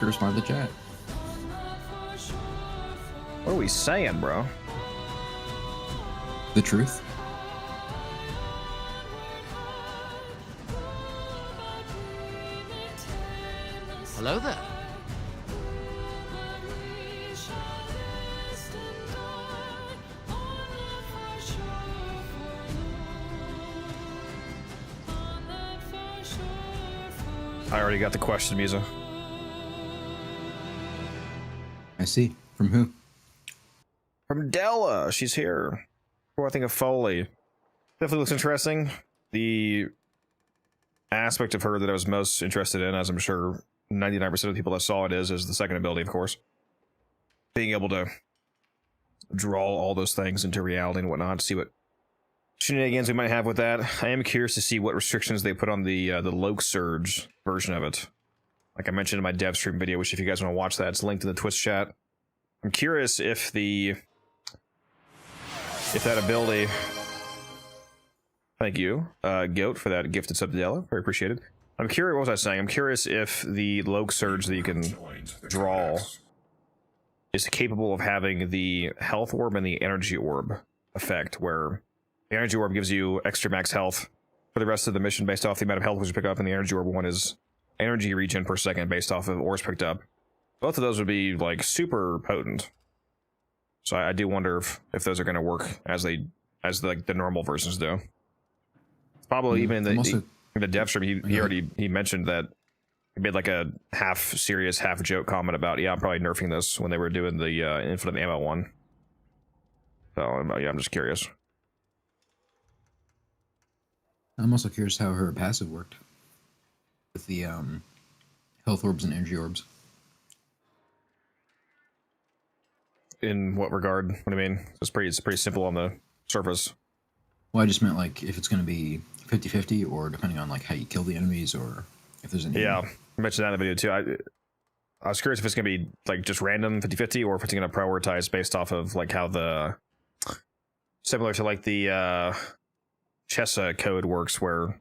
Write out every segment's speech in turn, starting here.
Respond to the chat. What are we saying, bro? The truth. Hello there. I already got the question, Misa. I see. From who? From Della. She's here. What do I think of Foley? Definitely looks interesting. The aspect of her that I was most interested in, as I'm sure 99% of the people that saw it is the second ability, of course. Being able to draw all those things into reality and whatnot, see what shenanigans we might have with that. I am curious to see what restrictions they put on the Loke Surge version of it. Like I mentioned in my dev stream video, which if you guys want to watch that, it's linked in the Twitch chat. I'm curious if that ability... Thank you, Goat, for that gifted sub to Della. Very appreciated. I'm curious, what was I saying? I'm curious if the Loke Surge that you can draw is capable of having the health orb and the energy orb effect, where the energy orb gives you extra max health for the rest of the mission based off the amount of health you pick up, and the energy orb one is energy regen per second based off of ores picked up. Both of those would be like super potent. So I do wonder if those are going to work as the normal versions do. Probably even in the dev stream, he mentioned that he made like a half serious, half joke comment about, yeah, I'm probably nerfing this when they were doing the infinite ammo one. So yeah, I'm just curious. I'm also curious how her passive worked with the health orbs and energy orbs. In what regard? What do you mean? It's pretty simple on the surface. Well, I just meant like if it's going to be 50-50 or depending on like how you kill the enemies or if there's any... Yeah, I mentioned that in the video too. I was curious if it's going to be like just random 50-50 or if it's going to prioritize based off of like how the... Similar to like the Chessa code works, where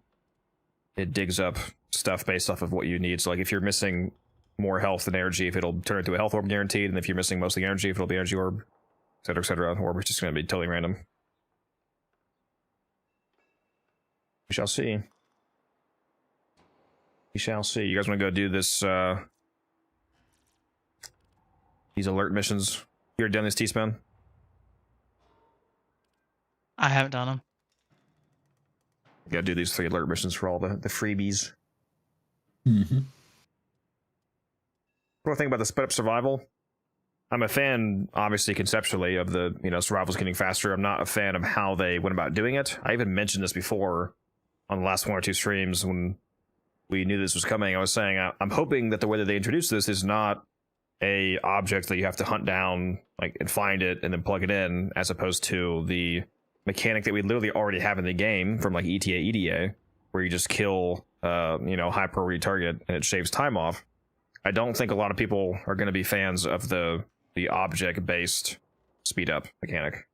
it digs up stuff based off of what you need. So like if you're missing more health than energy, if it'll turn into a health orb guaranteed, and if you're missing mostly energy, if it'll be energy orb, etc., etc., or it's just going to be totally random. We shall see. We shall see. You guys want to go do this, these alert missions? You already done this, T-Spin? I haven't done them. You gotta do these 3 alert missions for all the freebies. Mm-hmm. What do I think about the sped up survival? I'm a fan, obviously, conceptually, of the, survival's getting faster. I'm not a fan of how they went about doing it. I even mentioned this before on the last 1 or 2 streams when we knew this was coming. I was saying I'm hoping that the way that they introduce this is not a object that you have to hunt down and find it and then plug it in, as opposed to the mechanic that we literally already have in the game from like ETA, EDA, where you just kill high priority target and it shaves time off. I don't think a lot of people are going to be fans of the object based speed up mechanic.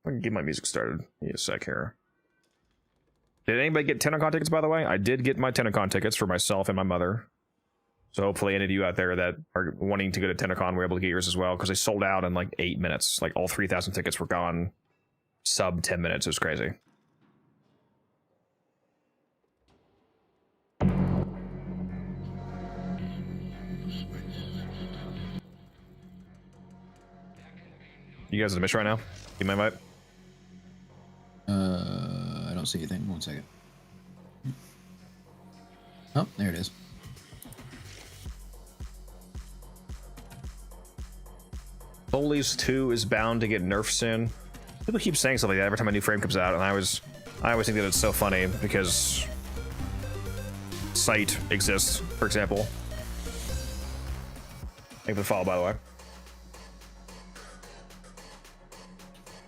I can get my music started. Give me a sec here. Did anybody get Tennocon tickets, by the way? I did get my Tennocon tickets for myself and my mother. So hopefully any of you out there that are wanting to go to Tennocon were able to get yours as well, because they sold out in like 8 minutes. Like all 3,000 tickets were gone sub 10 minutes. It was crazy. You guys in the mission right now? You my invite? I don't see anything. 1 second. Oh, there it is. Foley's 2 is bound to get nerfed soon. People keep saying something like that every time a new frame comes out, and I always think that it's so funny because Sight exists, for example. Thank you for the follow, by the way.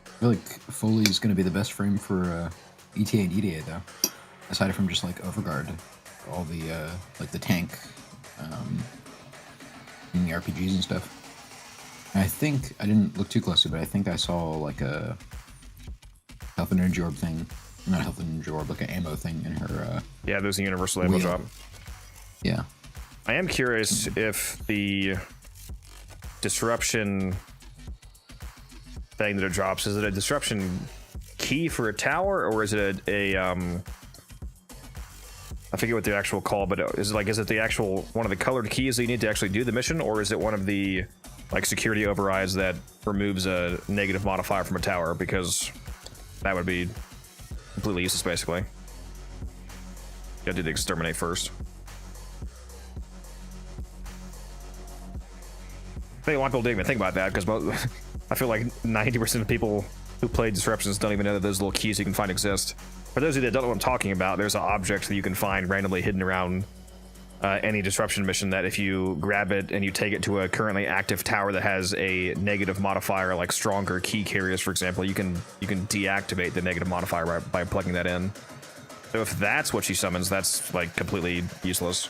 I feel like Foley's going to be the best frame for ETA and EDA, though. Aside from just like Overguard, all the like the tank, and the RPGs and stuff. And I think I didn't look too closely, but I think I saw like a health and energy orb thing not health and ninja orb, like an ammo thing in her. Yeah, there's a universal ammo wheel. drop. Yeah. I am curious if the disruption thing that it drops, is it a disruption key for a tower, or is it a I forget what the actual call, but is it the actual one of the colored keys that you need to actually do the mission, or is it one of the like security overrides that removes a negative modifier from a tower? Because that would be completely useless, basically. Gotta do the exterminate first. I think a lot of people didn't even think about that, because I feel like 90% of people who play disruptions don't even know that those little keys you can find exist. For those of you that don't know what I'm talking about, there's an object that you can find randomly hidden around any disruption mission that if you grab it and you take it to a currently active tower that has a negative modifier, like stronger key carriers, for example, you can deactivate the negative modifier by plugging that in. So if that's what she summons, that's like completely useless.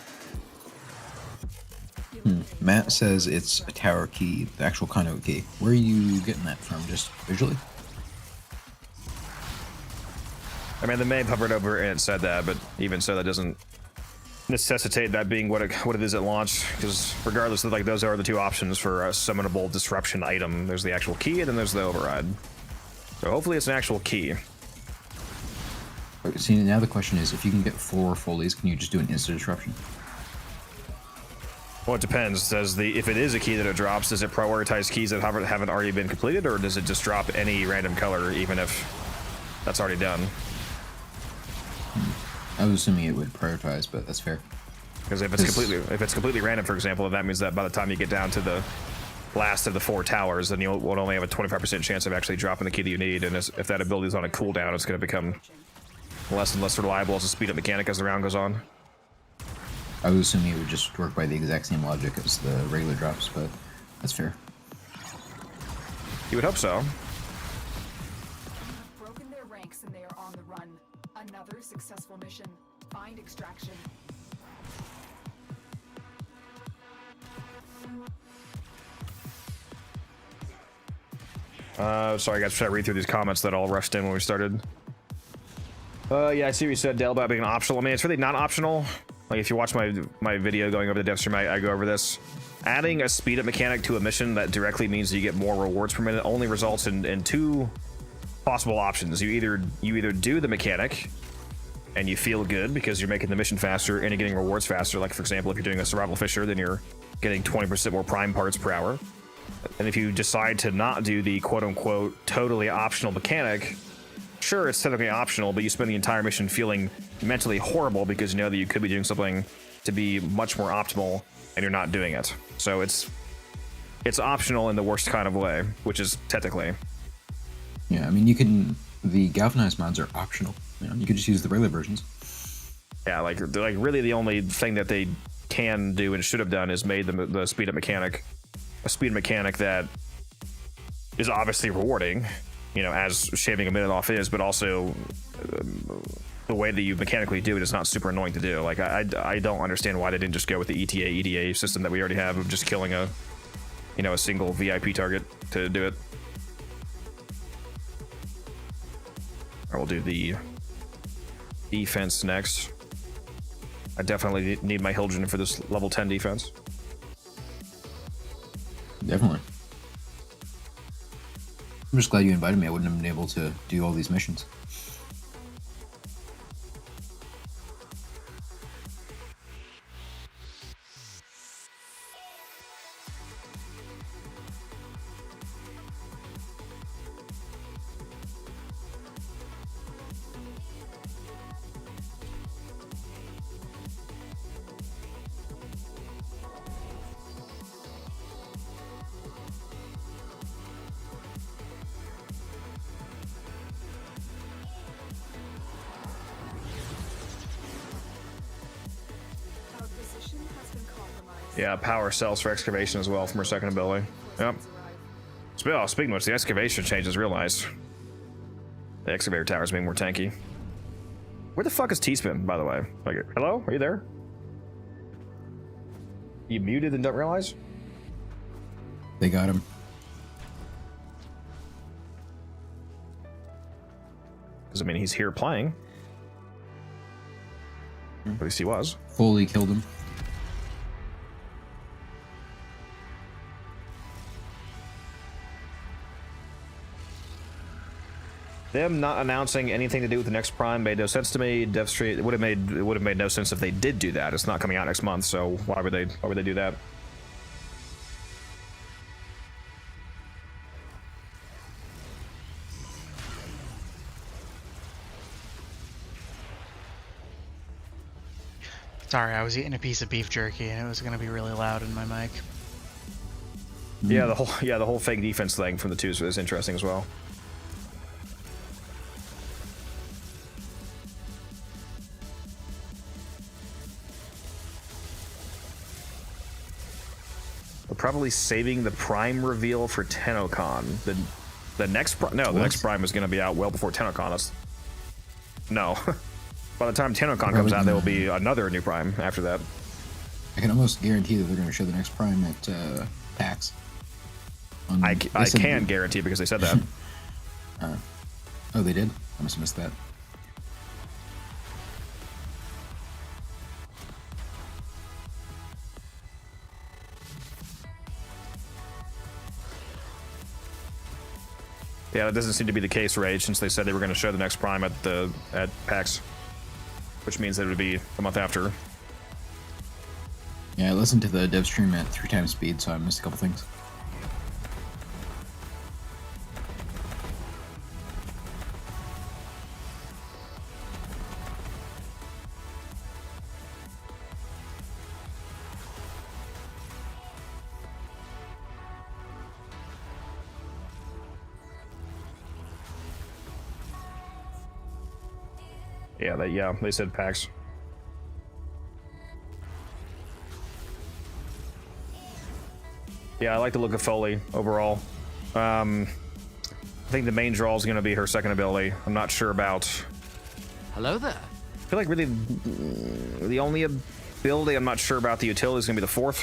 Matt says it's a tower key, the actual conduit key. Where are you getting that from? Just visually? I mean, the main hovered over and it said that, but even so, that doesn't necessitate that being what it is at launch, because regardless of, like, those are the two options for a summonable disruption item. There's the actual key, and then there's the override. So hopefully it's an actual key. Okay, see, now the question is, if you can get 4 Foleys, can you just do an instant disruption? Well, it depends. If it is a key that it drops, does it prioritize keys that haven't already been completed, or does it just drop any random color, even if that's already done? I was assuming it would prioritize, but that's fair. Because if it's completely random, for example, that means that by the time you get down to the last of the 4 towers, then you'll only have a 25% chance of actually dropping the key that you need. And if that ability is on a cooldown, it's going to become less and less reliable as a speed up mechanic as the round goes on. I was assuming it would just work by the exact same logic as the regular drops, but that's fair. You would hope so. Broken their ranks and they are on the run. Another successful mission. Find extraction. Sorry guys, trying to read through these comments that all rushed in when we started. Yeah, I see what you said, Dale, about being optional. I mean, it's really not optional. Like, if you watch my video going over the dev stream, I go over this. Adding a speed up mechanic to a mission that directly means you get more rewards per minute only results in 2 possible options. You either do the mechanic and you feel good because you're making the mission faster and you're getting rewards faster. Like, for example, if you're doing a survival fisher, then you're getting 20% more prime parts per hour. And if you decide to not do the quote-unquote totally optional mechanic, sure, it's technically optional, but you spend the entire mission feeling mentally horrible because you know that you could be doing something to be much more optimal and you're not doing it. So it's optional in the worst kind of way, which is technically. Yeah, I mean, the galvanized mods are optional. You know, you could just use the regular versions. Yeah, like really the only thing that they can do and should have done is made the speed up mechanic a speed mechanic that is obviously rewarding, you know, as shaving a minute off is, but also the way that you mechanically do it is not super annoying to do. Like, I don't understand why they didn't just go with the ETA system that we already have of just killing a single VIP target to do it. I will do the defense next. I definitely need my Hildren for this level 10 defense. Definitely. I'm just glad you invited me. I wouldn't have been able to do all these missions. Yeah, power cells for excavation as well from her second ability. Yep. Speaking of which, the excavation change is real nice. The excavator tower is being more tanky. Where the fuck is T-Spin, by the way? Like, hello? Are you there? You muted and don't realize? They got him. Doesn't mean he's here playing. At least he was. Foley killed him. Them not announcing anything to do with the next Prime made no sense to me. Dev Street, it would have made no sense if they did do that. It's not coming out next month, so why would they do that? Sorry, I was eating a piece of beef jerky and it was gonna be really loud in my mic. Yeah, the whole fake defense thing from the twos is interesting as well. We're probably saving the Prime reveal for Tennocon. The next next Prime is going to be out well before Tennocon. No. By the time Tennocon comes out, there will be another new Prime after that. I can almost guarantee that they're going to show the next Prime at PAX. I can guarantee because they said that. Oh, they did? I must have missed that. Yeah, that doesn't seem to be the case, Rage, since they said they were going to show the next Prime at PAX, which means that it would be a month after. Yeah, I listened to the dev stream at 3 times speed, so I missed a couple things. Yeah, they said PAX. Yeah, I like the look of Foley overall. I think the main draw is going to be her second ability. I'm not sure about. Hello there. I feel like really the only ability I'm not sure about the utility is going to be the fourth.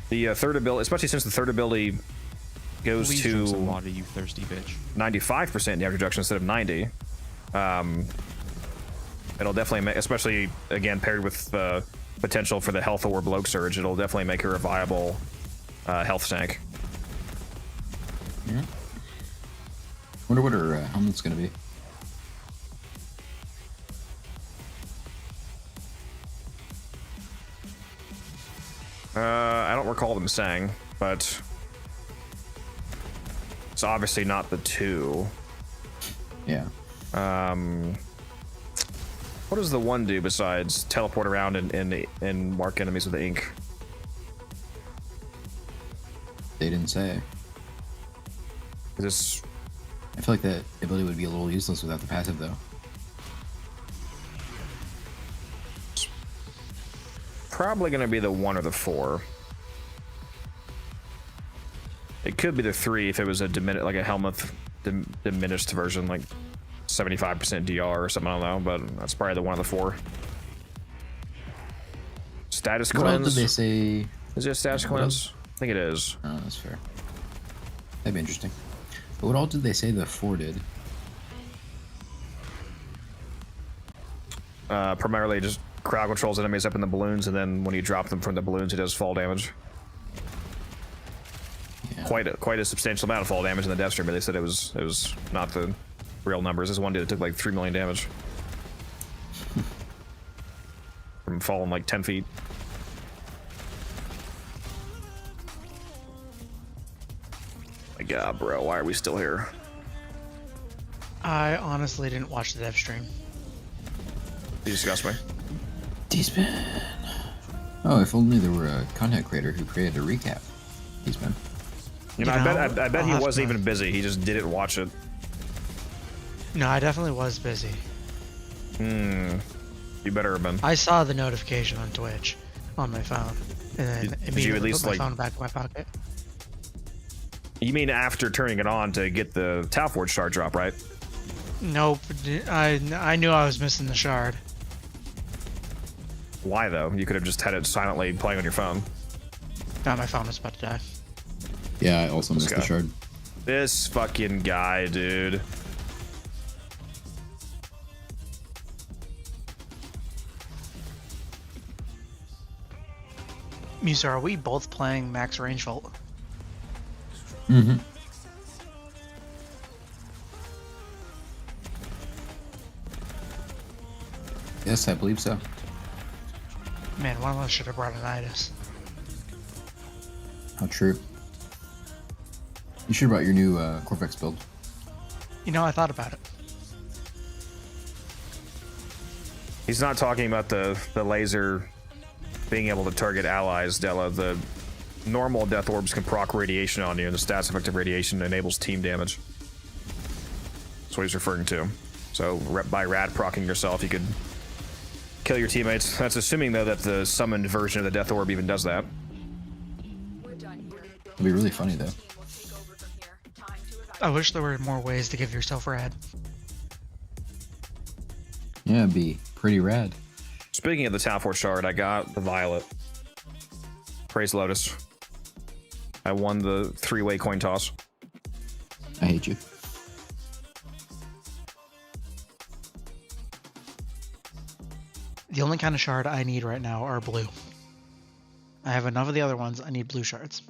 The third ability, especially since the third ability goes Please drink some to water, you thirsty bitch. 95% damage reduction instead of 90. It'll definitely make, especially again paired with the potential for the health orb Bloke Surge, it'll definitely make her a viable health tank. Yeah. Wonder what her helmet's gonna be. I don't recall them saying, but it's obviously not the 2. Yeah. What does the 1 do besides teleport around and mark enemies with the ink? They didn't say. Is this I feel like that ability would be a little useless without the passive, though. probably going to be the 1 or the 4. It could be the 3 if it was a like a helmet diminished version, like 75% DR or something. I don't know, but that's probably the 1 or the 4. Status What cleanse. else did they say? Is it a status cleanse? I think it is. Oh, that's fair. That'd be interesting. But what all did they say the 4 did? Primarily just crowd controls enemies up in the balloons, and then when you drop them from the balloons, it does fall damage. Yeah. Quite a substantial amount of fall damage in the death stream, but they said it was not the real numbers. This one dude took like 3 million damage from falling like 10 feet. My God, bro, why are we still here? I honestly didn't watch the dev stream. You disgust me. D-Spin. Oh, if only there were a content creator who created a recap. D-Spin. You know, I bet he wasn't even busy. He just didn't watch it. No, I definitely was busy. You better have been. I saw the notification on Twitch on my phone, and then Did you immediately at least, put my like- phone back in my pocket. You mean after turning it on to get the Talforge shard drop, right? Nope, I knew I was missing the shard. Why though? You could have just had it silently playing on your phone. Now my phone was about to die. Yeah, I also missed guy. the shard. This fucking guy, dude. Musa, are we both playing max range vault? Mm-hmm. Yes, I believe so. Man, one of us should have brought an itis. How true. You should have brought your new Corvex build. You know, I thought about it. He's not talking about the laser being able to target allies, Della. The normal death orbs can proc radiation on you, and the stats effective radiation enables team damage. That's what he's referring to. So by rad procking yourself, you could kill your teammates. That's assuming, though, that the summoned version of the death orb even does that. We're done here. It'd be really funny, though. Team will take over from here. Time to evacuate. I wish there were more ways to give yourself rad. Yeah, it'd be pretty rad. Speaking of the Tau Force shard, I got the Violet. Praise Lotus. I won the 3-way coin toss. I hate you. The only kind of shard I need right now are blue. I have enough of the other ones. I need blue shards.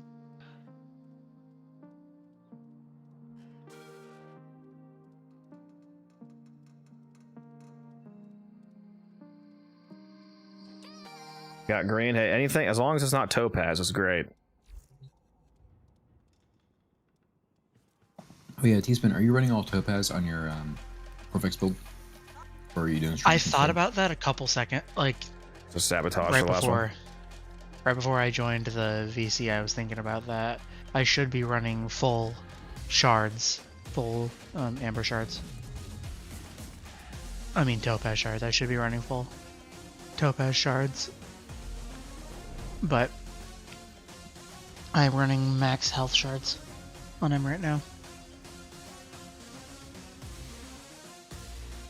Got green. Hey, anything, as long as it's not topaz, it's great. Oh yeah, T-Spin, are you running all topaz on your Corvex build? Or are you doing I thought about that a couple seconds, like Just sabotage right the last one. before I joined the VC. I was thinking about that. I should be running full shards, full amber shards. I mean topaz shards. I should be running full topaz shards, but I'm running max health shards on him right now.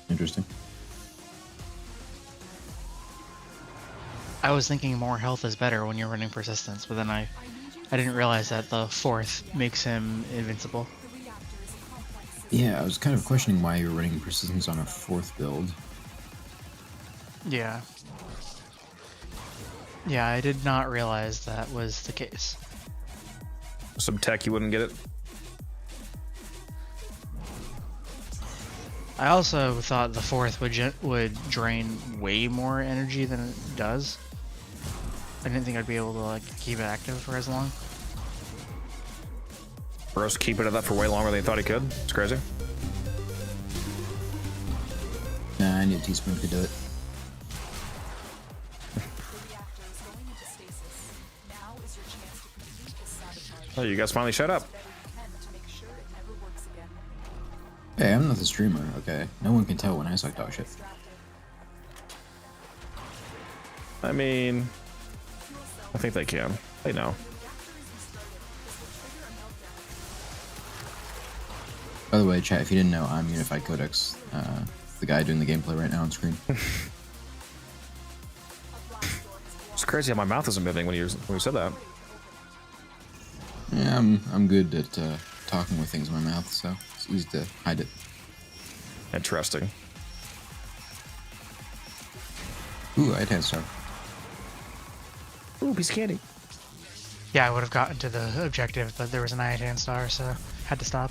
Interesting. I was thinking more health is better when you're running persistence, but then I didn't realize that the 4th makes him invincible. Yeah, I was kind of questioning why you were running persistence on a 4th build. Yeah. Yeah, I did not realize that was the case. Some tech, you wouldn't get it. I also thought the 4th would drain way more energy than it does. I didn't think I'd be able to like keep it active for as long. Bros keeping it up for way longer than he thought he could. It's crazy. Nah, I knew T-Spin could do it. The reactor is going into stasis. Now is your chance to complete the sabotage. Oh, you guys finally shut up. Better you can to make sure it never works again. Hey, I'm not the streamer, okay? No one can tell when I suck dog shit. I mean, I think they can. They know. By the way, chat, if you didn't know, I'm Unified Codex, the guy doing the gameplay right now on screen. It's crazy how my mouth isn't moving when you said that. Yeah, I'm good at talking with things in my mouth, so it's easy to hide it. Interesting. Ooh, I had hand star. Ooh, piece of candy. Yeah, I would have gotten to the objective, but there was an Iatan star, so had to stop.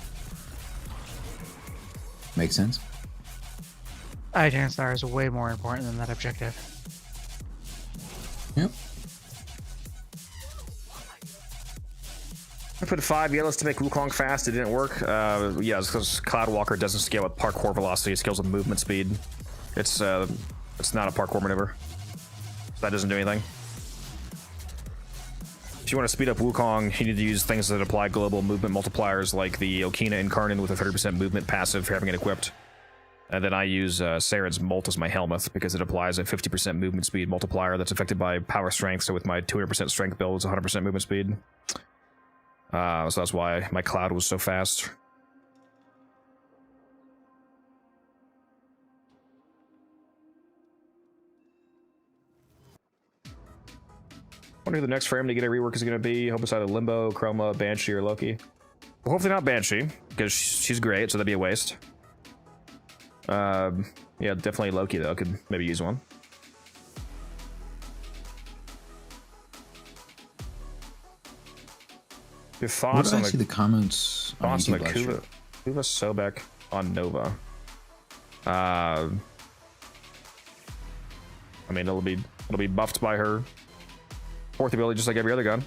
Makes sense. Iatan star is way more important than that objective. Yep. I put 5 yellows to make Wukong fast. It didn't work. Yeah, it's because Cloudwalker doesn't scale with parkour velocity. It scales with movement speed. It's not a parkour maneuver. So that doesn't do anything. If you want to speed up Wukong, you need to use things that apply global movement multipliers, like the Okina Incarnate with a 30% movement passive for having it equipped. And then I use Saren's Molt as my helmet because it applies a 50% movement speed multiplier that's affected by power strength. So with my 200% strength build, it's 100% movement speed. So that's why my cloud was so fast. Wonder who the next frame to get a rework is going to be. Hope it's either Limbo, Chroma, Banshee, or Loki. Well, hopefully not Banshee, because she's great, so that'd be a waste. Yeah, definitely Loki, though. Could maybe use one. Your Where thoughts do I on see the comments on thoughts on YouTube the live stream? Kuva Sobek on Nova? I mean, it'll be buffed by her fourth ability, just like every other gun.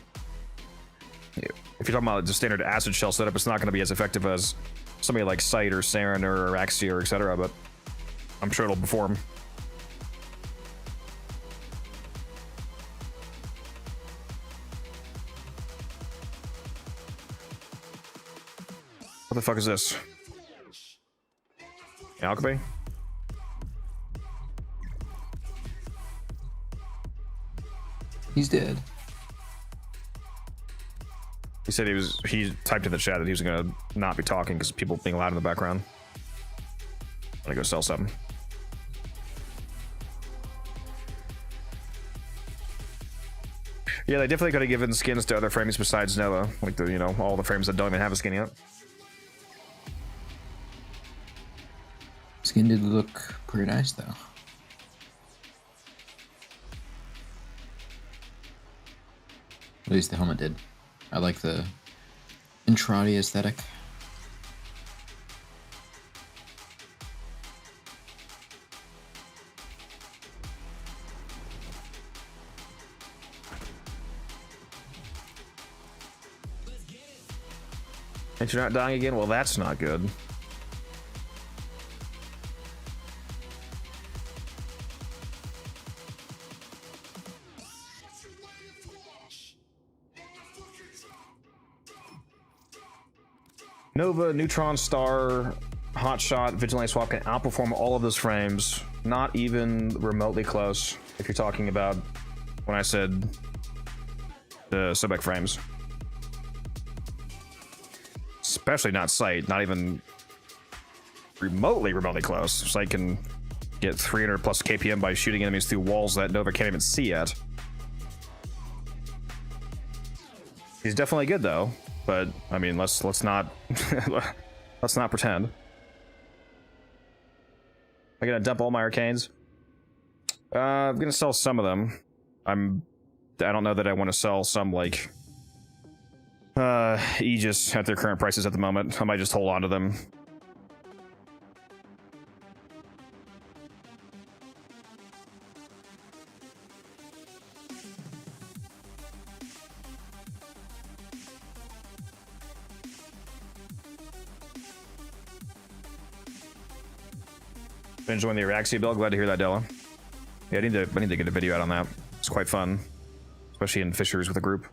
If you're talking about just standard acid shell setup, it's not going to be as effective as somebody like Sight or Saren or Axia or etc. But I'm sure it'll perform. What the fuck is this? Alchemy? He's dead. He said he typed in the chat that he was gonna not be talking because people being loud in the background. I'm gonna go sell something. Yeah, they definitely could have given skins to other frames besides Nova, like the all the frames that don't even have a skin yet. Skin did look pretty nice though. At least the helmet did. I like the Intrati aesthetic. And you're not dying again? Well, that's not good. Nova, Neutron Star, Hotshot, Vigilante Swap can outperform all of those frames. Not even remotely close, if you're talking about when I said the Sobek frames. Especially not Sight, not even remotely close. Sight can get 300 plus KPM by shooting enemies through walls that Nova can't even see yet. He's definitely good though. But I mean, let's not let's not pretend. Am I gonna dump all my arcanes? I'm gonna sell some of them. I don't know that I want to sell some like Aegis at their current prices at the moment. I might just hold on to them. Been enjoying the Araxia build. Glad to hear that, Della. Yeah, I need to get a video out on that. It's quite fun, especially in fissures with a group.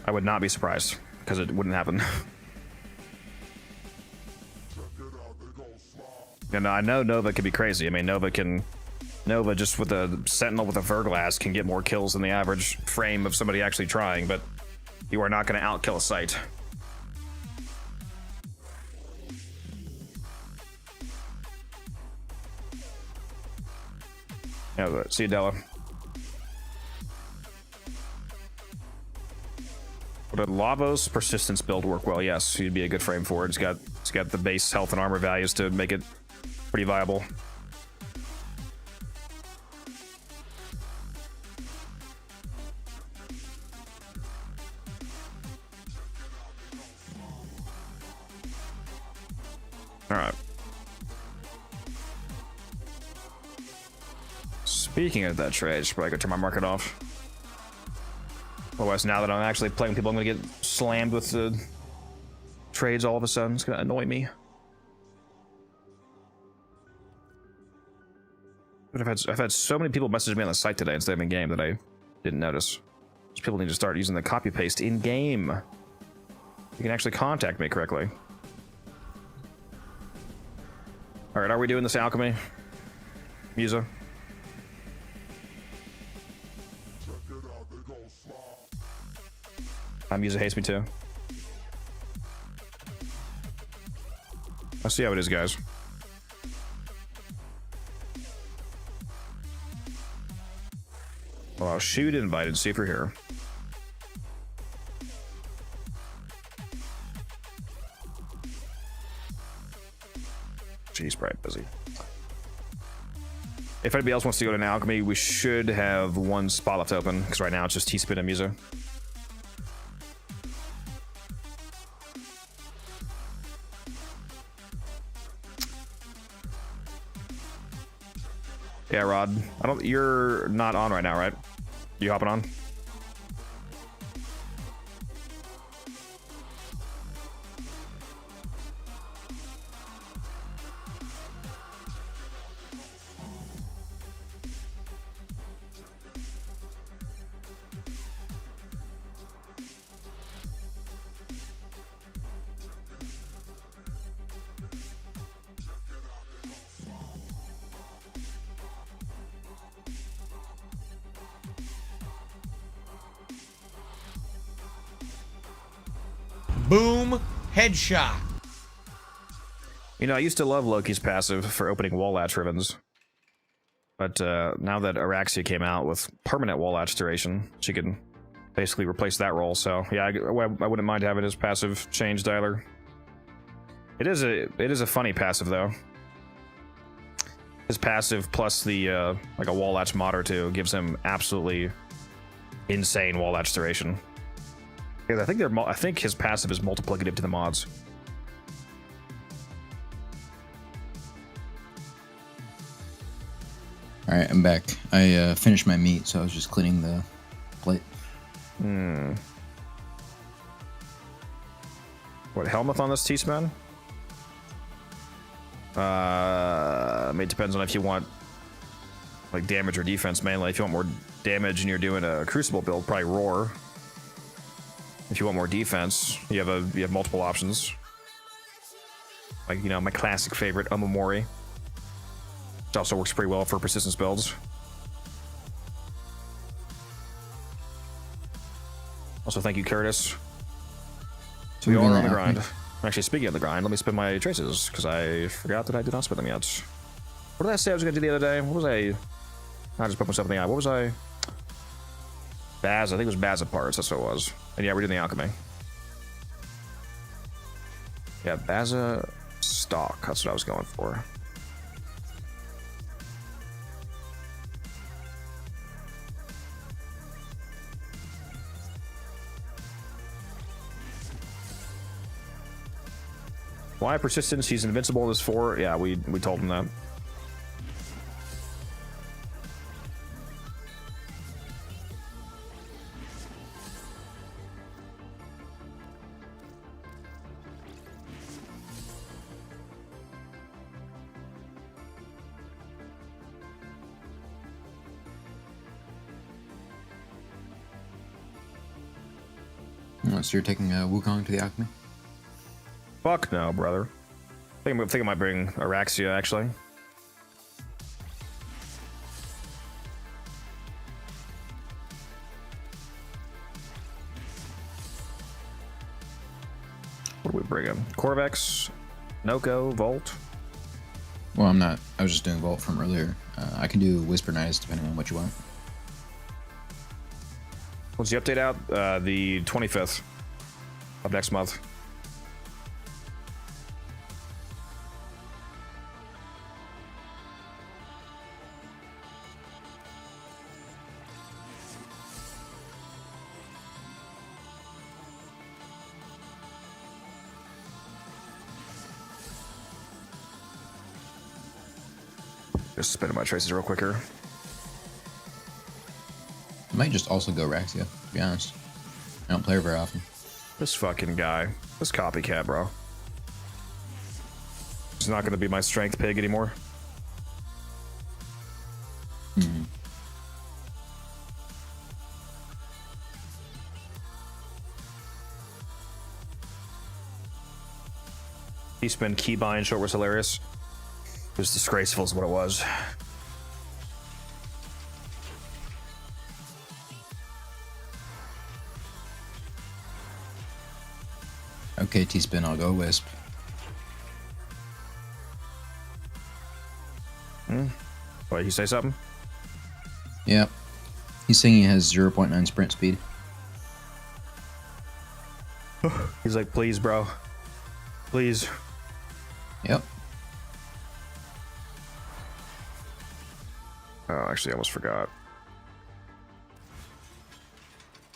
I would not be surprised because it wouldn't happen. And I know Nova can be crazy. I mean, Nova just with a Sentinel with a Verglass can get more kills than the average frame of somebody actually trying, but you are not going to outkill a Sight. Yeah, see you, Della. Would a Lavos Persistence build work well? Yes, he'd be a good frame for it. It's got the base health and armor values to make it pretty viable. All right. Speaking of that trade, I should probably go turn my market off. Otherwise, now that I'm actually playing with people, I'm gonna get slammed with the trades all of a sudden. It's gonna annoy me. But I've had so many people message me on the site today instead of in game that I didn't notice. Just people need to start using the copy paste in game. You can actually contact me correctly. All right, are we doing this alchemy, Musa? Musa hates me too. I'll see how it is, guys. Well, I'll shoot invited, see if you're here. He's probably busy. If anybody else wants to go to Alchemy, we should have one spot left open, because right now it's just T-Spin and Musa. Yeah, Rod. You're not on right now, right? You hopping on? Boom, headshot. You know, I used to love Loki's passive for opening wall latch ribbons. But now that Araxia came out with permanent wall latch duration, she can basically replace that role. So yeah, I wouldn't mind having his passive changed either. It is a funny passive though. His passive plus the like a wall latch mod or two gives him absolutely insane wall latch duration. Because I think his passive is multiplicative to the mods. All right, I'm back. I finished my meat, so I was just cleaning the plate. What, Helmuth on this T-Spin? I mean, it depends on if you want like damage or defense mainly. If you want more damage and you're doing a Crucible build, probably Roar. If you want more defense, you have multiple options. Like, you know, my classic favorite, Omamori. Which also works pretty well for persistence builds. Also, thank you, Curtis. So we all are on the grind. Actually, speaking of the grind, let me spin my traces, because I forgot that I did not spin them yet. What did I say I was going to do the other day? What was I just put myself in the eye. What was I? Baz, I think it was Baza parts, that's what it was. And yeah, we're doing the Alchemy. Yeah, Baza stock, that's what I was going for. Why persistence? He's invincible this 4. Yeah, we told him that. So you're taking Wukong to the Alchemy? Fuck no, brother. I think I might bring Araxia, actually. What do we bring him? Corvex, Noko, Volt. Well, I'm not. I was just doing Vault from earlier. I can do Whisper Knights depending on what you want. When's the update out? The 25th of next month. Just spinning my traces real quicker. I might just also go Raxia, to be honest. I don't play her very often. This fucking guy. This copycat, bro. He's not going to be my strength pig anymore. Hmm. He spent keybind short was hilarious. It was disgraceful is what it was. Okay, T-Spin, I'll go Wisp. Wait, you say something? Yep. He's saying he has 0.9 sprint speed. He's like, please, bro. Please. Yep. Oh, actually, I almost forgot.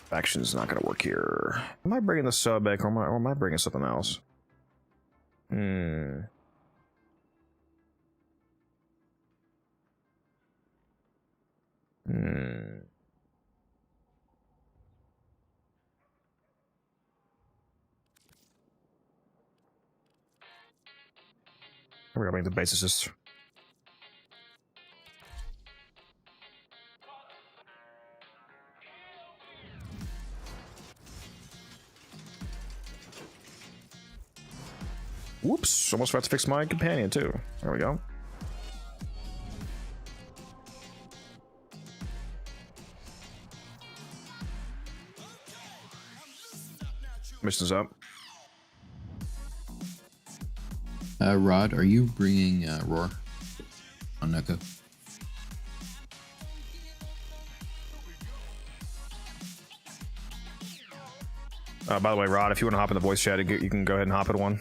Faction's not gonna work here. Am I bringing the sub back, or am I bringing something else? Hmm. We're gonna bring the base assist. Whoops, almost forgot to fix my companion too. There we go. Mission's up. Rod, are you bringing Roar on Neko? By the way, Rod, if you want to hop in the voice chat, you can go ahead and hop in one.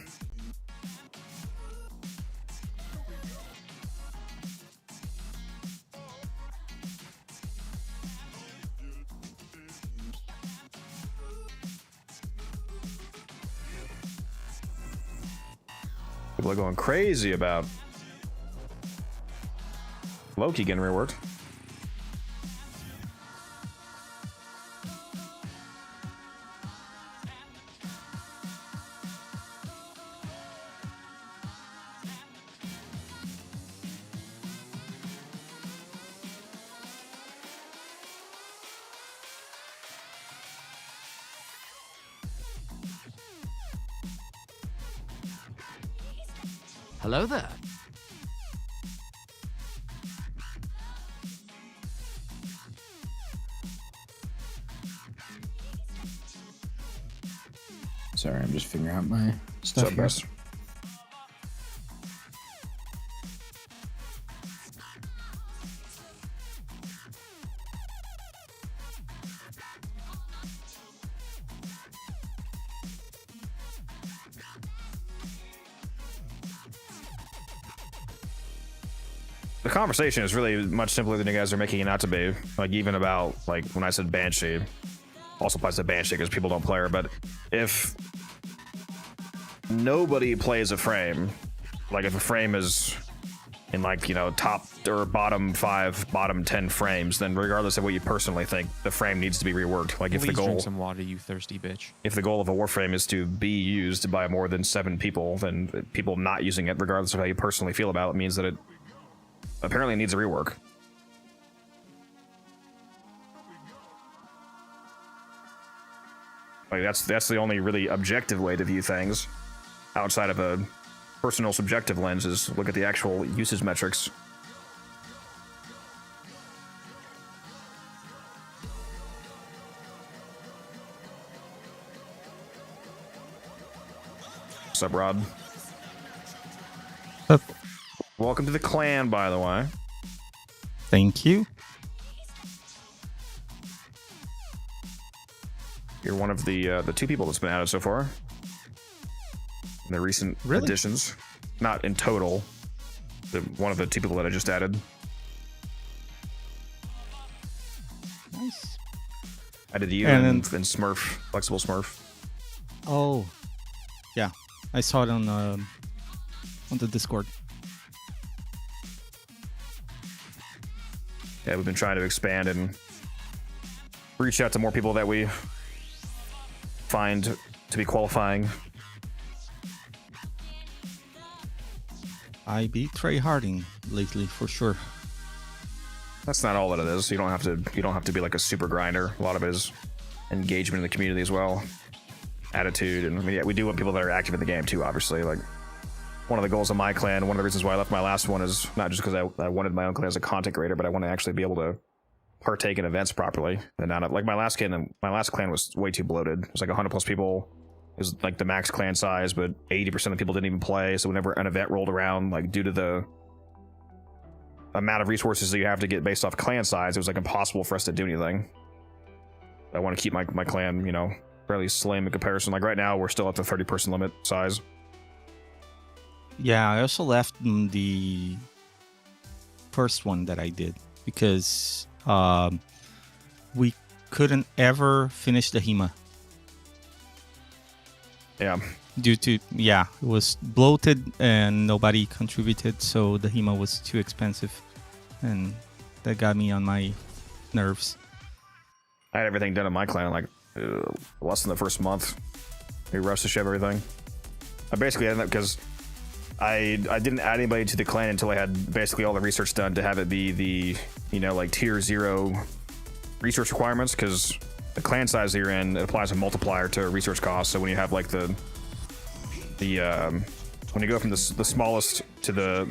People are going crazy about Loki getting reworked. Hello there. Sorry, I'm just figuring out my stuff here. Best. The conversation is really much simpler than you guys are making it out to be. Like, even about, like, when I said Banshee, also applies to Banshee because people don't play her, but if nobody plays a frame, like if a frame is in, like, you know, top or bottom 5, bottom 10 frames, then regardless of what you personally think, the frame needs to be reworked. Like, if the goal, drink some water, you thirsty bitch. if the goal of a Warframe is to be used by more than 7 people, then people not using it, regardless of how you personally feel about it, means that it apparently needs a rework. Like, that's the only really objective way to view things, outside of a personal subjective lens, is look at the actual usage metrics. What's up, Rod? Up. Welcome to the clan, by the way. Thank you. You're one of the 2 people that's been added so far. In the recent Really? additions. Not in total. One of the 2 people that I just added. Nice. I did you And and Smurf, Flexible Smurf. Oh, yeah. I saw it on the Discord. Yeah, we've been trying to expand and reach out to more people that we find to be qualifying. I be tryharding lately for sure. That's not all that it is. You don't have to be like a super grinder. A lot of it is engagement in the community as well, attitude, and I mean, yeah, we do want people that are active in the game too. Obviously, like, one of the goals of my clan, one of the reasons why I left my last one, is not just because I wanted my own clan as a content creator, but I want to actually be able to partake in events properly. And not like my last clan was way too bloated. It was like 100+ people. It was like the max clan size, but 80% of people didn't even play. So whenever an event rolled around, like, due to the amount of resources that you have to get based off clan size, it was like impossible for us to do anything. I want to keep my clan, you know, fairly slim in comparison. Like, right now, we're still at the 30-person limit size. Yeah, I also left the first one that I did. because we couldn't ever finish the HEMA Yeah. due to it was bloated and nobody contributed, so the HEMA was too expensive, and that got me on my nerves. I had everything done in my clan in like less than the first month. We rushed to shove everything. I basically ended up because I didn't add anybody to the clan until I had basically all the research done to have it be the, you know, like tier 0 research requirements, because the clan size that you're in, it applies a multiplier to research costs. So when you have like when you go from the smallest to the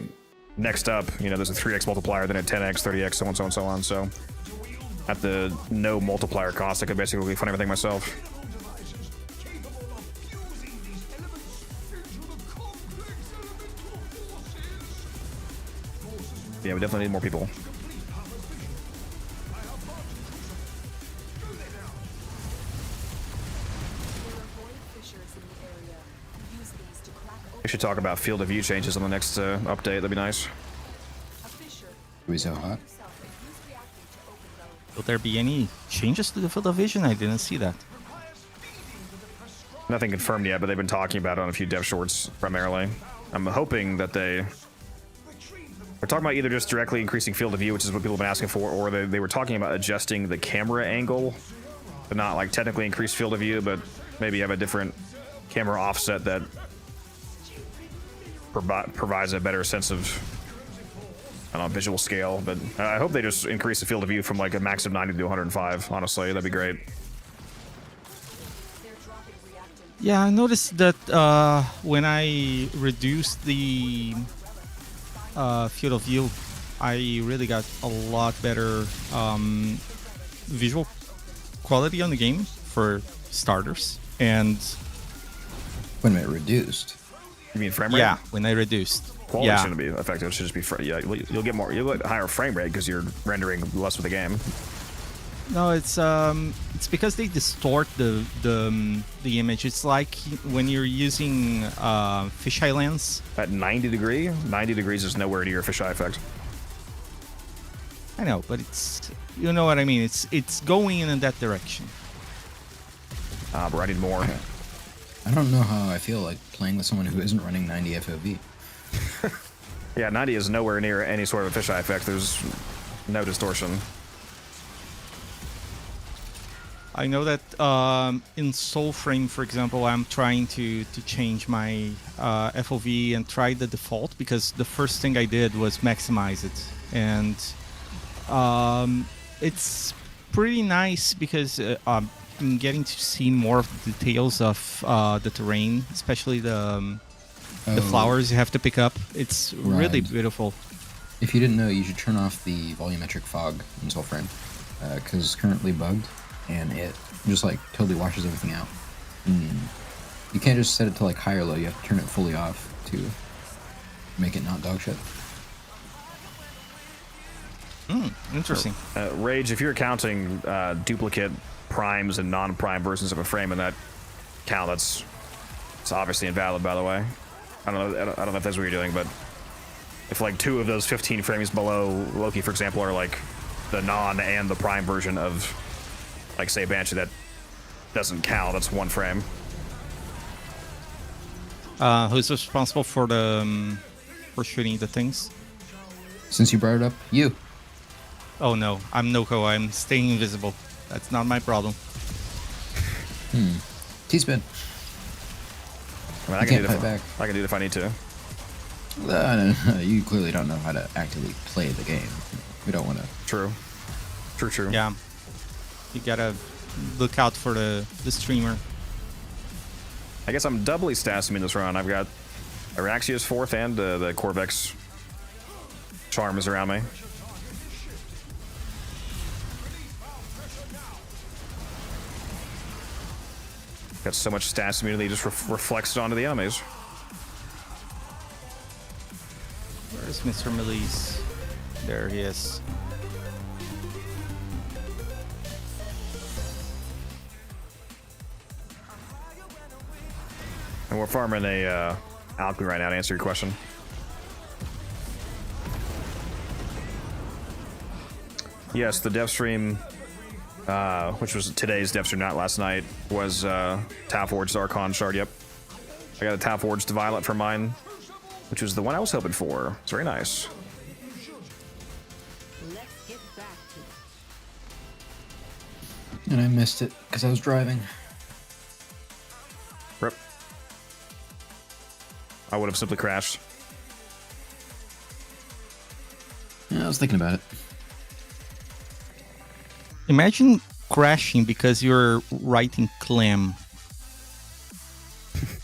next up, you know, there's a 3x multiplier, then a 10x, 30x, so on, so on, so on. So at the no multiplier cost, I could basically fund everything myself. Yeah, we definitely need more people. We should talk about field of view changes on the next update. That'd be nice. We so hot. Will there be any changes to the field of vision? I didn't see that. Nothing confirmed yet, but they've been talking about it on a few dev shorts primarily. I'm hoping that they're talking about either just directly increasing field of view, which is what people have been asking for, or they were talking about adjusting the camera angle, but not like technically increase field of view, but maybe have a different camera offset that provides a better sense of, I don't know, visual scale. But I hope they just increase the field of view from like a max of 90 to 105. Honestly, that'd be great. Yeah, I noticed that when I reduced the field of view, I really got a lot better visual quality on the game for starters. And Wait a minute, reduced. You mean frame rate? yeah, when I reduced, Quality shouldn't be affected. It should just be you'll get higher frame rate because you're rendering less of the game. No, it's because they distort the image. It's like when you're using fisheye lens. At 90 degrees is nowhere near a fisheye effect. I know, but it's, you know what I mean. It's going in that direction. But I need more. I don't know how I feel like playing with someone who isn't running 90 FOV. Yeah, 90 is nowhere near any sort of a fisheye effect. There's no distortion. I know that in Soulframe, for example, I'm trying to change my FOV and try the default, because the first thing I did was maximize it. And it's pretty nice because I'm getting to see more of the details of the terrain, especially the flowers you have to pick up. It's really beautiful. If you didn't know, you should turn off the volumetric fog in Soulframe, because it's currently bugged, and it just like totally washes everything out. You can't just set it to like high or low, you have to turn it fully off to make it not dog shit. Interesting. Rage, if you're counting duplicate primes and non-prime versions of a frame in that count, it's obviously invalid, by the way. I don't know if that's what you're doing, but if like 2 of those 15 frames below Loki, for example, are like the non and the prime version of, like, say, Banshee, that doesn't count. That's 1 frame. Who's responsible for the for shooting the things? Since you brought it up, you. Oh no, I'm Noko. I'm staying invisible. That's not my problem. T-spin. I mean, I You can can't do it fight back. I can do it if I need to. No, you clearly don't know how to actively play the game. We don't want to. True. True. Yeah, you gotta look out for the streamer. I guess I'm doubly stassing in this run. I've got Araxia's 4th and the Corvex charm is around me. Got so much stats immunity, just reflects onto the enemies. Where's Mr. Melise? There he is. And we're farming a Alchemy right now to answer your question. Yes, the dev stream, which was today's dev stream, not last night, was Tau Forged Archon Shard. Yep. I got a Tau Forged Violet for mine, which was the one I was hoping for. It's very nice. And I missed it because I was driving. Rip. I would have simply crashed. Yeah, I was thinking about it. Imagine crashing because you're writing clam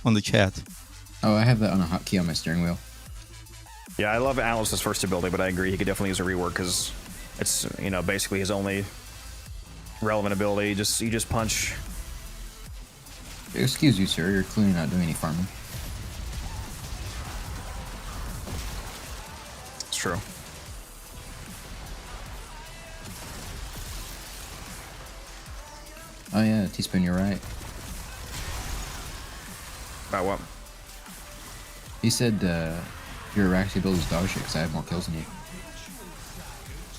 on the chat. Oh, I have that on a hotkey on my steering wheel. Yeah, I love Atlas's first ability, but I agree he could definitely use a rework because it's, you know, basically his only relevant ability. You just punch. Excuse you, sir. You're clearly not doing any farming. It's true. Oh yeah, Teaspoon, you're right. About what? He said your Araxi build is dog shit because I have more kills than you.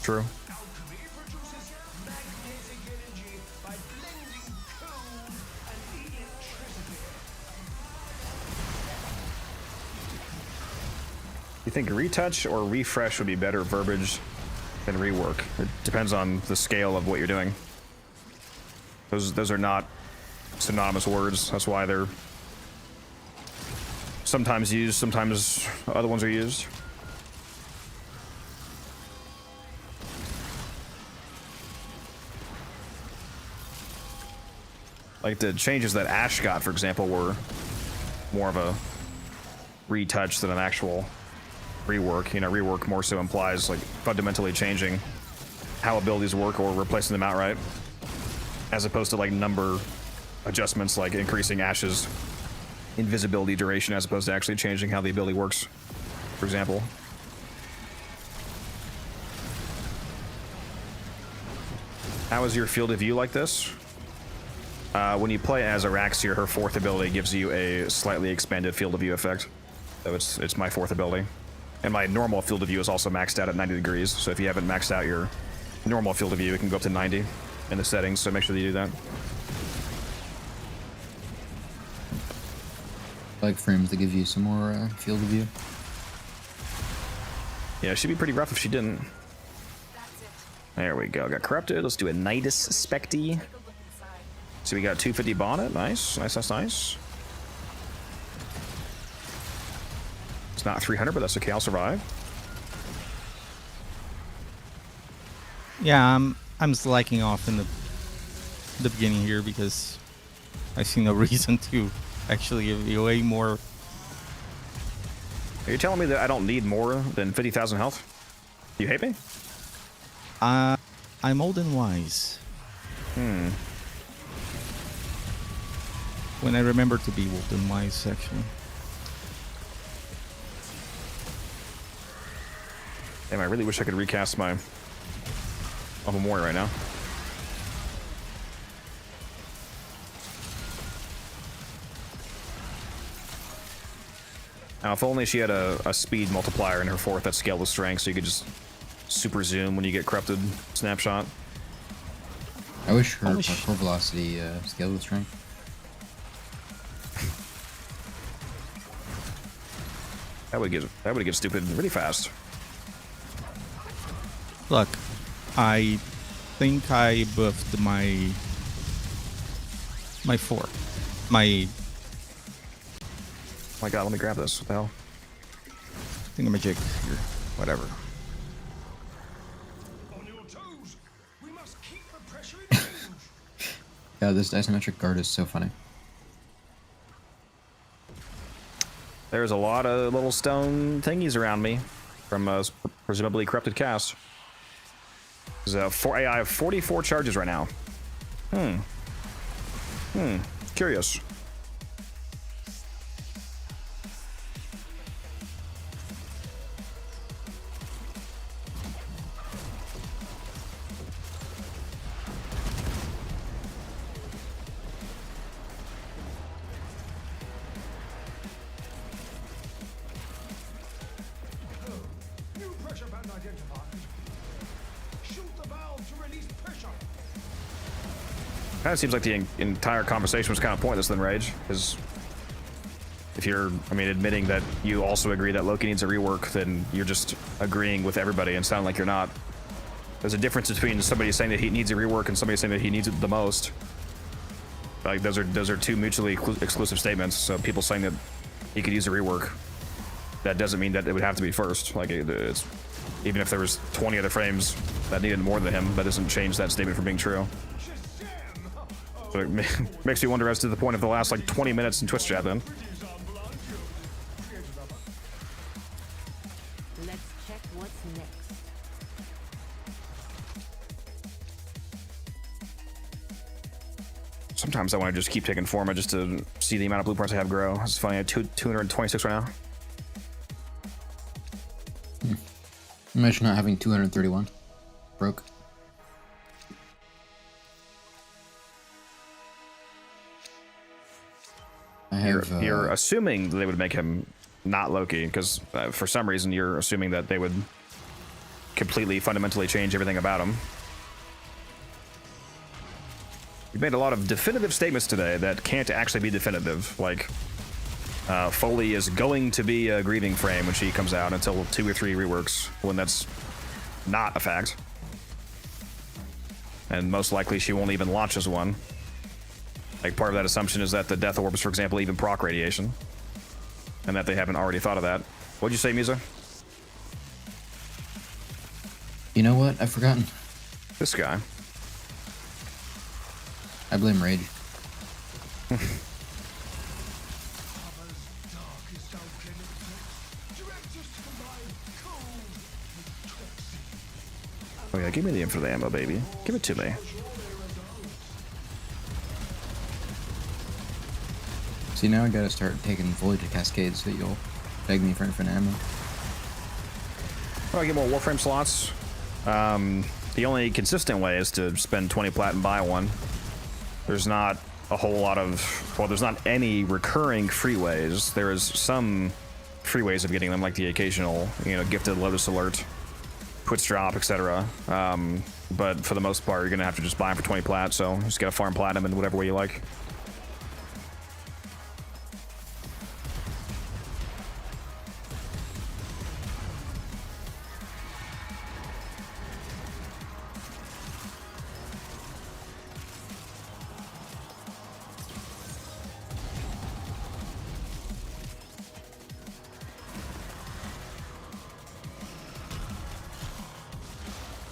True. You think retouch or refresh would be better verbiage than rework? It depends on the scale of what you're doing. Those are not synonymous words. That's why they're sometimes used, sometimes other ones are used. Like the changes that Ash got, for example, were more of a retouch than an actual rework. You know, rework more so implies like fundamentally changing how abilities work or replacing them outright, as opposed to like number adjustments, like increasing Ash's invisibility duration as opposed to actually changing how the ability works, for example. How is your field of view like this? When you play as Araxia, her fourth ability gives you a slightly expanded field of view effect. So it's my fourth ability. And my normal field of view is also maxed out at 90 degrees, so if you haven't maxed out your normal field of view, it can go up to 90 in the settings, so make sure that you do that. Like frames to give you some more field of view. Yeah, she'd be pretty rough if she didn't. There we go. Got corrupted. Let's do a Nidus Specty. So we got 250 bonnet. Nice. Nice, nice, nice. It's not 300, but that's okay. I'll survive. Yeah, I'm slacking off in the beginning here because I see no reason to actually give you way more. Are you telling me that I don't need more than 50,000 health? You hate me? I'm old and wise. When I remember to be old and wise, actually. Damn, I really wish I could recast my Uncle Mori right now. Now, if only she had a speed multiplier in her fourth that scaled with strength, so you could just super zoom when you get corrupted snapshot. I wish her parkour velocity scaled with strength. That would get stupid really fast. Look, I think I buffed my Oh my god, let me grab this. What the hell? thingamajig here. Whatever. Yeah, this isometric guard is so funny. There's a lot of little stone thingies around me from presumably corrupted cast. I have 44 charges right now. Curious. Kind of seems like the entire conversation was kind of pointless then, Rage, because if you're, I mean, admitting that you also agree that Loki needs a rework, then you're just agreeing with everybody and sound like you're not. There's a difference between somebody saying that he needs a rework and somebody saying that he needs it the most. Like those are two mutually exclusive statements. So people saying that he could use a rework, that doesn't mean that it would have to be first. Like it's, even if there was 20 other frames that needed more than him, that doesn't change that statement from being true. So it makes you wonder as to the point of the last like 20 minutes in Twitch chat then. Let's check what's next. Sometimes I want to just keep taking forma just to see the amount of blueprints I have grow. It's funny, I have 226 right now. Imagine not having 231. Broke. I have, You're assuming they would make him not Loki, because for some reason you're assuming that they would completely, fundamentally change everything about him. You've made a lot of definitive statements today that can't actually be definitive, like Foley is going to be a grieving frame when she comes out until 2 or 3 reworks, when that's not a fact. And most likely she won't even launch as one. Like, part of that assumption is that the death orbs, for example, even proc radiation, and that they haven't already thought of that. What'd you say, Misa? You know what? I've forgotten. This guy. I blame Rage. Oh yeah, give me the info for the ammo, baby. Give it to me. See, now I gotta start taking Void to Cascade so you'll beg me for infinite ammo. Oh, I get more Warframe slots. The only consistent way is to spend 20 plat and buy one. There's not a whole lot of, well, there's not any recurring free ways. There is some free ways of getting them, like the occasional, you know, gifted Lotus Alert, Twitch drop, etc. But for the most part, you're gonna have to just buy them for 20 plat, so just gotta farm platinum in whatever way you like.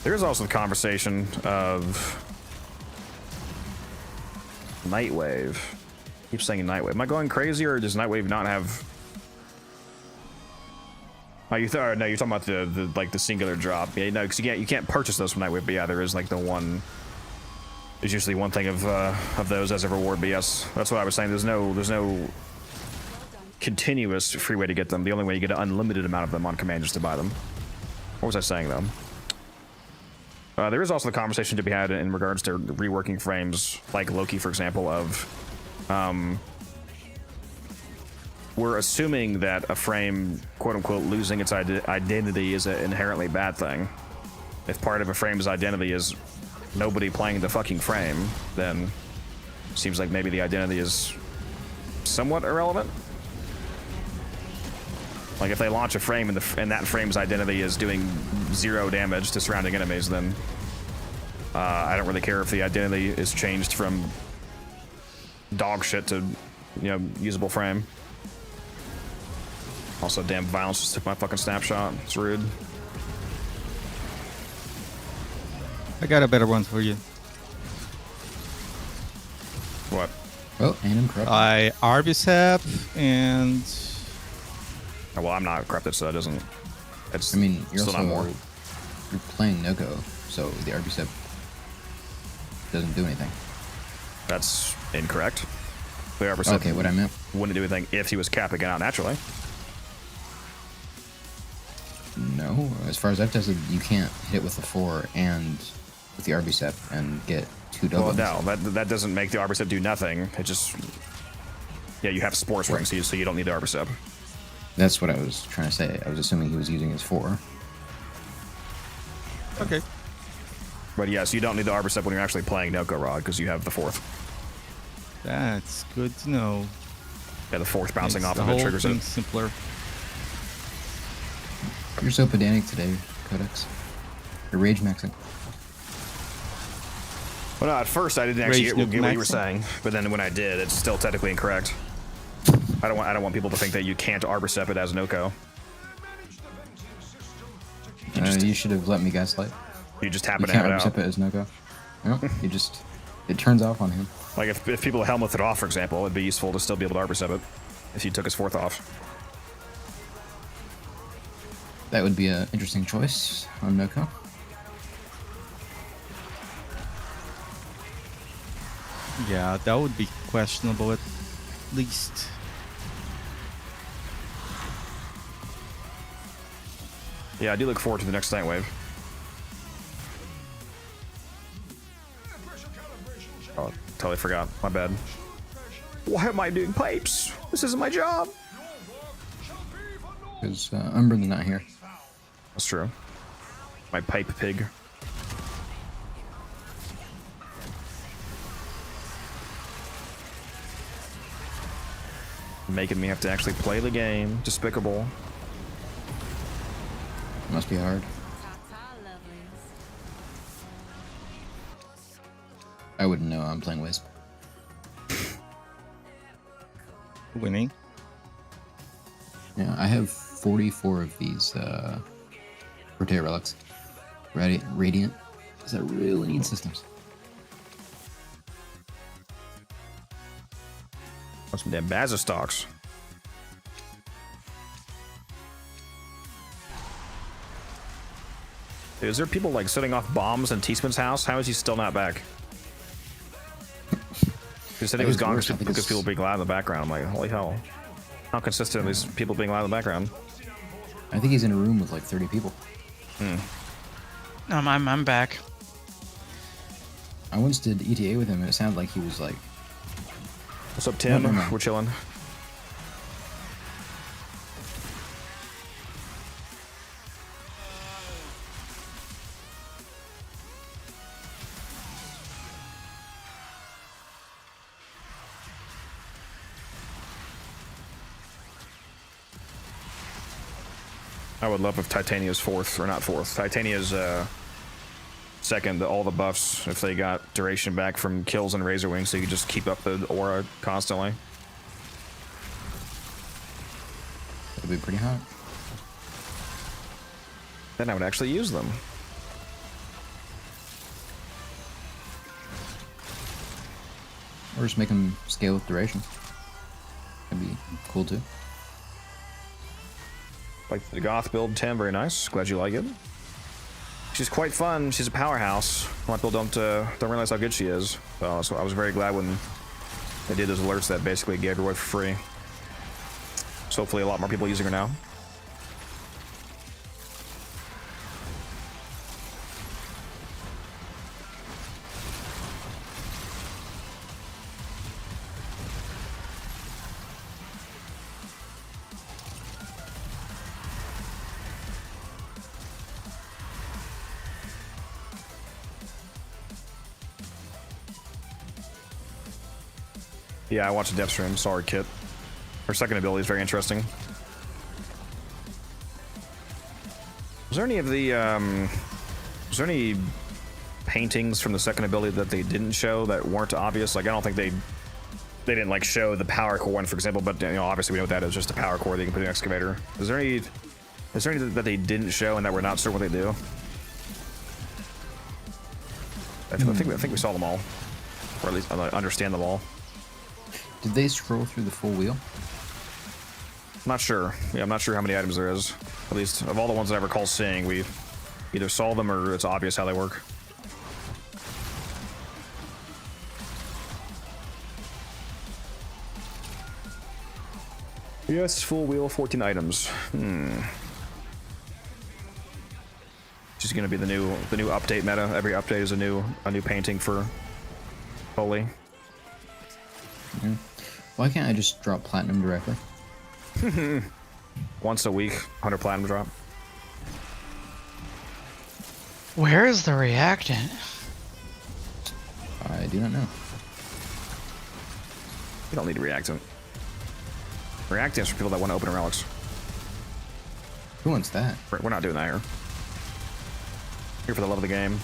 There's also the conversation of Nightwave. Keep saying Nightwave. Am I going crazy, or does Nightwave not have? Oh, you thought? No, you're talking about the like the singular drop. Yeah, no, because you can't purchase those from Nightwave. But yeah, there is like the one. There's usually one thing of those as a reward. But yes, that's what I was saying. There's no continuous free way to get them. The only way you get an unlimited amount of them on command is to buy them. What was I saying though? There is also the conversation to be had in regards to reworking frames, like Loki, for example, of we're assuming that a frame, quote-unquote, losing its identity is an inherently bad thing. If part of a frame's identity is nobody playing the fucking frame, then it seems like maybe the identity is somewhat irrelevant. Like, if they launch a frame and that frame's identity is doing 0 damage to surrounding enemies, then I don't really care if the identity is changed from dog shit to, you know, usable frame. Also, damn, Violence just took my fucking snapshot. It's rude. I got a better one for you. What? Oh, and I'm corrupt. I Arbisep and Oh, well, I'm not corrupted, so that doesn't. It's I mean, you're still also not more. you're playing Noko, so the RB doesn't do anything. That's incorrect. The RB Okay, what I meant. wouldn't do anything if he was capping it out naturally. No, as far as I've tested, you can't hit with the 4 and with the RB and get 2 Well, doubles. no, that doesn't make the RB do nothing. It just, yeah, you have Spore Ring, so you don't need the RB. That's what I was trying to say. I was assuming he was using his 4. okay. But yes, you don't need the arbor step when you're actually playing Noko Rod because you have the 4th. That's good to know. Yeah, the 4th bouncing Makes off the of it whole triggers thing it. simpler. You're so pedantic today, Codex. You're rage maxing. Well, no, at first I didn't actually Rage get what you were maxing? saying, but then when I did, it's still technically incorrect. I don't want people to think that you can't arbor step it as Noko. You should have let me gaslight. You just You happen to can't have it out. recipe it as no-go. No, you just... It turns off on him. Like if people helmet it off, for example, it'd be useful to still be able to arbor step it if you took his 4th off. That would be an interesting choice on Noko. Yeah, that would be questionable at least. Yeah, I do look forward to the next Night Wave. Oh, totally forgot. My bad. Why am I doing pipes? This isn't my job. Because Umber's not here. That's true. My pipe pig. Making me have to actually play the game. Despicable. Must be hard. I wouldn't know. I'm playing Wisp. Winning. Yeah, I have 44 of these Protea relics. Radiant. Does that really need systems? Want some damn Bazistocks. Dude, is there people like setting off bombs in Teasman's house? How is he still not back? He said he was gone because people being loud in the background. I'm like, holy hell. How consistent are these people being loud in the background? I think he's in a room with like 30 people. I'm back. I once did ETA with him and it sounded like he was like... What's up, Tim? No. We're chilling. I would love if Titania's 4th, or not 4th, Titania's 2nd, all the buffs, if they got duration back from kills and Razor Wings, so you could just keep up the aura constantly. That'd be pretty hot. Then I would actually use them. Or just make him scale with duration. That'd be cool too. Like the Goth build, Tim, very nice. Glad you like it. She's quite fun. She's a powerhouse. A lot of people don't realize how good she is. So I was very glad when they did those alerts that basically gave her away for free. So hopefully a lot more people using her now. Yeah, I watched the depth stream. Sorry, Kit. Her second ability is very interesting. Was there any of the, was there any paintings from the second ability that they didn't show that weren't obvious? Like, I don't think they didn't, like, show the power core one, for example, but, you know, obviously we know what that is, just a power core that you can put in an excavator. Is there any that they didn't show and that we're not sure what they do? I think we saw them all. Or at least understand them all. Did they scroll through the full wheel? I'm not sure. Yeah, I'm not sure how many items there is. At least of all the ones I recall seeing, we either saw them or it's obvious how they work. Yes, full wheel, 14 items. Just gonna be the new update meta. Every update is a new painting for Foley. Yeah. Why can't I just drop platinum directly? Once a week, 100 platinum drop. Where is the reactant? I do not know. You don't need a reactant. Reactants for people that want to open relics. Who wants that? We're not doing that here. Here for the love of the game.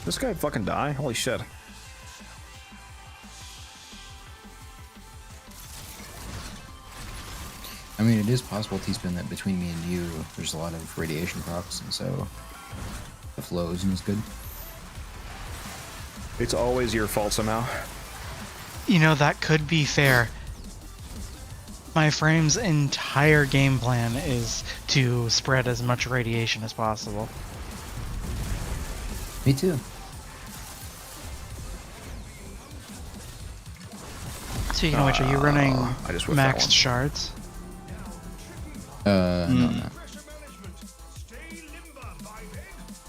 This guy fucking die? Holy shit. I mean, it is possible, T-Spin, that between me and you, there's a lot of radiation procs, and so the flow isn't as good. It's always your fault somehow. You know, that could be fair. My frame's entire game plan is to spread as much radiation as possible. Me too. Speaking of which, are you running I just whiffed that maxed one. shards? No, no.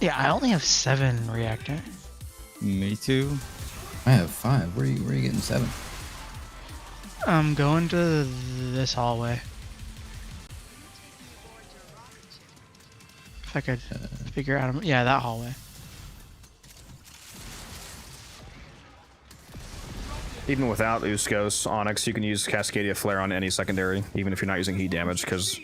Yeah, I only have 7 reactant. Me too. I have 5. Where are you getting 7? I'm going to this hallway. If I could figure out, yeah, that hallway. Even without Uskos Onyx, you can use Cascadia Flare on any secondary, even if you're not using heat damage, because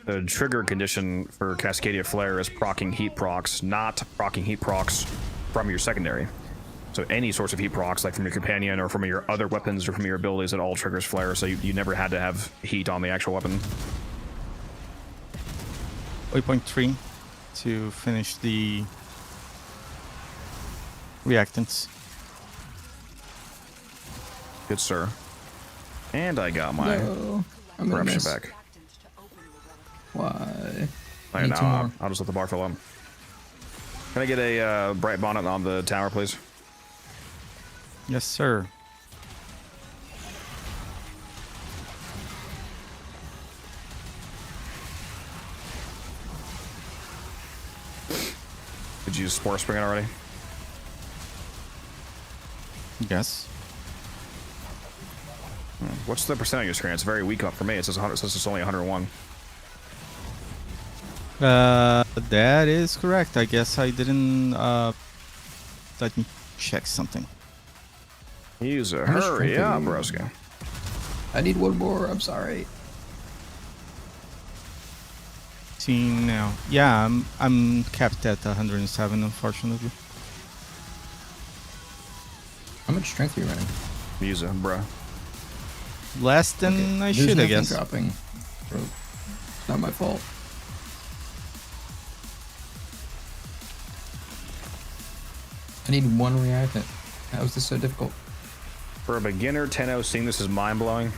the trigger condition for Cascadia Flare is proccing heat procs, not proccing heat procs from your secondary. So any source of heat procs, like from your companion or from your other weapons or from your abilities, it all triggers Flare, so you never had to have heat on the actual weapon. Waypoint 3 to finish the reactants. Good sir. And I got my No, I'm gonna corruption miss. back. Why? Right Need 2 now, more. I'll just let the bar fill up. Can I get a bright bonnet on the tower, please? Yes, sir. Did you use Spore Spring already? Yes. What's the percent on your screen? It's very weak up for me. It says 100. It says it's only 101. That is correct. I guess I didn't. Let me check something. User, How much hurry strength are up, you? broski. I need 1 more. I'm sorry. Seeing now. Yeah, I'm capped at 107, unfortunately. How much strength are you running? User, bruh. Less than Okay, I there's should, I nothing guess. dropping. Bro, it's not my fault. I need 1 reactant. How is this so difficult? For a beginner, Tenno, seeing this is mind-blowing.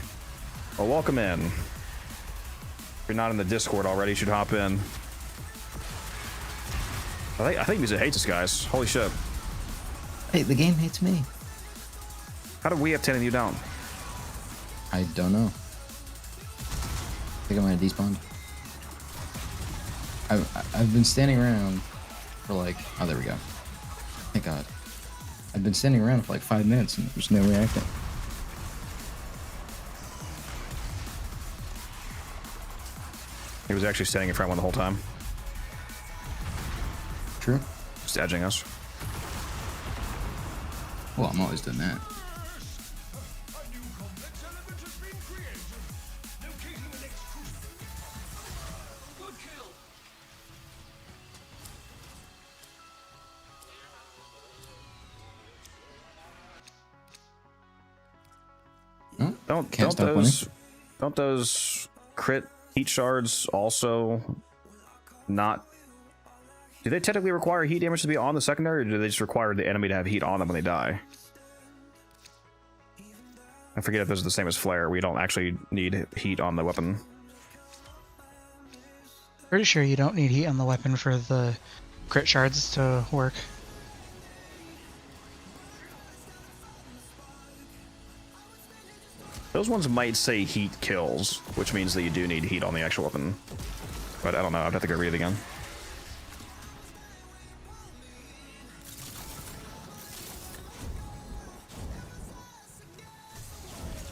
Well, welcome in. If you're not in the Discord already, you should hop in. I think Musa hates us, guys. Holy shit. Hey, the game hates me. How do we have 10 and you don't? I don't know. I think I'm gonna despawn. I've been standing around for like, oh, there we go. Thank God. I've been standing around for like 5 minutes and there's no reactant. He was actually standing in front of one the whole time. True. Just edging us. Well, I'm always doing that. Oh, can't stop winning. Don't those crit heat shards also not? Do they technically require heat damage to be on the secondary, or do they just require the enemy to have heat on them when they die? I forget if those are the same as flare. We don't actually need heat on the weapon. Pretty sure you don't need heat on the weapon for the crit shards to work. Those ones might say heat kills, which means that you do need heat on the actual weapon. But I don't know. I'd have to go read it again.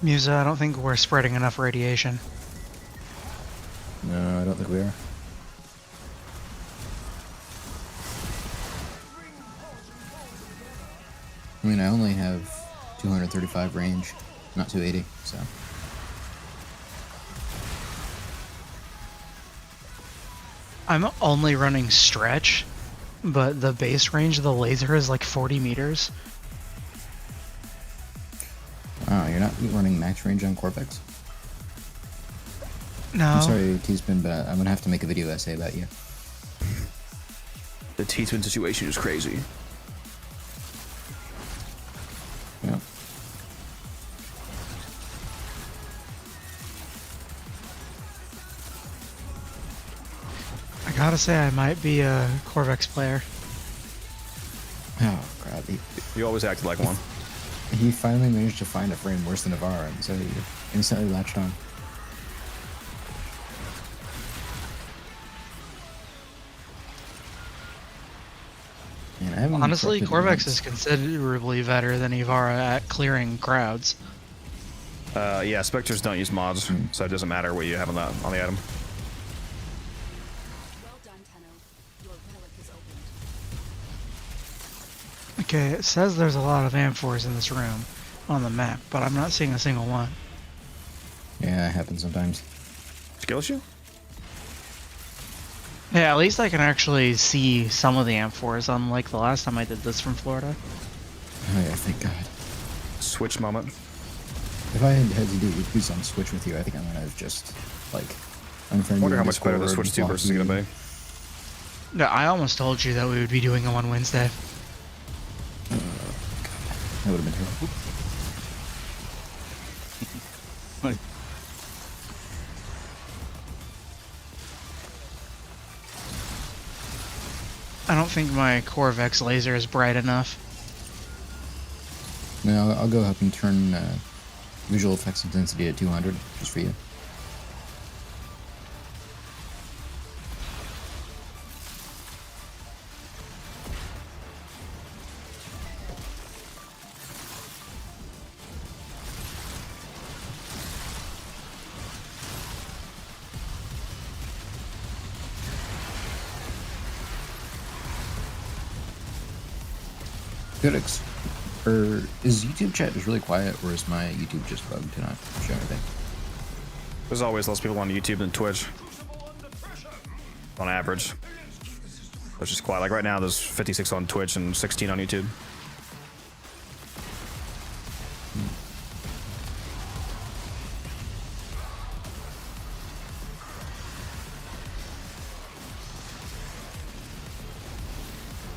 Musa, I don't think we're spreading enough radiation. No, I don't think we are. I mean, I only have 235 range, not 280, so. I'm only running stretch, but the base range of the laser is like 40 meters. Wow, you're not running max range on Corvex? No. I'm sorry, T-Spin, but I'm gonna have to make a video essay about you. The T-Spin situation is crazy. Yeah. I gotta say, I might be a Corvex player. Oh, crap. You always acted like one. He finally managed to find a frame worse than Navarre, and so he instantly latched on. Man, I haven't Honestly, corrupted Corvex once. is considerably better than Ivara at clearing crowds. Yeah, Spectres don't use mods, so it doesn't matter what you have on the item. Well done, Tenno. Your relic is opened. Okay, it says there's a lot of amphors in this room on the map, but I'm not seeing a single one. Yeah, it happens sometimes. Skill issue? Yeah, at least I can actually see some of the amphors, unlike the last time I did this from Florida. Oh yeah, thank God. Switch moment. If I had to do boots on Switch with you, I think I'm gonna just, like, unfriend I wonder you how on much better the Discord, Switch 2 block versus is you. gonna be. No, I almost told you that we would be doing them on Wednesday. That would have been terrible. I don't think my Corvex laser is bright enough. No, I'll go up and turn visual effects intensity to 200, just for you. Good. Or is YouTube chat just really quiet, or is my YouTube just bugged to not show anything? There's always less people on YouTube than Twitch. On average. Which is quiet. Like right now, there's 56 on Twitch and 16 on YouTube.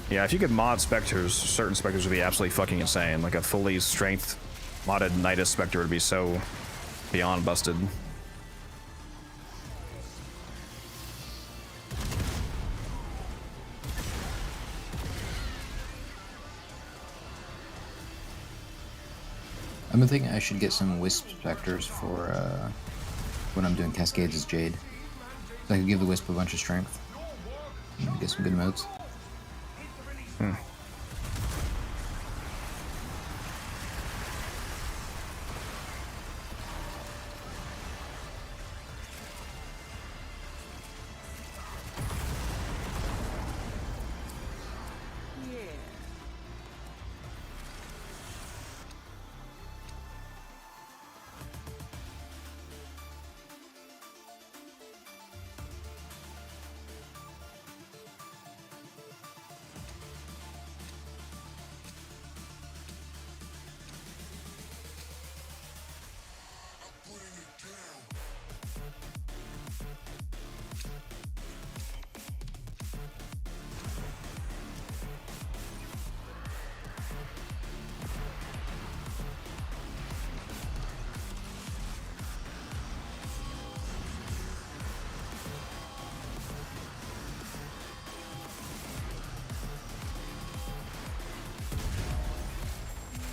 Yeah, if you could mod Spectres, certain Spectres would be absolutely fucking insane. Like a fully strength modded Nidus Spectre would be so beyond busted. I've been thinking I should get some Wisp Spectres for when I'm doing Cascades as Jade. So I could give the Wisp a bunch of strength. And get some good modes.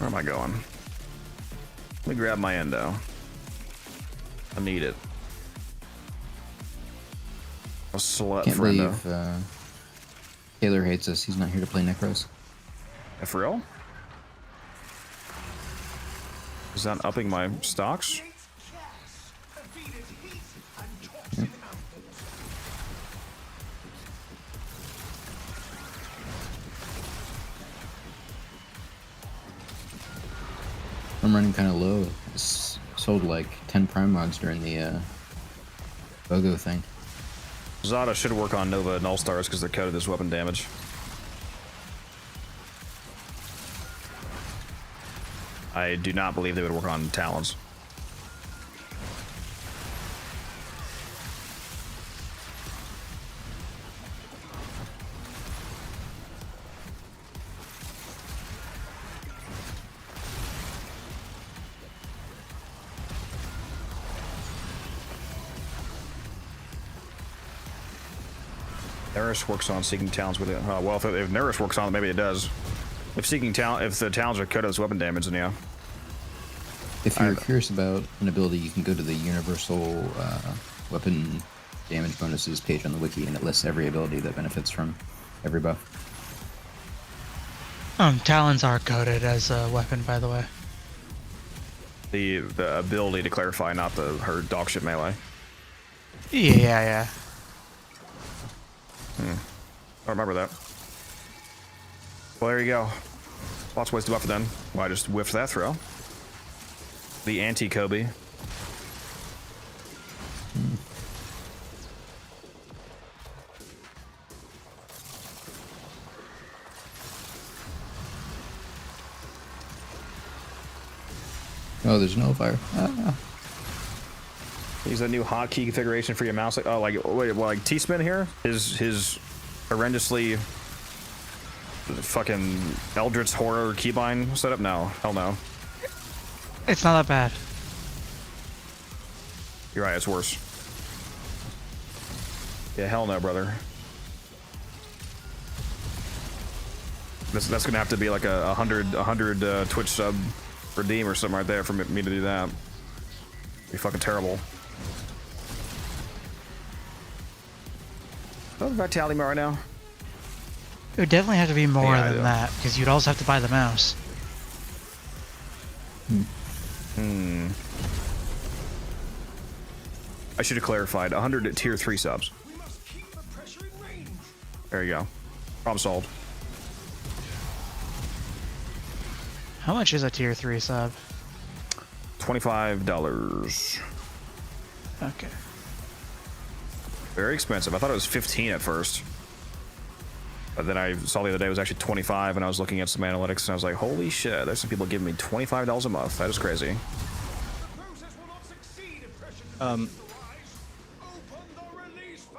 Where am I going? Let me grab my endo. I need it. A slut Can't friendo. believe Taylor hates us. He's not here to play Necros. Yeah, for real? Is that upping my stocks? Yep. I'm running kind of low. Sold like 10 prime mods during the BOGO thing. Zada should work on Nova and All Stars because they're coded as weapon damage. I do not believe they would work on Talons. Neris works on Seeking Talons with it. Well, if Neris works on it, maybe it does. If the Talons are coded as weapon damage, then yeah. If you're curious about an ability, you can go to the universal weapon damage bonuses page on the wiki, and it lists every ability that benefits from every buff. Talons are coded as a weapon, by the way. The ability to clarify, not her dogshit melee. Yeah. I remember that. Well, there you go. Lots of ways to buff it then. Well, I just whiffed that throw. The anti-Kobe. Oh, there's no fire. Use that new hotkey configuration for your mouse. Oh, like wait, well, like T-spin here is his horrendously fucking Eldritch horror keybind setup. No, hell no. It's not that bad. You're right, it's worse. Yeah, hell no, brother. That's gonna have to be like a 100 Twitch sub redeem or something right there for me to do that. It'd be fucking terrible. Oh, vitality right now. It would definitely have to be more Yeah, than that, because you'd also have to buy the mouse. I should have clarified. 100 at tier 3 subs. There you go. Problem solved. How much is a tier 3 sub? $25. Okay. Very expensive. I thought it was 15 at first. But then I saw the other day it was actually 25, and I was looking at some analytics, and I was like, holy shit, there's some people giving me $25 a month. That is crazy.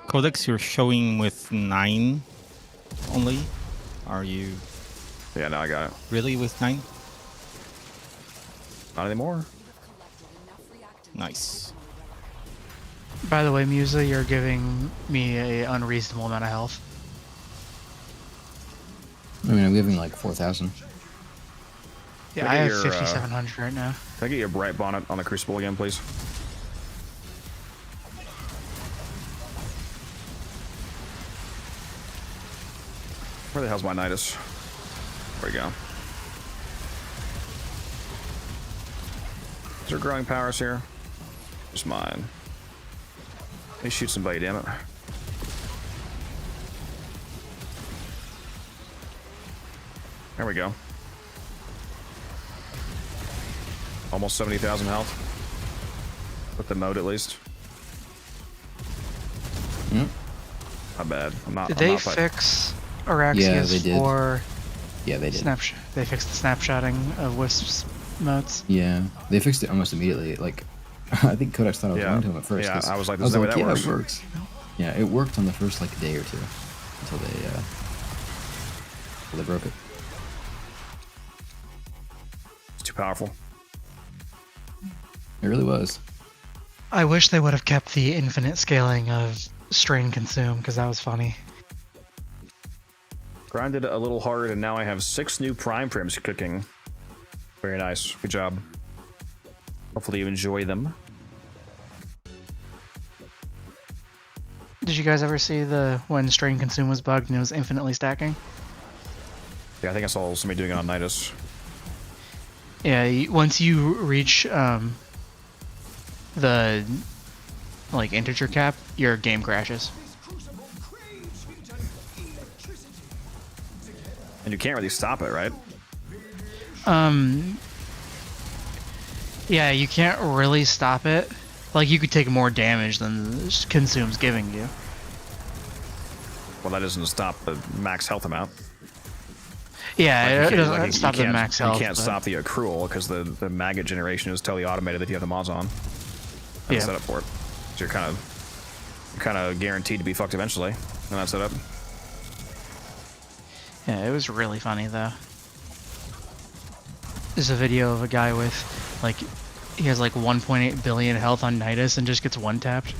Codex, you're showing with 9 only? Are you Yeah, now I got it. really with 9? Not anymore. Nice. By the way, Musa, you're giving me a unreasonable amount of health. I mean, I'm giving like 4,000. Yeah, Can I I have get your, 5,700 right now. Can I get your bright bonnet on the Crucible again, please? Where the hell's my Nidus? There we go. Is there growing powers here? Just mine. Let me shoot somebody, damn it. There we go. Almost 70,000 health. With the mode, at least. Yep. Not bad. Did they fix Araxias Yeah, they did. for Yeah, they did. They fixed the snapshotting of Wisp's modes? Yeah, they fixed it almost immediately. Like, I think Codex thought I was lying to him at first. Yeah, 'cause I was like, this is the way that yeah, works. it works. Yeah, it worked on the first like day or two until they broke it. It's too powerful. It really was. I wish they would have kept the infinite scaling of strain consume, because that was funny. Grinded a little hard, and now I have 6 new prime frames cooking. Very nice. Good job. Hopefully you enjoy them. Did you guys ever see when strain consume was bugged and it was infinitely stacking? Yeah, I think I saw somebody doing it on Nidus. Yeah, once you reach the like integer cap, your game crashes. And you can't really stop it, right? Yeah, you can't really stop it. Like, you could take more damage than the consume's giving you. Well, that doesn't stop the max health amount. Yeah, Like, it doesn't like, stop the can't- max health. You can't but- stop the accrual because the maggot generation is totally automated that you have the mods on. That's Yeah. set up for it. So you're kind of guaranteed to be fucked eventually in that setup. Yeah, it was really funny though. There's a video of a guy with, like, he has like 1.8 billion health on Nidus and just gets one tapped.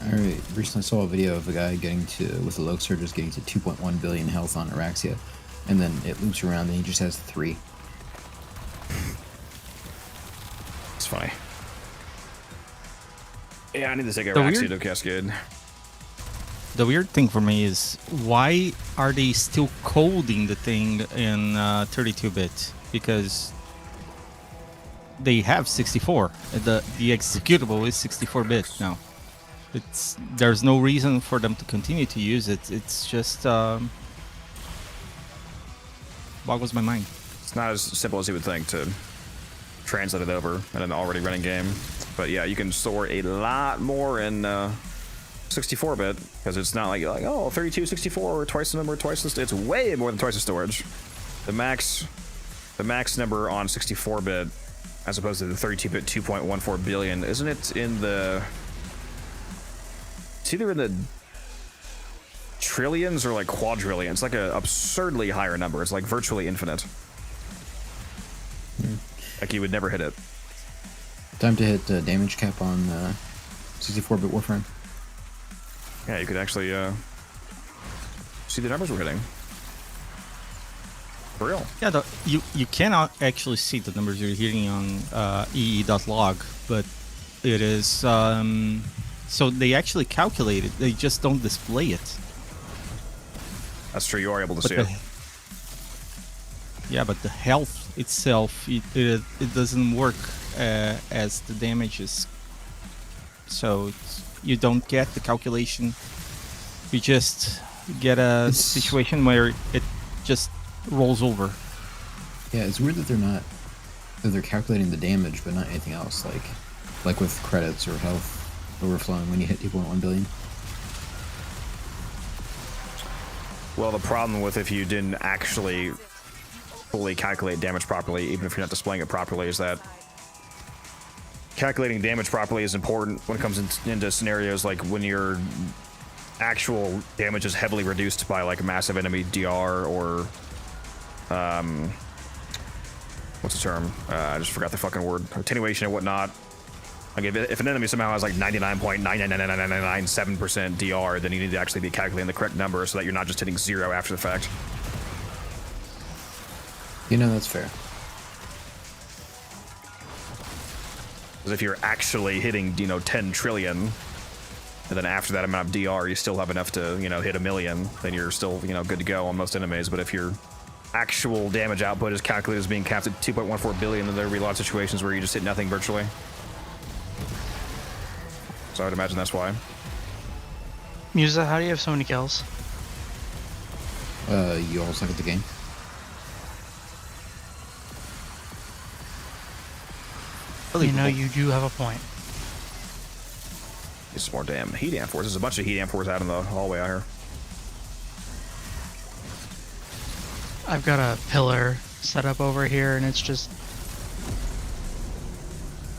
Alright, recently saw a video of a guy with the Loke Surges getting to 2.1 billion health on Araxia, and then it loops around and he just has 3. It's funny. Yeah, I need to take a The Raxia weird- to Cascade. The weird thing for me is why are they still coding the thing in 32-bit? Because they have 64. The executable is 64-bit now. There's no reason for them to continue to use it. It's just boggles my mind. It's not as simple as you would think to translate it over in an already running game. But yeah, you can store a lot more in 64-bit because it's not like oh 32, 64, or twice the number, twice the. It's way more than twice the storage. The max number on 64-bit, as opposed to the 32-bit 2.14 billion, isn't it in the? It's either in the trillions or like quadrillions. It's like an absurdly higher number. It's like virtually infinite. Like you would never hit it. Time to hit damage cap on 64-bit Warframe. Yeah, you could actually see the numbers we're hitting. For real. Yeah, you cannot actually see the numbers you're hitting on ee.log, but it is so they actually calculate it. They just don't display it. That's true. You are able to But see it. Yeah, but the health itself, it doesn't work as the damage is. So you don't get the calculation. You just get a situation where it just rolls over. Yeah, it's weird that they're calculating the damage, but not anything else, like with credits or health overflowing when you hit 2.1 billion. Well, the problem with if you didn't actually fully calculate damage properly, even if you're not displaying it properly, is that calculating damage properly is important when it comes into scenarios like when your actual damage is heavily reduced by like massive enemy DR or what's the term? I just forgot the fucking word. Attenuation and whatnot. Like if an enemy somehow has like 99.9999997% DR, then you need to actually be calculating the correct number so that you're not just hitting 0 after the fact. You know, that's fair. Because if you're actually hitting, 10 trillion, and then after that amount of DR, you still have enough to, hit 1 million, then you're still, good to go on most enemies. But if your actual damage output is calculated as being capped at 2.14 billion, then there will be a lot of situations where you just hit nothing virtually. So I would imagine that's why. Musa, how do you have so many kills? You all suck at the game. You know, you do have a point. It's more damn heat amphors. There's a bunch of heat amphors out in the hallway out here. I've got a pillar set up over here, and it's just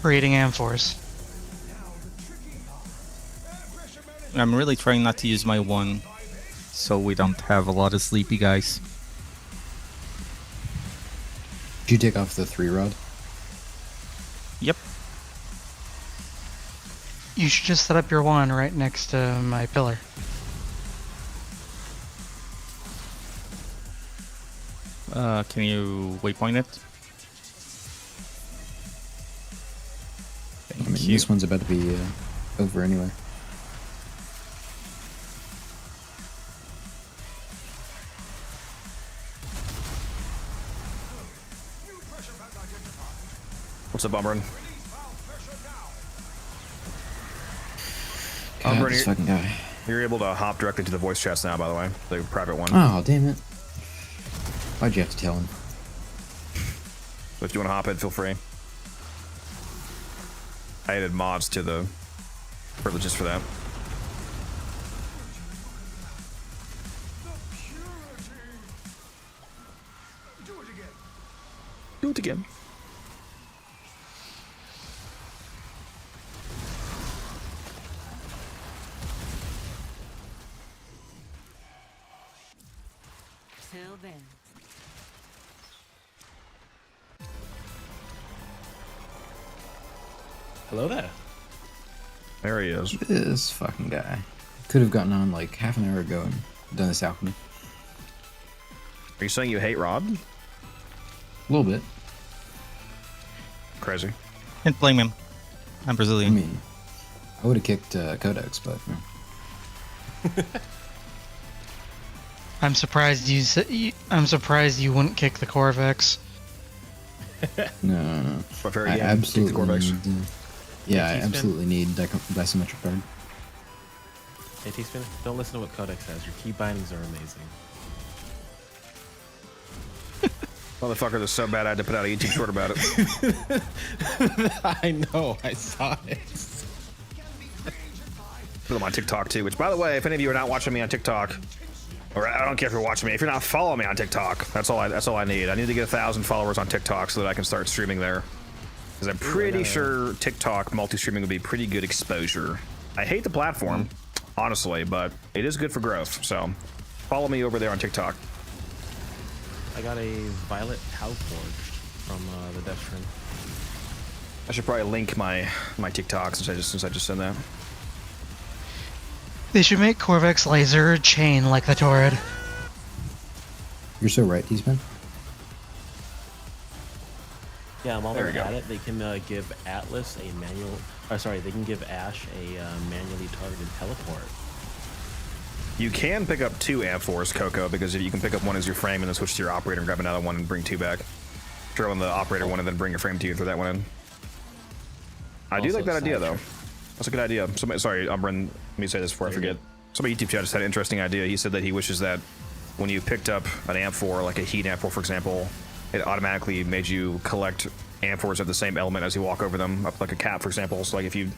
creating amphors. I'm really trying not to use my one, so we don't have a lot of sleepy guys. Did you take off the 3-rod? Yep. You should just set up your one right next to my pillar. Can you waypoint it? I mean, this one's about to be over anyway. What's up, Umbrin? God, this fucking guy. You're able to hop directly to the voice chats now, by the way, the private one. Oh, damn it. Why'd you have to tell him? So if you want to hop in, feel free. I added mods to the privileges for that. Do it again. Till then. Hello there. There he is. This fucking guy. Could have gotten on like half an hour ago and done this alchemy. Are you saying you hate Rod? A little bit. Crazy. Can't blame him. I'm I Brazilian. mean, I would have kicked Codex, but no. I'm surprised I'm surprised you wouldn't kick the Corvex. No. But very I yeah, absolutely kick the Corvex. need, yeah, I Hey, T-Spin. absolutely need Disometric Guard. Hey, T-Spin, don't listen to what Codex says. Your key bindings are amazing. Motherfucker, that's so bad I had to put out a YouTube short about it. I know, I saw it. Put them on TikTok too, which by the way, if any of you are not watching me on TikTok, or I don't care if you're watching me, if you're not following me on TikTok, that's all I need. I need to get 1,000 followers on TikTok so that I can start streaming there. Because I'm pretty sure TikTok multi-streaming would be pretty good exposure. I hate the platform, honestly, but it is good for growth. So follow me over there on TikTok. I got a violet cow forged from the dev stream. I should probably link my TikTok since I just said that. They should make Corvex laser chain like the Torrid. You're so right, T-Spin. Yeah, while There they're we go. at it, they can give Atlas a manual. Sorry, they can give Ash a manually targeted teleport. You can pick up 2 Amphors, Coco, because if you can pick up one as your frame and then switch to your operator and grab another one and bring 2 back. Throw in the operator one and then bring your frame to you and throw that one in. I do Also like that idea, side though. trick. That's a good idea. Somebody, sorry, Umbrin, let me say this before I forget. Somebody YouTube chat just had an interesting idea. He said that he wishes that when you picked up an Amphor, like a heat Amphor, for example, it automatically made you collect Amphors of the same element as you walk over them, up like a cap, for example. So like if you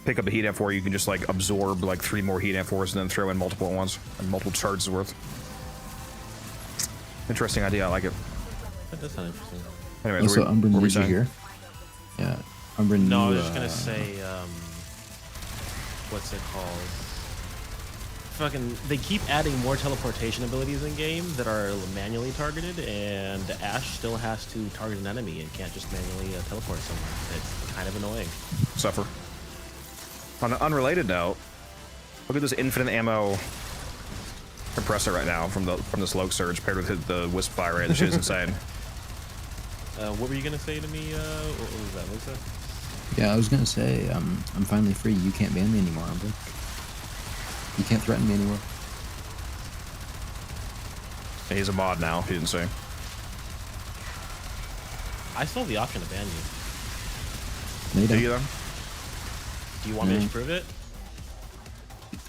pick up a heat Amphor, you can just like absorb like 3 more heat Amphors and then throw in multiple at once, and multiple charges worth. Interesting idea, I like it. That does sound interesting. Anyways, Also, what Umbrin, were we did you saying? hear? Yeah, Umbrin. No, I knew, was just gonna say, what's it called? Fucking, they keep adding more teleportation abilities in game that are manually targeted, and Ash still has to target an enemy and can't just manually teleport somewhere. It's kind of annoying. Suffer. On an unrelated note, look at this infinite ammo compressor right now from this Loke Surge paired with the Wisp Fire Ray. This shit is insane. What were you gonna say to me? What was that, Lisa? Yeah, I was gonna say, I'm finally free. You can't ban me anymore, Umbrin. You can't threaten me anymore. He's a mod now, he didn't say. I still have the option to ban you. No, you Do don't. you though? Do you want me to prove it?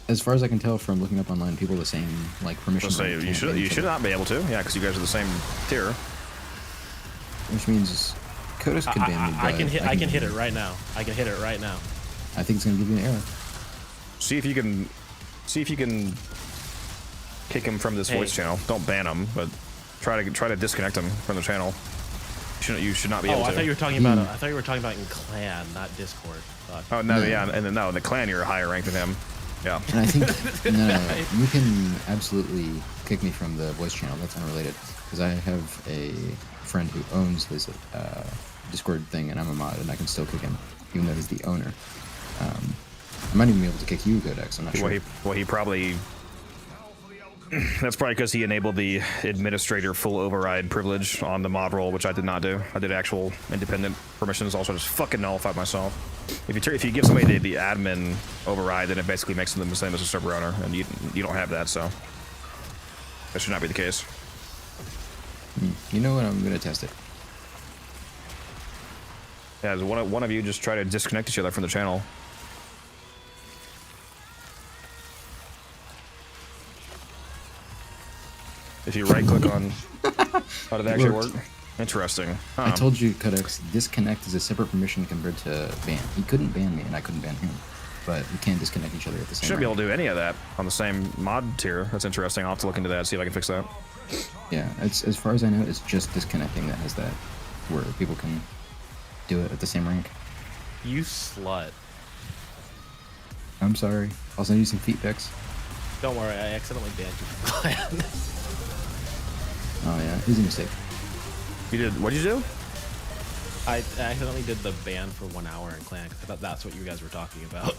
As far as I can tell from looking up online, people are the same like permission. Let's say right, you can't should ban you each should other. not be able to, yeah, because you guys are the same tier. Which means Codex can ban me. I but can hit it right now. I can hit it right now. I think it's gonna give you an error. See if you can kick him from this voice channel. Don't ban him, but try to disconnect him from the channel. You should not be able Oh, to. I thought you were talking about. I thought you were talking about in clan, not Discord. Fuck. Oh no, No. yeah, and then no, in the clan you're a higher rank than him. Yeah. And I think no, you can absolutely kick me from the voice channel. That's unrelated because I have a friend who owns his Discord thing, and I'm a mod, and I can still kick him even though he's the owner. I might even be able to kick you, Codex. I'm not sure. Well, he probably. That's probably because he enabled the administrator full override privilege on the mod role, which I did not do. I did actual independent permissions. Also, just fucking nullified myself. If you give somebody the admin override, then it basically makes them the same as a server owner, and you don't have that, so that should not be the case. You know what? I'm gonna test it. Yeah, as one of you just try to disconnect each other from the channel. If you right click on, how did it actually work? Interesting. I told you, Codex, disconnect is a separate permission compared to ban. He couldn't ban me, and I couldn't ban him. But we can disconnect each other at the same time. Should be able to do any of that on the same mod tier. That's interesting. I'll have to look into that, see if I can fix that. Yeah, it's, as far as I know, it's just disconnecting that has that, where people can do it at the same rank. You slut. I'm sorry. I'll send you some feet pics. Don't worry, I accidentally banned you from clan. Oh yeah, easy mistake. You did, what'd you do? I accidentally did the ban for 1 hour in clan because I thought that's what you guys were talking about.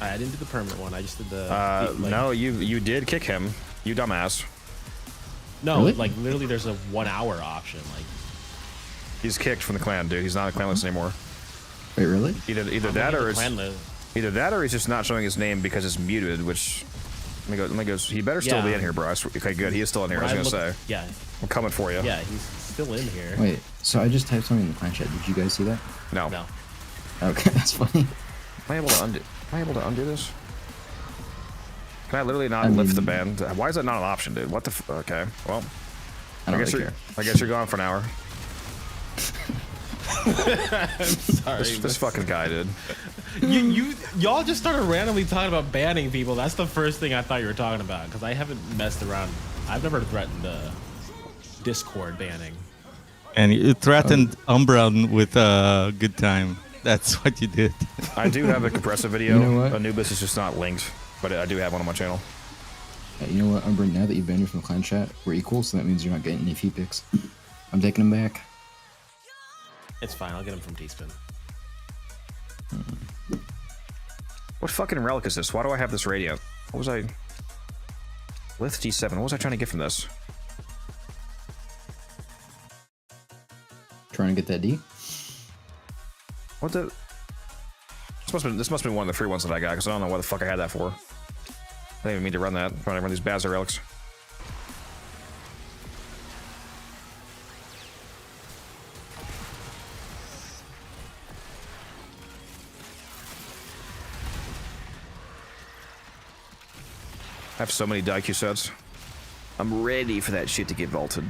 I didn't do the permanent one. I just did the. No, you did kick him. You dumbass. No, Really? like literally, there's a 1 hour option. Like He's kicked from the clan, dude. He's not a clan list anymore. Wait, really? Either I'm that looking or at it's the clan list. either that or he's just not showing his name because it's muted. Which let me go. He better still be Yeah. in here, bro. Okay, good. He is still in here. I was gonna say. Yeah, I'm coming for you. yeah, he's still in here. Wait, so I just typed something in the clan chat. Did you guys see that? No. No. Okay, that's funny. Am I able to undo? Am I able to undo this? Can I literally not I lift the mean- ban? Why is that not an option, dude? What the? Okay. Well, I don't guess really you're. care. I guess you're gone for an hour. Sorry, This fucking guy, dude. y'all just started randomly talking about banning people. That's the first thing I thought you were talking about because I haven't messed around. I've never threatened Discord banning. And you threatened Umbra with a good time. That's what you did. I do have a compressive video. You know what? Anubis is just not linked, but I do have one on my channel. You know what, Umbra, now that you've banned me from clan chat, we're equal, so that means you're not getting any feet pics. I'm taking them back. It's fine. I'll get him from T-Spin. What fucking relic is this? Why do I have this radio? What was I? Lith G7. What was I trying to get from this? Trying to get that D? What the? This must have been one of the free ones that I got because I don't know what the fuck I had that for. I didn't even mean to run that. I'm trying to run these Bazar relics. I have so many Daiku sets. I'm ready for that shit to get vaulted.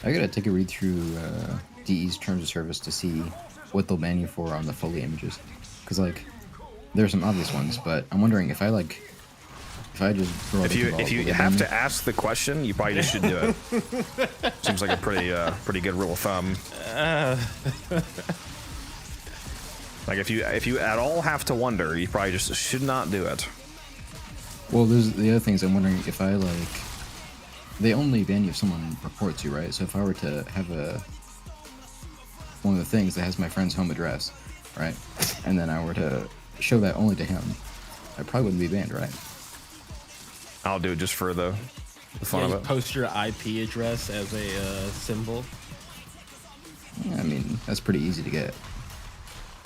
I gotta take a read through DE's terms of service to see what they'll ban you for on the Foley images. Because, like, there's some obvious ones, but I'm wondering if I just throw If you have to ask the question, you probably just should do it. Seems like a pretty good rule of thumb. Like if you at all have to wonder, you probably just should not do it. Well, there's the other things I'm wondering if I, like, they only ban you if someone reports you, right? So if I were to have one of the things that has my friend's home address, right? And then I were to show that only to him, I probably wouldn't be banned, right? I'll do it just for the fun of You it. post your IP address as a symbol. I mean, that's pretty easy to get.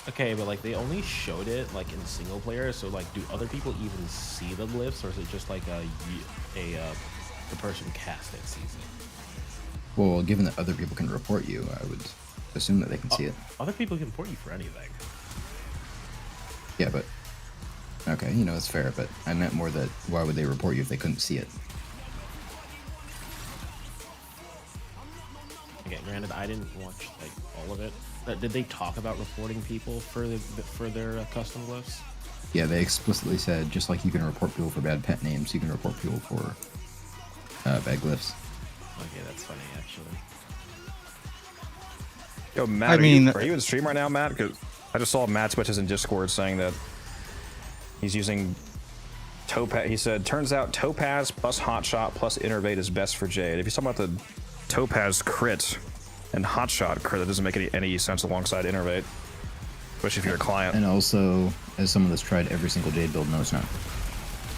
Okay, but like they only showed it like in single player, so like do other people even see the glyphs, or is it just like the person casting sees it? Well, given that other people can report you, I would assume that they can see it. Other people can report you for anything. Yeah, but okay, you know, it's fair, but I meant more that why would they report you if they couldn't see it? Okay, granted, I didn't watch like all of it. Did they talk about reporting people for their custom glyphs? Yeah, they explicitly said just like you can report people for bad pet names, you can report people for bad glyphs. Okay, that's funny actually. Yo, Matt, I mean, are you in stream right now, Matt? Because I just saw Matt Switches in Discord saying that he's using Topaz. He said, turns out Topaz plus Hotshot plus Innervate is best for Jade. If you're talking about the Topaz crit and Hotshot crit, that doesn't make any sense alongside Innervate, especially if you're a client. And also, as someone that's tried every single Jade build, no, it's not.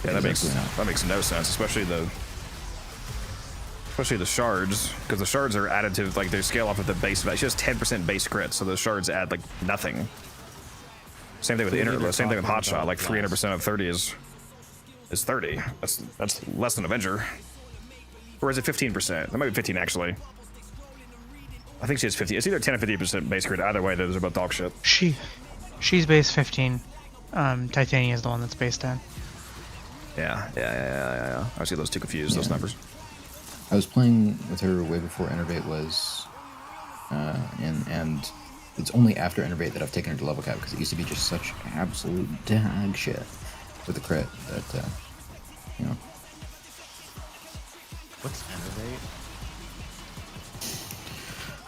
Yeah, that makes Exactly not. no sense, especially the shards, because the shards are additive, like they scale off of the base value. She has 10% base crit, so the shards add like nothing. Same thing with same thing with Hotshot, like 300% of 30 is 30. That's less than Avenger. Or is it 15%? That might be 15 actually. I think she has 50. It's either 10 or 50% base crit. Either way, those are both dog shit. She She's base 15. Titania is the one that's base 10. Yeah. I see those two confused, those numbers. I was playing with her way before Enervate was, and it's only after Enervate that I've taken her to level cap because it used to be just such absolute dog shit with the crit that, you know. What's Enervate?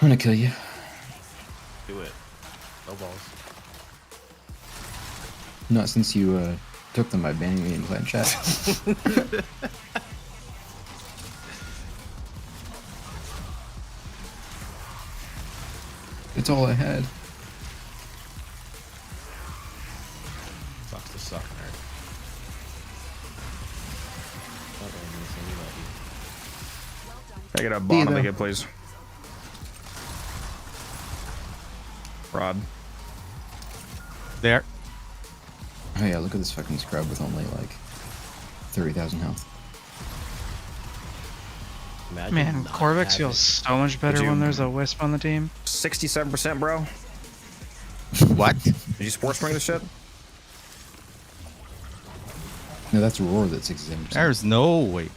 I'm gonna kill you. Do it. No balls. Not since you took them by banning me in clan chat. It's all I had. Sucks to suck, nerd. Not really gonna say Can we love you. I get a bottom though. again, please? Rod. There. Oh yeah, look at this fucking scrub with only like 30,000 health. Imagine Man, not Corvix having- feels so much better when there's a Wisp on the team. 67%, bro. What? Did you sports bring this shit? No, that's Roar that's 67%. There's no way.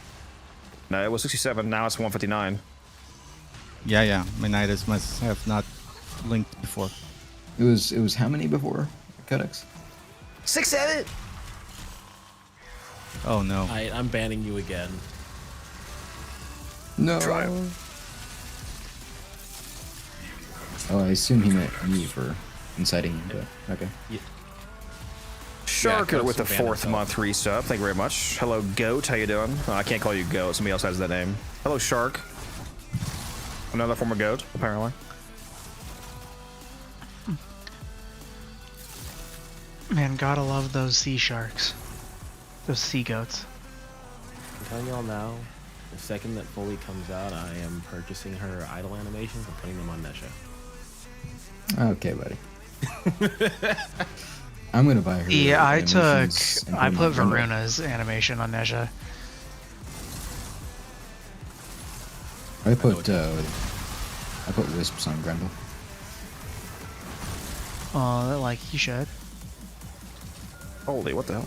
No, it was 67. Now it's 159. Yeah. Menitis must have not linked before. It was how many before Codex? 6-7. Oh no. I'm banning you again. No. Try. Oh, I assume he meant me for inciting you, but okay. Sharker Codex with the will ban 4th itself. month resub. Thank you very much. Hello, Goat. How you doing? Oh, I can't call you Goat. Somebody else has that name. Hello, Shark. Another form of goat, apparently. Man, gotta love those sea sharks. Those sea goats. I'm telling y'all now, the second that Foley comes out, I am purchasing her idle animations and putting them on Nesha. Okay, buddy. I'm gonna buy her. Yeah, I animations and I them put on Rumble. Varuna's animation on Nesha. I put Wisps on Grendel. Oh, like you should. Holy, what the hell?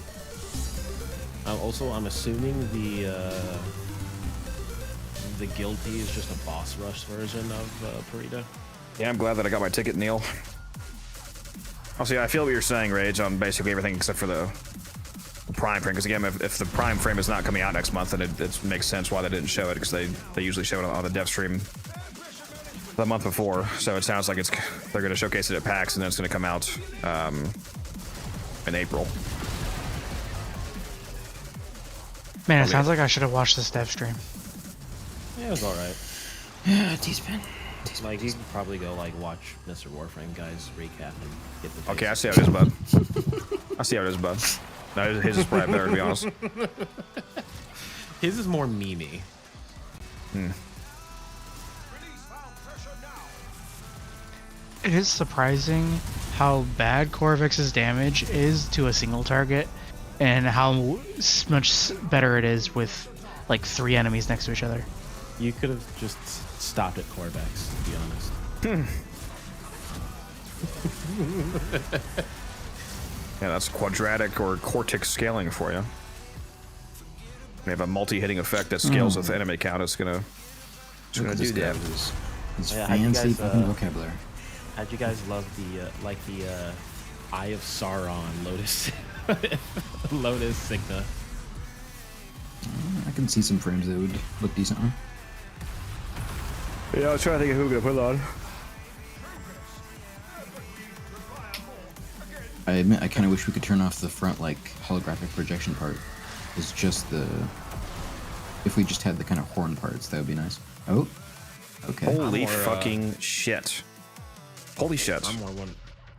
Also, I'm assuming the Guilty is just a boss rush version of Parita. Yeah, I'm glad that I got my ticket, Neil. Also, yeah, I feel what you're saying, Rage, on basically everything except for the Prime frame. Because again, if the Prime frame is not coming out next month, then it makes sense why they didn't show it. Because they usually show it on the dev stream the month before. So it sounds like they're going to showcase it at PAX, and then it's going to come out in April. Man, it Okay. sounds like I should have watched this dev stream. Yeah, it was alright. Yeah, T-spin. Like, you could probably go, like, watch Mr. Warframe guys recap and get the Okay, I taste. see how it is, bud. I see how it is, bud. No, his is probably better, to be honest. His is more memey. It is surprising how bad Corvix's damage is to a single target, and how much better it is with like 3 enemies next to each other. You could have just stopped at Corvex, to be honest. Yeah, that's quadratic or cortex scaling for you. We have a multi-hitting effect that scales with enemy count. It's gonna Look at do this guy that. with his Yeah, how'd you fancy guys, fucking vocabulary. How'd you guys love the Eye of Sauron Lotus Lotus Signa? I can see some frames that would look decent on. Yeah, I was trying to think of who we're gonna put it on. I admit, I kind of wish we could turn off the front, like, holographic projection part. It's just the... If we just had the kind of horn parts, that would be nice. Oh, okay. Holy Or, fucking shit. Holy shit. I'm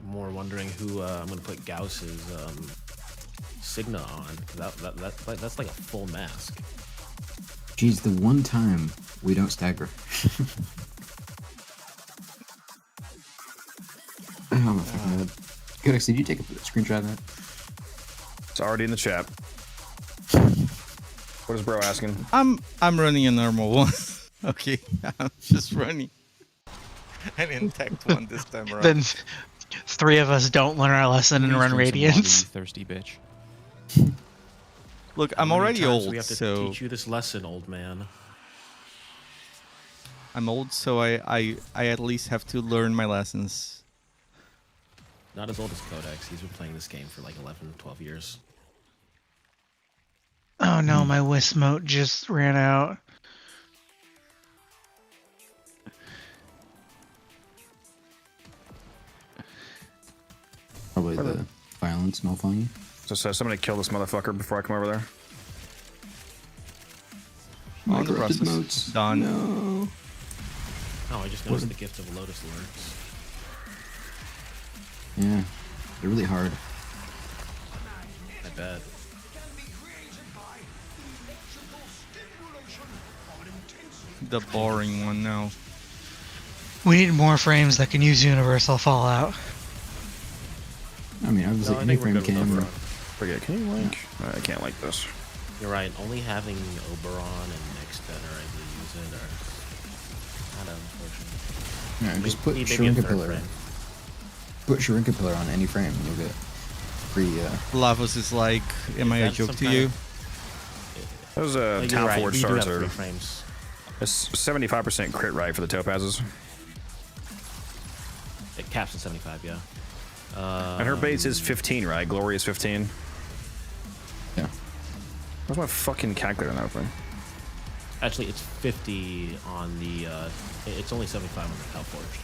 more wondering who I'm gonna put Gauss's Signa on, because that's like a full mask. Geez, the one time we don't stagger. Oh my fucking god. Codex, did you take a screenshot of that? It's already in the chat. What is bro asking? I'm running a normal one. Okay, I'm just running an intact one this time around. Then Three of us don't learn our lesson and Please run drink some water, Radiance. you thirsty bitch. Look, How I'm many already times do old, we have to so teach you this lesson, old man. I'm old, so I at least have to learn my lessons. Not as old as Codex. He's been playing this game for like 11, 12 years. Oh no, my Wismote just ran out. Probably the violence nullifying you. So somebody kill this motherfucker before I come over there. On the Corrupted process. motes. Done. No. Oh, I just noticed the gift of Lotus Lurks. Yeah, they're really hard. I bet. The boring one now. We need more frames that can use Universal Fallout. I mean, obviously, No, I any think we're frame good with can. Oberon. Forget, can you link? I can't like this. You're right. Only having Oberon and Extender, I believe, use it are kind of unfortunate. Yeah, just put Maybe a Shurinka third Pillar. frame. Put Shurinka Pillar on any frame, and you'll get free. Lavos is like, am I a That's joke some to kind you? Those Like, you're Town right, Forge we do shards have are 3 frames. it's 75% crit rate for the topazes. It caps at 75, yeah. And her base is 15, right? Glory is 15. Yeah. Where's my fucking calculator on that thing? Actually, it's 50 on the. It's only 75 on the Tau Forged.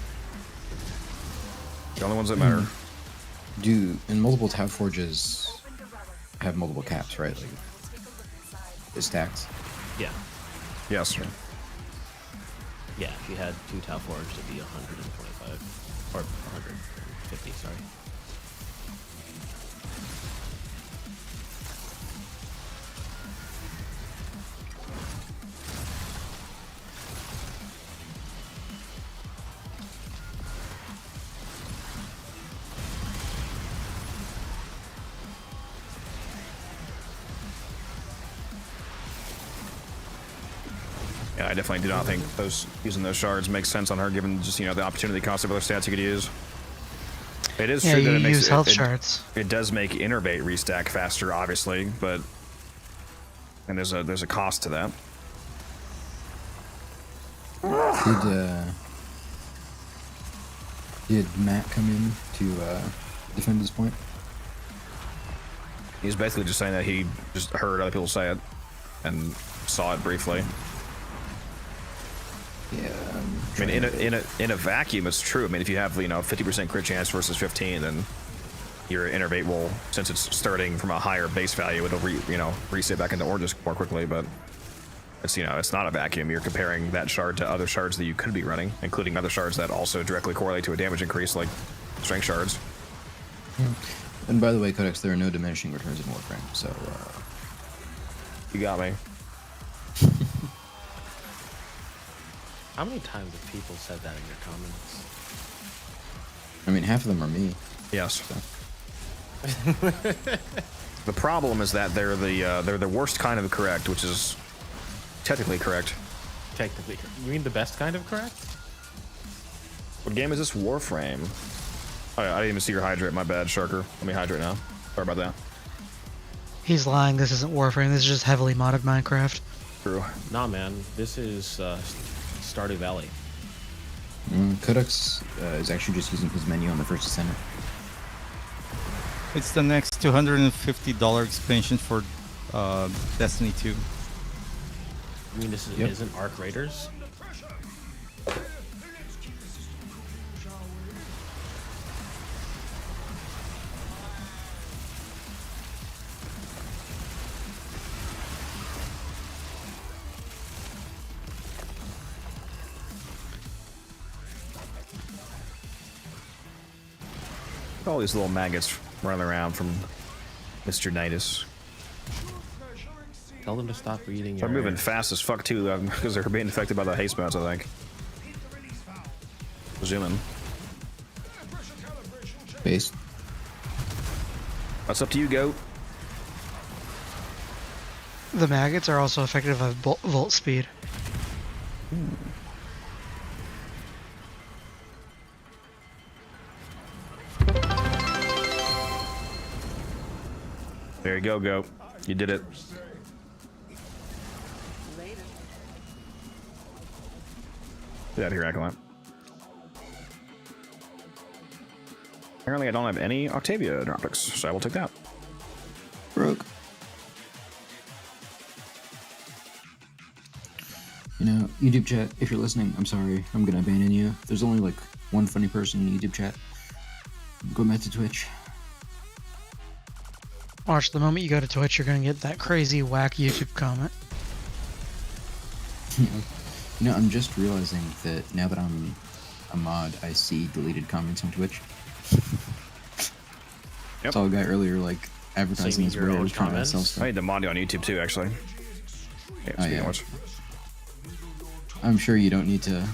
The only ones that matter. And multiple tab forges have multiple caps, right? Like, it stacks. Yeah. Yes. Yeah, if you had 2 Tau Forged, it'd be 125. Or 150, sorry. Yeah, I definitely do not think using those shards makes sense on her, given just the opportunity cost of other stats you could use. It is Yeah, true that you it makes use health shards. It does make innervate restack faster, obviously, but and there's a cost to that. Did Matt come in to defend his point? He's basically just saying that he just heard other people say it and saw it briefly. Yeah. I mean, in a vacuum, it's true. I mean, if you have 50% crit chance versus 15, then your innervate will, since it's starting from a higher base value, it'll reset back into Origins more quickly. But it's it's not a vacuum. You're comparing that shard to other shards that you could be running, including other shards that also directly correlate to a damage increase, like strength shards. And by the way, Codex, there are no diminishing returns in Warframe, so You got me. How many times have people said that in your comments? I mean, half of them are me. Yes. The problem is that they're the worst kind of correct, which is technically correct. Technically, you mean the best kind of correct? What game is this? Warframe. Oh, yeah, I didn't even see your hydrate. My bad, Sharker. Let me hydrate now. Sorry about that. He's lying. This isn't Warframe. This is just heavily modded Minecraft. True. Nah, man. This is Stardew Valley. Codex is actually just using his menu on the first ascendant. It's the next $250 expansion for Destiny 2. I mean, this isn't Arc Raiders? All these little maggots running around from Mr. Nidus. Tell them to stop reading They're your... moving fast as fuck too, because they're being affected by the haste mounts, I think. Zoom in. Base. That's up to you, Goat. The maggots are also effective at volt speed. There you go, Goat. You did it. Get out of here, Acolyte. Apparently I don't have any Octavia dropics, so I will take that. Broke. You know, YouTube chat, if you're listening, I'm sorry. I'm gonna abandon you. There's only like one funny person in YouTube chat. Go back to Twitch. Watch, the moment you go to Twitch, you're gonna get that crazy whack YouTube comment. You know, I'm just realizing that now that I'm a mod, I see deleted comments on Twitch. Yep. Saw a guy earlier, like, advertising his your way own of trying to comments? sell I stuff. need to mod you on YouTube too, actually. Yeah, Oh, speaking yeah. of which. I'm sure you don't need to...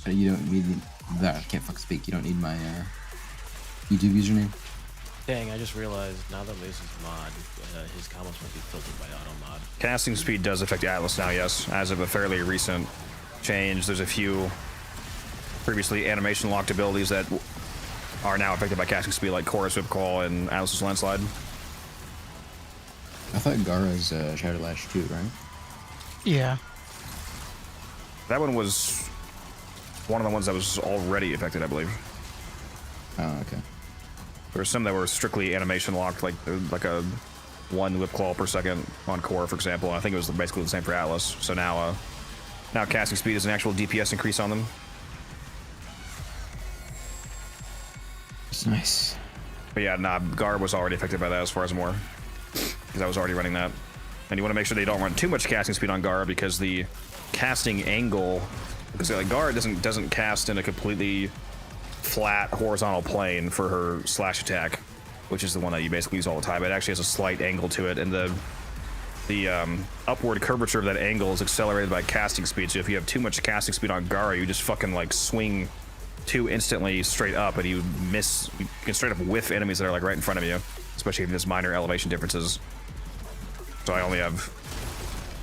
You don't need... That, I can't fucking speak. You don't need my YouTube username. Dang, I just realized now that Mace is mod, his comments won't be filtered by auto mod. Casting speed does affect Atlas now, yes. As of a fairly recent change, there's a few previously animation locked abilities that are now affected by casting speed, like Chorus Whip Call and Atlas's Landslide. I thought Gara's Shadow Lash too, right? Yeah. That one was one of the ones that was already affected, I believe. Oh, okay. There were some that were strictly animation locked, like a 1 whip claw per second on core, for example. I think it was basically the same for Atlas. So now casting speed is an actual DPS increase on them. It's nice. But yeah, nah, Gar was already affected by that as far as more, because I was already running that. And you want to make sure they don't run too much casting speed on Gar, because the casting angle, because like Gar doesn't cast in a completely flat horizontal plane for her slash attack, which is the one that you basically use all the time. It actually has a slight angle to it, and the upward curvature of that angle is accelerated by casting speed. So if you have too much casting speed on Gar, you just fucking like swing too instantly straight up, and you can straight up whiff enemies that are like right in front of you, especially if there's minor elevation differences. So I only have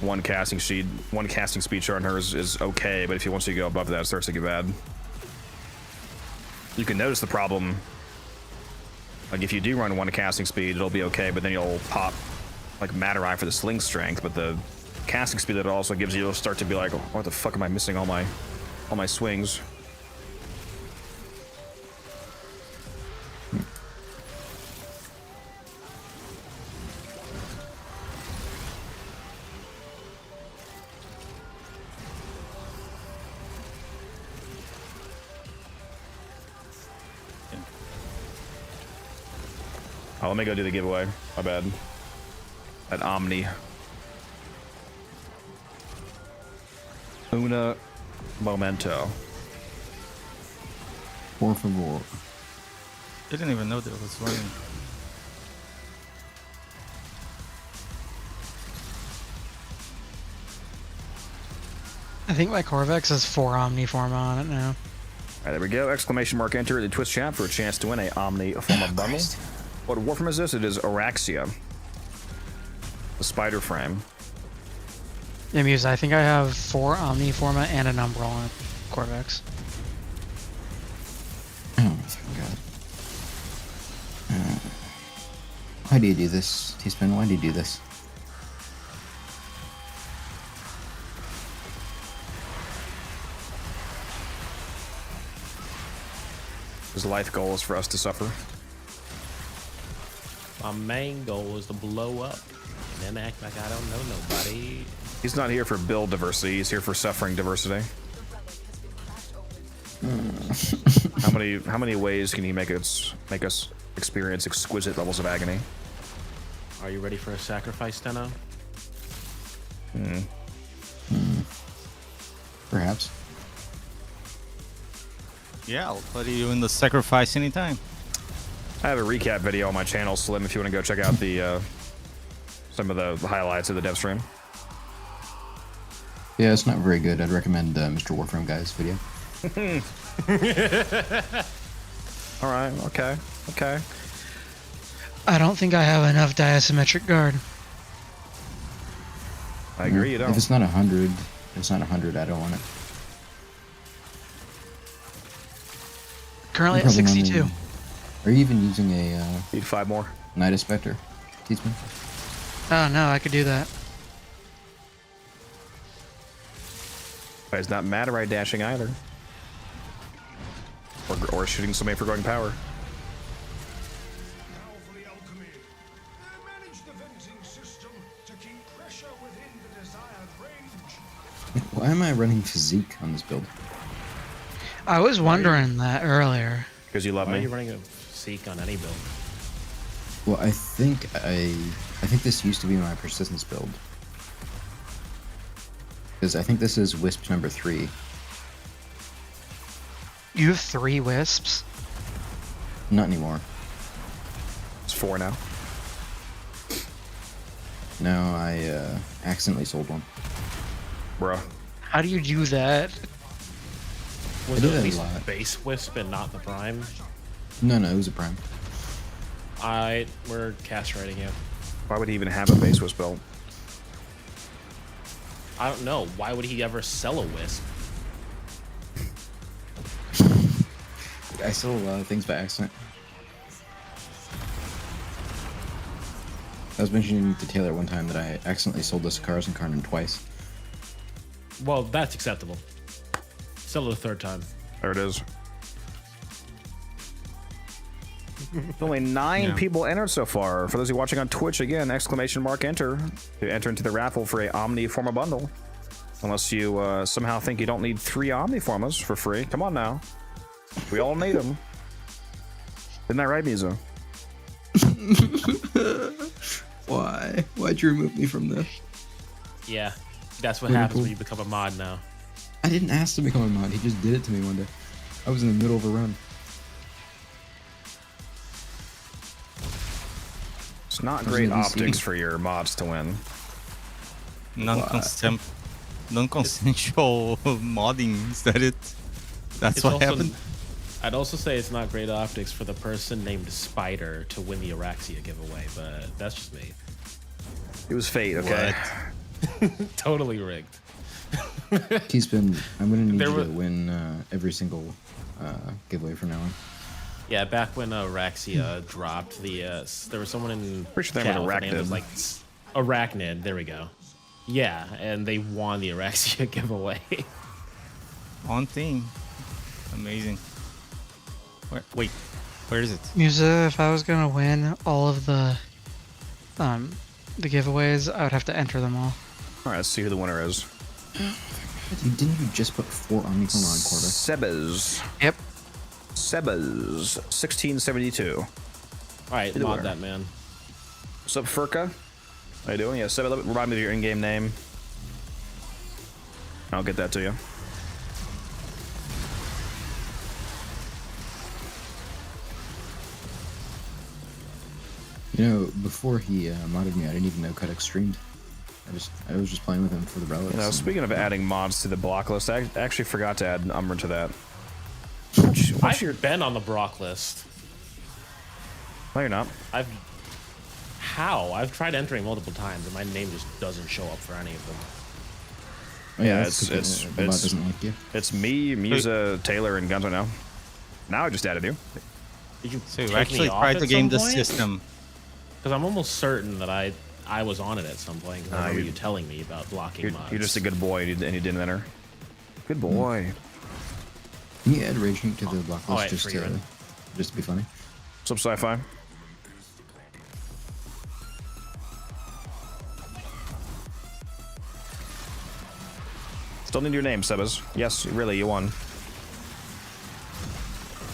one casting speed chart on her is okay, but if once you go above that, it starts to get bad. You can notice the problem. Like if you do run one casting speed, it'll be okay, but then you'll pop like Matter Eye for the sling strength, but the casting speed that it also gives you will start to be like, oh, what the fuck am I missing all my swings? Oh, let me go do the giveaway. My bad. At Omni. Una Momento. Por favor. I didn't even know that it was running. I think my Corvex has 4 Omniforma on it now. Alright, there we go. Exclamation mark enter in the Twitch chat for a chance to win a Omni Forma bundle. What Warframe is this? It is Araxia. The spider frame. Yeah, Muse, I think I have 4 Omniforma and an Umbral on Corvex. Oh my fucking god. Why do you do this, T-Spin? Why do you do this? His life goal is for us to suffer. My main goal is to blow up and then act like I don't know nobody. He's not here for build diversity, he's here for suffering diversity. How many ways can he make us experience exquisite levels of agony? Are you ready for a sacrifice, Tenno? Perhaps. Yeah, I'll put you in the sacrifice anytime. I have a recap video on my channel, Slim, if you want to go check out the some of the highlights of the dev stream. Yeah, it's not very good. I'd recommend Mr. Warframe guy's video. All right, okay. I don't think I have enough diasymmetric guard. I agree, you don't. If it's not 100, I don't want it. Currently at Probably 62. Are you even using a Need 5 more. Night Spectre? Teasman? Oh no, I could do that. But he's not mad at right dashing either. Or shooting somebody for growing power. Now for the Alchemy. Manage the venting system to keep pressure within the desired range. Why am I running physique on this build? I was wondering that earlier. Because you love Why are me. you running a Seek on any build? Well, I think this used to be my persistence build. Because I think this is Wisp number 3. You have 3 wisps? Not anymore. It's 4 now. No, I accidentally sold one. Bruh. How do you do that? Was do it that at a least lot. base Wisp and not the Prime? No, it was a prime. We're cast writing you. Why would he even have a base wisp build? I don't know. Why would he ever sell a Wisp? I sold a lot of things by accident. I was mentioning to Taylor one time that I accidentally sold the Sakaras and Karnan twice. Well, that's acceptable. Sell it a 3rd time. There it is. Only 9 people entered so far. For those of you watching on Twitch, again, ! Enter to enter into the raffle for a Omniforma bundle. Unless you somehow think you don't need 3 Omniformas for free. Come on now. We all need them. Isn't that right, Mizo? Why? Why'd you remove me from this? Yeah, that's what Really happens cool. when you become a mod now. I didn't ask to become a mod. He just did it to me one day. I was in the middle of a run. It's not was great in the optics DC. for your mods to win. Non-consensual modding, is that it? That's It's what also- happened? I'd also say it's not great optics for the person named Spider to win the Araxia giveaway, but that's just me. It was fate, okay? Totally rigged. Teaspoon, I'm gonna need There you were- to win every single giveaway from now on. Yeah, back when Araxia dropped the, there was someone in Pretty sure they chat were with the name that was Arachnid. like Arachnid. There we go. Yeah, and they won the Araxia giveaway. On theme. Amazing. Wait, where is it? Musa, if I was gonna win all of the giveaways, I would have to enter them all. Alright, let's see who the winner is. Didn't you just put 4 Omniforma on Corvus? Sebas. Yep. Sebas. 1672. All right, Either mod way. that man. What's up, Furka? How you doing? Yeah, Sebas, remind me of your in-game name. I'll get that to you. You know, before he modded me, I didn't even know Cudex streamed. I was just playing with him for the relics. You know, and- speaking of adding mods to the block list, I actually forgot to add an Umber to that. I've been on the Brock list. No, you're not. I've tried entering multiple times, and my name just doesn't show up for any of them. Oh, Yeah, that's it's- because the bot doesn't like you. It's me, Musa, Taylor, and Gunzo now. Now I just added you. Did you So you take actually me off tried at to game some the point? system. Because I'm almost certain that I was on it at some point. 'Cause I remember you telling me about blocking mods. You're just a good boy, and you didn't enter. Good boy. Can you add Raging to the block Oh, list wait, just for to you. be funny? What's up, Sci-Fi? Still need your name, Sebas. Yes, really, you won.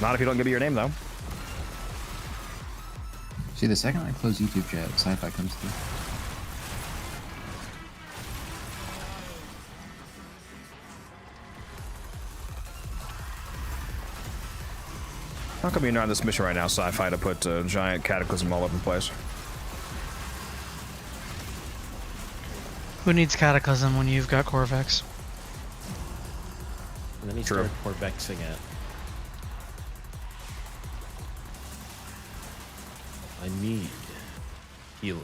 Not if you don't give me your name, though. See, the second I close YouTube chat, Sci-Fi comes through. How come you're not on this mission right now, Sci-Fi, to put giant cataclysm all over the place? Who needs Cataclysm when you've got Corvex? And then he True. started Corvexing it. I need healing.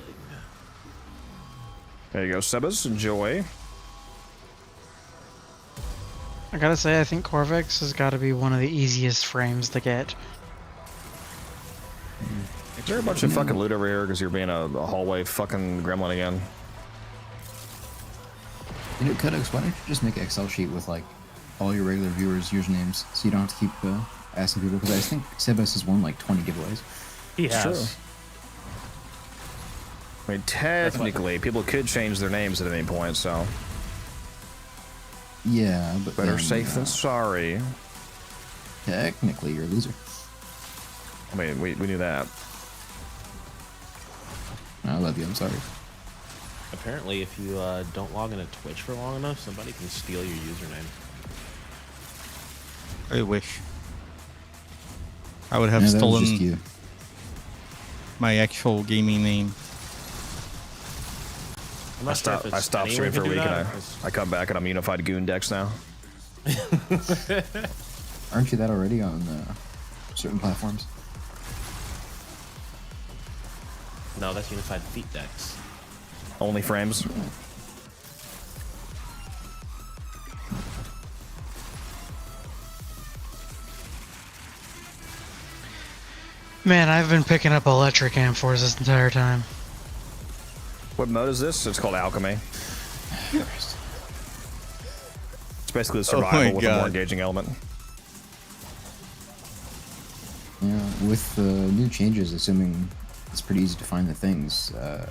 There you go, Sebas. Enjoy. I gotta say, I think Corvex has got to be one of the easiest frames to get. there a bunch of fucking loot over here because you're being a hallway fucking gremlin again? You know, Codex, why don't you just make an Excel sheet with like all your regular viewers' usernames so you don't have to keep asking people? Because I think Sebas has won like 20 giveaways. He has. True. I mean, technically, people could change their names at any point, so Yeah, but better then, safe than sorry. technically you're a loser. I mean, we knew that. I love you. I'm sorry. Apparently, if you don't log into Twitch for long enough, somebody can steal your username. I wish. I would have Yeah, that was just stolen you. my actual gaming name. I'm not sure if I it's stopped anyone streaming for a can do week, that, and 'cause- I come back and I'm unified goon decks now. Aren't you that already on certain platforms? No, that's unified feet decks. Only frames. Man, I've been picking up electric amphors this entire time. What mode is this? It's called Alchemy. It's basically the Oh my survival with a more God. engaging element. Yeah, with the new changes, assuming it's pretty easy to find the things, the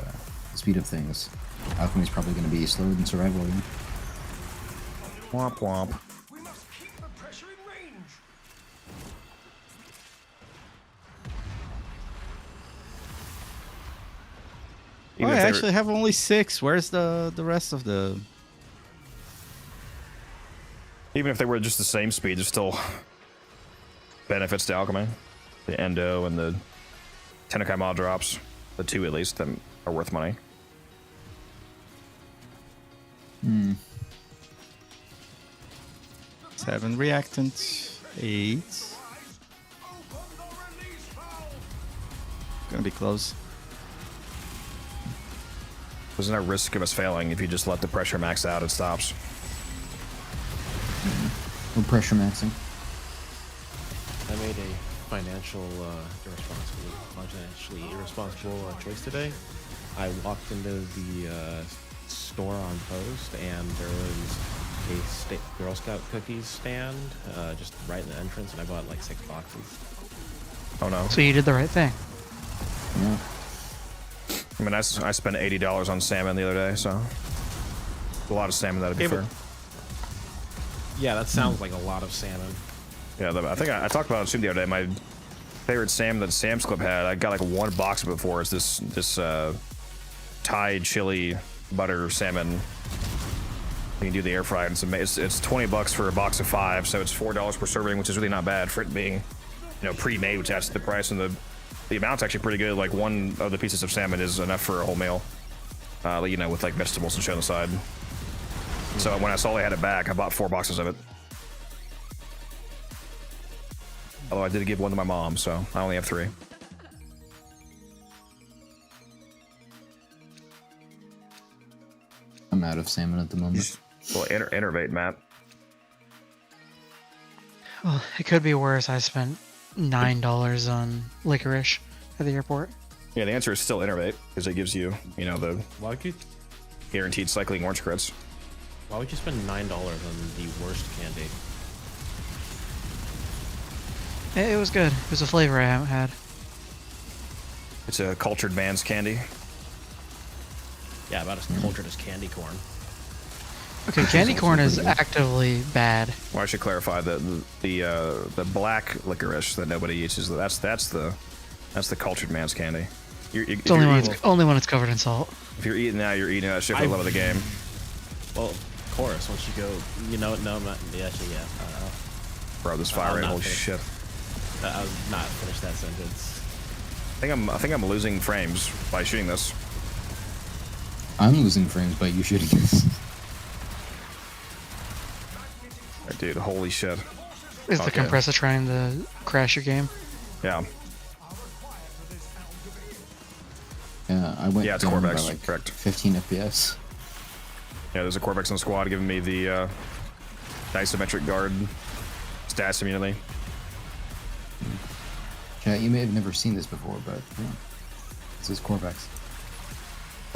speed of things, Alchemy's probably going to be slower than survival again. Womp womp. We must keep the pressure in range. Oh, Even I if they were- actually have only 6. Where's the rest of the... Even if they were just the same speed, there's still benefits to Alchemy. The Endo and the Tennocon mod drops, the 2 at least, that are worth money. 7 reactants. 8. Gonna be close. There's no risk of us failing if you just let the pressure max out, it stops. We're pressure maxing. I made a financially irresponsible choice today. I walked into the store on post, and there was a Girl Scout cookies stand just right in the entrance, and I bought like 6 boxes. Oh no. So you did the right thing. Yeah. I mean, I spent $80 on salmon the other day, so a lot of salmon, that'd be Okay, fair. but- Yeah, that sounds like a lot of salmon. Yeah, I think I talked about it too the other day. My favorite salmon that Sam's Club had, I got like 1 box of it before. It's this Thai chili butter salmon. You can do the air fry, and it's $20 for a box of 5, so it's $4 per serving, which is really not bad for it being, pre-made, which adds to the price, and the amount's actually pretty good. Like 1 of the pieces of salmon is enough for a whole meal, with like vegetables and shit on the side. So when I saw they had it back, I bought 4 boxes of it. Although I did give 1 to my mom, so I only have 3. I'm out of salmon at the moment. Well, innervate, Matt. Well, it could be worse. I spent $9 on licorice at the airport. Yeah, the answer is still innervate, because it gives you, the Why would you guaranteed cycling orange crits. Why would you spend $9 on the worst candy? It was good. It was a flavor I haven't had. It's a cultured man's candy. Yeah, about as cultured as candy corn. Okay, candy corn is actively bad. Well, I should clarify that the black licorice that nobody eats is that's the cultured man's candy. It's only when it's covered in salt. If you're eating that, you're eating that shit for the love of the game. Well, of course, once you go, no, I'm not. Actually, yeah. Bro, this I'm fire rate, not holy finished. shit. I was not finished that sentence. I think I'm losing frames by shooting this. I'm losing frames by you shooting this. Dude, holy shit. Is the Okay. compressor trying to crash your game? Yeah. Yeah, I went Yeah, it's down by Corvex, like correct. 15 FPS. Yeah, there's a Corvex in the squad giving me the isometric guard stats immunity. Chat, you may have never seen this before, but yeah. This is Corvex.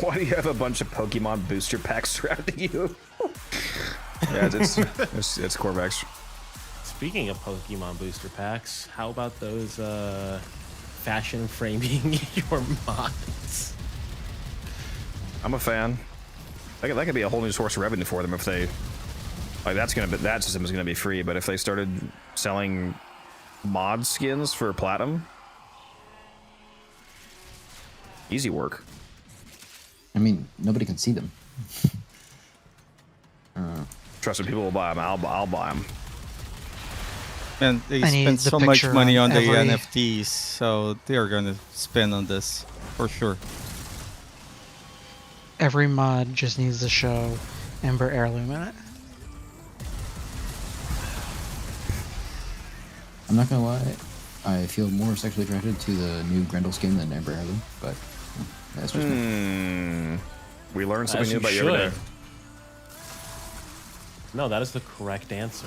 Why do you have a bunch of Pokemon booster packs surrounding you? Yeah, it's Corvex. Speaking of Pokemon booster packs, how about those fashion framing your mods? I'm a fan. That could be a whole new source of revenue for them if they like. That system is gonna be free, but if they started selling mod skins for platinum, easy work. I mean, nobody can see them. Trust me, people will buy them. I'll buy them. And they I need spend the so much picture money on on the every- NFTs, so they're gonna spend on this for sure. Every mod just needs to show Ember Heirloom in it. I'm not gonna lie, I feel more sexually attracted to the new Grendel skin than Ember Heirloom, but that's just me. We learned something As new you about you every should. day. No, that is the correct answer.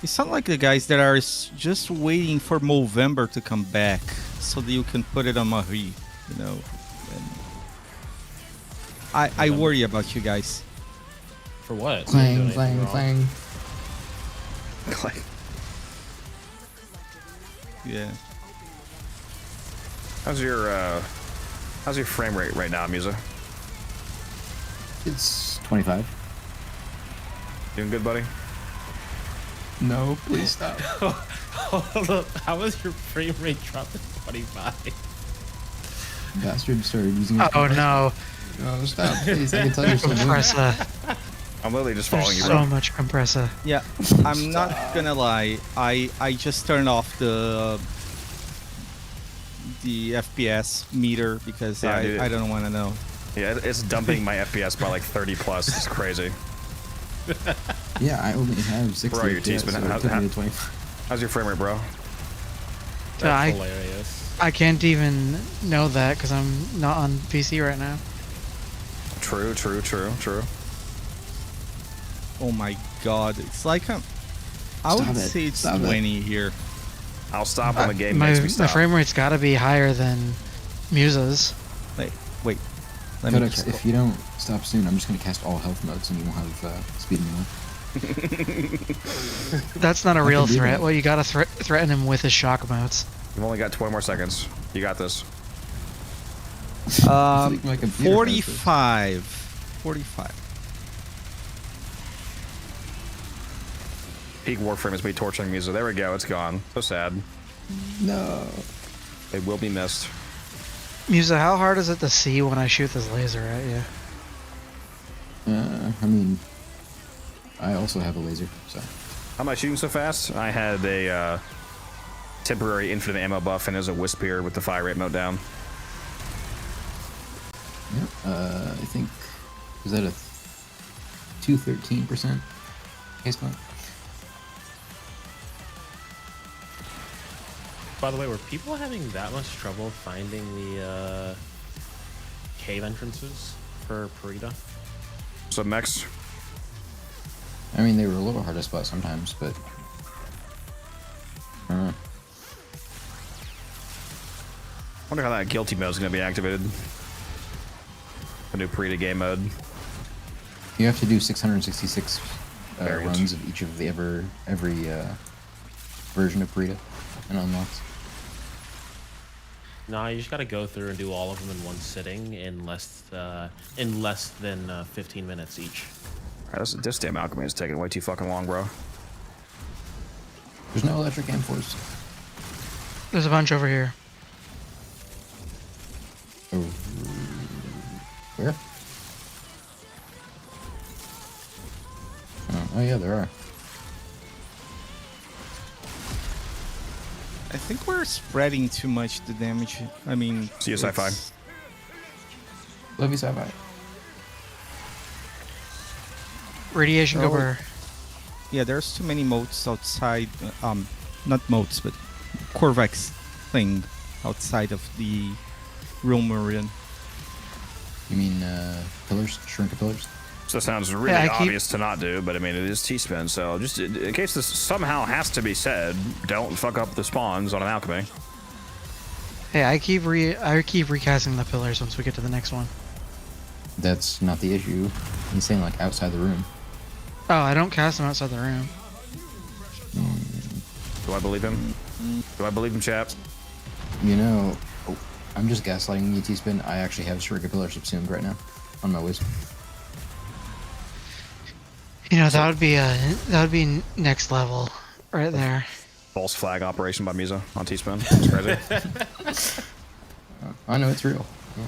You sound like the guys that are just waiting for Movember to come back so that you can put it on Marie, you know. And I worry about you guys. For what? Clang, You're doing anything clang, wrong. clang. Yeah. How's your frame rate right now, Musa? It's 25. Doing good, buddy? No, please stop. Hold up. How was your frame rate dropped to 25? Bastard started using it. Oh no, Oh, stop, please. I can tell you're still doing it. compressor. I'm literally just following There's you, so bro. much compressor. Yeah, I'm not gonna lie. I just turned off the FPS meter because Yeah, dude. I don't want to know. Yeah, it's dumping my FPS by like 30 plus. It's crazy. Yeah, I only have 60 Bro, your FPS, tea's been- so how- it took me how- to 25. How's your frame rate, bro? That's hilarious. I can't even know that because I'm not on PC right now. True. Oh my god, it's like I would Stop it. say it's Stop it. 20 here. I'll stop when the game My, makes me my stop. frame rate's got to be higher than Musa's. Wait. Let me Codex, check. if you don't stop soon, I'm just gonna cast all health modes and you won't have speed anymore. That's not a real can do threat. that. Well, you gotta threaten him with his shock modes. You've only got 20 more seconds. You got this. I think my computer has this. 45. Peak Warframe is me torturing Musa. There we go. It's gone. So sad. No. They will be missed. Musa, how hard is it to see when I shoot this laser at you? I mean, I also have a laser, so. How am I shooting so fast? I had a temporary infinite ammo buff and there's a Wispier with the fire rate mode down. Yep. I think, was that a 213% case point? By the way, were people having that much trouble finding the cave entrances for Parita? So Mex, I mean, they were a little hard to spot sometimes, but. I don't know. wonder how that guilty mode is going to be activated. The new Parita game mode. You have to do 666 Variant. runs of each of the every version of Parita and unlocks. Nah, you just gotta go through and do all of them in one sitting in less than 15 minutes each. Alright, this damn Alchemy is taking way too fucking long, bro. There's no electric and force. There's a bunch over here. Oh, where? Oh yeah, there are. I think we're spreading too much the damage. I mean, See you, Sci-Fi. it's- Love you, Sci-Fi. Radiation Oh. over. Yeah, there's too many moats outside. Not moats, but Corvex thing outside of the room we're in. You mean pillars? Shrink of pillars? So that sounds really Yeah, I keep- obvious to not do, but I mean, it is T-spin, so just in case this somehow has to be said, don't fuck up the spawns on an Alchemy. Hey, I keep recasting the pillars once we get to the next one. That's not the issue. He's saying like outside the room. Oh, I don't cast them outside the room. Do I believe him? Do I believe him, chap? You know, I'm just gaslighting you, T-Spin. I actually have Shuriken Pillar subsumed right now on my waist. You know, that would be next level right there. False flag operation by Misa on T-Spin. It's crazy. I know it's real. Yeah.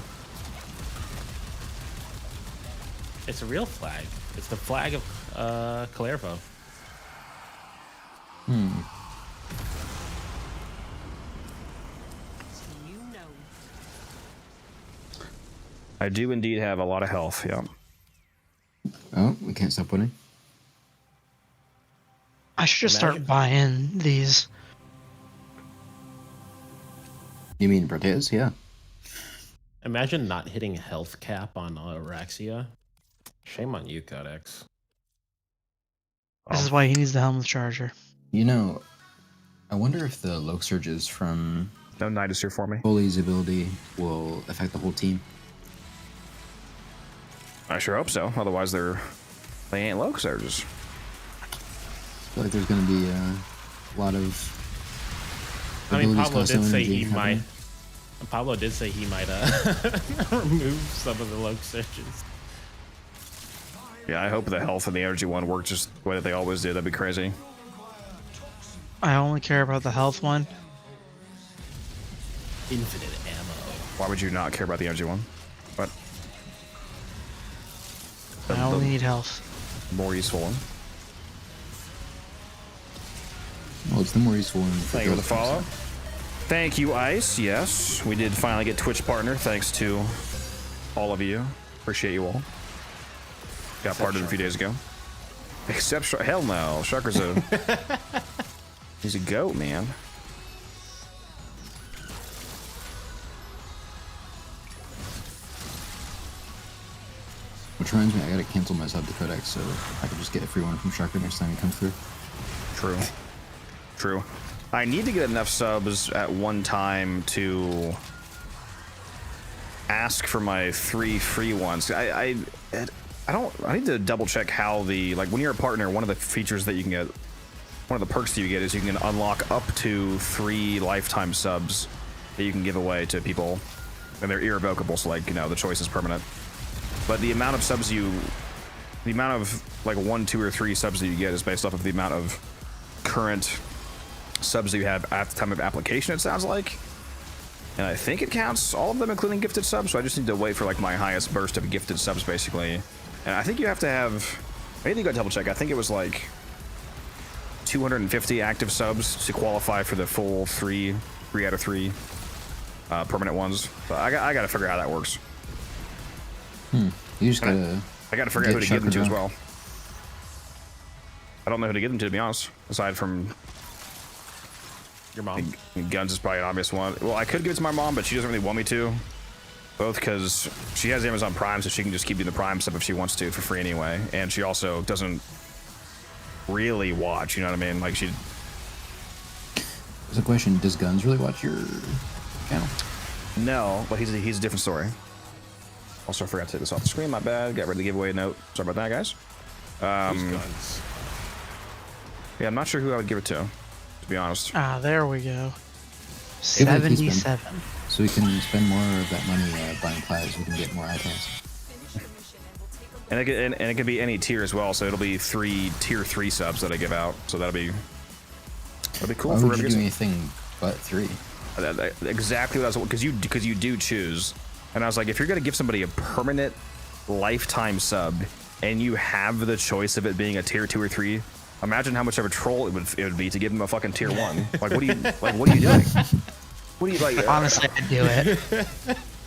It's a real flag. It's the flag of Calervo. You know. I do indeed have a lot of health, yeah. Oh, we can't stop winning. I should just start buying these. You mean Proteus? Yeah. Imagine not hitting health cap on Araxia. Shame on you, Codex. This is why he needs the helmet charger. You know, I wonder if the Loke Surges from No Knight is here for me. Foley's ability will affect the whole team. I sure hope so. Otherwise, they ain't low surges. I feel like there's going to be a lot of. I mean, abilities Pablo cost did some say energy he happening. might. Pablo did say he might remove some of the low searches. Yeah, I hope the health and the energy one work just the way that they always did. That'd be crazy. I only care about the health one. Infinite ammo. Why would you not care about the energy one? But I only need health. more useful one. Well, it's the more useful one. Thank you for the follow. Thank you, Ice. Yes, we did finally get Twitch partner. Thanks to all of you. Appreciate you all. Got partnered a few days ago. Except hell no, Sharker's he's a goat, man. Which reminds me, I gotta cancel my sub to Codex so I can just get a free one from Sharker next time he comes through. True. True. I need to get enough subs at one time to ask for my 3 free ones. I need to double check how the, like, when you're a partner, one of the features that you can get, one of the perks that you get is you can unlock up to 3 lifetime subs that you can give away to people, and they're irrevocable, so, like, you know, the choice is permanent. But the amount of subs the amount of, like, 1, 2, or 3 subs that you get is based off of the amount of current subs that you have at the time of application, it sounds like. And I think it counts all of them, including gifted subs, so I just need to wait for, like, my highest burst of gifted subs, basically. And I think you have to have, maybe you gotta double check, I think it was like 250 active subs to qualify for the full 3 out of 3 permanent ones. But I gotta figure out how that works. You just gotta. I gotta figure out who to give them to as well. I don't know who to give them to be honest, aside from your mom. Guns is probably an obvious one. Well, I could give it to my mom, but she doesn't really want me to. Both because she has Amazon Prime, so she can just keep doing the Prime stuff if she wants to for free anyway. And she also doesn't really watch, you know what I mean? Like, she... There's a question, does Guns really watch your channel? No, but he's a different story. Also, I forgot to take this off the screen, my bad. Got rid of the giveaway note. Sorry about that, guys. Guns? Yeah, I'm not sure who I would give it to be honest. Ah, there we go. 77. So we can spend more of that money buying plays. We can get more items. And it can be any tier as well. So it'll be tier 3 subs that I give out. So that'll be cool. Why would you do anything but 3? Exactly what I was, because you do choose. And I was like, if you're gonna give somebody a permanent lifetime sub, and you have the choice of it being a tier 2 or 3, imagine how much of a troll it would be to give them a fucking tier 1. Like, what are you doing? What do you like? Honestly, I'd do it.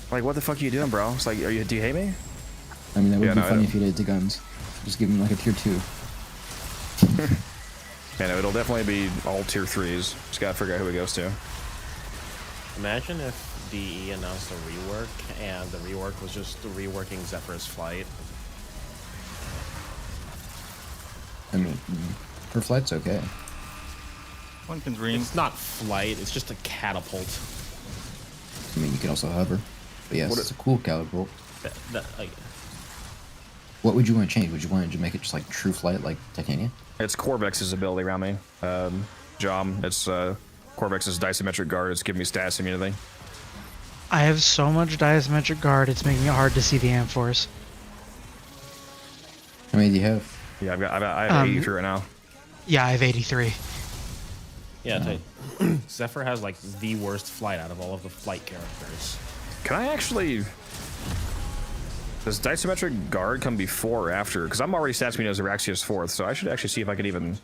Like, what the fuck are you doing, bro? It's like, do you hate me? I mean, that would be funny if you did it to Guns. Just give him like a tier 2. Yeah, no, it'll definitely be all tier 3s. Just gotta figure out who it goes to. Imagine if DE announced a rework, and the rework was just reworking Zephyr's flight. I mean, her flight's okay. One can dream. It's not flight, it's just a catapult. I mean, you can also hover. But yes, it's a cool caliber. What would you want to change? Would you want to make it just like true flight like Titania? It's Corvex's ability around me. Jom. It's Corvex's disometric guard. It's giving me stats immunity. I have so much diasymmetric guard, it's making it hard to see the Amphors. How many do you have? Yeah, I have 83 right now. Yeah, I have 83. Yeah, Zephyr has like the worst flight out of all of the flight characters. Can I actually... Does disometric guard come before or after? Because I'm already stats immune as Araxia's 4th, so I should actually see if I could even...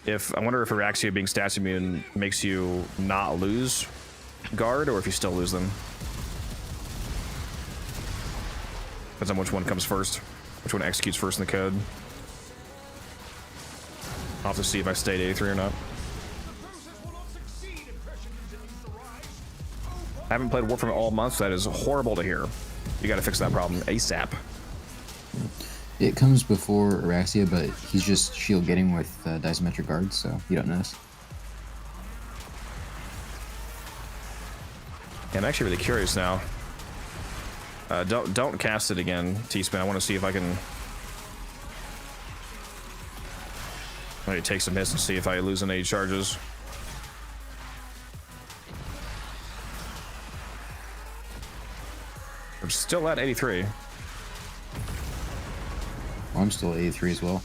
I wonder if Araxia being stats immune makes you not lose guard, or if you still lose them. Depends on which one comes first. Which one executes first in the code. I'll have to see if I stayed 83 or not. I haven't played Warframe all month, so that is horrible to hear. You gotta fix that problem ASAP. It comes before Araxia, but he's just shield getting with disometric guards, so you don't notice. Yeah, I'm actually really curious now. Don't cast it again, T-Spin. I want to see if I can... Maybe take some hits and see if I lose any charges. We're still at 83. Well, I'm still at 83 as well.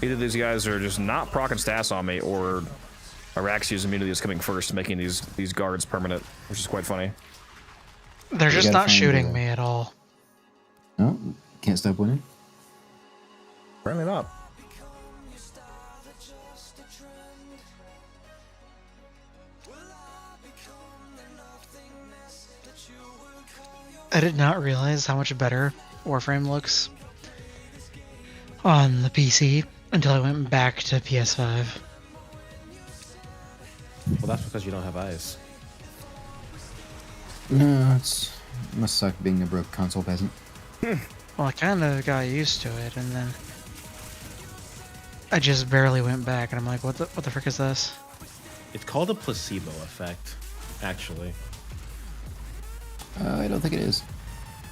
Either these guys are just not proccing stats on me, or Araxia's immunity is coming first, making these guards permanent, which is quite funny. They're just not shooting me at all. No, can't stop winning. Apparently not. I did not realize how much better Warframe looks on the PC until I went back to PS5. Well, that's because you don't have eyes. No, it must suck being a broke console peasant. Well, I kind of got used to it, and then I just barely went back, and I'm like, what the frick is this? It's called a placebo effect, actually. I don't think it is.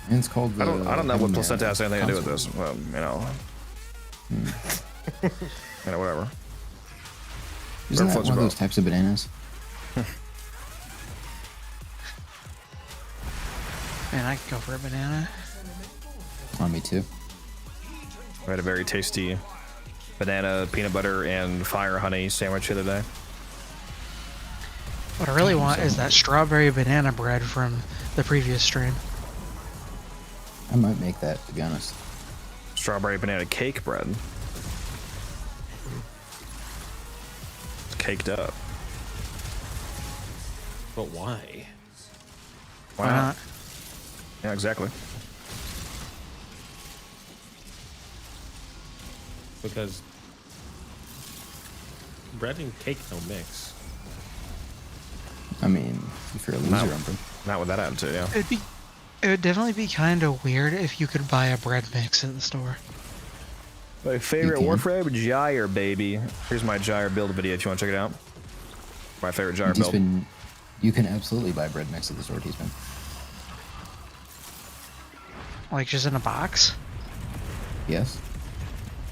And it's called. I don't know what placenta has anything to do with this. Well, you know. You know, whatever. Isn't that one of those types of bananas? Man, I could go for a banana. On me too. I had a very tasty banana, peanut butter, and fire honey sandwich the other day. What I really want is that strawberry banana bread from the previous stream. I might make that, to be honest. Strawberry banana cake bread. It's caked up. But why? Why not? Yeah, exactly. Because bread and cake don't mix. I mean, if you're a loser, not with that attitude, yeah. It would definitely be kind of weird if you could buy a bread mix at the store. My favorite Warframe Gyre, baby. Here's my Gyre build video if you want to check it out. My favorite Gyre build. You can absolutely buy bread mix at the store, T-Spin. Like just in a box? Yes.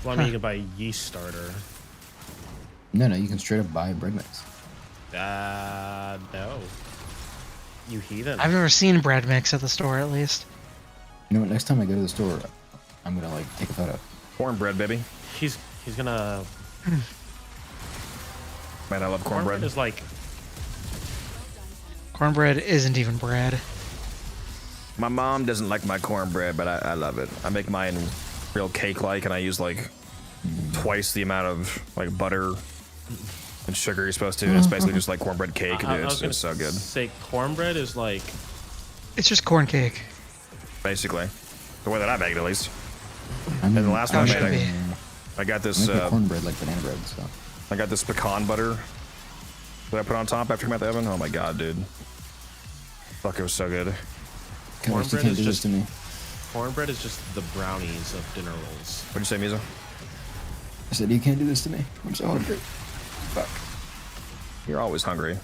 Well, I mean, you can buy a yeast starter. No, you can straight up buy a bread mix. No. You heathen. I've never seen bread mix at the store, at least. You know what? Next time I go to the store, I'm gonna like take a photo. Cornbread, baby. He's gonna. Man, I love cornbread. Is like. Cornbread isn't even bread. My mom doesn't like my cornbread, but I love it. I make mine real cake-like, and I use like twice the amount of like butter and sugar you're supposed to. And it's basically just like cornbread cake. Dude, it's so good. Say cornbread is like. It's just corn cake. Basically, the way that I make it, at least. And the last one I got this cornbread like banana bread. So I got this pecan butter that I put on top after I came out the oven. Oh my god, dude! Fuck, it was so good. Cornbread is just to me. Cornbread is just the brownies of dinner rolls. What'd you say, Mizo? I said, you can't do this to me. I'm so hungry. Fuck. You're always hungry.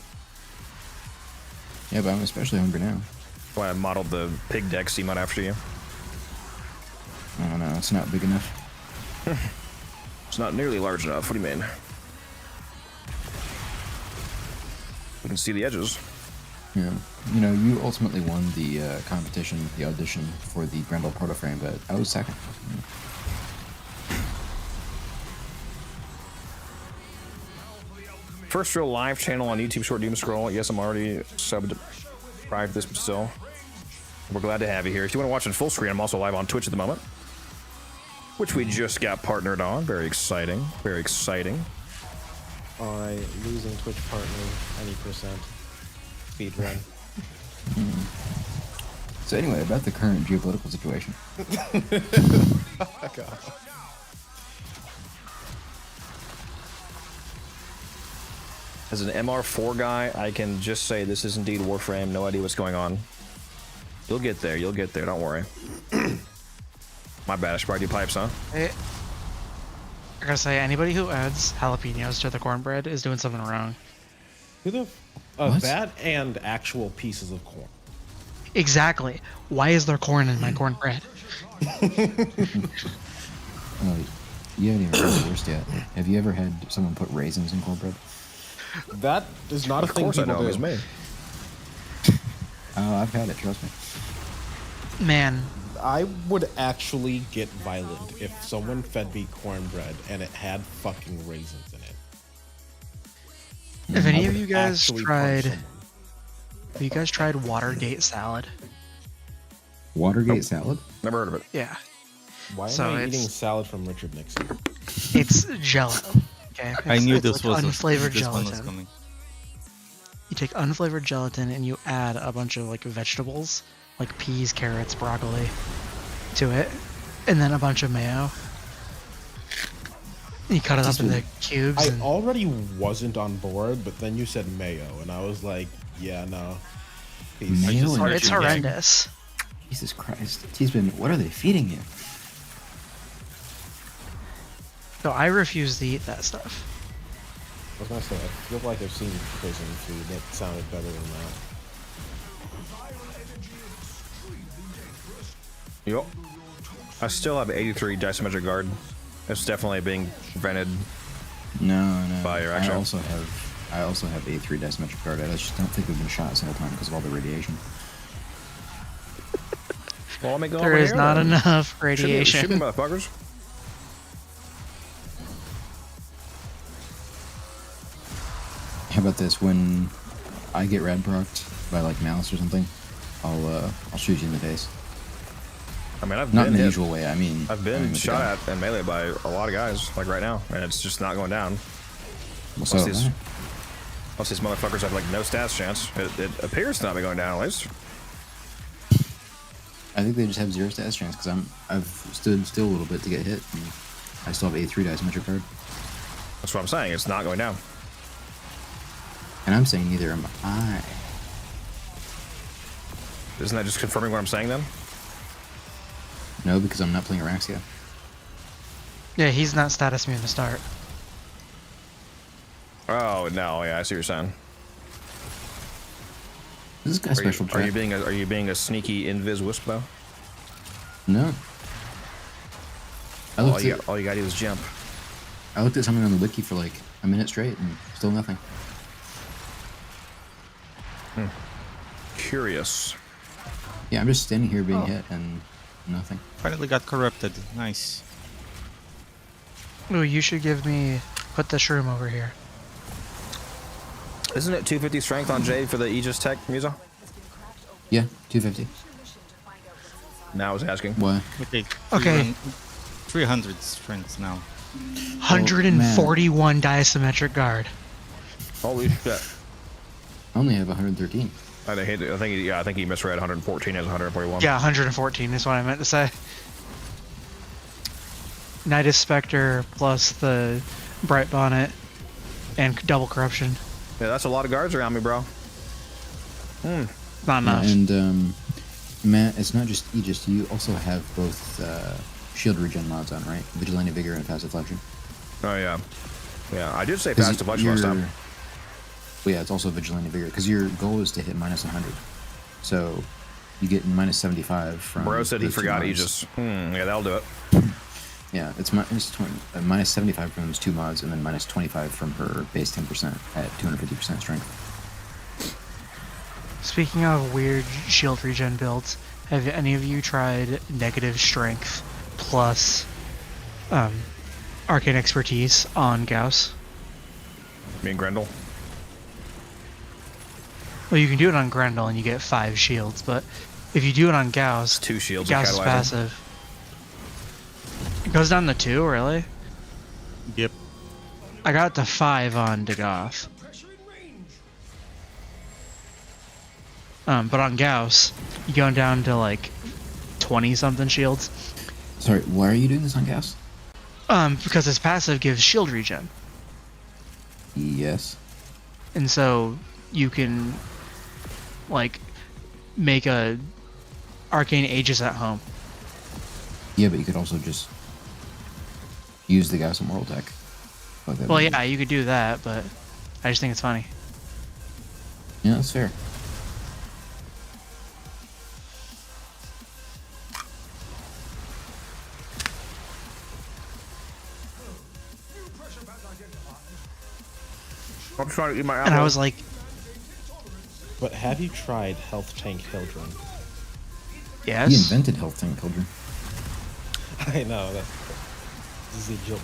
Yeah, but I'm especially hungry now. That's why I modeled the pig deck emote after you. I don't know, it's not big enough. It's not nearly large enough. What do you mean? We can see the edges. Yeah. You know, you ultimately won the competition, the audition for the Grendel proto frame, but I was second. First real live channel on YouTube, Short Doom Scroll. Yes, I'm already subbed prior to this, but still. We're glad to have you here. If you want to watch in full screen, I'm also live on Twitch at the moment, which we just got partnered on. Very exciting. Very exciting. Alright, losing Twitch partner, any percent. Speed run. So anyway, about the current geopolitical situation. Oh, God. As an MR4 guy, I can just say this is indeed Warframe. No idea what's going on. You'll get there. You'll get there. Don't worry. My bad. I should probably do pipes, huh? I gotta say, anybody who adds jalapenos to the cornbread is doing something wrong. Who the? What? That and actual pieces of corn. Exactly. Why is there corn in my cornbread? Oh, you haven't even heard the worst yet. Have you ever had someone put raisins in cornbread? That is not a Of thing course I people know do. it was me. Oh, I've had it, trust me. Man, I would actually get violent if someone fed me cornbread and it had fucking raisins in it. if I any of would you guys actually punch tried, someone. have you guys tried Watergate salad? Watergate salad? Never heard of it. Yeah. Why So am I it's- eating salad from Richard Nixon? It's Jello. Okay. I knew It's this was unflavored this one was gelatin. coming. You take unflavored gelatin and you add a bunch of like vegetables, like peas, carrots, broccoli, to it, and then a bunch of mayo. You cut it up into cubes. I And already wasn't on board, but then you said mayo, and I was like, yeah, no. Peace. Mayo and it's horrendous. Jesus Christ. T-Spin, what are they feeding you? So I refuse to eat that stuff. I was gonna say, I feel like I've seen prison food that sounded better than that. Yup. I still have 83 diametric guard. It's definitely being prevented. No. By your I action. also have A3 diametric guard. I just don't think we've been shot a single time because of all the radiation. Well, let me go There over is here, not then. enough Shoot me, radiation. motherfuckers. How about this? When I get radprocked by like Malice or something, I'll shoot you in the face. I mean, I've Not been in the hit. usual way. I mean, I've I been mean with the shot gun. at and melee by a lot of guys, like right now, and it's just not going down. Well, so Unless these, have unless these motherfuckers have like no stats chance. It appears to not be going down at least. I think they just have 0 stats chance because I've stood still a little bit to get hit. And I still have A3 diametric guard, That's what I'm saying. It's not going down. and I'm saying neither am I. Isn't that just confirming what I'm saying then? No, because I'm not playing Araxia. Yeah, he's not status immune to start. Oh no, yeah, I see what you're saying. This guy's special Are trap. you being a sneaky invis wisp though? No. I All you gotta do is jump. looked at something on the wiki for like a minute straight and still nothing. Curious. Yeah, I'm just standing here being hit and nothing. Finally got corrupted. Nice. Ooh, you should put the shroom over here. Isn't it 250 strength on Jade for the Aegis tech, Musa? Yeah, 250. Now I was asking. What? Okay. Okay. 300 strength now. 141 diasymmetric guard. Holy shit. I only have 113. I think he misread 114 as 141. Yeah, 114 is what I meant to say. Nidus Spectre plus the Bright Bonnet and double corruption. Yeah, that's a lot of guards around me, bro. Not enough. And Matt, it's not just Aegis. You also have both shield regen mods on, right? Vigilante Vigor and Fast Deflection. Oh yeah. Yeah, I did say 'Cause fast deflection last time. Well, yeah, it's also Vigilante Vigor, because your goal is to hit minus 100. So you get minus 75 from. Bro said he those two forgot. He mods. just. Yeah, that'll do it. Yeah, it's minus 75 from those two mods, and then minus 25 from her base 10% at 250% strength. Speaking of weird shield regen builds, have any of you tried negative strength plus arcane expertise on Gauss? Me and Grendel. Well, you can do it on Grendel and you get 5 shields, but if you do it on Gauss, 2 shields. Gauss is passive. It goes down to 2, really? Yep. I got to 5 on Dagoth. But on Gauss, you go down to like 20 something shields. Sorry, why are you doing this on gas? Because his passive gives shield regen. Yes. And so you can like make a arcane Aegis at home. Yeah, but you could also just use the gas immortal deck. Like that. Well, yeah, you could do that, but I just think it's funny. Yeah, that's fair. I'm trying to eat my apple. And I was like, But have you tried Health Tank Hildren? yes. He invented Health Tank Children. I know that. This is a joke.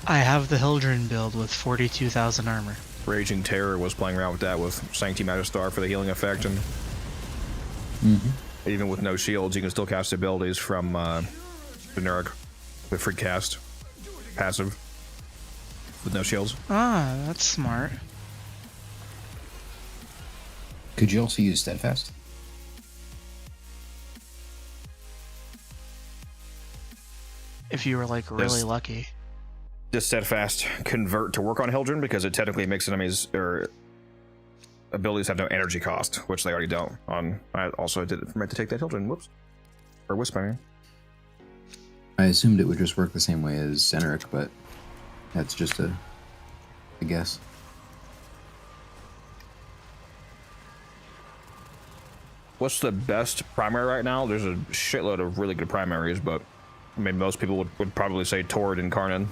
I have the Hildren build with 42,000 armor. Raging Terror was playing around with that with Sancti Magistar for the healing effect, and even with no shields, you can still cast abilities from generic with free cast, passive, with no shields. Ah, that's smart. Could you also use Steadfast? If you were like really Yes. lucky. Does Steadfast convert to work on Hildren because it technically makes enemies or abilities have no energy cost, which they already don't. On I also did it meant to take that Hildren. Whoops, or Wisp. I assumed it would just work the same way as Zeneric, but that's just a guess. What's the best primary right now? There's a shitload of really good primaries, but I mean, most people would probably say Torrid and Karnan.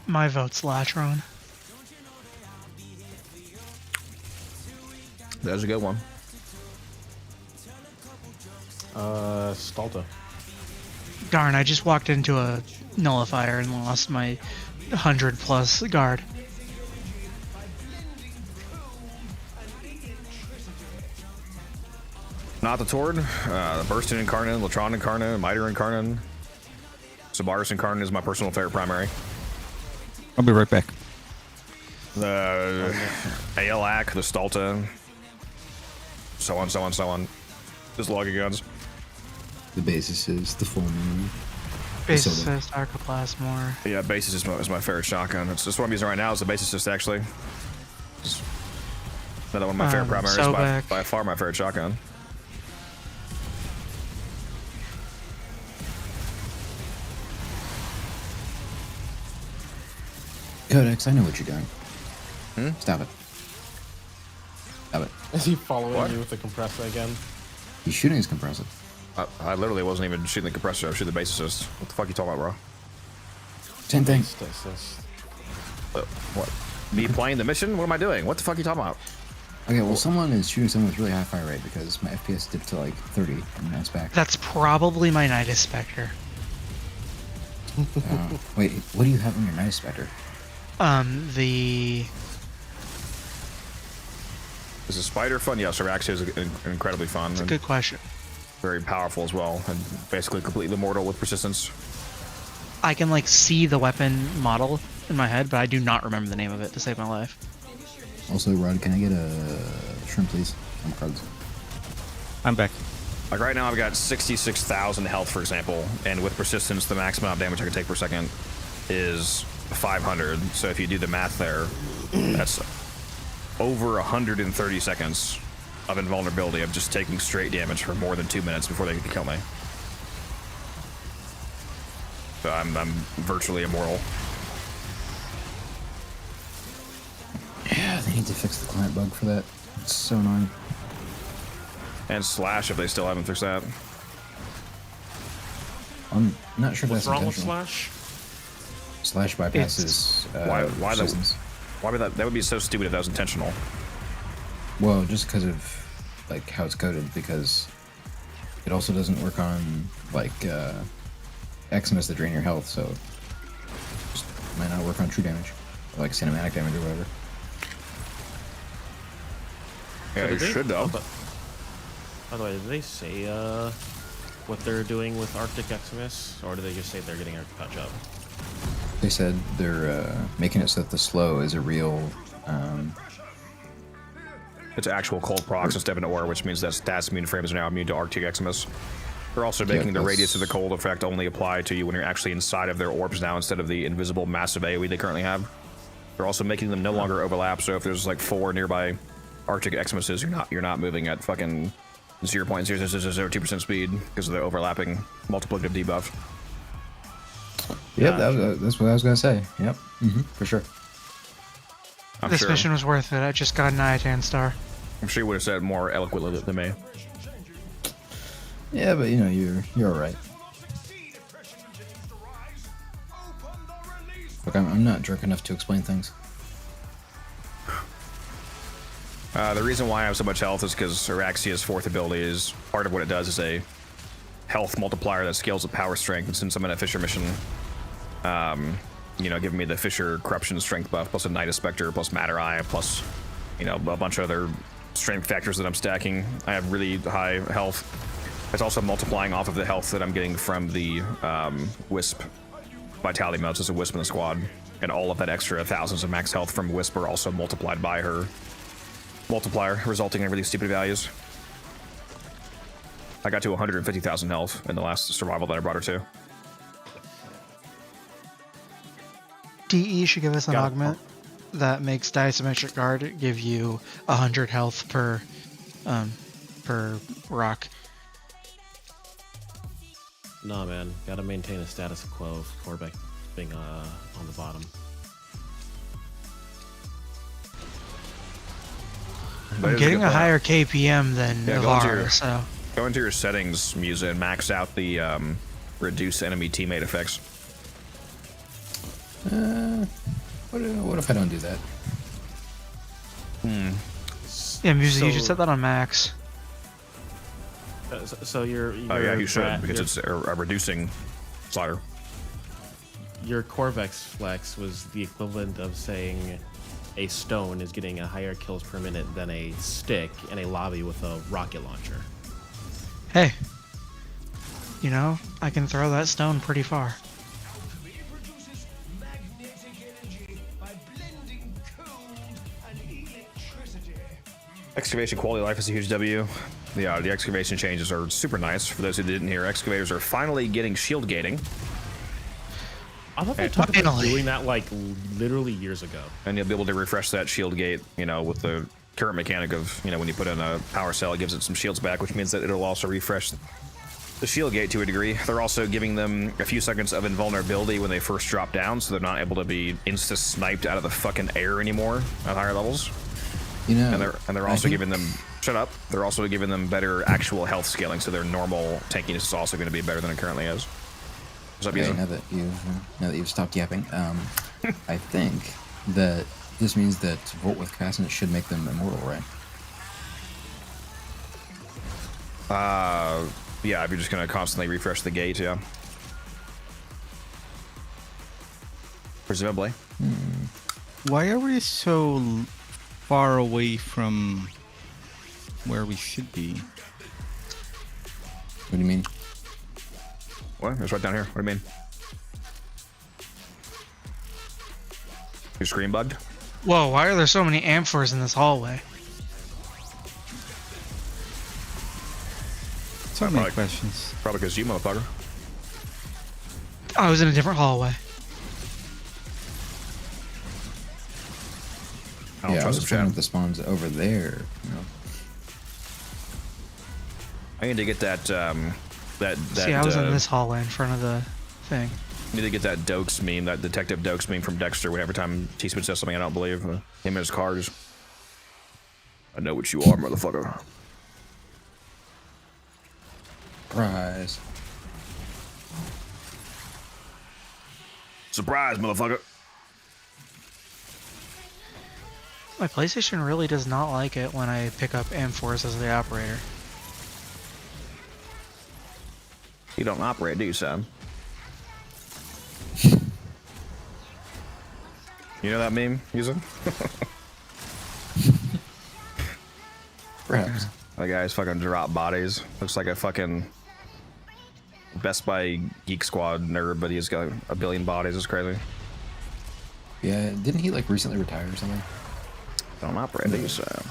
My vote's Latron. That's a good one. Stalta. Darn, I just walked into a nullifier and lost my 100+ guard. Not the Torrid, the Bursting Incarnate, Latron Incarnate, Miter Incarnate, Sabaris Incarnate is my personal favorite primary. I'll be right back. The Aelak, the Stalta, so on, so on, so on. Just logging guns. The basis is the full moon. Basicist, Arcoplasmor. Yeah, Basis is my favorite shotgun. It's just what I'm using right now is the Basicist, actually. It's another one of my favorite primaries, by far my favorite shotgun. Codex, I know what you're doing. Stop it. Stop it. Is he following What? you with the compressor again? He's shooting his compressor. I literally wasn't even shooting the compressor. I was shooting the Basicist. What the fuck are you talking about, bro? Same thing. What? Me playing the mission? What am I doing? What the fuck are you talking about? Okay, well, someone is shooting someone with really high fire rate because my FPS dipped to like 30 and now it's back. That's probably my Nidus Spectre. Wait, what do you have on your Nidus Spectre? The... Is a spider fun? Yeah, Syraxia is incredibly fun. It's a good question. Very powerful as well, and basically completely immortal with persistence. I can like see the weapon model in my head, but I do not remember the name of it to save my life. Also, Rod, can I get a shrimp, please? I'm cards. I'm back. Like right now, I've got 66,000 health, for example, and with persistence, the maximum amount of damage I can take per second is 500. So if you do the math there, that's over 130 seconds of invulnerability of just taking straight damage for more than 2 minutes before they can kill me. So I'm virtually immortal. Yeah, they need to fix the client bug for that. It's so annoying. And Slash if they still haven't fixed that. I'm not sure if What's that's wrong with intentional. Slash? Slash bypasses. Why seasons. why would that would be so stupid if that was intentional? Well, just because of like how it's coded, because it also doesn't work on like Xmas that drain your health, so just might not work on true damage, or, like cinematic damage or whatever. Yeah, So it did they- should though. By the way, did they say what they're doing with Arctic Xmas, or do they just say they're getting a patch up? They said they're making it so that the slow is a real. It's actual cold procs instead of an aura, which means that stats immune frames are now immune to Arctic Xmas. They're also making the radius of the cold effect only apply to you when you're actually inside of their orbs now, instead of the invisible massive AoE they currently have. They're also making them no longer overlap, so if there's like 4 nearby Arctic Xmases, you're not moving at fucking 0.0002% speed because of the overlapping multiplicative debuff. Yep, that's what I was gonna say. Yep, for sure. This mission was worth it. I just got an Iatan star. I'm sure you would have said it more eloquently than me. Yeah, but you know you're all right. Look, I'm not drunk enough to explain things. The reason why I have so much health is because Araxia's 4th ability is part of what it does is a health multiplier that scales with power strength. And since I'm in a Fisher mission, you know, giving me the Fisher corruption strength buff plus a Nidus Spectre plus Matter Eye plus, you know, a bunch of other strength factors that I'm stacking. I have really high health. It's also multiplying off of the health that I'm getting from the Wisp vitality modes as a Wisp in the squad. And all of that extra thousands of max health from Wisp are also multiplied by her multiplier, resulting in really stupid values. I got to 150,000 health in the last survival that I brought her to. DE should give us an Got it. augment that makes Diasymmetric Guard give you 100 health per rock. Nah, man. Gotta maintain a status quo for Corbeck being on the bottom. That I'm is getting good a point. higher KPM than Yeah, go into your- Navarre, so Go into your settings, Musa, and max out the reduce enemy teammate effects. What if I don't do that? yeah, Musa, you So- should set that on max. So your Oh yeah, you should, bra- because your, it's a reducing slider. your Corvex flex was the equivalent of saying a stone is getting a higher kills per minute than a stick in a lobby with a rocket launcher. Hey, you know, I can throw that stone pretty far. Alchemy produces magnetic energy by blending cold and electricity. Excavation quality of life is a huge W. Yeah, the excavation changes are super nice. For those who didn't hear, excavators are finally getting shield gating, I thought they talked about Finally. doing that like literally years ago. and you'll be able to refresh that shield gate, you know, with the current mechanic of, you know, when you put in a power cell, it gives it some shields back, which means that it'll also refresh the shield gate to a degree. They're also giving them a few seconds of invulnerability when they first drop down, so they're not able to be insta-sniped out of the fucking air anymore at higher levels. You know, And they're also giving them shut up. They're also giving them better actual health scaling, so their normal tankiness is also going to be better than it currently is. What's up, Okay, Yuzu? now that you've stopped yapping, I think that this means that Volt with Cassant should make them immortal, right? Yeah, if you're just going to constantly refresh the gate, yeah. Presumably. Why are we so far away from where we should be? What do you mean? What? It's right down here. What do you mean? Your screen bugged? Whoa, why are there so many amphors in this hallway? So many Probably- questions. Probably because you, motherfucker. I was in a different hallway. I don't Yeah, I trust was the trying chat. with the spawns over there. You know, I need to get that See, I was in this hallway in front of the thing. Need to get that Dokes meme, that Detective Dokes meme from Dexter. Whenever time T-Spin says something I don't believe, him and his cars. I know what you are, motherfucker. Surprise. Surprise, motherfucker. My PlayStation really does not like it when I pick up M4s as the operator. You don't operate, do you, Sam? You know that meme, user? Perhaps. That guy's fucking drop bodies. Looks like a fucking Best Buy Geek Squad nerd, but he's got a billion bodies. It's crazy. Yeah, didn't he like recently retire or something? Don't operate, do you, Sam?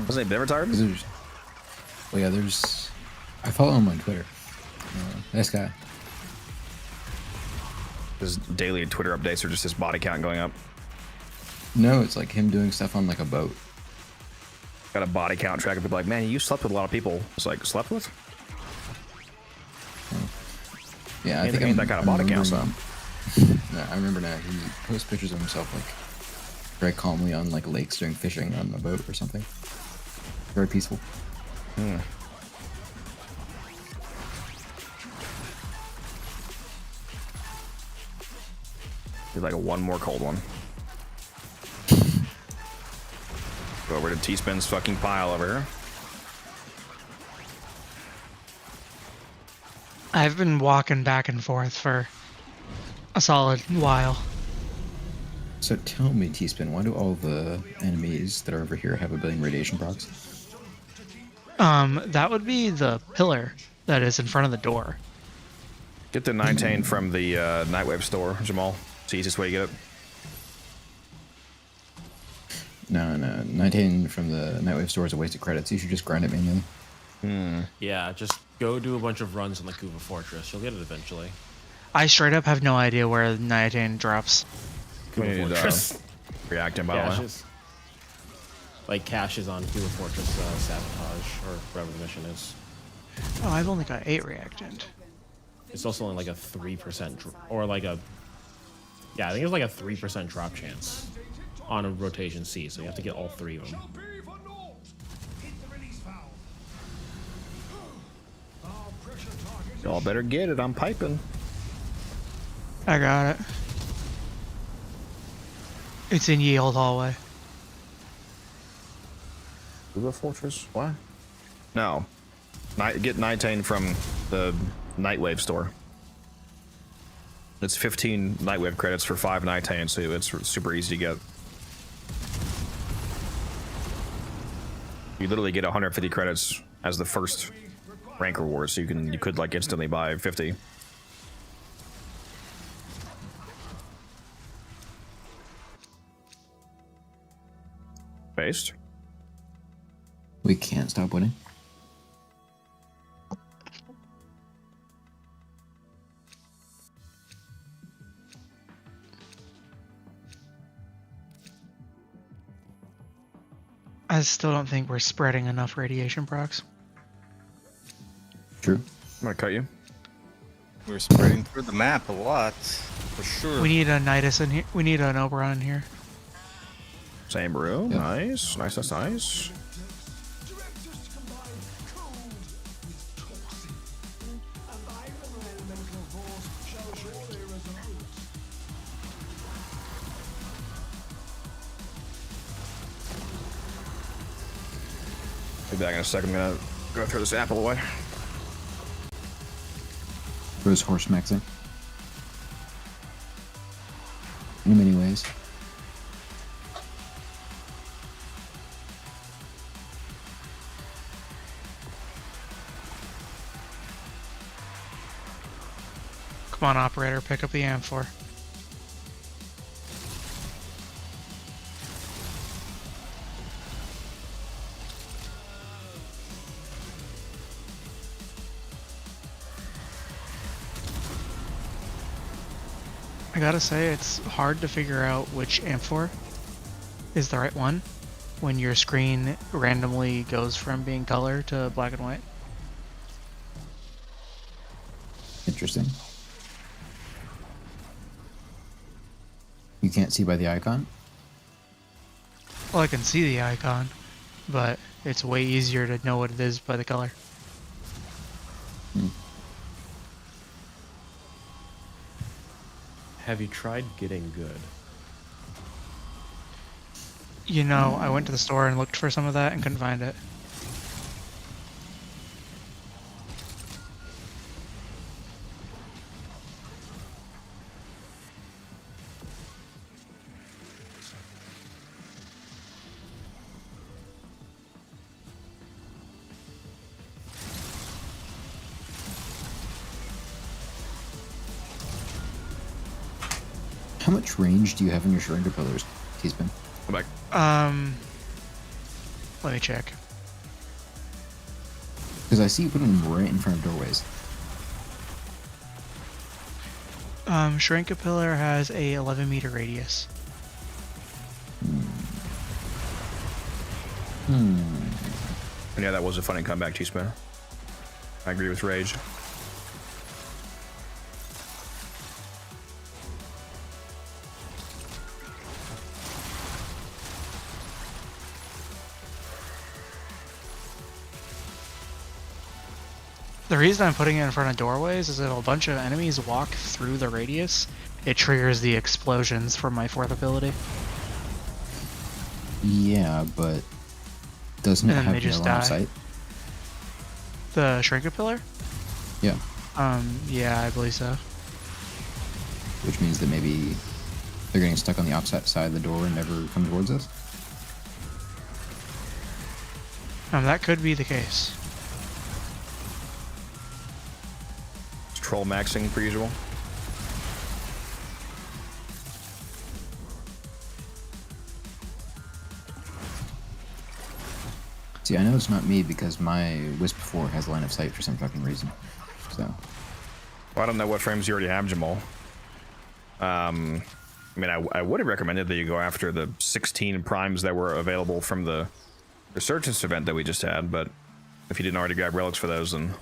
Wasn't he been retired? Well, yeah, there's... I follow him on Twitter. Nice guy. His daily Twitter updates are just his body count going up. No, it's like him doing stuff on like a boat. Got a body count track of people like, man, you slept with a lot of people. It's like, slept with? Yeah, I Ain't- think ain't that kind of body count, remembering son. No, I remember now. He posts pictures of himself like very calmly on like lakes doing fishing on a boat or something. Very peaceful. Hmm. Do like one more cold one. Go over to T-Spin's fucking pile over here. I've been walking back and forth for a solid while. So tell me, T-Spin, why do all the enemies that are over here have a billion radiation procs? That would be the pillar that is in front of the door. Get the 19 from the Nightwave store, Jamal. It's the easiest way to get it. No, 19 from the Nightwave store is a waste of credits. You should just grind it manually. Yeah, just go do a bunch of runs on the Kuva Fortress. You'll get it eventually. I straight up have no idea where Niatane drops. We need Fortress. reacting, by the way. Caches. Like caches on Kuva Fortress sabotage, or whatever the mission is. Oh, I've only got 8 reactant. It's also only like a 3% or like a... Yeah, I think it's like a 3% drop chance on a rotation C, so you have to get all 3 of them. Y'all better get it. I'm piping. I got it. It's in Ye Old Hallway. Kuva Fortress? What? No. Get 19 from the Nightwave store. It's 15 Nightwave credits for 5 Nightane, so it's super easy to get. You literally get 150 credits as the first rank reward, so you could like instantly buy 50. Based. We can't stop winning. I still don't think we're spreading enough radiation procs. True. I'm gonna cut you. We're spreading through the map a lot, for sure. We need a Nidus in here. We need an Oberon in here. Same room. Yeah. Nice. Nice. Be back in a second. I'm gonna go throw this apple away. Those horse maxing. In many ways. Come on, operator, pick up the amphor. I gotta say, it's hard to figure out which amphor is the right one when your screen randomly goes from being color to black and white. Interesting. You can't see by the icon? Well, I can see the icon, but it's way easier to know what it is by the color. Have you tried getting good? You know, I went to the store and looked for some of that and couldn't find it. How much range do you have in your Shrinker Pillars, Teaspoon? Come back. Let me check. Because I see you put them right in front of doorways. Shrink a pillar has a 11-meter radius. And yeah, that was a funny comeback, Teaspoon. I agree with Rage. The reason I'm putting it in front of doorways is that if a bunch of enemies walk through the radius, it triggers the explosions from my 4th ability. Yeah, but doesn't it And then have they just no line of die. sight? The Shrink a pillar? Yeah, Yeah, I believe so. which means that maybe they're getting stuck on the opposite side of the door and never come towards us. That could be the case. Troll maxing per usual. See, I know it's not me because my Wisp 4 has line of sight for some fucking reason. So, Well, I don't know what frames you already have, Jamal. I mean, I would have recommended that you go after the 16 primes that were available from the Resurgence event that we just had, but if you didn't already grab relics for those, then...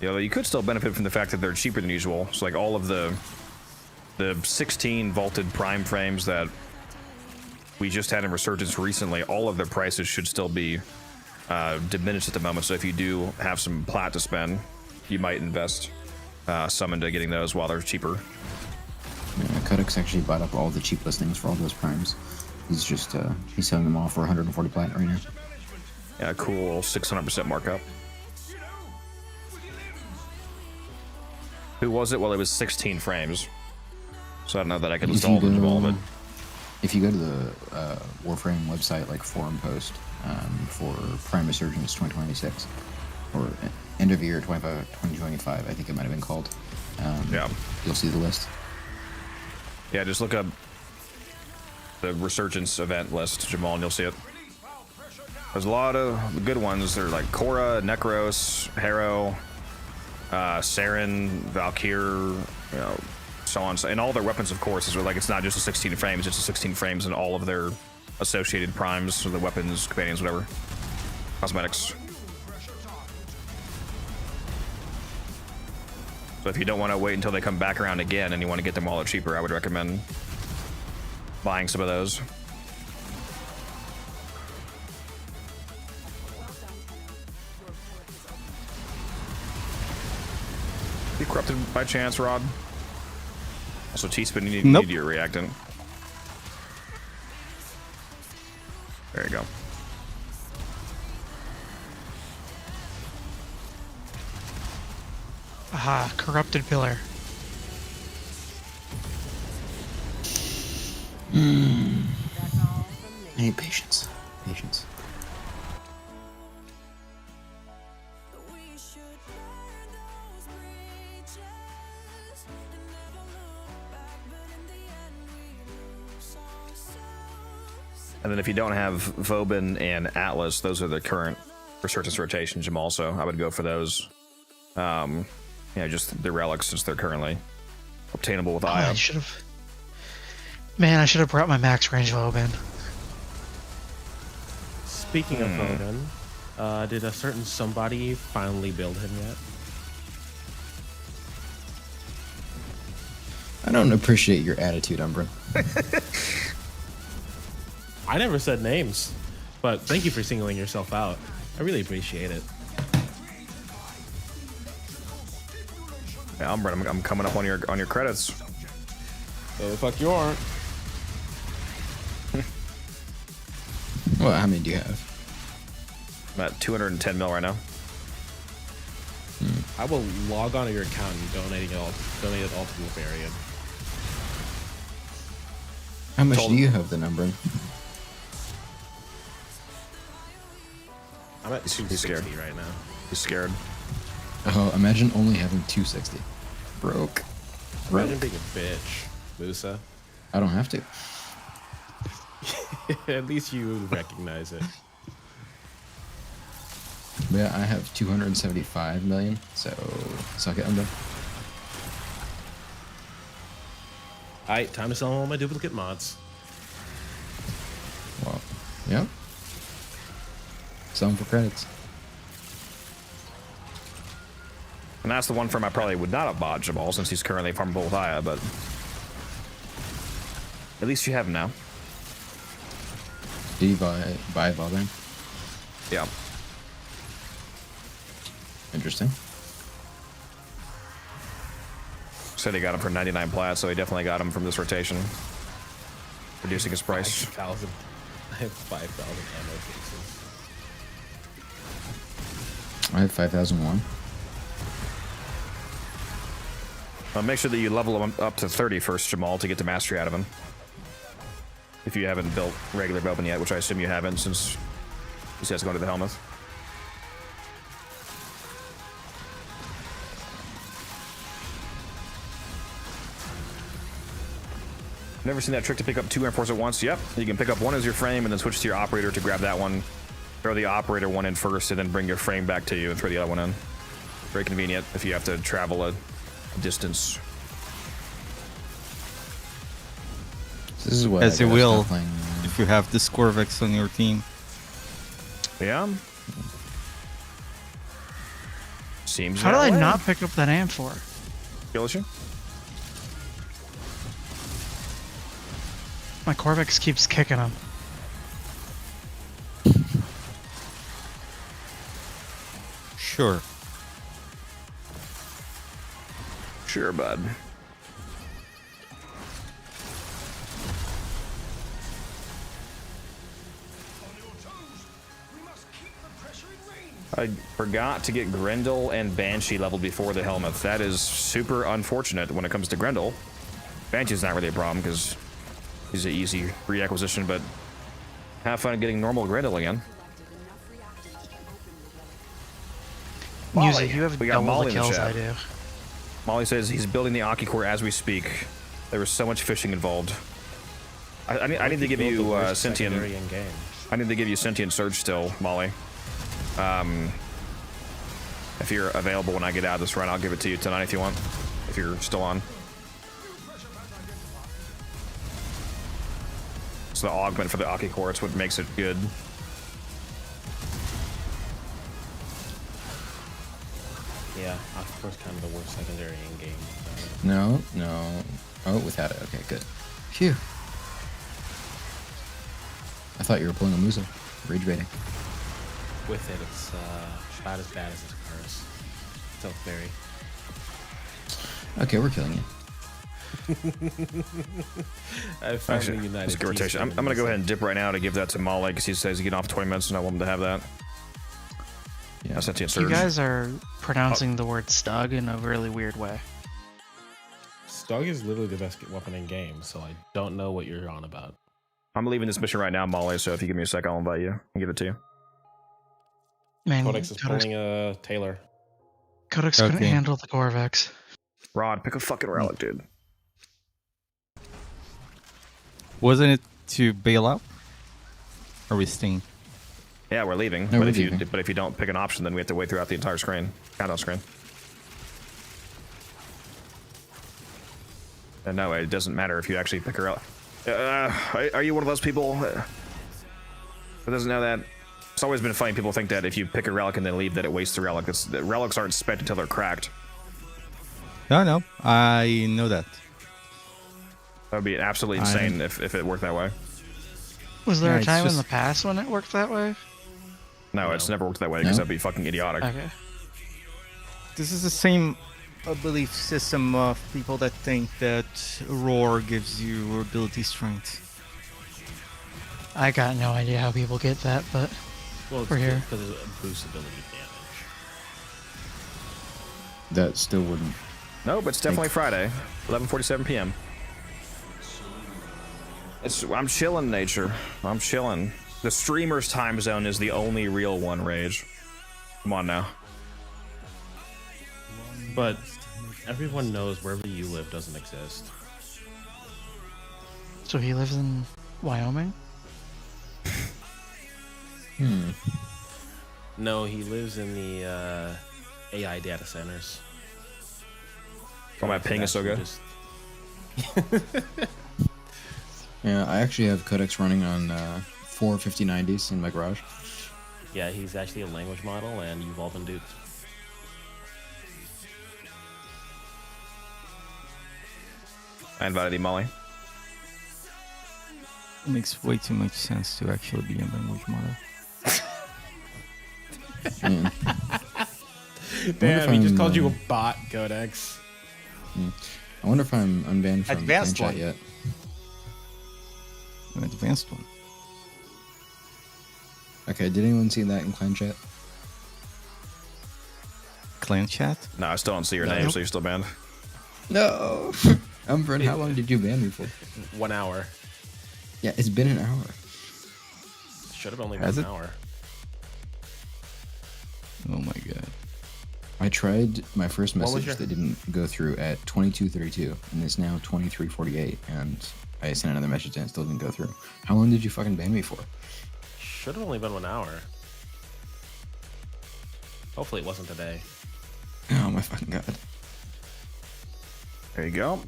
You know, you could still benefit from the fact that they're cheaper than usual. So, like, all of the 16 vaulted prime frames that we just had in Resurgence recently, all of their prices should still be diminished at the moment. So if you do have some plat to spend, you might invest some into getting those while they're cheaper. yeah, Codex actually bought up all the cheap listings for all those primes. He's just, he's selling them all for 140 plat right now. Yeah, cool 600% markup. Who was it? Well, it was 16 frames. So I don't know that I could list all of them, Jamal, but... If you go to the Warframe website, like forum post for Prime Resurgence 2026, or end of year 2025, I think it might have been called. Yeah. You'll see the list. Yeah, just look up the Resurgence event list, Jamal, and you'll see it. There's a lot of good ones. They're like Korra, Necros, Harrow, Saren, Valkyr, you know, so on. And all their weapons, of course, is like, it's not just the 16 frames, it's the 16 frames and all of their associated primes, so the weapons, companions, whatever. Cosmetics. So if you don't want to wait until they come back around again and you want to get them while they're cheaper, I would recommend buying some of those. You corrupted by chance, Rod? Also, Teaspoon, you Nope. need your reactant. There you go. Aha, corrupted pillar. I need patience. Patience. And then if you don't have Vobin and Atlas, those are the current Resurgence rotation, Jamal, so I would go for those. Yeah, just the relics since they're currently obtainable with Oh, Aya. I should have. Man, I should have brought my max range Logan. Speaking of Odin, did a certain somebody finally build him yet? don't appreciate your attitude, Umbra. I never said names, but thank you for singling yourself out. I really appreciate it. Yeah, Umbra, I'm coming up on your credits. Oh, the fuck you aren't. Well, how many do you have? I'm at 210 mil right now. I will log on to your account and donate it all to Wolfarian. How much do you have the number? I'm at 260 right now. He's scared. Oh, imagine only having 260. Broke. Imagine being a bitch, Musa. I don't have to. At least you recognize it. But yeah, I have 275 million, so suck it, Umbra. Alright, time to sell all my duplicate mods. Well, yeah. Sell them for credits. And that's the one firm I probably would not have bought Jamal since he's currently farmable with Aya, but at least you have him now. Did you buy Valheim? Yeah. Interesting. Said he got him for 99 plat, so he definitely got him from this rotation, reducing his price. 5,000. I have 5,000 ammo cases. I have 5,001. Make sure that you level him up to 30 first, Jamal, to get the mastery out of him. If you haven't built regular Bowman yet, which I assume you haven't, since he has to go to the helmet. Never seen that trick to pick up 2 Airforce at once? Yep. You can pick up one as your frame and then switch to your operator to grab that one. Throw the operator one in first and then bring your frame back to you and throw the other one in. Very convenient if you have to travel a distance. This is what As I you gotta will, stop playing. if you have this Corvex on your team. Yeah. Seems How did that I way. not pick up that amp for? Kill issue? My Corvex keeps kicking him. Sure. Sure, bud. I forgot to get Grendel and Banshee leveled before the helmet. That is super unfortunate when it comes to Grendel. Banshee's not really a problem because he's an easy reacquisition, but have fun getting normal Grendel again. Music, you have we got double Molly the in the kills chat. I do. Molly says he's building the Aki core as we speak. There was so much fishing involved. I need to give you sentient. I need to give you sentient surge still, Molly. If you're available when I get out of this run, I'll give it to you tonight if you want. If you're still on. It's the augment for the Aki core. It's what makes it good. Yeah, Aki core's kind of the worst secondary in game. No. Oh, without it. Okay, good. Phew. I thought you were pulling a Musa. Rage baiting. With it, it's about as bad as its curse. So very. Okay, we're killing you. I finally Actually, united. that's a good rotation. I'm gonna go ahead and dip right now to give that to Molly because he says he get off 20 minutes and I want him to have that. Yeah. Sentient surge. You guys are pronouncing the word stug in a really weird way. Stug is literally the best weapon in game, so I don't know what you're on about. I'm leaving this mission right now, Molly, so if you give me a sec, I'll invite you and give it to you. Man, Codex is pulling a Taylor. Codex couldn't handle the Corvex. Rod, pick a fucking relic, dude. Wasn't it to bail out? Or are we staying? Yeah, we're leaving. No, but we're if leaving. you don't pick an option, then we have to wait throughout the entire screen, countdown screen. And no, it doesn't matter if you actually pick her out. Are you one of those people that doesn't know that? It's always been funny. People think that if you pick a relic and then leave, that it wastes the relic. The relics aren't spent until they're cracked. No, I know that. That would be absolutely insane if it worked that way. Was there Yeah, a it's time in just- the past when it worked that way? No, it's never worked that way because No? that'd be fucking idiotic. Okay. This is the same belief system of people that think that roar gives you ability strength. I got no idea how people get that, but Well, it's We're here. because it boosts ability damage. That still wouldn't. Nope, it's definitely Friday, 11:47 p.m. I'm chilling, nature. I'm chilling. The streamer's time zone is the only real one, Rage. Come on now. But everyone knows wherever you live doesn't exist. so he lives in Wyoming? No, he lives in the AI data centers. Oh, my ping is so good. Just- Yeah, I actually have codecs running on 4 5090s in my garage. Yeah, he's actually a language model, and you've all been duped. I invited you, Molly. It makes way too much sense to actually be a language model. Man. Damn, he just called you a I'm, bot, Codex. I wonder if I'm unbanned from Advanced clan one. chat yet. An advanced one. Okay, did anyone see that in clan chat? Clan chat? No, I still don't see your name, so you're still banned. No. Umbren, how long did you ban me for? 1 hour. Yeah, it's been an hour. Should have only Has been it? an hour. Oh my god. I tried my first What was message your- that didn't go through at 22:32, and it's now 23:48, and I sent another message and it still didn't go through. How long did you fucking ban me for? Should have only been 1 hour. Hopefully it wasn't today. Oh my fucking god. There you go.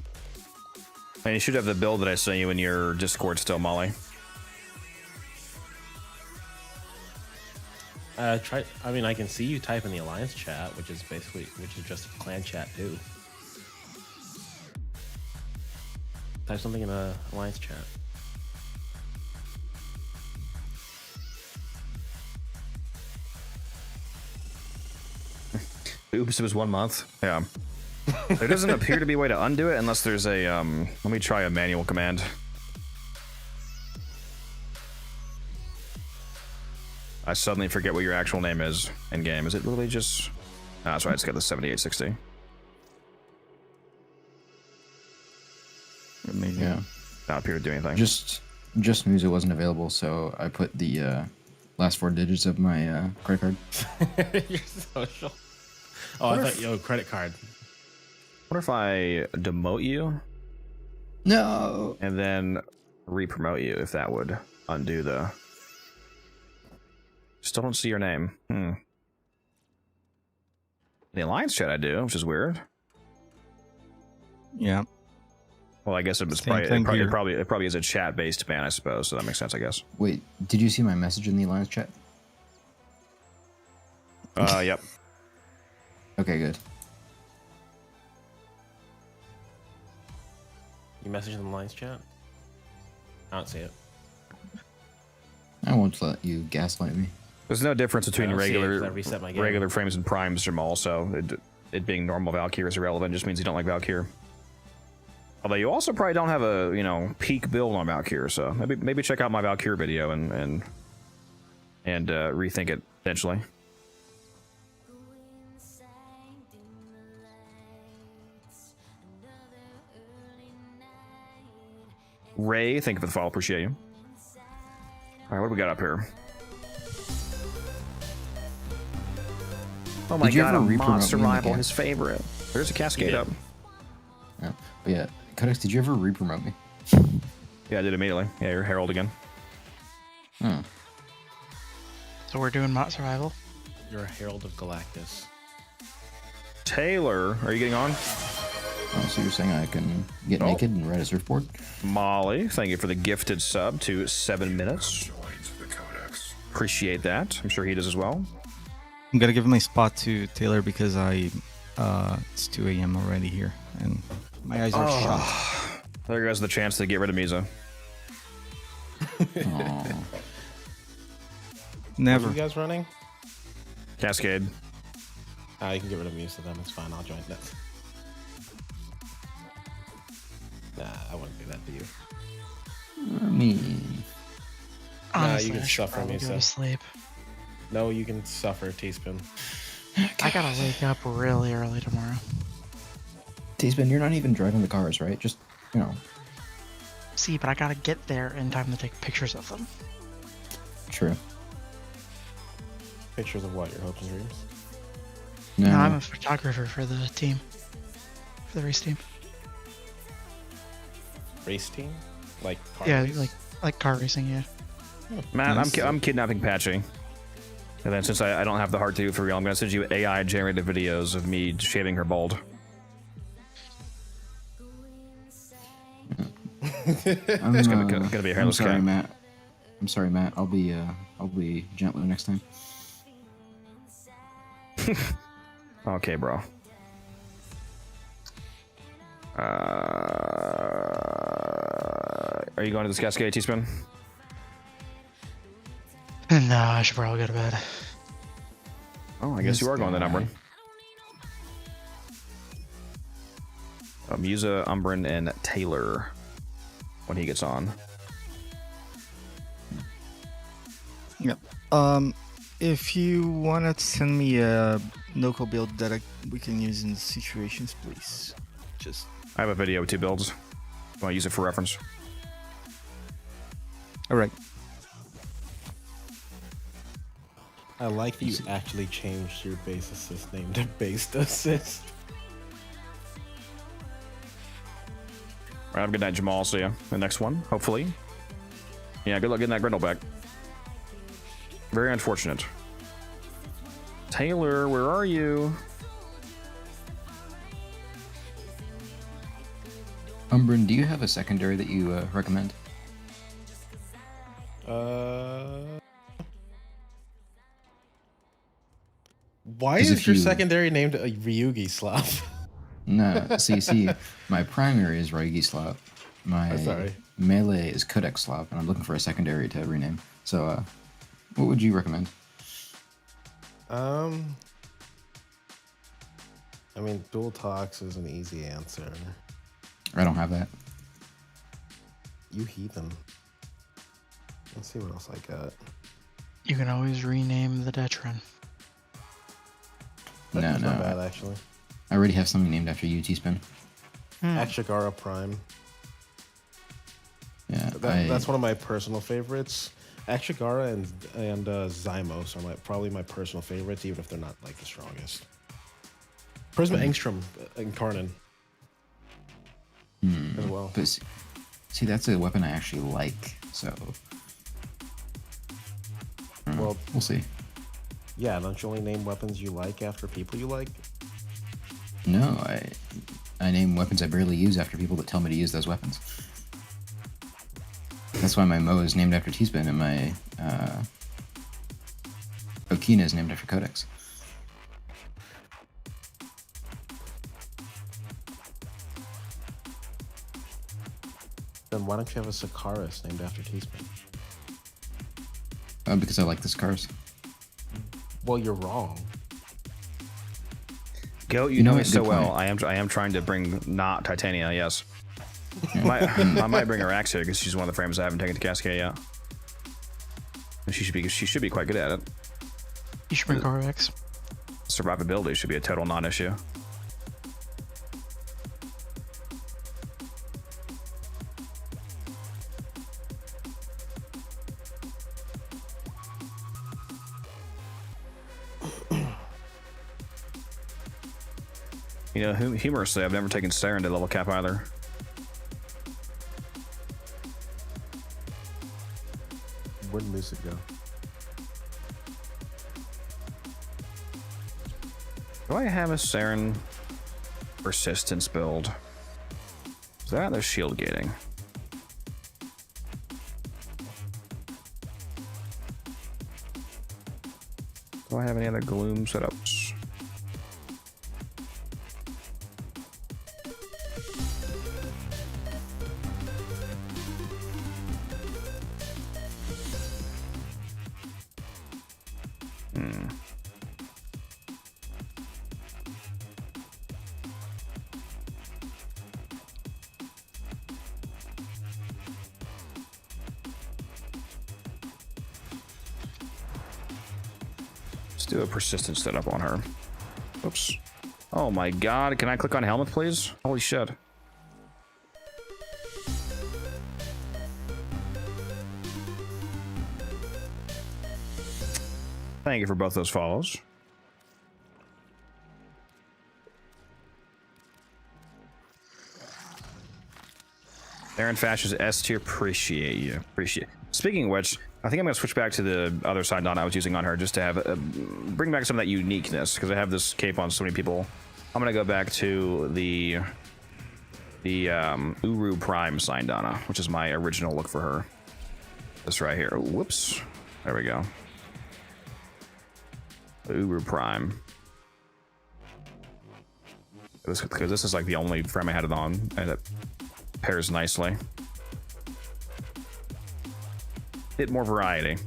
And you should have the build that I sent you in your Discord still, Molly. Try. I mean, I can see you type in the alliance chat, which is just clan chat too. Type something in the alliance chat. Oops, it was 1 month. Yeah. There doesn't appear to be a way to undo it unless there's a, let me try a manual command. I suddenly forget what your actual name is in game. Is it literally just... Ah, that's right, it's got the 7860. Amazing. Yeah. Not appear to do anything. Just news it wasn't available, so I put the last 4 digits of my credit card. Your social. Oh, I thought, yo, credit card. What if I demote you No. and then re-promote you, if that would undo the... Still don't see your name. The alliance chat I do, which is weird. Yeah. Well, I guess it was Same probably thing here. it probably is a chat-based ban, I suppose. So that makes sense, I guess. Wait, did you see my message in the alliance chat? Yep. Okay, good. You message in the alliance chat? I don't see it. I won't let you gaslight me. There's no difference between I don't see it 'cause regular I reset my game. regular frames and primes, Jamal. So it being normal Valkyrie is irrelevant. Just means you don't like Valkyrie. Although you also probably don't have a peak build on Valkyrie, so maybe check out my Valkyrie video and rethink it eventually. Ray, thank you for the follow. Appreciate you. All right, what do we got up here? Oh my Did you god, ever a re-promote monster me in the rival, game? his favorite. There's a cascade up. Yeah. But yeah, Codex, did you ever re-promote me? Yeah, I did immediately. Yeah, you're Herald again. Hmm. So we're doing Mott Survival? You're a Herald of Galactus. Taylor, are you getting on? Oh, so you're saying I can get Oh. naked and ride a surfboard? Molly, thank you for the gifted sub to 7 minutes. Appreciate that. I'm sure he does as well. I'm gonna give my spot to Taylor because it's 2 a.m. already here and my eyes are shut. There goes the chance to get rid of Misa. Aw. Never. What are you guys running? Cascade. You can get rid of me, so then it's fine. I'll join that. Nah, I wouldn't do that to you. I mean, Honestly, you can I should suffer, probably go Misa. to sleep. No, you can suffer, Teaspoon. I gotta wake up really early tomorrow. T-Spin, you're not even driving the cars, right? Just, you know, See, but I gotta get there in time to take pictures of them. true. Pictures of what? Your hopes and dreams? No, No, I'm a photographer for the team. For the race team. Race team? Like car Yeah, race? like car racing, yeah. Matt, Nice. I'm kidnapping Patchy. And then since I don't have the heart to do it for real, I'm gonna send you AI generated videos of me shaving her bald. it's gonna be a hairless I'm sorry, cat. Matt. I'm sorry, Matt. I'll be gentler next time. Okay, bro. Are you going to this Cascade, Teaspoon? No, I should probably go to bed. Oh, I guess you This are going to guy. Umbrin. Musa, Umbrin, and Taylor when he gets on. Yep. If you wanna send me a local build that we can use in situations, please. Just I have a video with 2 builds. Want to use it for reference? all right. I like that you actually changed your base assist name to based assist. All right, have a good night, Jamal. See ya. The next one, hopefully. Yeah, good luck getting that Grendel back. Very unfortunate. Taylor, where are you? Umbrin, do you have a secondary that you recommend? Why 'Cause is if your you- secondary named a Ryugi Slav? No, see, my primary is Raigislav. My sorry. melee is Codex Slav, and I'm looking for a secondary to rename. So, what would you recommend? I mean, Dual Tox is an easy answer. I don't have that. You heathen. Let's see what else I got. You can always rename the Detron. That's No. not bad, actually. I already have something named after you, T-Spin. Akshigara Prime. Yeah, That's one of my personal favorites. Akshigara and Zymos are probably my personal favorites, even if they're not like the strongest. Prisma Engstrom and Karnan as well. But see, that's a weapon I actually like. So, Well, we'll see. yeah, don't you only name weapons you like after people you like? No, I name weapons I barely use after people that tell me to use those weapons. That's why my Mo is named after T-Spin and my Okina is named after Codex. Then why don't you have a Sakaris named after T-Spin? Because I like the scars. Well, you're wrong. Goat, you You know know me what? so Good well. point. I am trying to bring not Titania. Yes, I might bring her axe here because she's one of the frames I haven't taken to Cascade yet. And she should be quite good at it. You should bring Corvex. Survivability should be a total non-issue. You know, humorously, I've never taken Saren to level cap either. Where'd Musa go? Do I have a Saren persistence build? Is that the shield gating? Do I have any other gloom setups? Let's do a persistent setup on her. Oops. Oh my god, can I click on helmet, please? Holy shit. Thank you for both those follows. Aaron Fash's S tier, appreciate you. Appreciate. Speaking of which, I think I'm gonna switch back to the other side Donna I was using on her just to have bring back some of that uniqueness because I have this cape on so many people. I'm gonna go back to the Uru Prime sign Donna, which is my original look for her. This right here. Whoops. There we go. Uru Prime. Because this is like the only frame I had it on, and it pairs nicely. Bit more variety.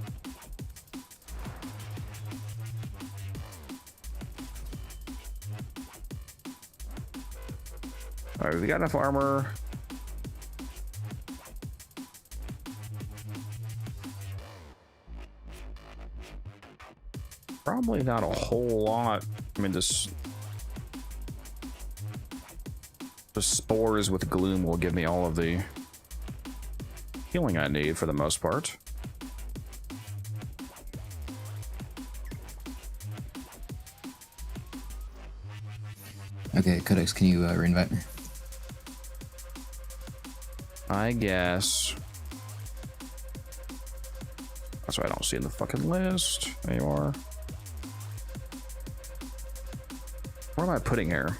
All right, we got enough armor. Probably not a whole lot. I mean, the spores with gloom will give me all of the healing I need for the most part. Okay, Codex, can you reinvite me? I guess. That's why I don't see in the fucking list. There you are. What am I putting here?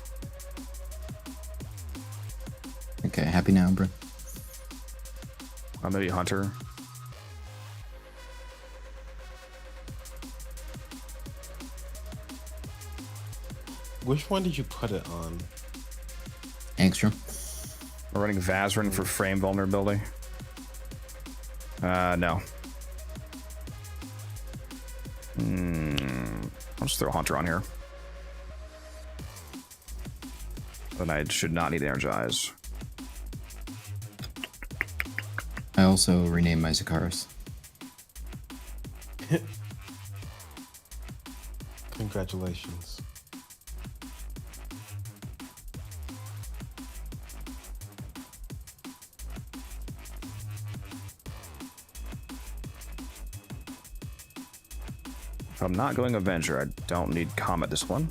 Okay, happy now, bro. Maybe Hunter. Which one did you put it on? Angstrom. We're running Vazrin for frame vulnerability. No. I'll just throw Hunter on here. Then I should not need Energize. I also renamed my Zakaris. Congratulations. If I'm not going Avenger, I don't need Comet this one.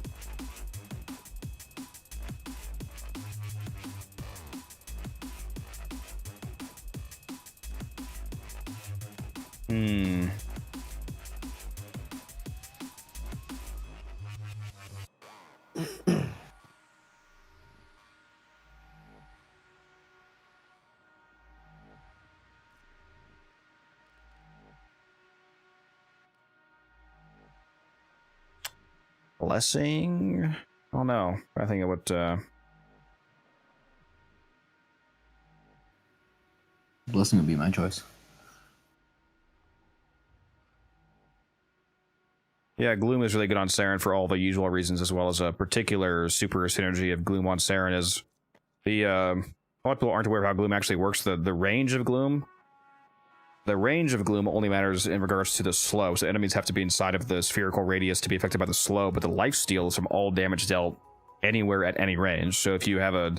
Blessing? Oh no, I think it would. Blessing would be my choice. Yeah, Gloom is really good on Saren for all the usual reasons, as well as a particular super synergy of Gloom on Saren is the. A lot of people aren't aware of how Gloom actually works. The range of Gloom. The range of Gloom only matters in regards to the slow, so enemies have to be inside of the spherical radius to be affected by the slow, but the lifesteal is from all damage dealt anywhere at any range. So if you have a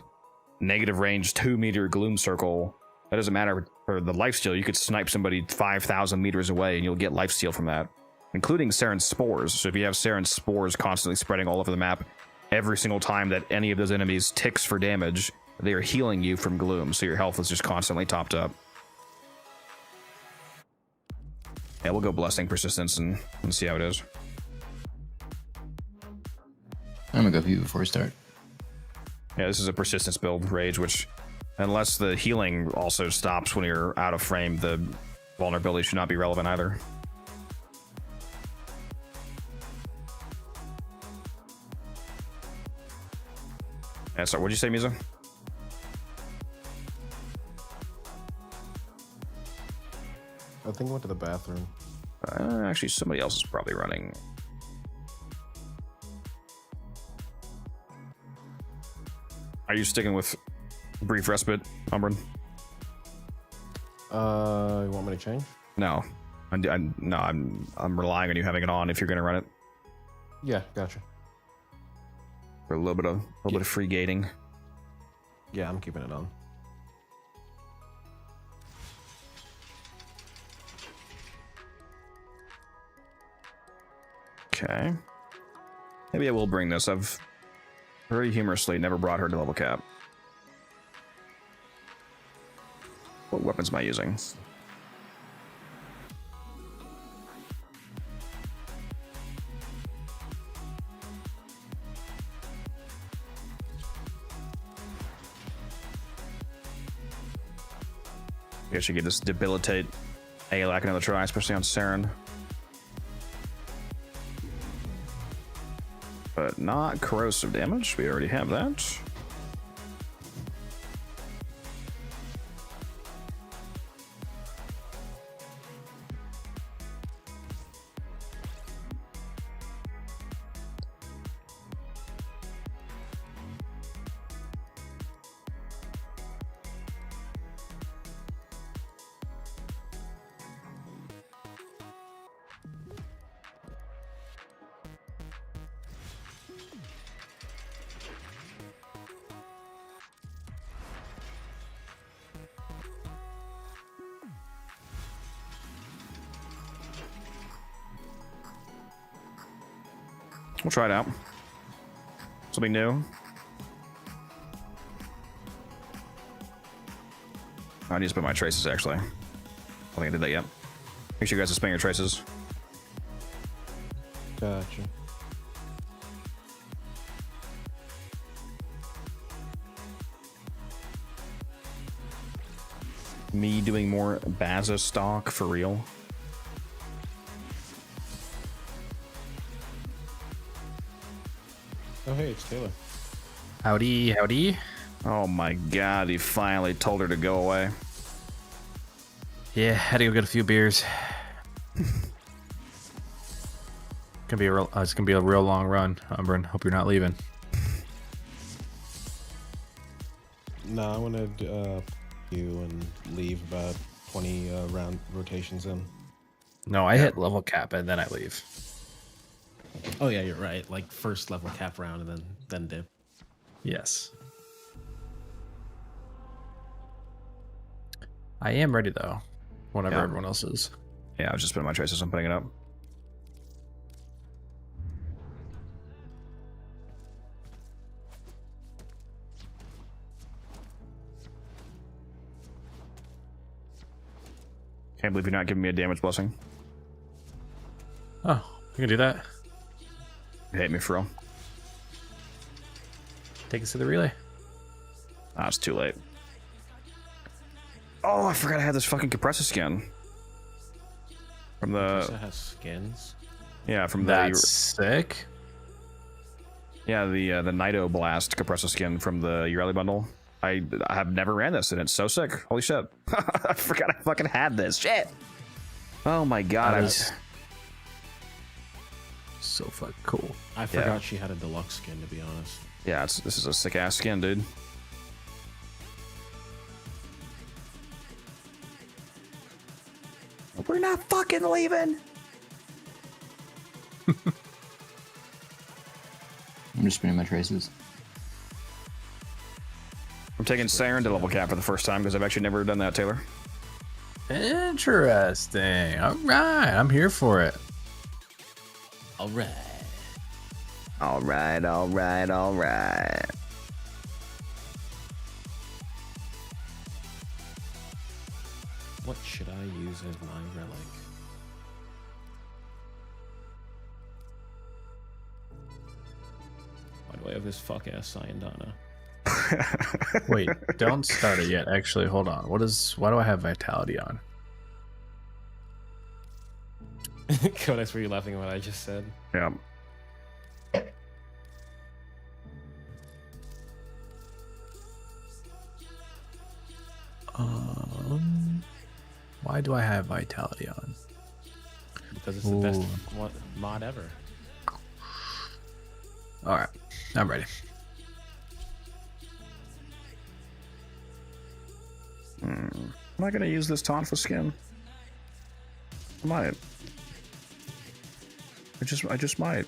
negative range 2-meter Gloom circle, that doesn't matter for the lifesteal. You could snipe somebody 5,000 meters away and you'll get lifesteal from that, including Saren's Spores. So if you have Saren's Spores constantly spreading all over the map, every single time that any of those enemies ticks for damage, they are healing you from Gloom, so your health is just constantly topped up. Yeah, we'll go Blessing Persistence and see how it is. I'm gonna go view before we start. Yeah, this is a Persistence build, Rage, which, unless the healing also stops when you're out of frame, the vulnerability should not be relevant either. Yeah, sorry, what'd you say, Miza? I think I went to the bathroom. Actually, somebody else is probably running Are you sticking with brief respite, Umbrin? You want me to change? No. I'm relying on you having it on if you're gonna run it. Yeah, gotcha. For a little bit of free gating. Yeah, I'm keeping it on. Okay. Maybe I will bring this. I've very humorously never brought her to level cap. What weapons am I using? I guess you could just debilitate Aelak another try, especially on Saren. But not corrosive damage. We already have that. We'll try it out. Something new. I need to spin my traces, actually. I don't think I did that yet. Make sure you guys spin your traces. Gotcha. Me doing more Baza stock for real. Oh, hey, it's Taylor. Howdy, howdy. Oh my god, he finally told her to go away. Yeah, had to go get a few beers. It's gonna be a real long run, Umbrin. Hope you're not leaving. No, I want to you and leave about 20 round rotations in. No, I hit level cap and then I leave. Oh yeah, you're right. Like first level cap round and then dip. Yes. I am ready though. Whenever everyone else is. Yeah, I was just spinning my traces. I'm putting it up. Can't believe you're not giving me a damage blessing. Oh, you can do that. You hate me for real. Take us to the relay. Ah, it's too late. Oh, I forgot I had this fucking compressor skin. From the... It has skins. Yeah, from That's sick. Yeah, the Nido Blast compressor skin from the Ureli bundle. I have never ran this, and it's so sick. Holy shit. I forgot I fucking had this. Shit. Oh my god. That is so fucking cool. I forgot she had a deluxe skin, to be honest. Yeah, this is a sick ass skin, dude. We're not fucking leaving. I'm just spinning my traces. I'm taking Saren to level cap for the first time because I've actually never done that, Taylor. Interesting. All right, I'm here for it. All right. All right, all right, all right. What should I use as my relic? Why do I have this fuck ass Syandana? Wait, don't start it yet. Actually, hold on. Why do I have vitality on? Codex, were you laughing at what I just said? Yeah. Why do I have vitality on? Because it's the best mod ever. All right, I'm ready. Am I gonna use this taunt for skin? I might. I just might.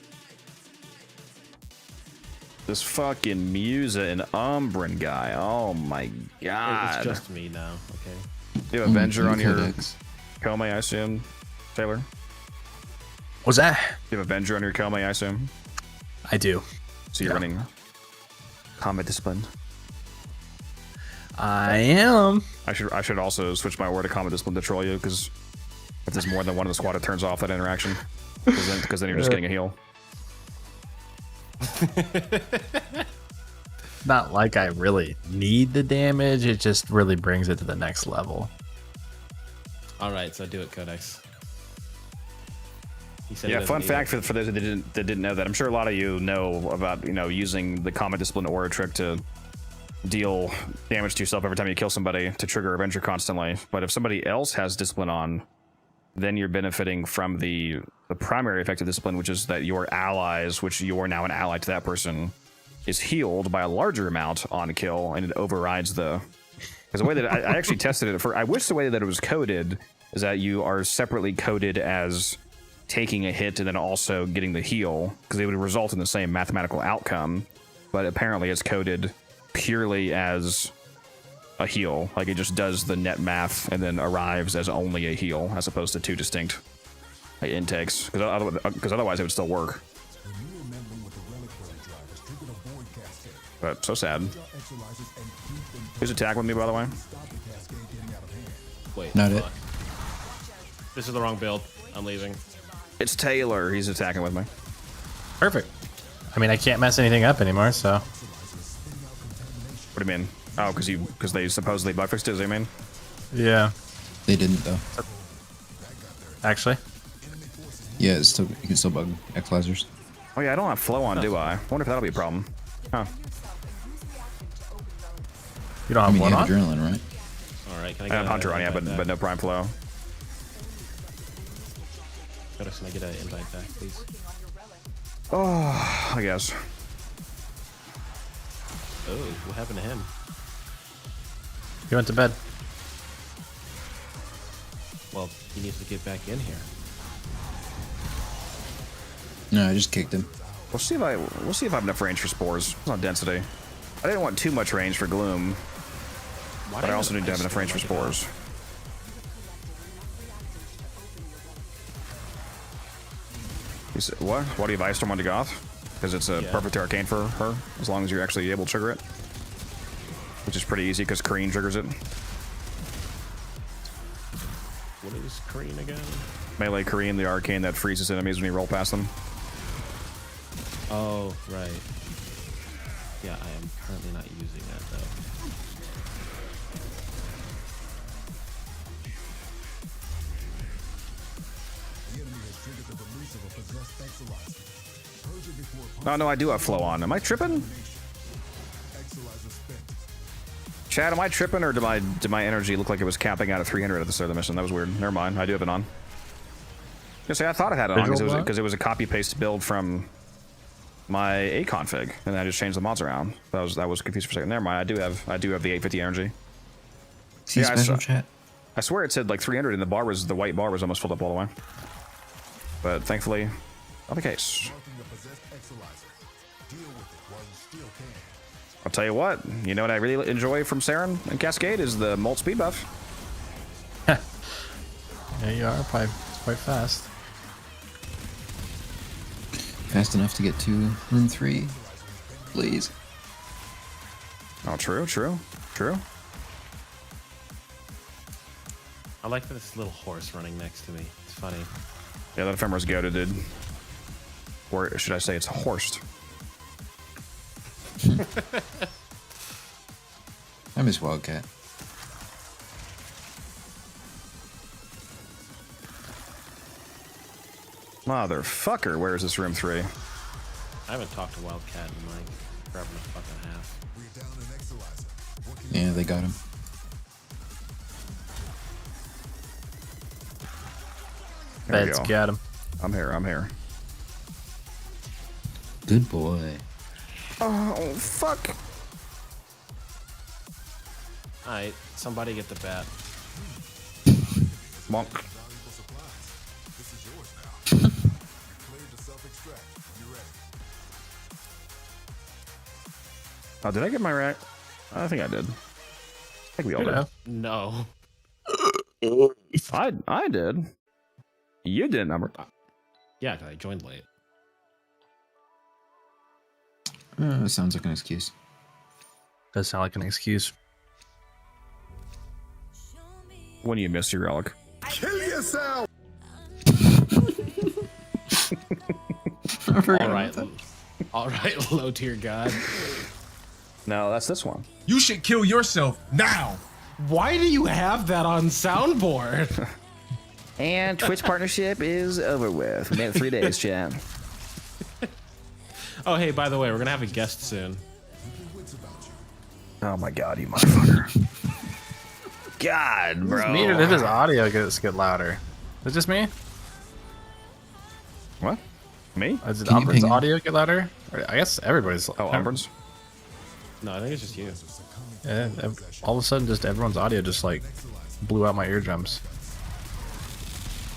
This fucking Musa and Umbran guy. Oh my god. It's just me now, okay? You have Avenger on your codex. Kome, I assume, Taylor? What's that? You have Avenger on your Kome, I assume? I do. So you're running Combat Discipline. I am. I should also switch my word to Combat Discipline to troll you, because if there's more than one in the squad, it turns off that interaction. Because then you're just getting a heal. Not like I really need the damage. It just really brings it to the next level. All right, so do it, Codex. He said he Yeah, doesn't fun need fact it. for those that didn't know that. I'm sure a lot of you know about using the Combat Discipline aura trick to deal damage to yourself every time you kill somebody to trigger Avenger constantly. But if somebody else has Discipline on, then you're benefiting from the primary effect of Discipline, which is that your allies, which you are now an ally to that person, is healed by a larger amount on kill, and it overrides the... Because the way that I actually tested it for... I wish the way that it was coded is that you are separately coded as taking a hit and then also getting the heal, because it would result in the same mathematical outcome, but apparently it's coded purely as a heal. Like, it just does the net math and then arrives as only a heal, as opposed to two distinct intakes, because otherwise it would still work. But so sad. Who's attacking with me, by the way? Wait, Not it. This is the wrong build. I'm leaving. It's Taylor. He's attacking with me. Perfect. I mean, I can't mess anything up anymore, so. What do you mean? Oh, because they supposedly bug fixed it, I mean? Yeah. They didn't though. Actually. Yeah, it's still you can still bug X-Lasers. Oh yeah, I don't have flow on, do I? Wonder if that'll be a problem. Huh. You don't I have mean, one you on? have adrenaline, right? All right, can I I get have Hunter on, yeah, but no prime flow. Codex, can I get an invite back, please? Oh, I guess. Oh, what happened to him? He went to bed. Well, he needs to get back in here. No, I just kicked him. We'll see if I have enough range for spores. It's not density. I didn't want too much range for gloom, but I also need to have enough range for spores. You said, what? Why do you have Ice Storm on Goth? Because it's a perfect arcane for her, as long as you're actually able to trigger it. Which is pretty easy, because Kareen triggers it. What is Kareen again? Melee Kareen, the arcane that freezes enemies when you roll past them. Oh, right. Yeah, I am currently not using that, though. Oh, no, I do have flow on. Am I tripping? Chad, am I tripping, or did my energy look like it was capping out at 300 at the start of the mission? That was weird. Never mind. I do have it on. I thought I had it on because it was a copy-paste build from my A config, and then I just changed the mods around. That was confused for a second. Never mind. I do have the 850 energy. See special chat? I swear it said like 300, and the white bar was almost filled up all the way. But thankfully, not the case. I'll tell you what. You know what I really enjoy from Saren and Cascade is the Molt speed buff. Yeah, you are quite fast. Fast enough to get to room 3, please. Oh, true. I like this little horse running next to me. It's funny. Yeah, that ephemer's goated, dude. Or should I say it's horsed? I miss Wildcat. Motherfucker, where is this room 3? I haven't talked to Wildcat in like forever and a fucking half. Yeah, they got him. There we Let's go. get him. I'm here. Good boy. Oh, fuck. Alright, somebody get the bat. Monk. Oh, did I get my rack? I think I did. I think we all did. No. I did. You did, number. Yeah, because I joined late. Sounds like an excuse. Does sound like an excuse. When you miss your relic. Kill yourself! All right, low tier god. No, that's this one. You should kill yourself now! Why do you have that on soundboard? And Twitch partnership is over with. We made it 3 days, chat. Oh, hey, by the way, we're gonna have a guest soon. Oh my god, you motherfucker. God, bro. It's muted if his audio gets louder. Is it just me? What? Me? Did Can you Umbran's ping him? audio get louder? I guess everybody's. Oh, Umbran's? No, I think it's just you. Yeah, all of a sudden, just everyone's audio just like blew out my eardrums.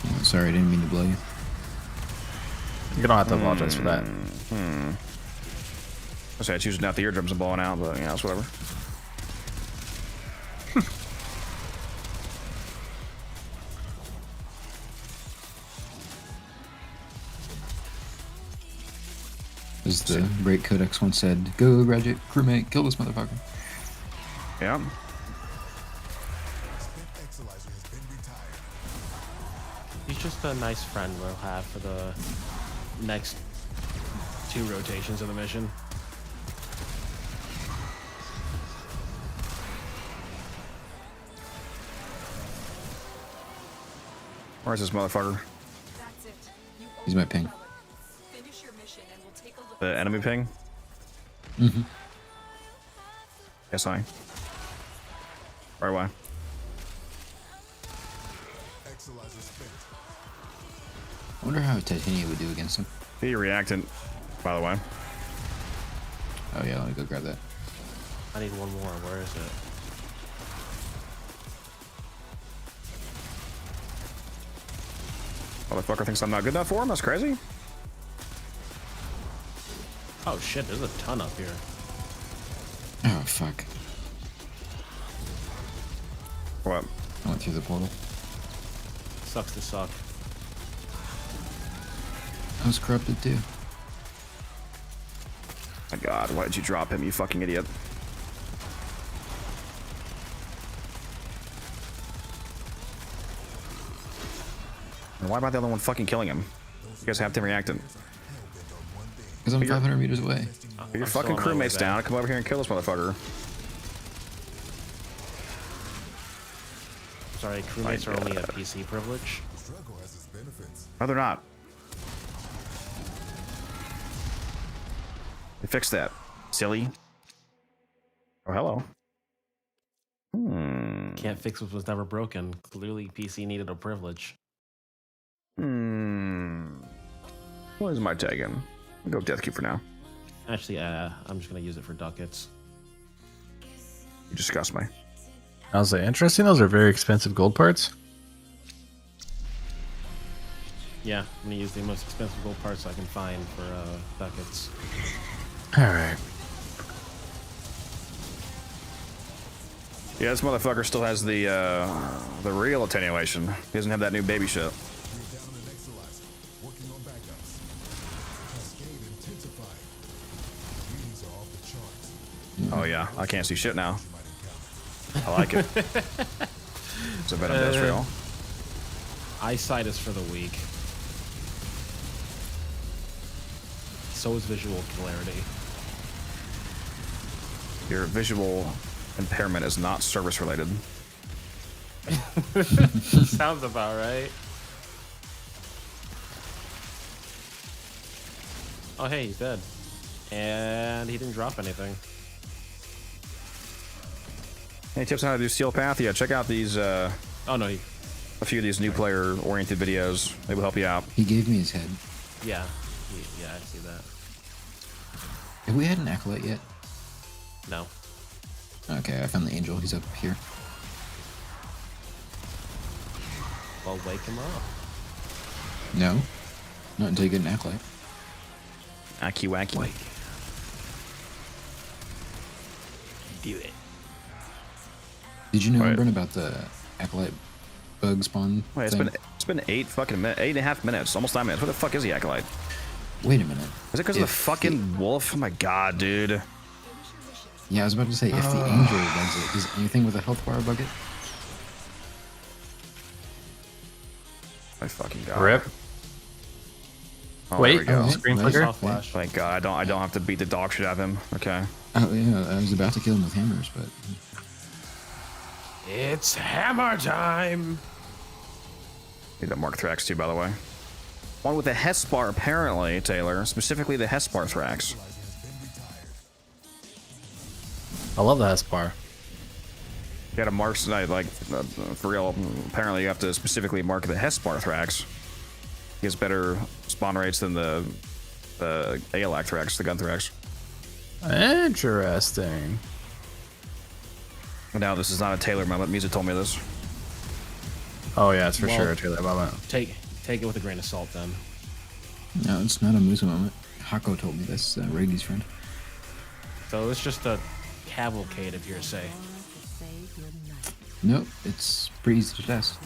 Oh, sorry, I didn't mean to blow you. You don't have to apologize for that. I say I choose not the eardrums and blowing out, but yeah, it's whatever. As the Break Codex once said, "Go, graduate crewmate, kill this motherfucker." Yeah. He's just a nice friend we'll have for the next 2 rotations of the mission. Where's this motherfucker? That's it. You He's my ping. finish your mission and we'll take a look. The enemy ping? Mm-hmm. Yes, I. Right away. I wonder how Titania would do against him. He reactant, by the way. Oh yeah, let me go grab that. I need one more. Where is it? Motherfucker thinks I'm not good enough for him? That's crazy. Oh shit, there's a ton up here. Oh fuck! What? I went through the portal. Sucks to suck. I was corrupted too. My god, why did you drop him, you fucking idiot? And why am I the other one fucking killing him? You guys have to reactant. Because I'm 500 meters away. Put your fucking crewmates down, come over here and kill this motherfucker. Sorry, crewmates are only a PC privilege. No, they're not. They fixed that. Silly. Oh, hello. Can't fix what was never broken. Clearly, PC needed a privilege. What is my tagging? I'll go Death Cube for now. Actually, I'm just gonna use it for ducats. You disgust me. I was like, interesting. Those are very expensive gold parts. Yeah, I'm gonna use the most expensive gold parts I can find for ducats. All right. Yeah, this motherfucker still has the real attenuation. He doesn't have that new baby shit. Oh yeah, I can't see shit now. I like it. It's a bit industrial. Eyesight is for the weak. So is visual clarity. Your visual impairment is not service related. Sounds about right. Oh hey, he's dead. And he didn't drop anything. Any tips on how to do Steel Path? Yeah, check out these Oh no, a few of these new player oriented videos. They will help you out. He gave me his head. yeah. Yeah, I see that. Have we had an acolyte yet? No. Okay, I found the angel. He's up here. Well, wake him up. No, not until you get an acolyte. Acky wacky. Do it. Did you know, Right. Brent, about the acolyte bug spawn Wait, thing? it's been 8.5 minutes, almost 9 minutes. Where the fuck is the acolyte? Wait a minute. Is it because of the fucking wolf? Oh my god, dude. Yeah, I was about to say, if the angel bugs it, does anything with a health bar bug it? My fucking god. Rip. Oh, Wait, there we go. screen Nice. flicker. Soft flash. Thank god, I don't have to beat the dog shit out of him. Okay. Oh yeah, I was about to kill him with hammers, but It's hammer time. Need that Mark Thrax too, by the way. One with a Hespar, apparently, Taylor. Specifically the Hespar Thrax. I love the Hespar. You gotta mark tonight, like, for real. Apparently, you have to specifically mark the Hespar Thrax. He has better spawn rates than the Aelak Thrax, the Gun Thrax. Interesting. Now, this is not a Taylor moment. Musa told me this. Oh yeah, it's for Well, sure a Taylor moment. Take it with a grain of salt, then. no, it's not a Musa moment. Hako told me this, Regi's friend. So it's just a cavalcade of hearsay. Nope, it's pretty easy to test.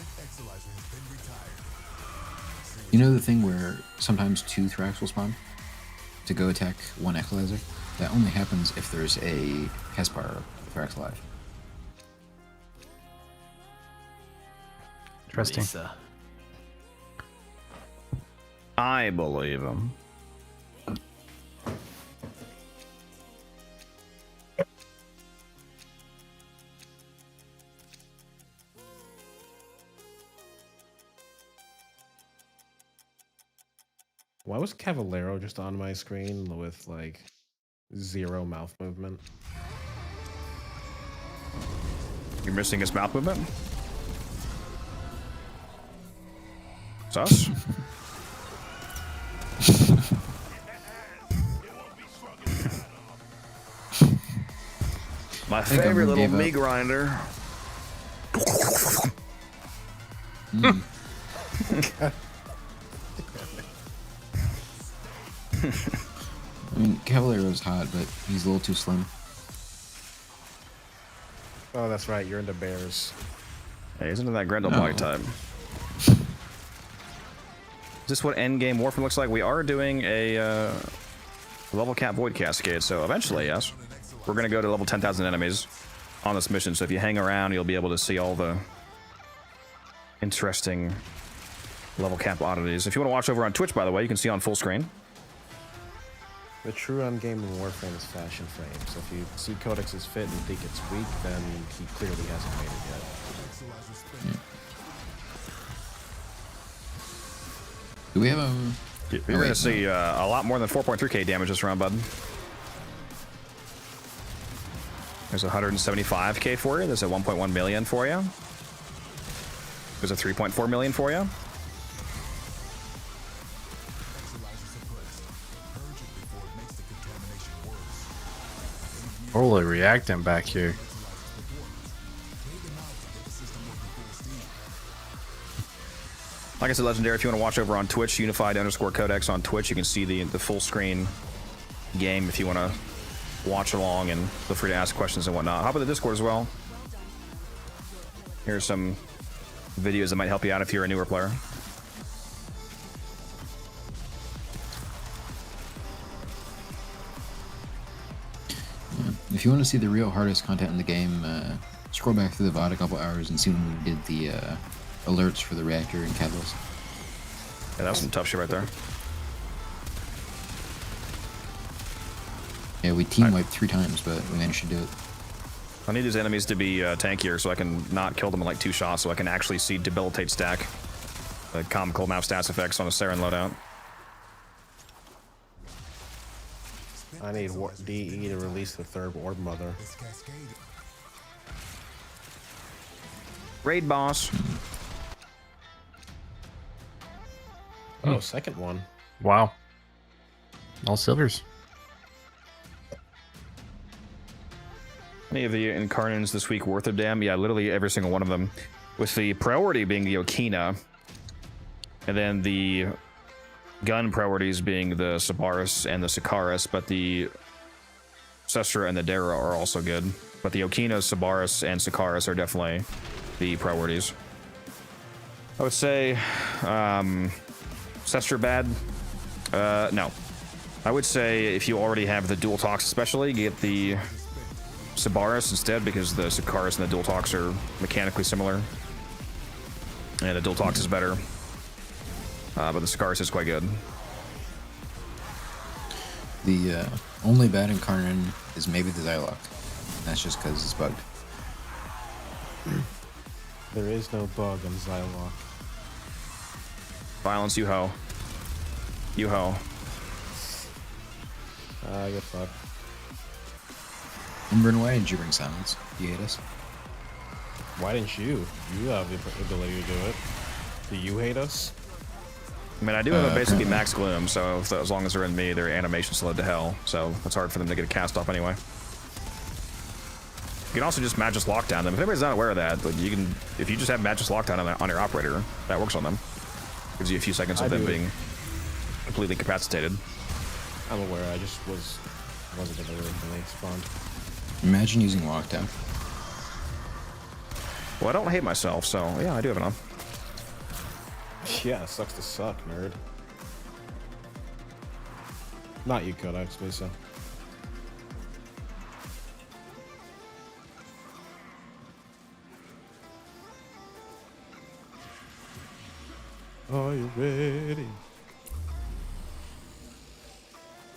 You know the thing where sometimes 2 Thrax will spawn to go attack 1 Equalizer? That only happens if there's a Hespar Thrax alive. Interesting. Lisa. I believe him. Why was Cavallero just on my screen with like 0 mouth movement? You're missing his mouth movement? Sus? My think favorite everyone little gave meat up. grinder. I mean, Cavaliero's hot, but he's a little too slim. Oh, that's right. You're into bears. Hey, isn't it that Grendel No. body type? Is this what endgame Warframe looks like? We are doing a level cap void cascade, so eventually, yes. We're going to go to level 10,000 enemies on this mission, so if you hang around, you'll be able to see all the interesting level cap oddities. If you want to watch over on Twitch, by the way, you can see on full screen. The true on-game in Warframe is fashion frame. So if you see Codex's fit and think it's weak, then he clearly hasn't made it yet. Do we have a... You're going to see a lot more than 4.3k damage this round, bud. There's 175k for you. There's a 1.1 million for you. There's a 3.4 million for you. Totally reacting back here. Like I said, Legendary, if you want to watch over on Twitch, Unified_Codex on Twitch, you can see the full screen game if you want to watch along, and feel free to ask questions and whatnot. Hop in the Discord as well. Here's some videos that might help you out if you're a newer player. If you want to see the real hardest content in the game, scroll back through the VOD a couple hours and see when we did the alerts for the reactor and catalyst. Yeah, that was some tough shit right there. Yeah, we team wiped 3 times, but we managed to do it. I need these enemies to be tankier so I can not kill them in like 2 shots, so I can actually see debilitate stack. The comical mouse stats effects on a Saren loadout. I need DE to release the 3rd Orb Mother. Raid boss. Oh, 2nd one. Wow. All silvers. Any of the Incarnants this week worth a damn? Yeah, literally every single one of them. With the priority being the Okina, and then the gun priorities being the Sabaris and the Sikaris, but the Sestra and the Dara are also good. But the Okina, Sabaris, and Sikaris are definitely the priorities. I would say Sestra bad? No. I would say if you already have the dual talks especially, get the Sabaris instead, because the Sikaris and the dual talks are mechanically similar. And the dual talks is better. But the Sikaris is quite good. The only bad Incarnate is maybe the Xylock. That's just because it's bugged. There is no bug on Xylock. Violence, you ho. You ho. I get fucked. Umbrin, why didn't you bring silence? You hate us? Why didn't you? You have the ability to do it. Do you hate us? I mean, I do have a basically max gloom, so as long as they're in me, their animation slowed to hell. So it's hard for them to get a cast off anyway. You can also just Magus Lockdown them. If anybody's not aware of that, but you can, if you just have Magus Lockdown on your operator, that works on them. Gives you a few seconds of them being completely incapacitated. I'm aware. I just wasn't aware when they spawned. Imagine using lockdown. Well, I don't hate myself, so yeah, I do have it on. Yeah, sucks to suck, nerd. Not you, Codex, Lisa. Are you ready?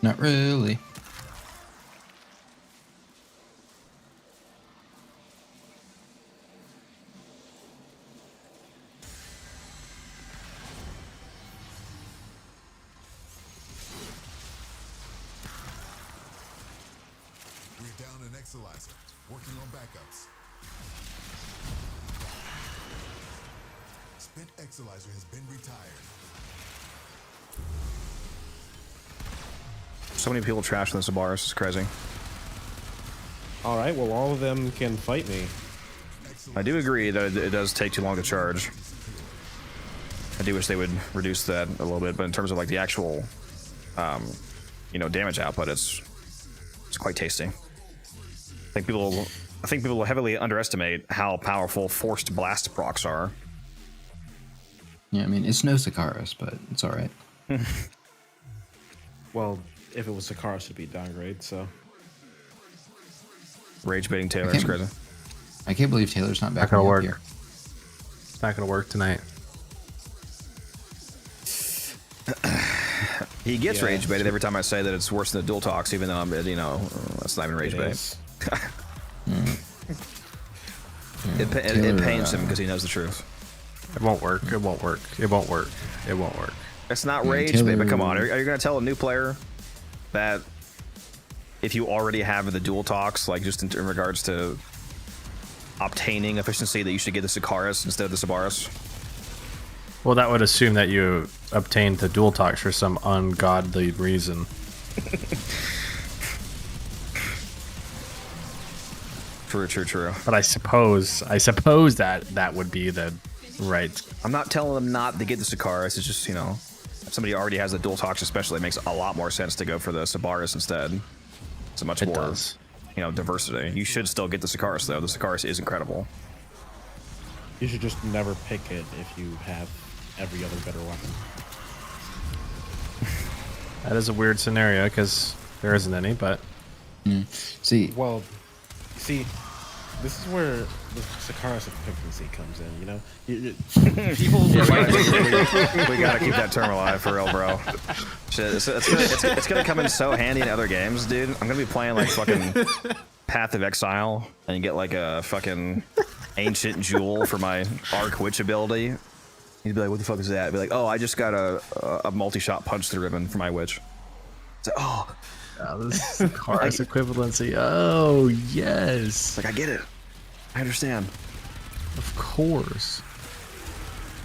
Not really. We're down an Exilizer, working on backups. Spent Exilizer has been retired. So many people trashing the Sabaris, it's crazy. Alright, well, all of them can fight me. I do agree that it does take too long to charge. I do wish they would reduce that a little bit, but in terms of like the actual, you know, damage output, it's quite tasty. I think people heavily underestimate how powerful forced blast procs are. Yeah, I mean, it's no Sikaris, but it's alright. Well, if it was Sikaris, it'd be downgrade, so. Rage baiting Taylor is crazy. I can't believe Taylor's not back Not gonna up work. here. It's not gonna work tonight. He gets rage baited every time I say that it's worse than the dual talks, even though I'm, you know, that's not even rage bait. It pains him because he knows the truth. It won't work. It won't work. It won't work. It won't work. It's not rage bait, but come on. Are you going to tell a new player that if you already have the dual talks, like just in regards to obtaining efficiency, that you should get the Sikaris instead of the Sabaris? Well, that would assume that you obtained the dual talks for some ungodly reason. True. But I suppose that would be the right. I'm not telling them not to get the Sikaris. It's just, you know, if somebody already has the dual talks, especially, it makes a lot more sense to go for the Sabaris instead. It's a much more, you know, diversity. You should still get the Sikaris though. The Sikaris is incredible. You should just never pick it if you have every other better weapon. That is a weird scenario because there isn't any, but. See, this is where the Sikaris efficiency comes in, you know? We gotta keep that term alive for real, bro. Shit, it's gonna come in so handy in other games, dude. I'm gonna be playing like fucking Path of Exile and get like a fucking ancient jewel for my Arc Witch ability. He'd be like, what the fuck is that? I'd be like, oh, I just got a multi-shot punch through ribbon for my witch. It's like, oh. This is Sikaris equivalency. Oh, yes. Like, I get it. I understand. Of course.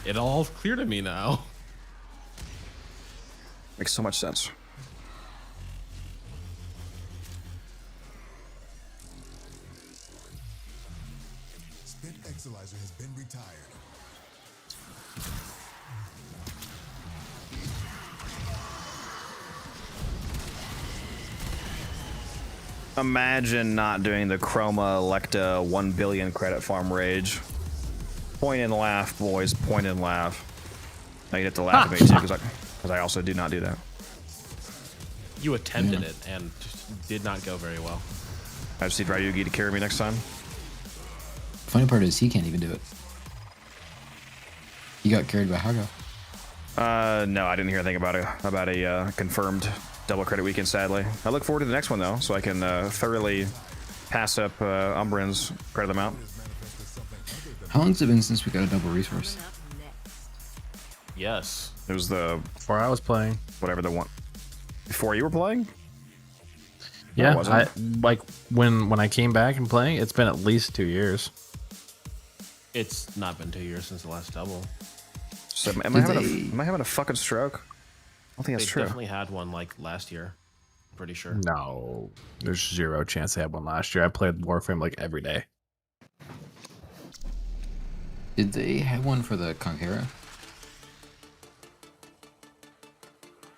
It all's clear to me now. Makes so much sense. tired. Imagine not doing the Chroma Electa 1 billion credit farm rage. Point and laugh, boys. Point and laugh. Now you have to laugh at me too, because I also do not do that. You attempted it and did not go very well. I just need Ryugi to carry me next time. Funny part is he can't even do it. He got carried by Hago. No, I didn't hear anything about a confirmed double credit weekend, sadly. I look forward to the next one, though, so I can thoroughly pass up Umbran's credit amount. How long has it been since we got a double resource? Yes. It was the... Before I was playing. Whatever the one... Before you were playing? Yeah, No, it like when I came back and playing, it's been at least 2 years. It's not been 2 years since the last double. So am I having a fucking stroke? I don't think that's They true. definitely had one like last year. I'm pretty sure. No, there's 0 chance they had one last year. I played Warframe like every day. Did they have one for the Conquera?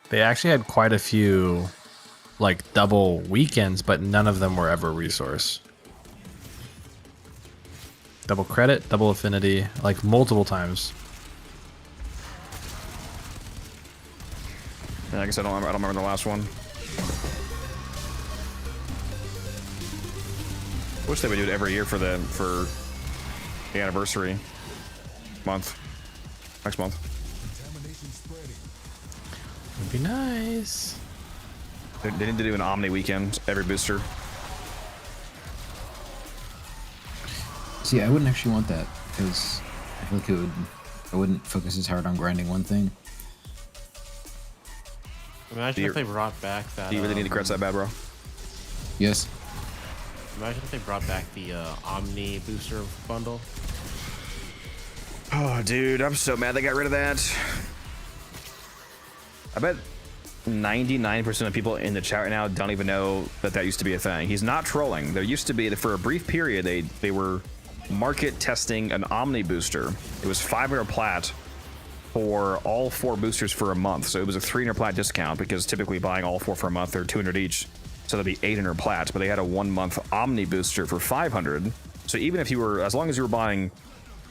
They actually had quite a few like double weekends, but none of them were ever resource. Double credit, double affinity, like multiple times. Yeah, I guess I don't remember the last one. Wish they would do it every year for the anniversary month. Next month. Would be nice. They need to do an Omni weekend every booster. See, I wouldn't actually want that because I feel like I wouldn't focus as hard on grinding one thing. Imagine if they brought back that. Do you really need to credit that bad, bro? Yes. Imagine if they brought back the Omni booster bundle. Oh, dude, I'm so mad they got rid of that. I bet 99% of people in the chat right now don't even know that that used to be a thing. He's not trolling. There used to be, for a brief period, they were market testing an Omni booster. It was 500 plat for all 4 boosters for a month. So it was a 300 plat discount because typically buying all 4 for a month, they're 200 each. So that'd be 800 plat, but they had a 1 month Omni booster for 500. So even if you were, as long as you were buying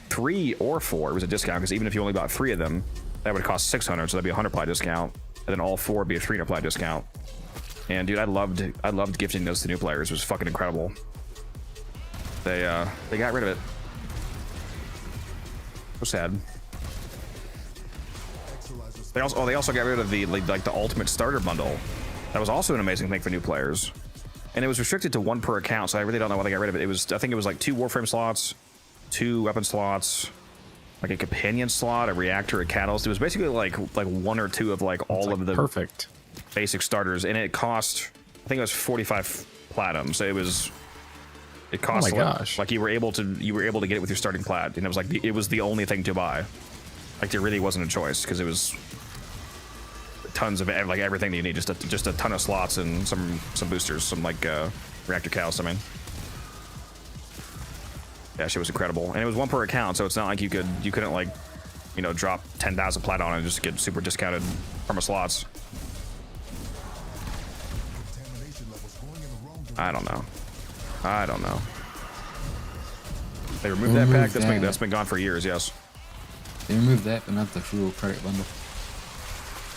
3 or 4, it was a discount because even if you only bought 3 of them, that would cost 600. So that'd be a 100 plat discount. And then all 4 would be a 300 plat discount. And dude, I loved gifting those to new players. It was fucking incredible. They got rid of it. So sad. They also got rid of the the ultimate starter bundle. That was also an amazing thing for new players. And it was restricted to 1 per account, so I really don't know why they got rid of it. I think it was like 2 Warframe slots, 2 weapon slots, like a companion slot, a reactor, a catalyst. It was basically like 1 or 2 of like all of the perfect basic starters, and it cost, I think it was 45 platinum. So it cost, oh my gosh, like you were able to get it with your starting plat, and it was the only thing to buy. Like there really wasn't a choice because it was tons of like everything that you need, just a ton of slots and some boosters, some like reactor cows. I mean, yeah, shit was incredible, and it was 1 per account, so it's not like you couldn't like, you know, drop 10,000 plat on it and just get super discounted perma slots. I don't know. They removed that pack. That's been gone for years. Yes. They removed that, but not the fuel credit bundle.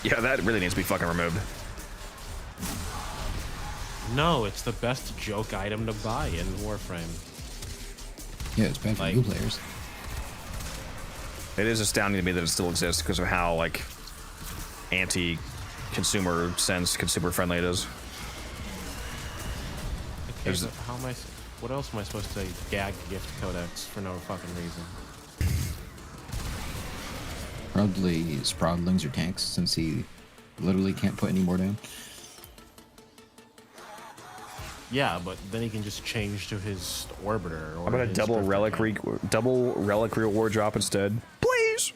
Yeah, that really needs to be fucking removed. No, it's the best joke item to buy in Warframe. Yeah, it's bad for new players. It is astounding to me that it still exists because of how like anti-consumer sense, consumer friendly it is. Okay, but how am I? What else am I supposed to gag gift codex for no fucking reason? Probably Sproudlings or tanks, since he literally can't put any more down. Yeah, but then he can just change to his orbiter. Or How about a his double relic reward drop instead? Please.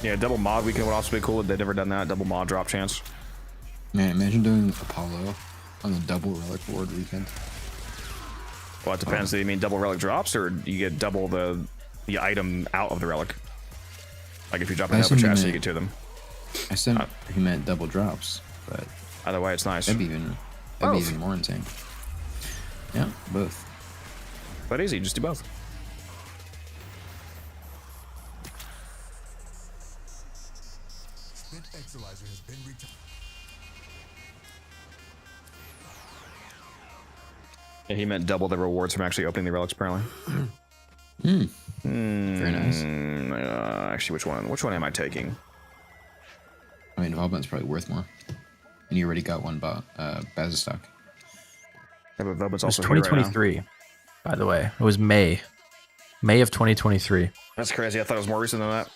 Yeah, double mod weekend would also be cool if they'd never done that. Double mod drop chance. Man, imagine doing Apollo on the double relic reward weekend. Well, it depends. Do you mean double relic drops, or you get double the item out of the relic? Like if you drop it out of the chest, you get two of them. I said he meant double drops, but either way, it's nice. That'd be even more insane. Yeah, both. But easy, just do both. Spent Exilizer has been retired. Yeah, he meant double the rewards from actually opening the relics, apparently. Very nice. Actually, which one am I taking? I mean, Involvement's probably worth more. And you already got one bought, Bazistock. Yeah, but Velvet's It was also here right now. 2023, by the way. It was May of 2023. That's crazy. I thought it was more recent than that.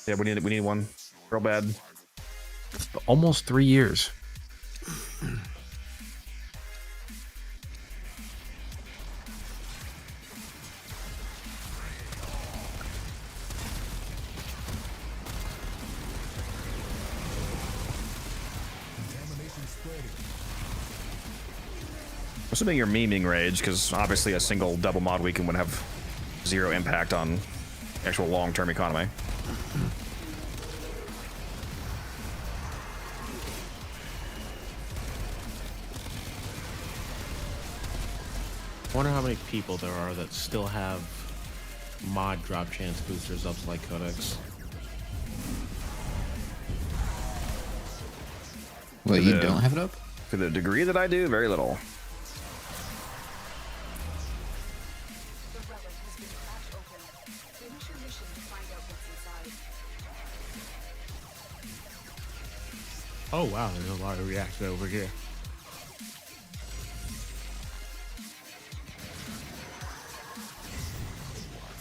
Yeah, we need one real bad. Almost 3 years. This would be your memeing rage, because obviously a single double mod weekend would have zero impact on the actual long-term economy. I wonder how many people there are that still have mod drop chance boosters up like Codex. Well, you don't have it up? For the degree that I do, very little. The relic has been cracked open. Finish your mission to find out what's inside. Oh wow, there's a lot of reaction over here.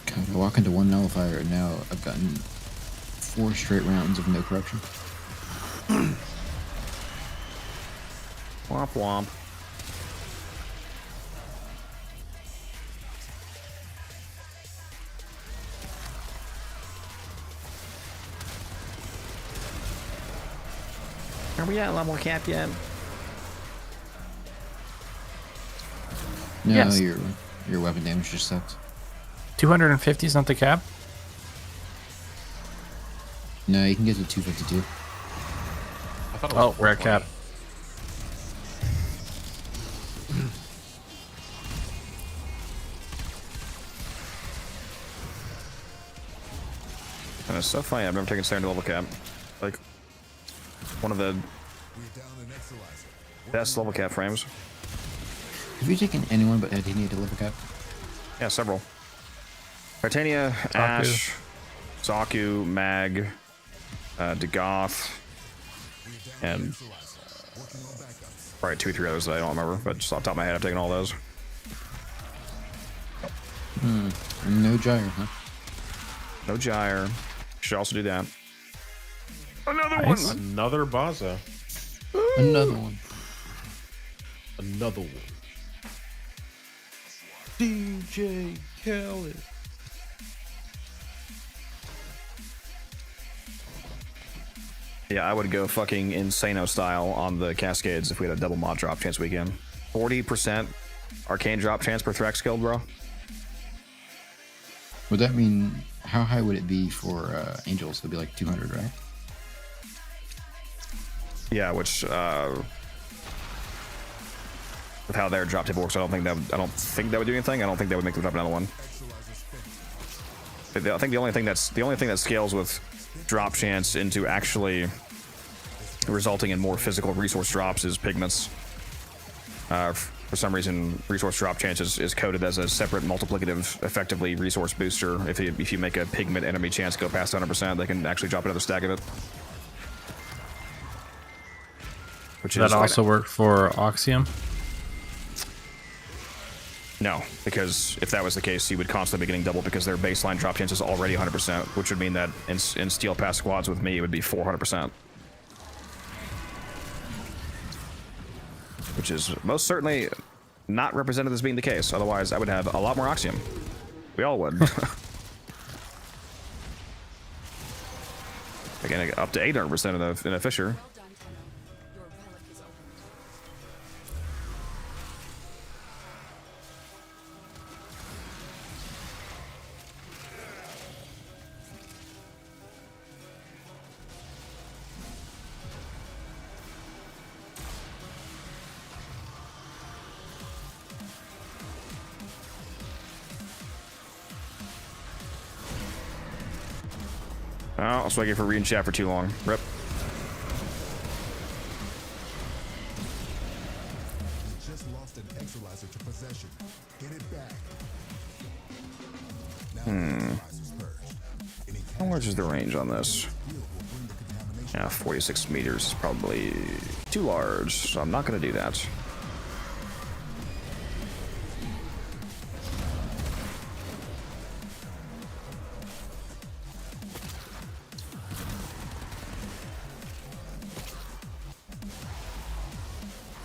God, I walk into one nullifier and now I've gotten 4 straight rounds of no corruption. Womp womp. Are we at level cap yet? No, Yes. your weapon damage just sucks. 250 is not the cap? No, you can get to 252. I thought it was Oh, we're at 420. cap. And it's so funny, I've never taken second level cap. Like, one of the We're down an Exilizer. best level cap frames. Have you taken anyone but Titania to level cap? Yeah, several. Titania, Ash, Zaku, Mag, Dagoth, and probably 2 or 3 others that I don't remember, but just off the top of my head, I've taken all those. No gyre, huh? No gyre. Should also do that. Another Nice. one! Another Baza. Another one. Another one. DJ Khaled. Yeah, I would go fucking Insano style on the Cascades if we had a double mod drop chance weekend. 40% arcane drop chance per Thrax Guild, bro. Would that mean, how high would it be for Angels? It'd be like 200, right? Yeah, which with how their drop table works, I don't think that would do anything. I don't think that would make them drop another one. I think the only thing that scales with drop chance into actually resulting in more physical resource drops is pigments. For some reason, resource drop chance is coded as a separate multiplicative, effectively resource booster. If you make a pigment enemy chance go past 100%, they can actually drop another stack of it. Which Does that also work for Oxium? No, because if that was the case, you would constantly be getting double because their baseline drop chance is already 100%, which would mean that in Steel Pass squads with me, it would be 400%. Which is most certainly not represented as being the case. Otherwise, I would have a lot more Oxium. We all would. Again, up to 800% in a Fisher. Well done, Tenno. Your relic Oh, I was waiting for reading chat for too long. Rip. You just lost an Exalizer to possession. Get it back. Now How large is the range on this? Yeah, 46 meters is probably too large, so I'm not going to do that.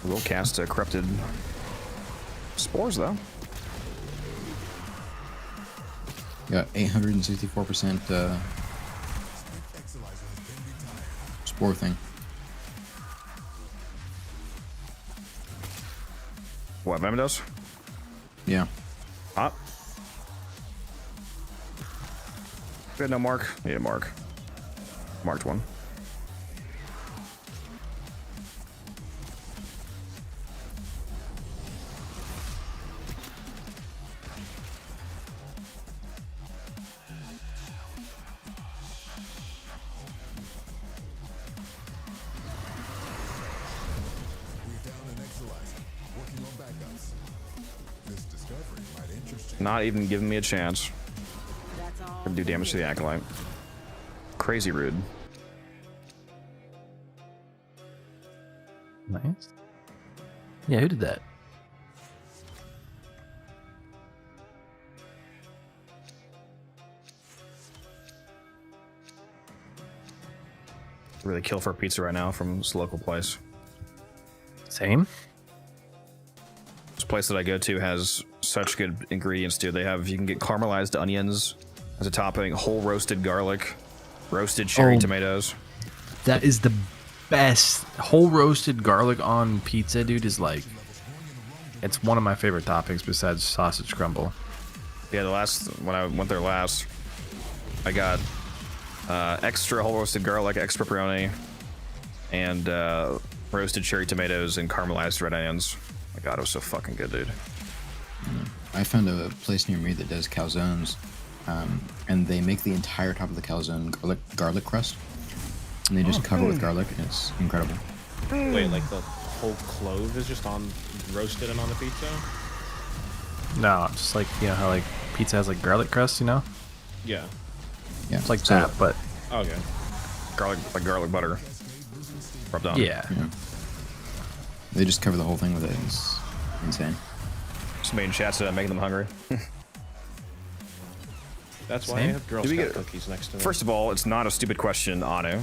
We'll cast corrupted spores, though. Got 864% spore thing. What, Mementos? Yeah. Hot. Good, no mark. Need a mark. Marked one. Not even giving me a chance. Gonna do damage to the Acolyte. Crazy rude. Nice. Yeah, who did that? Really kill for a pizza right now from this local place. Same. This place that I go to has such good ingredients too. They have, you can get caramelized onions as a topping, whole roasted garlic, roasted cherry tomatoes. That is the best. Whole roasted garlic on pizza, dude, is like, it's one of my favorite toppings besides sausage crumble. Yeah, when I went there last, I got extra whole roasted garlic, extra pepperoni, and roasted cherry tomatoes and caramelized red onions. My God, it was so fucking good, dude. I found a place near me that does calzones, and they make the entire top of the calzone garlic crust, and they just cover it with garlic, and it's incredible. Wait, like the whole clove is just roasted and on the pizza? No, just like, you know how like pizza has like garlic crust, you know? Yeah. Yeah, it's like that, but okay. Garlic butter rubbed on. Yeah. They just cover the whole thing with it. It's insane. Just making chats making them hungry. That's why I have Girl Scout cookies next to me. First of all, it's not a stupid question, Anu.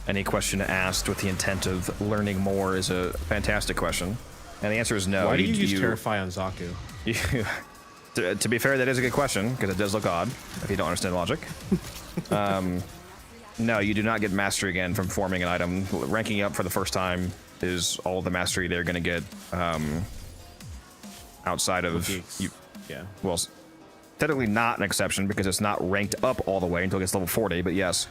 Any question asked with the intent of learning more is a fantastic question. And the answer is no. Why do you use Terrify on Zaku? To be fair, that is a good question, because it does look odd, if you don't understand logic. No, you do not get mastery again from forming an item. Ranking up for the first time is all the mastery they're going to get outside of... Yeah. Well, technically not an exception, because it's not ranked up all the way until it gets level 40, but yes,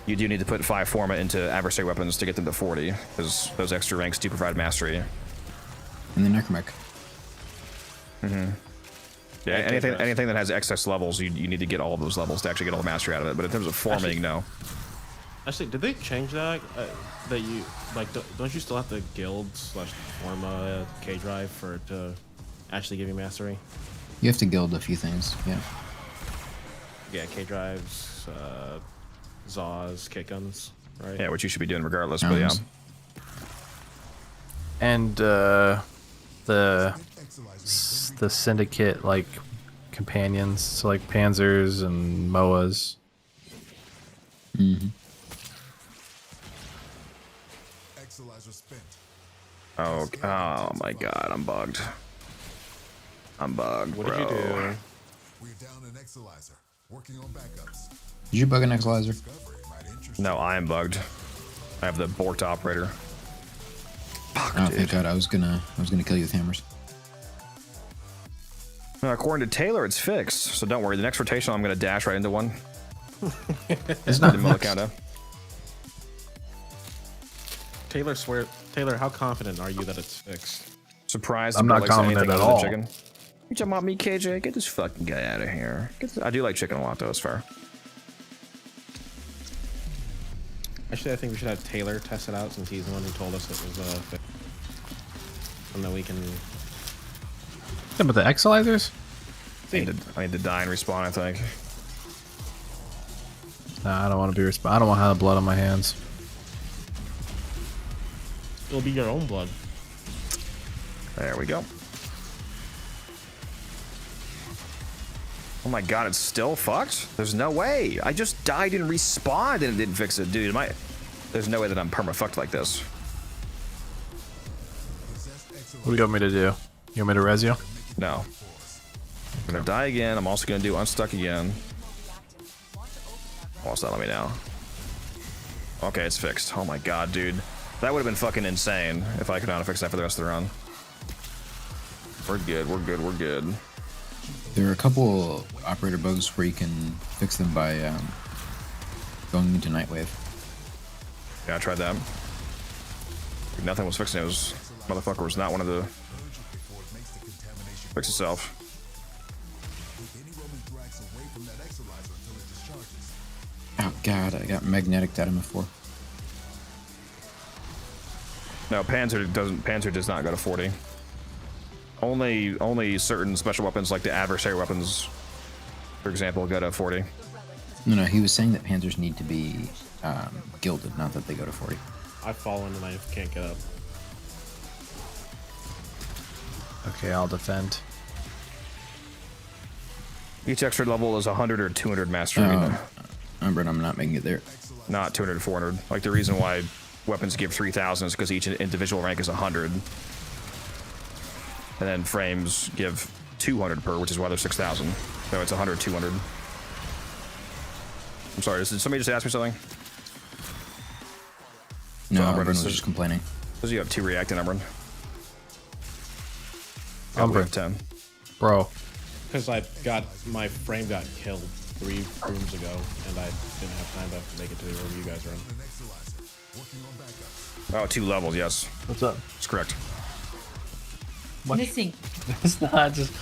you do need to put 5 Forma into adversary weapons to get them to 40, because those extra ranks do provide mastery. And the Necromech. Mm-hmm. Yeah, anything that has excess levels, you need to get all of those levels to actually get all the mastery out of it. But in terms of forming, no. Actually, did they change that? That you like? Don't you still have to guild / Forma K drive for it to actually give you mastery? You have to guild a few things. Yeah. Yeah, K drives, Zaws, kick guns, right? Yeah, which you should be doing regardless. But yeah. And the syndicate like companions, so like panzers and moas. Mm-hmm. Oh my God, I'm bugged. I'm bugged, What bro. did you do? We're down an Exalizer. Working on backups. Did you bug an Exalizer? No, I am bugged. I have the Bort operator. Fuck, Oh, dude. thank God! I was gonna kill you with hammers. According to Taylor, it's fixed. So don't worry. The next rotation, I'm gonna dash right into one. It's not Countdown. Taylor, how confident are you that it's fixed? Surprised. I'm not confident at all. Chicken. You talking about me, KJ? Get this fucking guy out of here. I do like chicken a lot, though. It's fair. Actually, I think we should have Taylor test it out since he's the one who told us it was fixed. And then we can. But the Exilizers? I need to die and respawn, I think. Nah, I don't want to be I don't want to have blood on my hands. It'll be your own blood. There we go. Oh my god, it's still fucked? There's no way. I just died and respawned and it didn't fix it. Dude, there's no way that I'm perma-fucked like this. What do you want me to do? You want me to res you? No. I'm gonna die again. I'm also gonna do unstuck again. Oh, it's not let me now. Okay, it's fixed. Oh my god, dude. That would have been fucking insane if I could not have fixed that for the rest of the run. We're good, we're good, we're good. There are a couple operator bugs where you can fix them by going into Nightwave. Yeah, I tried that. Nothing was fixing it. Motherfucker was not one of the fix itself. Oh god, I got magnetic out of him before. No, Panzer does not go to 40. Only certain special weapons like the adversary weapons, for example, go to 40. No, he was saying that Panzers need to be gilded, not that they go to 40. I've fallen and I can't get up. Okay, I'll defend. Each extra level is 100 or 200 mastery. But I'm not making it there. Not 200 or 400. Like the reason why weapons give 3,000 is because each individual rank is 100. And then frames give 200 per, which is why they're 6,000. So it's 100, 200. I'm sorry, did somebody just ask me something? No, So, Umbren was just complaining. Because you have 2 reacting, Umbren. Umbren. 10. Bro. Because my frame got killed 3 rooms ago, and I didn't have time to make it to the room you guys are in. Oh, 2 levels, yes. What's up? That's correct. Missing. It's not, just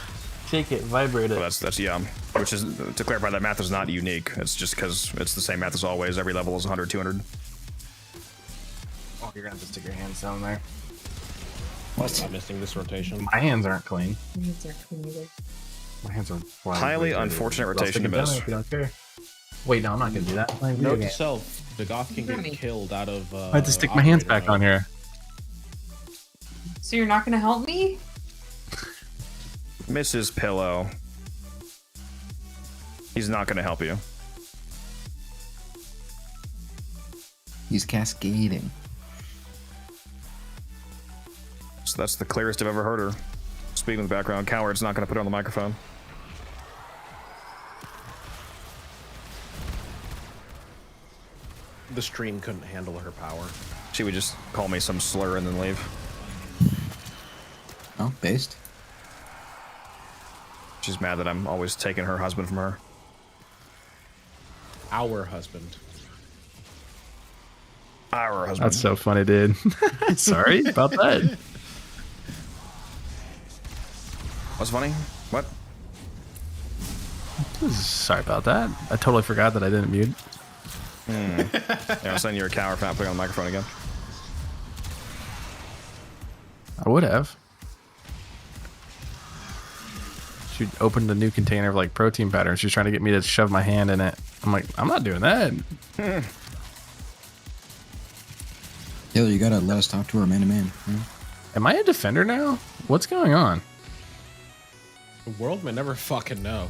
shake it, vibrate it. Well, that's yeah. Which is, to clarify, that math is not unique. It's just because it's the same math as always. Every level is 100, 200. Oh, you're gonna have to stick your hands down there. What? I'm missing this rotation. My hands aren't clean. My hands aren't clean either. My hands are Highly unfortunate rotation to miss. If you don't care. Wait, no, I'm not gonna do that. Note to self: the Goth can get killed out of. I had to stick my hands back on here. So you're not gonna help me? Mrs. Pillow. He's not going to help you. He's cascading. So that's the clearest I've ever heard her. Speaking in the background, Coward's not going to put her on the microphone. The stream couldn't handle her power. She would just call me some slur and then leave. Oh, based. She's mad that I'm always taking her husband from her. Our husband. Our husband. That's so funny, dude. Sorry about that. What's funny? What? Sorry about that. I totally forgot that I didn't mute. Yeah, I'm saying you're a coward for not putting on the microphone again. I would have. She opened a new container of like protein powder and she's trying to get me to shove my hand in it. I'm like, I'm not doing that. Taylor, you gotta let us talk to her man to man. Am I a defender now? What's going on? The world may never fucking know.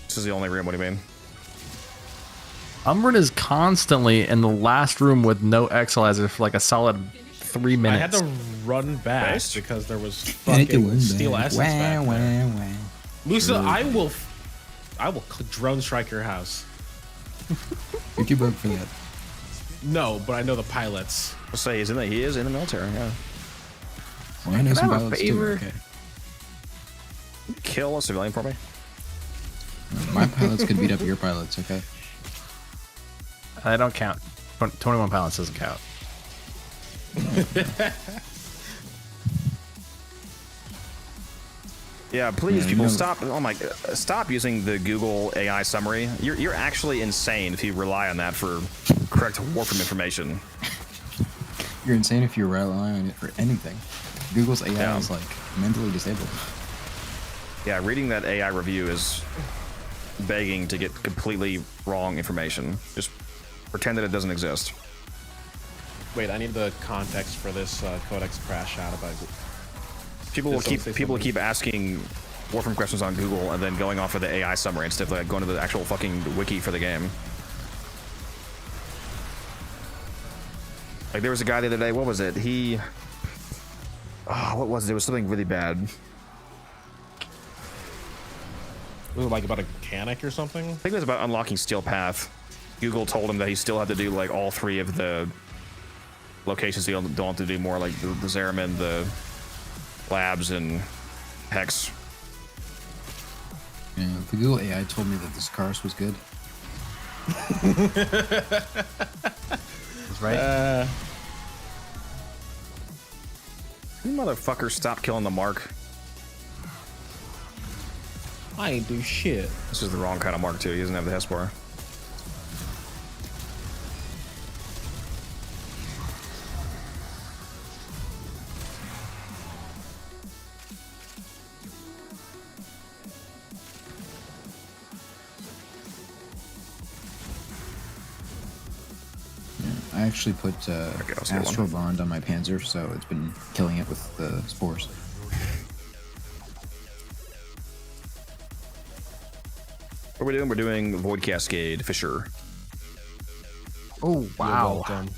This is the only room. What do you mean? Umbren is constantly in the last room with no Exilizer for like a solid 3 minutes. I had to run back Based? because there was fucking steel essence back there. Lusa, I will drone strike your house. You're too broke for that. No, but I know the pilots. I'll say he is in the military. Yeah. Well, I know some I have a pilots favor? too. Okay. Kill a civilian for me. My pilots could beat up your pilots. Okay. I don't count. 21 pilots doesn't count. Yeah, please, Yeah, people, you know- stop. Oh my, stop using the Google AI summary. You're actually insane if you rely on that for correct Warframe information. You're insane if you rely on it for anything. Google's AI Yeah. is like mentally disabled. Yeah, reading that AI review is begging to get completely wrong information. Just pretend that it doesn't exist. Wait, I need the context for this Codex crash out about. People will Did someone say keep asking Warframe questions on Google and then going off of the AI summary instead of like going to the actual fucking wiki for the game. Like there was a guy the other day. What was it? What was it? It was something really bad. Was it like about a mechanic or something? I think it was about unlocking Steel Path. Google told him that he still had to do like all 3 of the locations. He don't have to do more, like the Zeramin, the labs, and Hex. Yeah, the Google AI told me that this Karst was good. That's right. You motherfucker, stop killing the mark. I ain't do shit. This is the wrong kind of mark too. He doesn't have the Hespar. I actually put Okay, I'll skip Astral Bond on my Panzer, so it's been killing it with the spores. What are we doing? We're doing Void Cascade Fisher. Oh You're wow. welcome.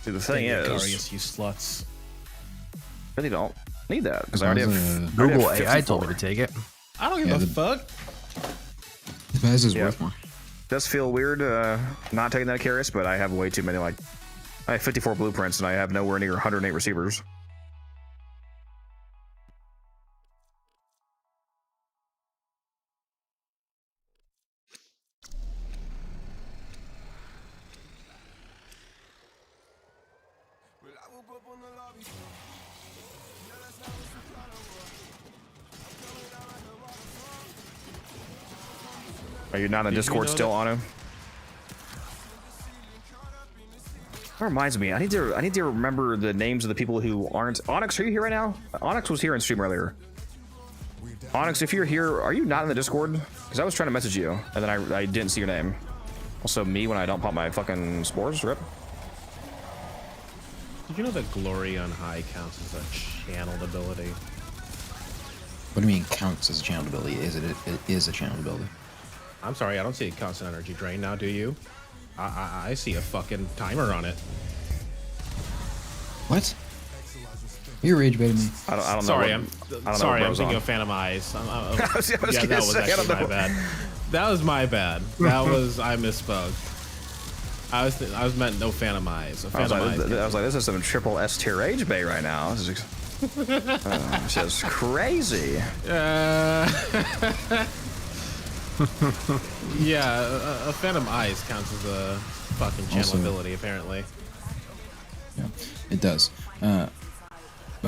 See, the thing is, Darius, you sluts. really don't need that because I already How's, have uh, Google I already AI have told me 54. to take it. I don't give Yeah, a the- fuck. The Baz is Yeah. worth more. Does feel weird not taking that Curious, but I have way too many. Like, I have 54 blueprints and I have nowhere near 108 receivers. Are you not in Did you Discord know still, that- Anu? That reminds me, I need to remember the names of the people who aren't. Onyx, are you here right now? Onyx was here in stream earlier. Onyx, if you're here, are you not in the Discord? Because I was trying to message you, and then I didn't see your name. Also, me when I don't pop my fucking spores, rip. Did you know that Glory on High counts as a channeled ability? What do you mean counts as a channel ability? It is a channel ability. I'm sorry, I don't see a constant energy drain now, do you? I see a fucking timer on it. What? You're rage baiting me. I don't know. Sorry, what- I'm I don't know sorry. what I'm bro's thinking on. of Phantom Eyes. I was Yeah, gonna that was say, I don't actually my know. bad. That was my bad. That was I misspoke. I was meant no Phantom Eyes. A I was, Phantom like, Eyes. I was like, this is some triple S tier rage bait right now. This is just crazy. Yeah, a Phantom Eyes counts as a fucking channel Also- ability, apparently. Yeah, it does. By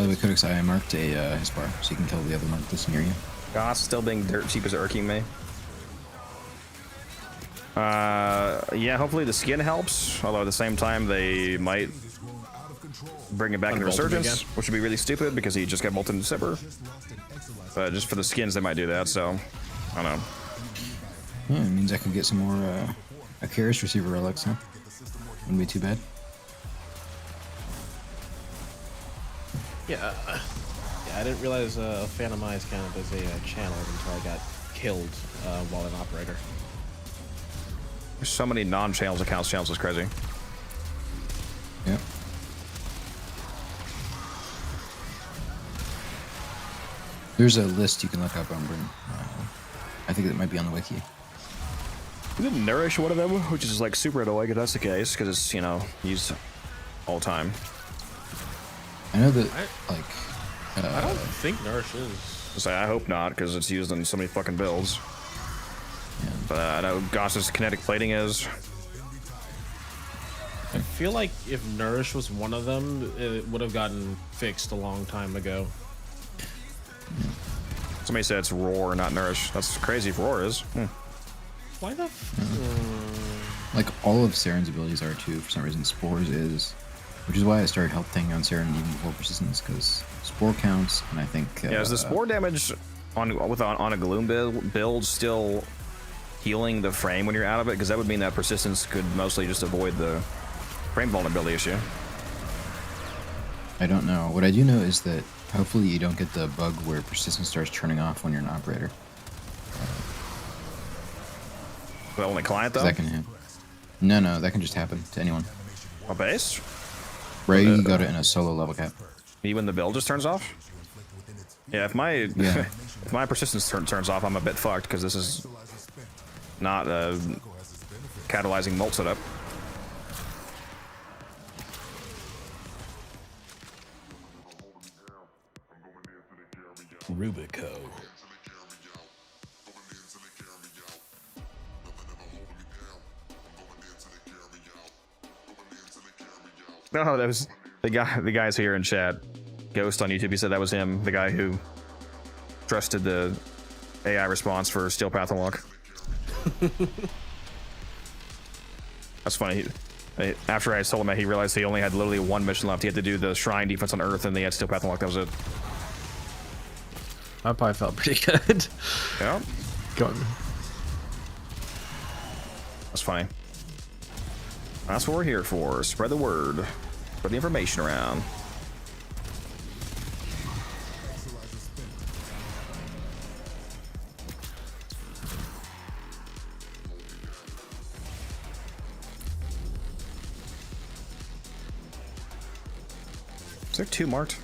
the way, Codex, I marked a Hespar, so you can kill the other one that's near you. Goss still being dirt cheap is irking me. Yeah, hopefully the skin helps. Although at the same time, they might bring it back into Unbolt him Resurgence, again. which would be really stupid because he just got bolted in December. But just for the skins, they might do that. So I don't know. Yeah, it means I can get some more Icarus receiver relics, huh? Wouldn't be too bad. Yeah, I didn't realize Phantom Eyes counted as a channel until I got killed while an operator. There's so many non-channels accounts. Channels is crazy. Yep. There's a list you can look up on Bryn. I think it might be on the wiki. We didn't nourish one of them, which is like super annoying if that's the case, because it's, you know, used all the time. I know that, like... I don't think Nourish is. So I hope not, because it's used in so many fucking builds. Yeah. But I know Goss's kinetic plating is. I feel like if Nourish was one of them, it would have gotten fixed a long time ago. Somebody said it's roar, not nourish. That's crazy if roar is. Why the? Like all of Saren's abilities are too. For some reason, Spores is, which is why I started health tanking on Saren even before persistence, because Spore counts, and I think. Yeah, is the Spore damage on a Gloom build still healing the frame when you're out of it? Because that would mean that persistence could mostly just avoid the frame vulnerability issue. I don't know. What I do know is that hopefully you don't get the bug where persistence starts turning off when you're an operator. The only client though? That can happen. No, that can just happen to anyone. A base? Ray, you got it in a solo level cap. Even the build just turns off? Yeah, if my if my persistence turns off, I'm a bit fucked because this is not a catalyzing molt setup. Rubico. No, that was the guy. The guy's here in chat. Ghost on YouTube. He said that was him, the guy who trusted the AI response for Steel Path Unlock. That's funny. After I told him that, he realized he only had literally one mission left. He had to do the Shrine defense on Earth, and they had Steel Path Unlock. That was it. I probably felt pretty good. Yeah. Go. That's funny. That's what we're here for. Spread the word. Spread the information around. Is there 2 marked?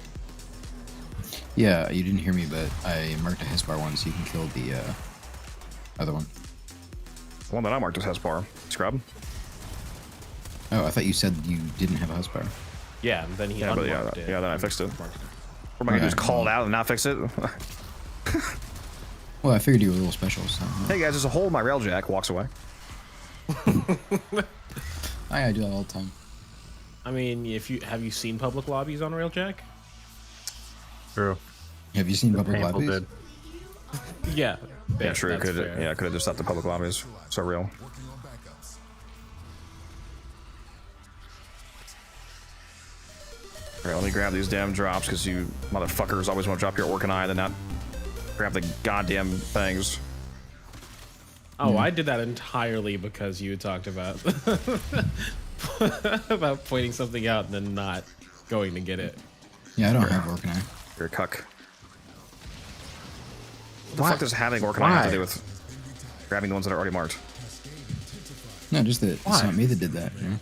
Yeah, you didn't hear me, but I marked a Hesbar one so you can kill the other one. The one that I marked as Hesbar. Scrub. Oh, I thought you said you didn't have a Hesbar. Yeah, then he unmarked it. Yeah, then I fixed it. What am I gonna do? Just call it out and not fix it? Well, I figured you were a little special, so. Hey guys, there's a hole in my railjack. Walks away. I do that all the time. I mean, have you seen public lobbies on Railjack? True. Have you seen public Painful lobbies? did. Yeah. Yeah, true. Could have just stopped the public lobbies. So real. Alright, let me grab these damn drops because you motherfuckers always want to drop your Orcanine and not grab the goddamn things. Oh, I did that entirely because you talked about about pointing something out and then not going to get it. Yeah, I don't have Orcanine. You're a cuck. What the fuck does having Orcanine have to do with grabbing the ones that are already marked? No, just that it's not me that did that. You know?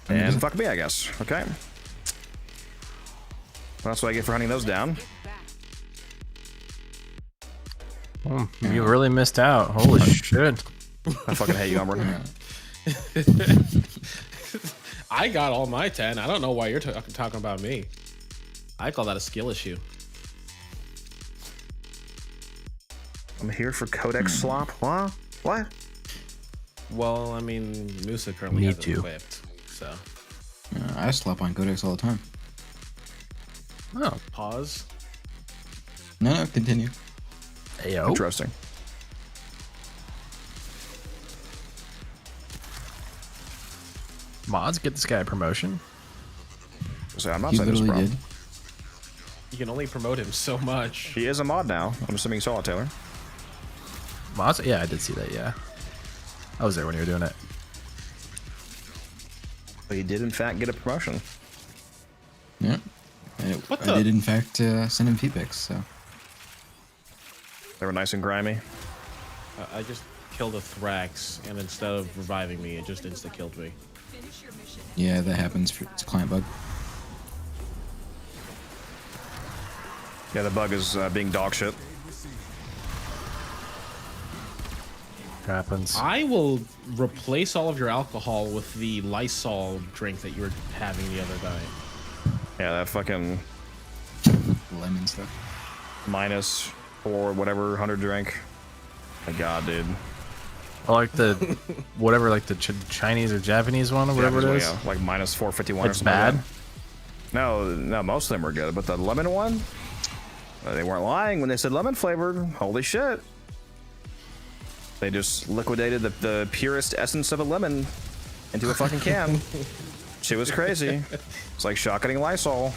And fuck me, I guess. Okay. Well, that's what I get for hunting those down. Oh, you really missed out. Holy shit. I fucking hate you, Umbra. I got all my 10. I don't know why you're talking about me. I call that a skill issue. I'm here for Codex slop. What? What? Well, I mean, Musa currently has it equipped, so. I slap on Codex all the time. Oh. Pause. No, continue. Ayo. Interesting. Mods get this guy a promotion. So I'm not He saying this is a literally problem. did. You can only promote him so much. He is a mod now. I'm assuming you saw it, Taylor. Mods? Yeah, I did see that. Yeah, I was there when you were doing it. But he did, in fact, get a promotion. Yeah. I did, in fact, send him feedbacks, so. They were nice and grimy. I just killed a Thrax, and instead of reviving me, it just insta-killed me. Yeah, that happens. It's a client bug. Yeah, the bug is being dog shit. Happens. I will replace all of your alcohol with the Lysol drink that you were having the other night. Yeah, that fucking lemon stuff. minus or whatever 100 drink. My God, dude. I like the whatever, like the Chinese or Japanese one or whatever it is. Yeah, like minus 451 it's or something. bad. Like that. No, most of them were good, but the lemon one, They weren't lying when they said lemon flavored. Holy shit. They just liquidated the purest essence of a lemon into a fucking can. Shit was crazy. It's like shotgunning Lysol.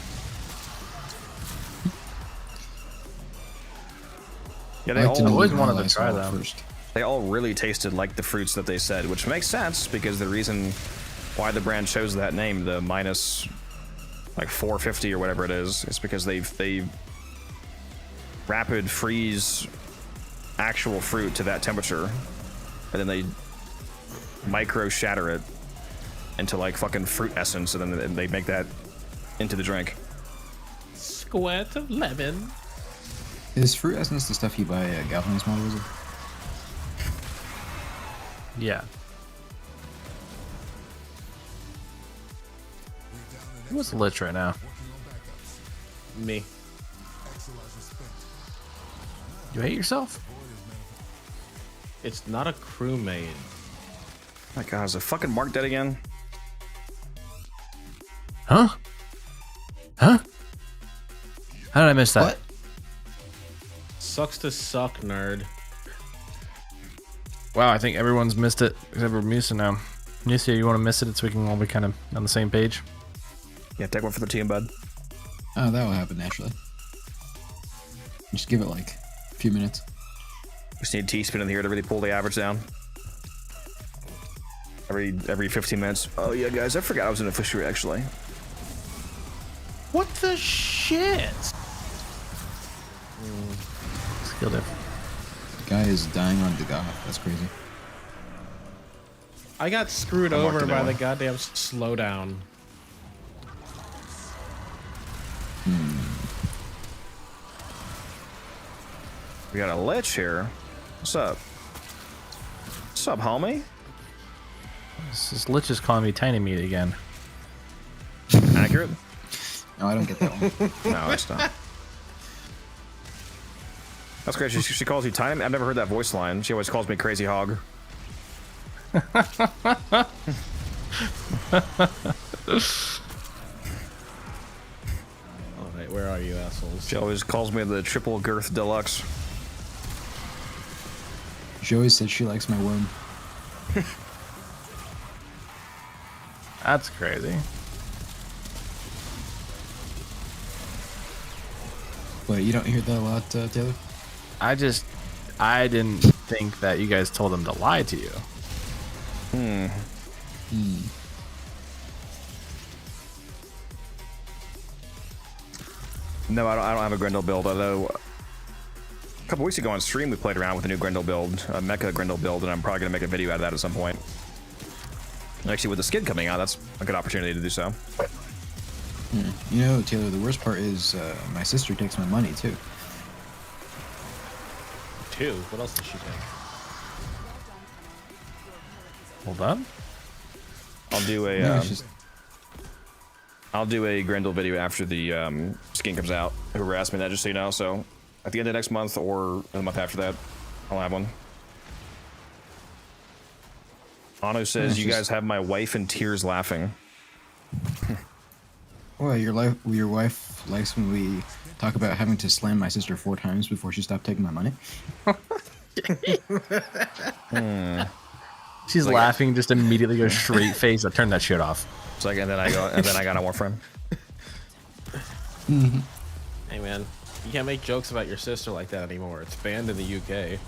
Yeah, they I like to know always what wanted to Lysol try them. first. They all really tasted like the fruits that they said, which makes sense because the reason why the brand chose that name, the minus like 450 or whatever it is because they rapid freeze actual fruit to that temperature, and then they micro shatter it into like fucking fruit essence, and then they make that into the drink. Squirt of lemon. Is fruit essence the stuff you buy at Galvanized Model, is it? Yeah. Who's lich right now? Me. You hate yourself? It's not a crewmate. My god, is the fucking Mark dead again? Huh? Huh? How did I miss that? What? Sucks to suck, nerd. Wow, I think everyone's missed it except for Musa now. Musa, you want to miss it so we can all be kind of on the same page? Yeah, take one for the team, bud. Oh, that will happen naturally. Just give it like a few minutes. Just need T-spin in here to really pull the average down. Every 15 minutes. Oh yeah, guys, I forgot I was in a fishery actually. What the shit? Skill diff. The guy is dying on Degoth. That's crazy. I got screwed I marked over it by down. the goddamn slowdown. We got a lich here. What's up? What's up, homie? This lich is calling me tiny meat again. Accurate? No, I don't get that one. No, it's not. That's great. She calls you tiny. I've never heard that voice line. She always calls me crazy hog. Alright, where are you assholes? She always calls me the triple girth deluxe. She always said she likes my womb. That's crazy. But you don't hear that a lot, Taylor? I didn't think that you guys told him to lie to you. No, I don't have a Grendel build, although a couple weeks ago on stream we played around with a new Grendel build, a Mecha Grendel build, and I'm probably going to make a video out of that at some point. Actually, with the skin coming out, that's a good opportunity to do so. You know, Taylor, the worst part is my sister takes my money, too. Two? What else does she take? Hold on. I'll do a No, it's just... I'll do a Grendel video after the skin comes out. Whoever asked me that, just so you know. So at the end of next month or the month after that, I'll have one. Anu says, Yeah, "You guys have my wife in tears laughing." Well, your wife likes when we talk about having to slam my sister 4 times before she stopped taking my money. She's laughing, just immediately goes straight face. I turned that shit off. It's like, and then I got a Warframe. Hey man, you can't make jokes about your sister like that anymore. It's banned in the UK.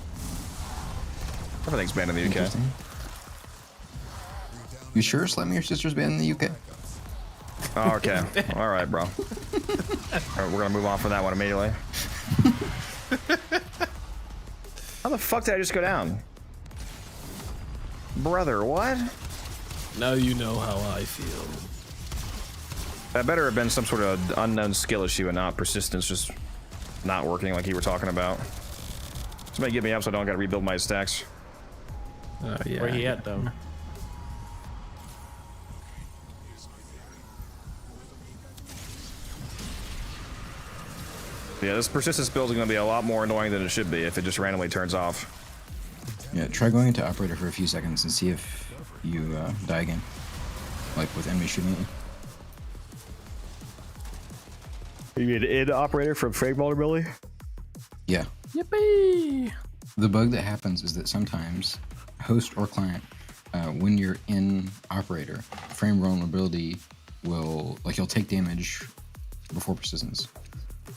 Everything's banned in the UK. Interesting. You sure slamming your sister's banned in the UK? Oh, okay. All right, bro. All right, we're gonna move on from that one immediately. How the fuck did I just go down? Brother, what? Now you know how I feel. That better have been some sort of unknown skill issue and not persistence just not working like you were talking about. Somebody get me up so I don't gotta rebuild my stacks. Oh, yeah. Where he at though? Yeah, this persistence build is gonna be a lot more annoying than it should be if it just randomly turns off. Yeah, try going into operator for a few seconds and see if you die again. Like with enemies shooting at you. You mean id operator from frame vulnerability? Yeah. Yippee! The bug that happens is that sometimes, host or client, when you're in operator, frame vulnerability will, like, you'll take damage before persistence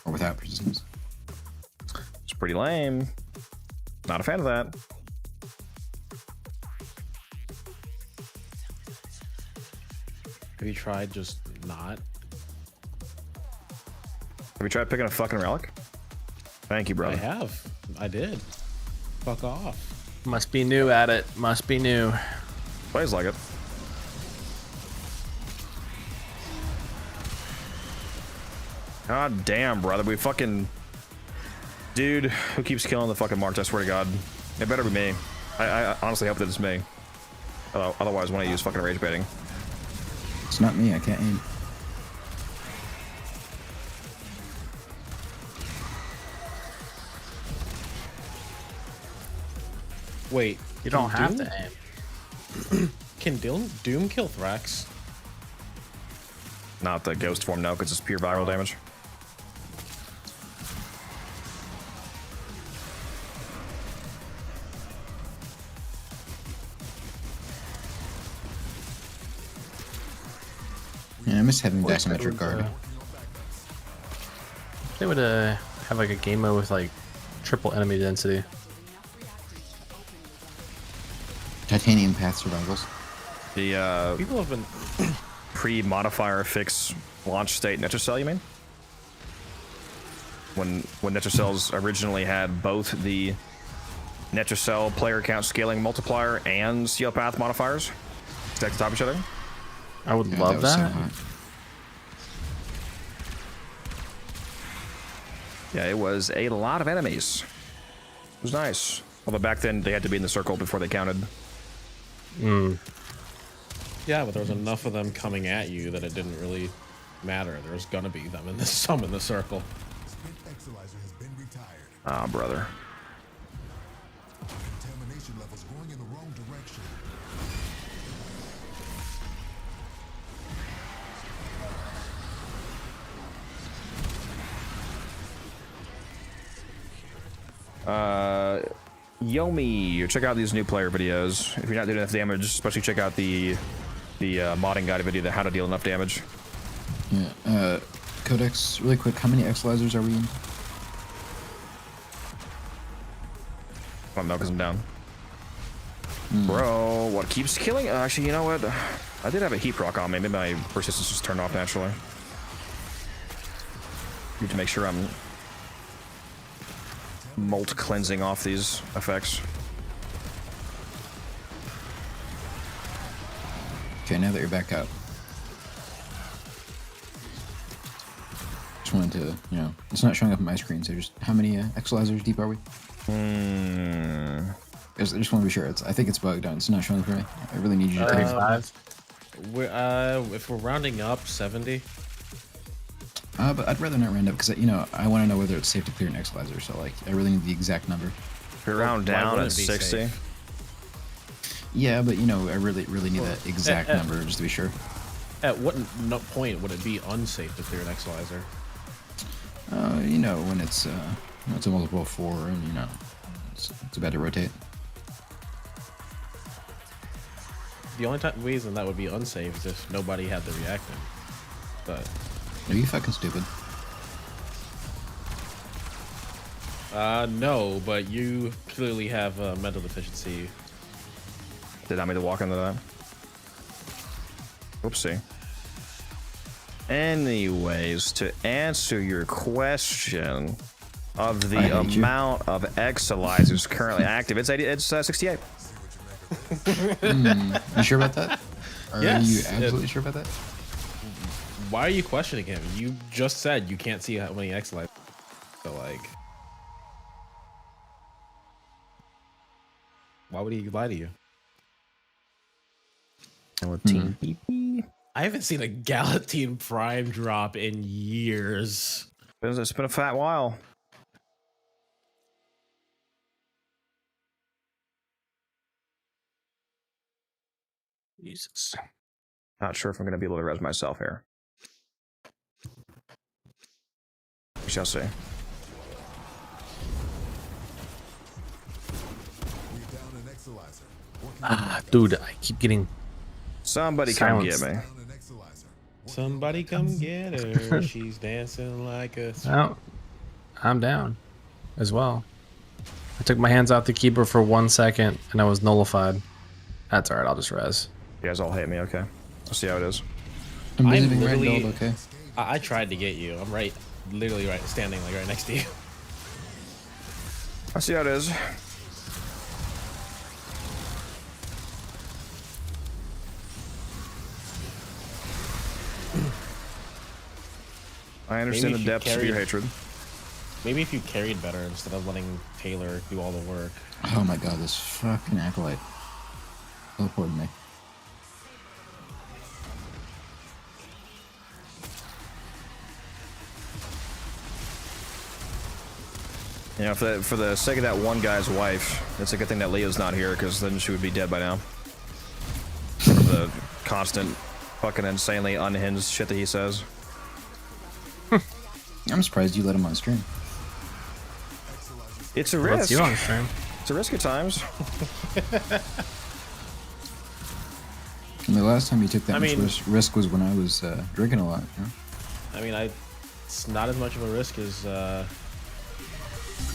or without persistence. It's pretty lame. Not a fan of that. Have you tried just not? Have you tried picking a fucking relic? Thank you, brother. I have. I did. Fuck off. Must be new at it. Must be new. Plays like it. God damn, brother. We fucking... Dude, who keeps killing the fucking marks? I swear to God. It better be me. I honestly hope that it's me. Otherwise, when I use fucking rage baiting. It's not me, I can't aim. Wait, You don't can have Doom- to aim. Can Doom kill Thrax? Not the ghost form, no, because it's pure viral damage. Yeah, I miss having asymmetric guard. They would have like a game mode with like triple enemy density. Titanium path survivals. The People have been. pre-modifier fix launch state Netrocell, you mean? When Netrocells originally had both the Netrocell player count scaling multiplier and steel path modifiers stacked on top of each other. I would Yeah, love was so that. hot. Yeah, it was a lot of enemies. It was nice. Although back then they had to be in the circle before they counted. Yeah, but there was enough of them coming at you that it didn't really matter. There was gonna be them in the some in the circle. Exalizer has been retired. Ah, brother. Contamination levels going in the wrong direction. Yomi, check out these new player videos. If you're not doing enough damage, especially check out the modding guide video, the how to deal enough damage. Yeah. Codex, really quick, how many Exalizers are we in? I don't know because I'm down. Bro, what keeps killing? Actually, you know what? I did have a heat proc on me. Maybe my persistence just turned off naturally. Need to make sure I'm molt cleansing off these effects. Okay, now that you're back up. Just wanted to, you know, it's not showing up on my screen, so just, how many Exalizers deep are we? I just want to be sure. I think it's bugged out. It's not showing for me. I really need you to tell me. If we're rounding up 70. But I'd rather not round up because, you know, I want to know whether it's safe to clear an Exalizer, so, like, I really need the exact number. If we round down at 60. Yeah, but, you know, I really need that exact number just to be sure. At what point would it be unsafe to clear an Exalizer? You know, when it's a multiple of 4 and, you know, it's about to rotate. The only reason that would be unsafe is if nobody had the reactant. But Are you fucking stupid? no, but you clearly have a mental deficiency. Did I mean to walk into that? Oopsie. Anyways, to answer your question of the amount of Exalizers currently active, it's 68. You sure about that? Are Yes, you absolutely sure about that? Why are you questioning him? You just said you can't see how many Exalizers. So, like, why would he lie to you? I haven't seen a Galatine Prime drop in years. It's been a fat while. Jesus. Not sure if I'm going to be able to res myself here. We shall see. Dude, I keep getting Somebody come silenced. get me. Somebody come get her. She's dancing like a. Oh, I'm down as well. I took my hands off the keyboard for 1 second and I was nullified. That's alright, I'll just res. You guys all hate me, okay. I'll see how it is. I'm I'm leaving red literally- gold, okay? I tried to get you. I'm literally standing like right next to you. I'll see how it is. I understand Maybe the if you depths of your carried- hatred. Maybe if you carried better instead of letting Taylor do all the work. Oh my god, this fucking acolyte teleported me. You know, for the sake of that one guy's wife, it's a good thing that Leo's not here, because then she would be dead by now. For the constant, fucking insanely unhinged shit that he says. I'm surprised you let him on stream. It's a Let's risk. you on stream. It's a risk at times. And the last time you took that I much mean- risk was when I was drinking a lot. You know? I mean, it's not as much of a risk as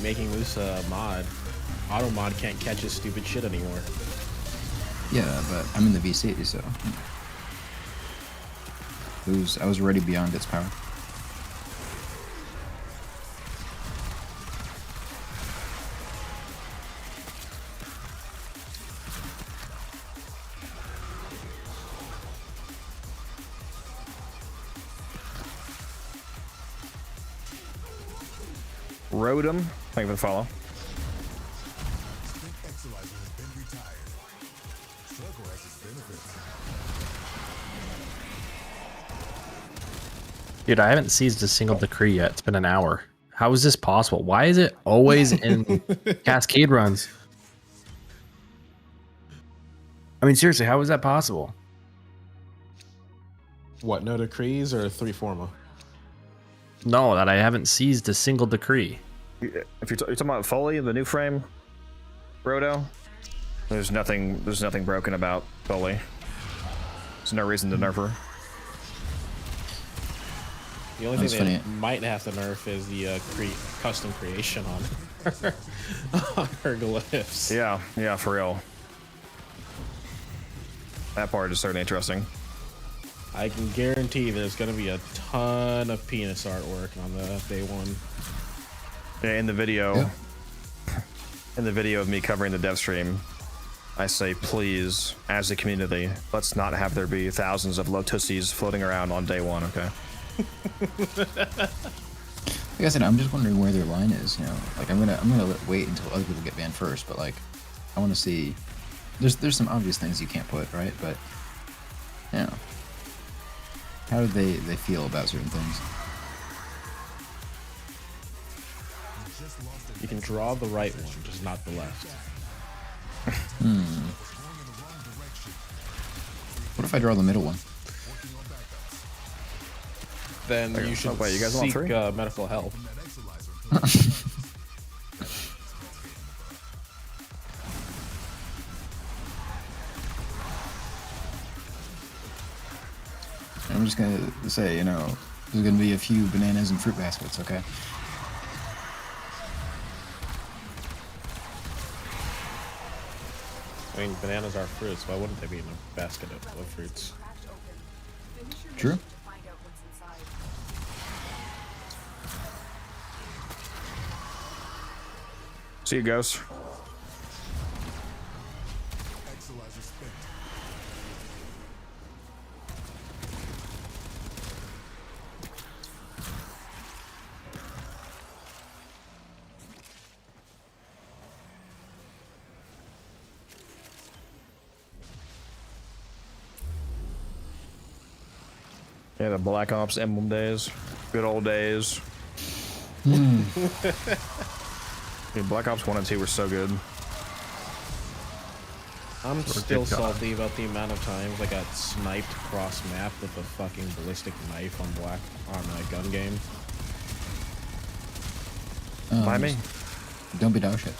making loose a mod. Auto mod can't catch his stupid shit anymore. Yeah, but I'm in the VC, so I was already beyond its power. Rodem, thank you for the follow. Dude, I haven't seized a single decree yet. It's been an hour. How is this possible? Why is it always in cascade runs? I mean, seriously, how is that possible? What, no decrees or 3 forma? No, that I haven't seized a single decree. If you're talking about Foley, the new frame, Roto, there's nothing broken about Foley. There's no reason to nerf her. The only That's thing they funny. might have to nerf is the custom creation on her, on her glyphs. Yeah, for real. That part is certainly interesting. I can guarantee there's going to be a ton of penis artwork on the day one. Yeah, in the video, in the video of me covering the dev stream, I say, please, as a community, let's not have there be thousands of lotussies floating around on day one, okay? Like I said, I'm just wondering where their line is. You know, like I'm gonna wait until other people get banned first. But like, I want to see. There's some obvious things you can't put, right? But you know, how do they feel about certain things? You can draw the right one, just not the left. What if I draw the middle one? Then you should wait, you guys want seek 3? Medical help. I'm just gonna say, you know, there's gonna be a few bananas and fruit baskets, okay? I mean, bananas are fruits. Why wouldn't they be in a basket of fruits? True. See you, Ghost. Yeah, the Black Ops emblem days. Good old days. Dude, Black Ops 1 and 2 were so good. I'm still salty about the amount of times I got sniped cross map with a fucking ballistic knife on a gun game. By me. Don't be dog shit.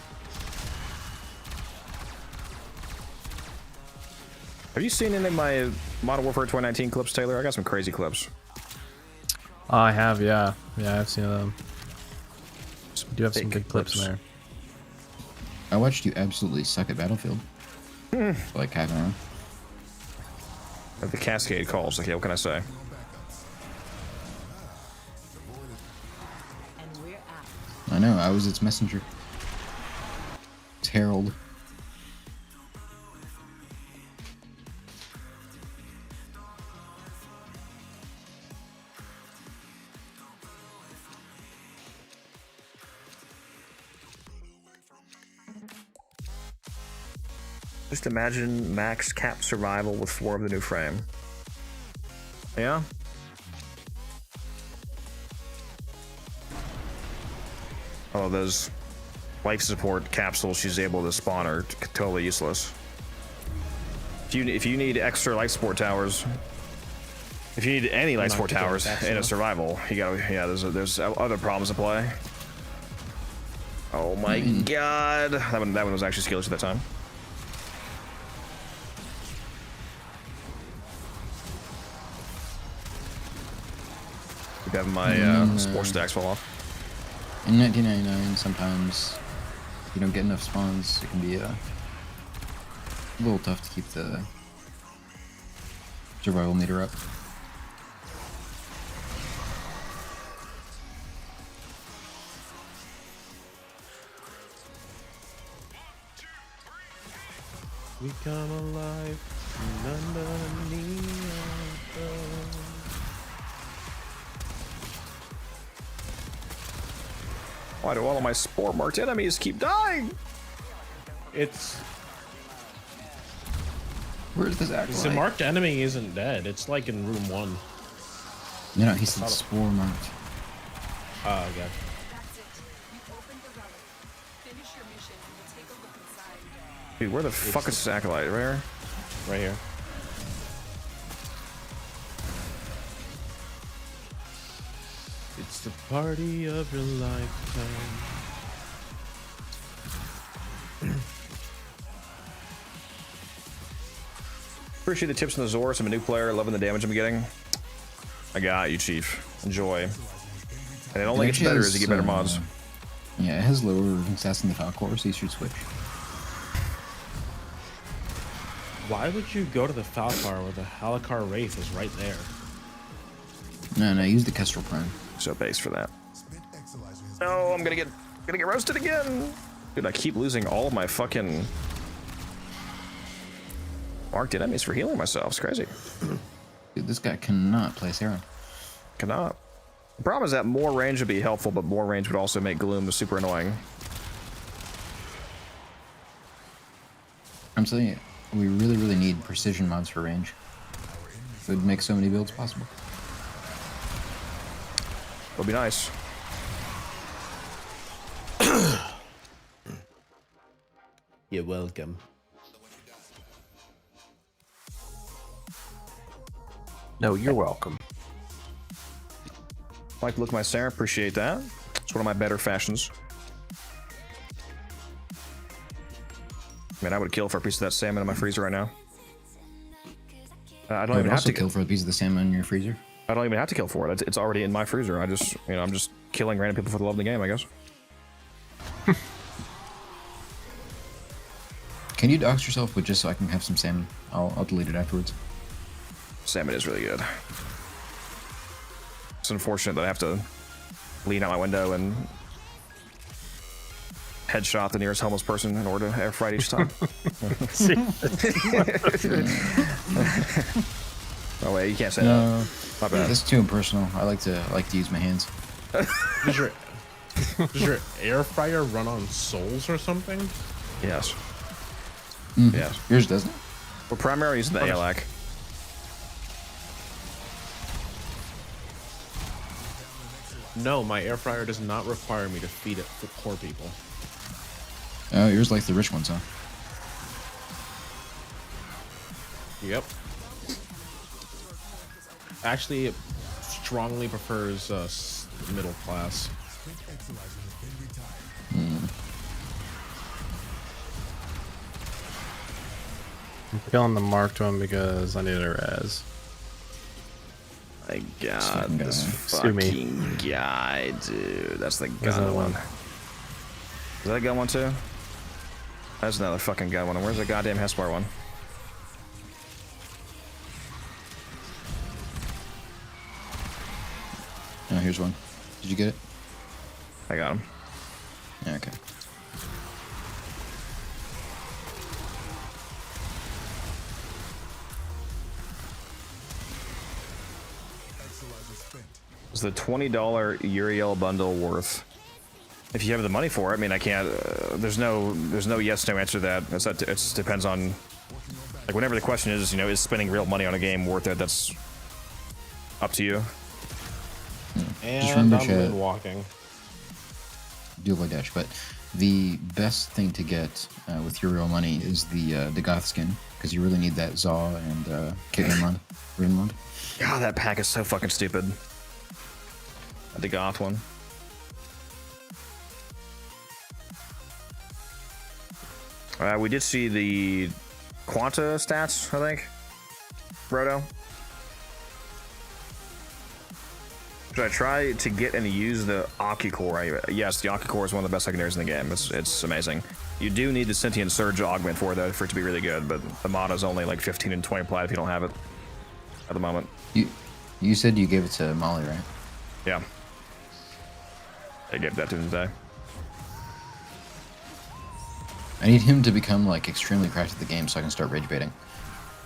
Have you seen any of my Modern Warfare 2019 clips, Taylor? I got some crazy clips. I have, yeah. Yeah, I've seen them. You do have some Fake good clips in there. I watched you absolutely suck at Battlefield. For like half an hour. The Cascade calls. Like, yeah, what can I say? I know, I was its messenger. It's Herald. Just imagine max cap survival with 4 of the new frame. Yeah? Oh, those life support capsules she's able to spawn are totally useless. If you need extra life support towers, if you need any life support towers in a survival, you gotta, yeah, there's other problems at play. Oh my god, that one was actually skillless at that time. Keep having my spore stacks fall off. In 1999, sometimes if you don't get enough spawns, it can be a little tough to keep the survival meter up. We come alive underneath. Why do all of my spore marked enemies keep dying? It's Where's this acolyte? the marked enemy isn't dead. It's like in room 1. No, he said spore marked. Oh, okay. That's it. You opened the relic. Finish your mission and we'll take a look inside. Dude, where the fuck is this acolyte? Right here? Right here. It's the party of your lifetime. Appreciate the tips on the Zorus. I'm a new player, loving the damage I'm getting. I got you, Chief. Enjoy. And it only gets better as you get better mods. Yeah, it has lower stats than the Falcor, so you should switch. Why would you go to the Falcar where the Halakar Wraith is right there? No, use the Kestrel Prime. So base for that. No, I'm gonna get roasted again. Dude, I keep losing all of my fucking marked enemies for healing myself. It's crazy. Dude, this guy cannot play Sarah. Cannot. The problem is that more range would be helpful, but more range would also make Gloom super annoying. I'm telling you, we really need precision mods for range. It would make so many builds possible. Would be nice. You're welcome. No, you're welcome. Like to look at my Sarah, appreciate that. It's one of my better fashions. Man, I would kill for a piece of that salmon in my freezer right now. I don't even have to kill for a piece of the salmon in your freezer. I don't even have to kill for it. It's already in my freezer. I just, I'm just killing random people for the love of the game, I guess. Can you dox yourself with just so I can have some salmon? I'll delete it afterwards. Salmon is really good. It's unfortunate that I have to lean out my window and headshot the nearest homeless person in order to air fry each time. Oh wait, you can't say that. My bad. That's too impersonal. I like to use my hands. Does your air fryer run on souls or something? Yes. Yes. Yours doesn't? We're primarily using the ALAC. No, my air fryer does not require me to feed it for poor people. Oh, yours like the rich ones, huh? Yep. Actually, it strongly prefers middle class. I'm killing the marked one because I need a res. My God, this Sue me. fucking guy, dude. That's the Where's gun that one. one? Is that a gun one too? That's another fucking gun one. And where's the goddamn Hespar one? Oh, here's one. Did you get it? I got him. Yeah, okay. Is the $20 Uriel bundle worth? If you have the money for it, I mean, I can't. There's no yes no answer to that. It depends on, like, whenever the question is, you know, is spending real money on a game worth it? That's up to you. And Just remember, I'm chat, walking. do avoid dash, but the best thing to get with your real money is the goth skin, because you really need that Zaw and Kit Rimland. God, that pack is so fucking stupid. The goth one. We did see the Quanta stats, I think. Roto. Should I try to get and use the Occucore? Yes, the Occucore is one of the best secondaries in the game. It's amazing. You do need the Sentient Surge augment for it to be really good, but the mod is only like 15 and 20 plat if you don't have it at the moment. You said you gave it to Molly, right? Yeah. I gave that to him today. I need him to become like extremely cracked at the game so I can start rage baiting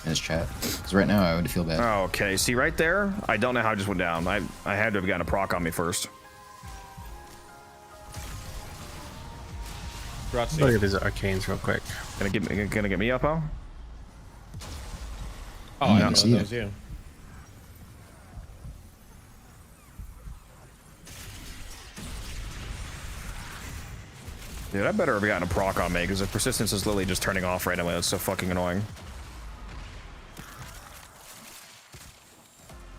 in his chat. Because right now I would feel bad. Okay, see right there? I don't know how I just went down. I had to have gotten a proc on me first. Look at his arcanes real quick. Gonna get me up, huh? Oh, I didn't know that was you. Dude, I better have gotten a proc on me because the persistence is literally just turning off right now. It's so fucking annoying.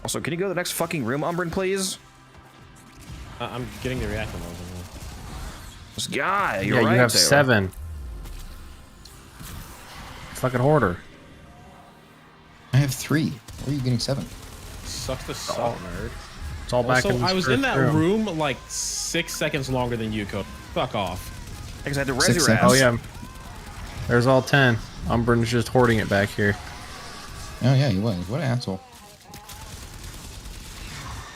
Also, can you go to the next fucking room, Umbrin, please? I'm getting the reactor mode. This guy, you're yeah, right, you have Taylor. 7. Fucking hoarder. I have 3. Where are you getting 7? Sucks to suck, nerd. It's all back in I was this in that first room like 6 seconds longer than you, Code. Fuck off. Because I had to res 6 your seconds. ass. Oh yeah. There's all 10. Umbrin's just hoarding it back here. Oh yeah, he was. What an asshole.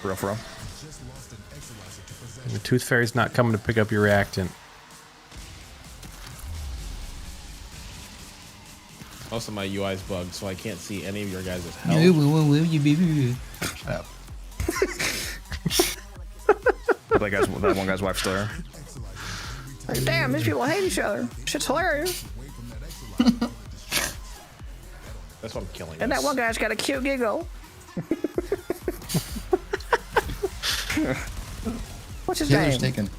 For real. And the Tooth Fairy's not coming to pick up your reactant. Also, my UI's bugged, so I can't see any of your guys' health. Shut up. That one guy's wife's there. Damn, these people hate each other. Shit's hilarious. That's what I'm killing. And that one guy's got a cute giggle. What's his Taylor's name? taken.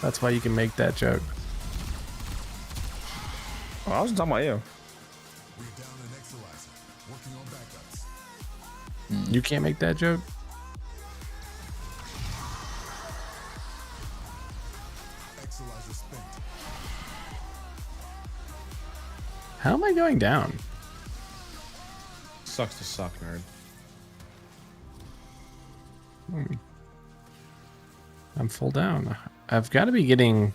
That's why you can make that joke. Oh, I was talking about you. You can't make that joke? How am I going down? Sucks to suck, nerd. I'm full down. I've got to be getting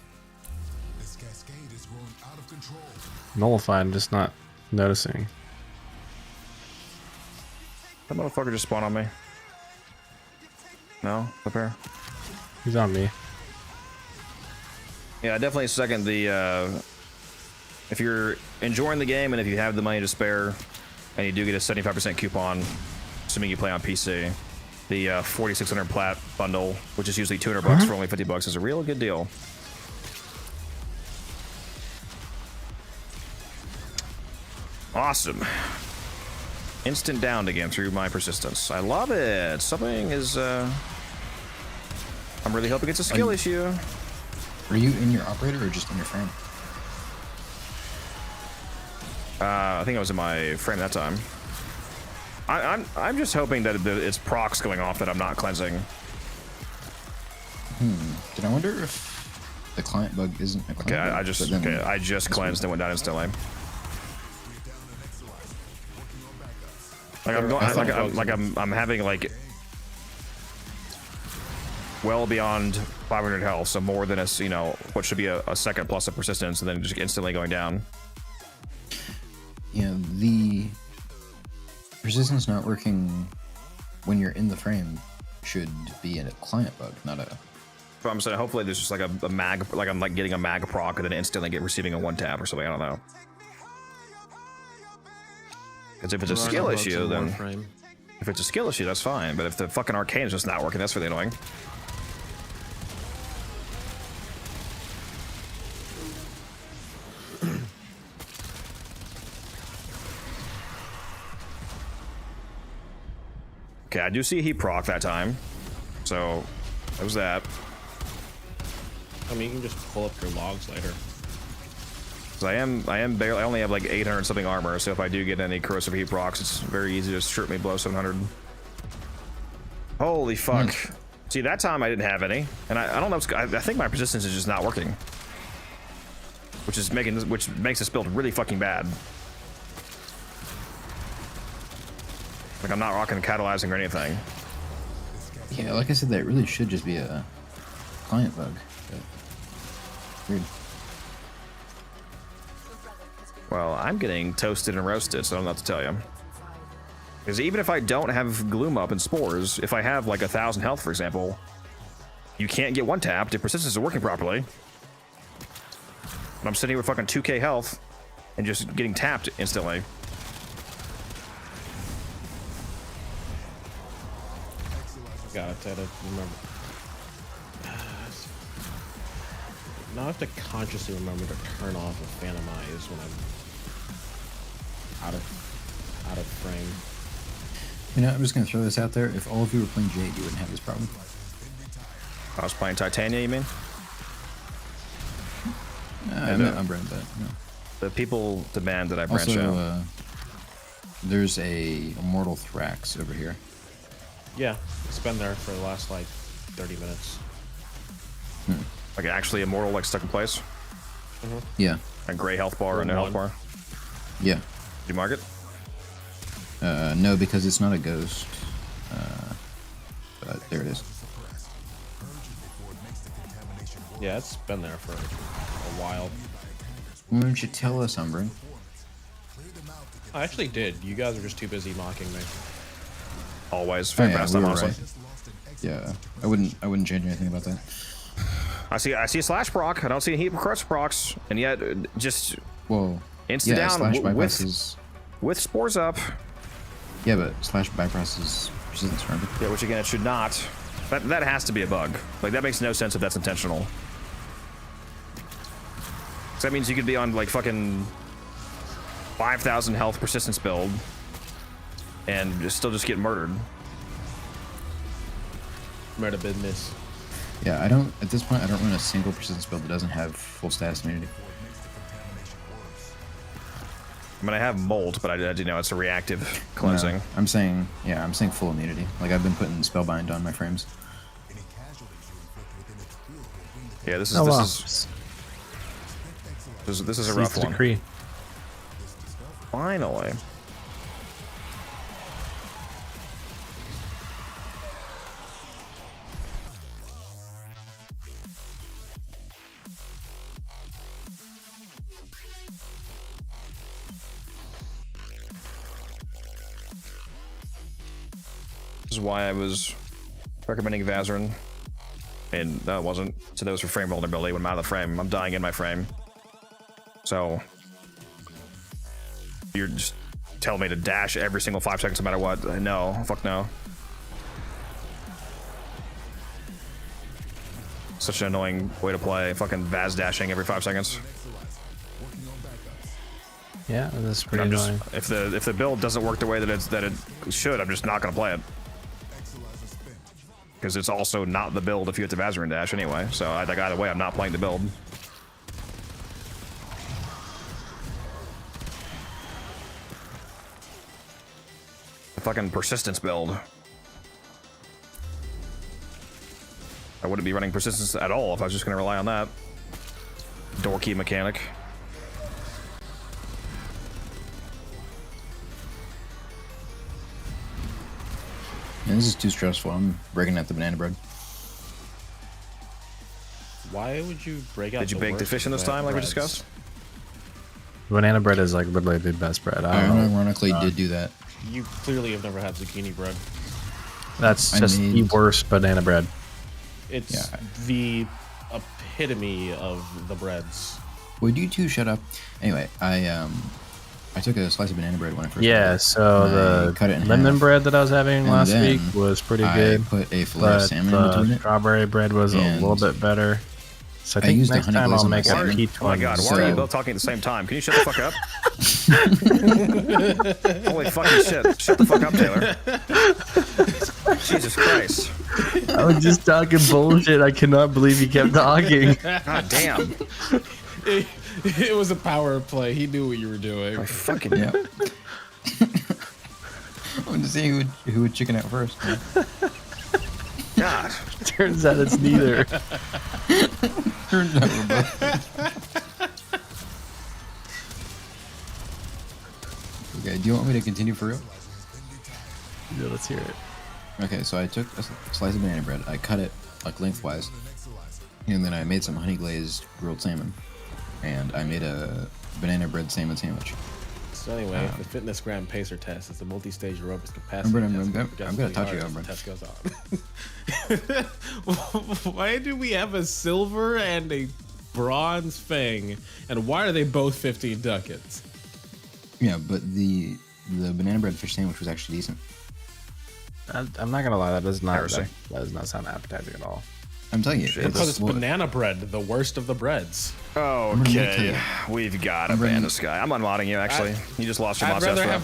nullified. I'm just not noticing. That motherfucker just spawned on me. No? Up here? He's on me. Yeah, I definitely second the, if you're enjoying the game and if you have the money to spare, and you do get a 75% coupon, assuming you play on PC, the 4600 plat bundle, which is usually $200 for only $50, is a real good deal. Awesome. Instant down again through my persistence. I love it. Something is, I'm really hoping it's a skill issue. Were you in your operator or just in your frame? I think I was in my frame that time. I'm just hoping that it's procs going off that I'm not cleansing. Did I wonder if the client bug isn't a client Okay, bug? I just cleansed and went down instantly. Like I'm having like well beyond 500 health, so more than what should be a second plus of persistence, and then just instantly going down. Yeah, the persistence not working when you're in the frame should be a client bug, not a. But I'm saying hopefully there's just like a mag, like I'm like getting a mag proc and then instantly receiving a 1-tap or something. I don't know. Because if it's a skill issue, then if it's a skill issue, that's fine. But if the fucking arcane is just not working, that's really annoying. Okay, I do see heat proc that time, so that was that. I mean, you can just pull up your logs later. So I only have like 800 something armor, so if I do get any corrosive heat procs, it's very easy to strip me below 700. Holy fuck. See, that time I didn't have any, and I don't know, I think my persistence is just not working. Which makes this build really fucking bad. Like I'm not rocking catalyzing or anything. Yeah, like I said, that really should just be a client bug. But weird. Well, I'm getting toasted and roasted, so I don't know what to tell you. Because even if I don't have Gloom up and Spores, if I have like 1,000 health, for example, you can't get 1-tapped if persistence is working properly. And I'm sitting here with fucking 2k health and just getting tapped instantly. Got it, Ted. Remember. Now I have to consciously remember to turn off a Phantom Eyes when I'm out of frame. You know, I'm just gonna throw this out there. If all of you were playing Jade, you wouldn't have this problem. I was playing Titania, you mean? I'm not Umbran, but no. The people demand that I branch out. There's a Immortal Thrax over here. Yeah, it's been there for the last like 30 minutes. Like actually immortal, like stuck in place? Yeah. A gray health bar and a health bar? Yeah. Did you mark it? No, because it's not a ghost. But there it is. Yeah, it's been there for a while. Why don't you tell us, Umbran? I actually did. You guys were just too busy mocking me. Always. Fair past time, honestly. Right. Yeah, I wouldn't change anything about that. I see a slash proc. I don't see a heap of crush procs, and yet just instant down with spores up. Yeah, but slash bypasses persistence, remember? Yeah, which again it should not. That has to be a bug. Like that makes no sense if that's intentional. So that means you could be on like fucking 5,000 health persistence build and still just get murdered. Murder business. Yeah, at this point, I don't run a single persistence build that doesn't have full status immunity. I mean, I have Molt, but I do know it's a reactive cleansing. No, I'm saying full immunity. Like, I've been putting Spellbind on my frames. Yeah, this is a rough one. Decree. Finally. This is why I was recommending Vazarin. And that wasn't. So that was for frame vulnerability. When I'm out of the frame, I'm dying in my frame. So you're just telling me to dash every single 5 seconds no matter what? No, fuck no. Such an annoying way to play. Fucking Vaz dashing every 5 seconds. Yeah, that's pretty annoying. If the build doesn't work the way that it should, I'm just not gonna play it. Because it's also not the build if you hit the Vazarin dash anyway. So I think either way, I'm not playing the build. The fucking persistence build. I wouldn't be running persistence at all if I was just going to rely on that. Door key mechanic. And this is too stressful. I'm breaking out the banana bread. Why would you break out? Did you bake the fish in this time, like we discussed? Banana bread is like literally the best bread. I ironically did do that. You clearly have never had zucchini bread. That's I just the made- worst banana bread. It's the epitome of the breads. Would you two shut up? Anyway, I took a slice of banana bread when I first made Yeah, it, so and I cut it the in lemon half, bread that I was having and last then week was pretty I good. put a fillet of But salmon in between the it. strawberry bread was a and little bit better. So I I think used the next honey time glaze I'll on my make a salmon. peach Oh my one. god, why are you So- both talking at the same time? Can you shut the fuck up? Holy fucking shit. Shut the fuck up, Taylor. Jesus Christ. I was just talking bullshit. I cannot believe he kept talking. God damn. It was a power play. He knew what you were doing. I fucking Yeah. I wanted to see who would chicken out first. God. Turns out it's neither. Turns out we're both. Okay, do you want me to continue for real? Yeah, let's hear it. Okay, so I took a slice of banana bread, I cut it like lengthwise, and then I made some honey glazed grilled salmon, and I made a banana bread salmon sandwich. So anyway, the fitness gram pacer test is a multi-stage aerobics capacity I'm test. gonna touch you, as the Umbra. test goes on. Why do we have a silver and a bronze fang, and why are they both 15 ducats? Yeah, but the banana bread fish sandwich was actually decent. I'm not gonna lie, that does not Heresy. that does not sound appetizing at all. I'm telling you, Because it's well, banana bread, the worst of the breads. Okay. We've got to ban this guy. I'm unmodding you, actually. You just lost your mod stats, bro.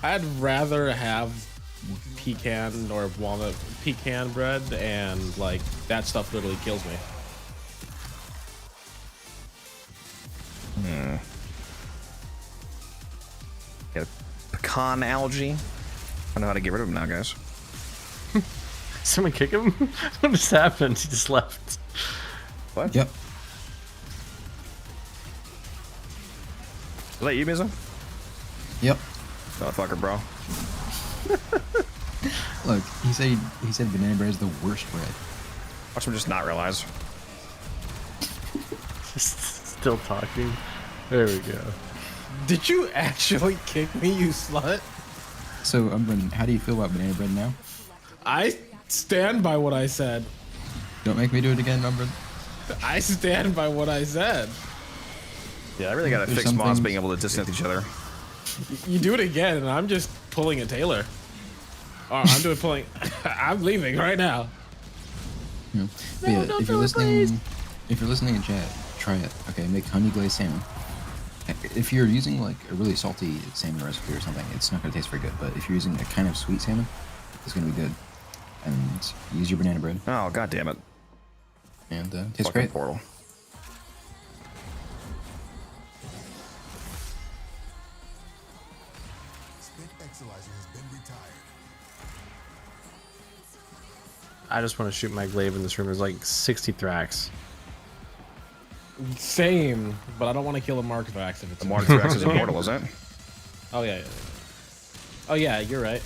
I'd rather have pecan or walnut pecan bread, and like that stuff literally kills me. Got a pecan allergy. I know how to get rid of him now, guys. Someone kick him? What just happened? He just left. What? Yep. Is that you, Mizo? Yep. Motherfucker, bro. Look, he said banana bread is the worst bread. Watch him just not realize. Still talking. There we go. Did you actually kick me, you slut? So, how do you feel about banana bread now? I stand by what I said. Don't make me do it again, Umbra. I stand by what I said. Yeah, I really gotta There's fix some mods things- being able to disconnect each other. You do it again, and I'm just pulling a Taylor. Or I'm doing pulling. I'm leaving right now. Yeah. But yeah, if you're listening in chat, try it. Okay, make honey glazed salmon. If you're using like a really salty salmon recipe or something, it's not gonna taste very good. But if you're using a kind of sweet salmon, it's gonna be good. And use your banana bread, Oh, god damn it. and tastes Fucking great. portal. Spit Exilizer has been retired. I just want to shoot my glaive in this room. There's like 60 Thrax. Same, but I don't want to kill a Markvax if it's The Markvax is immortal, isn't it? Oh yeah. Oh yeah, you're right.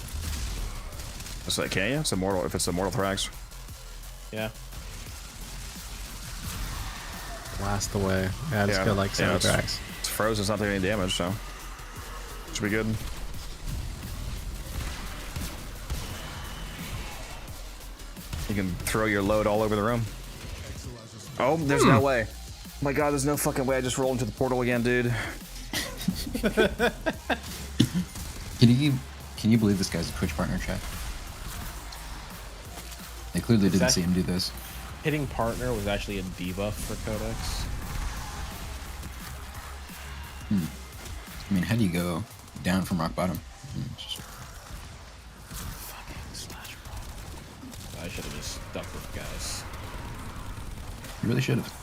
It's like, can you? It's immortal if it's immortal Thrax. Yeah. Blast away. Yeah, I just got like 7 it's, Thrax. it's frozen, it's not doing any damage, so should be good. You can throw your load all over the room. Oh, there's no way. Oh my god, there's no fucking way I just rolled into the portal again, dude. Can you believe this guy's a Twitch partner, chat? They clearly didn't see him do this. Hitting partner was actually a debuff for Codex. I mean, how do you go down from rock bottom? Fucking slash bro. I should have just stuck with guys. You really should have.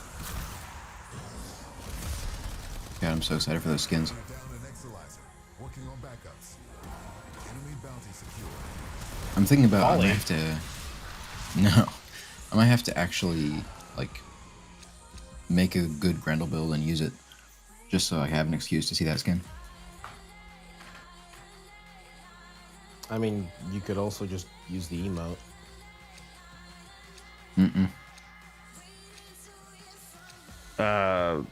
God, I'm so excited for those skins. Down an Exilizer. Working on backups. Enemy bounty secured. I'm thinking about I Ollie. might have to. No, I might have to actually like make a good Grendel build and use it, just so I have an excuse to see that skin. I mean, you could also just use the emote.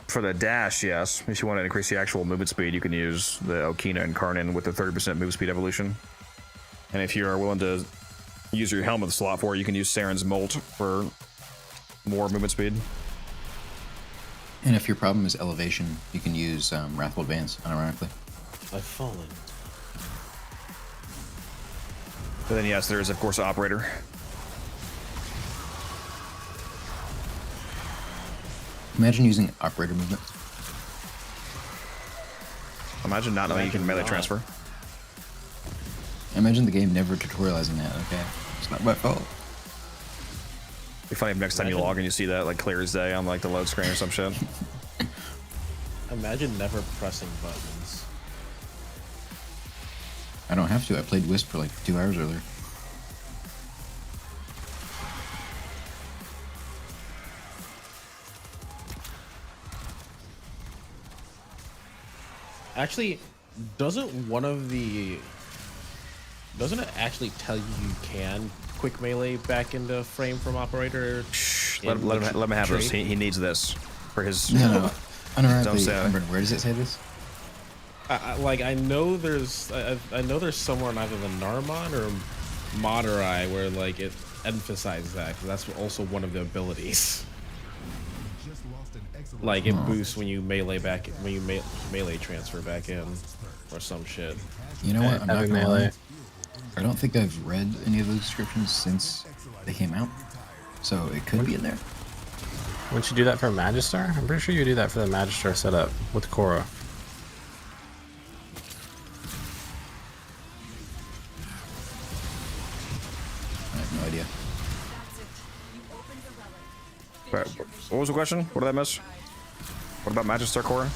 For the dash, yes. If you want to increase the actual movement speed, you can use the Okina and Karnin with the 30% move speed evolution. And if you are willing to use your helmet slot for it, you can use Saren's Molt for more movement speed. And if your problem is elevation, you can use Wrathful Advance, unironically. I've fallen. But then, yes, there is, of course, Operator. Imagine using Operator movement. Imagine not knowing you can melee transfer. Imagine the game never tutorializing that, okay? It's not my fault. Be funny if next time you log and you see that like clear as day on like the load screen or some shit. Imagine never pressing buttons. I don't have to. I played Wisp for like 2 hours earlier. Actually, doesn't it actually tell you can quick melee back into frame from Operator? Let him have this. He needs this for his. No. Unironically, where does it say this? I know there's I know there's somewhere in either the Narmon or Madurai where like it emphasizes that, 'cause that's also one of the abilities. Like it boosts when you melee melee transfer back in, or some shit. You know what? I'm not gonna lie. I don't think I've read any of those descriptions since they came out, so it could be in there. Wouldn't you do that for a Magister? I'm pretty sure you do that for the Magister setup with Korra. I have no idea. Right. What was the question? What did I miss? What about Magister Korra?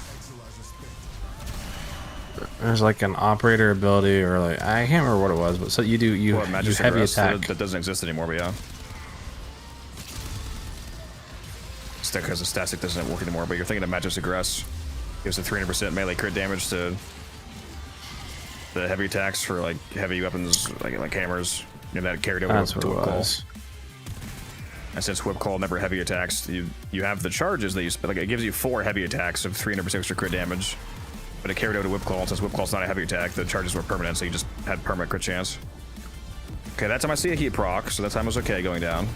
There's like an operator ability, or like I can't remember what it was, but so you do heavy attack. That doesn't exist anymore, but yeah. Stick because the static doesn't work anymore, but you're thinking of Magister Aggress. Gives a 300% melee crit damage to the heavy attacks for like heavy weapons, like hammers. You know, that carried over That's to what it Whip Claw. was. And since Whip Claw never heavy attacks, you have the charges that you spend. Like it gives you 4 heavy attacks of 300% extra crit damage. But it carried over to Whip Claw, and since Whip Claw's not a heavy attack, the charges were permanent, so you just had permanent crit chance. Okay, that time I see a heat proc, so that time was okay going down.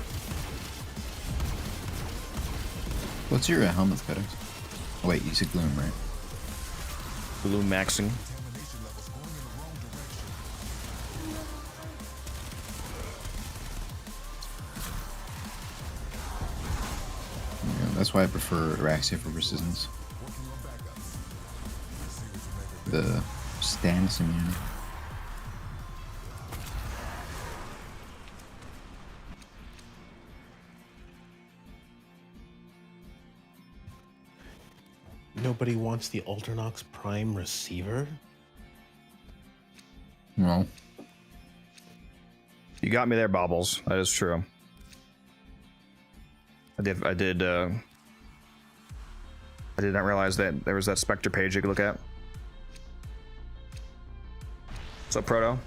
What's your helmet codex? Oh, wait, you said Gloom, right? Gloom maxing. Yeah, that's why I prefer Araxia for Resistance. The stance immunity. Nobody wants the Alternox Prime receiver? No. You got me there, Bobbles. That is true. I did not realize that there was that Spectre page you could look at. What's up, Proto?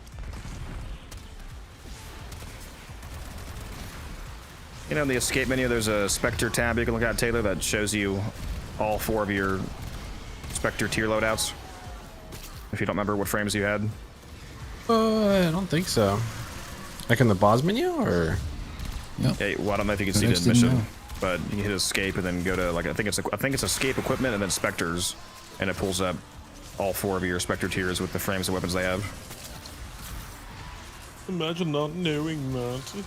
You know, in the escape menu, there's a Spectre tab you can look at, Taylor, that shows you all 4 of your Spectre tier loadouts. If you don't remember what frames you had. I don't think so. Like in the boss menu, or? Yep. Okay, well, I don't know if you can see the mission, but you can hit escape and then go to like I think it's escape equipment and then Spectres, and it pulls up all 4 of your Spectre tiers with the frames and weapons they have. Imagine not knowing that.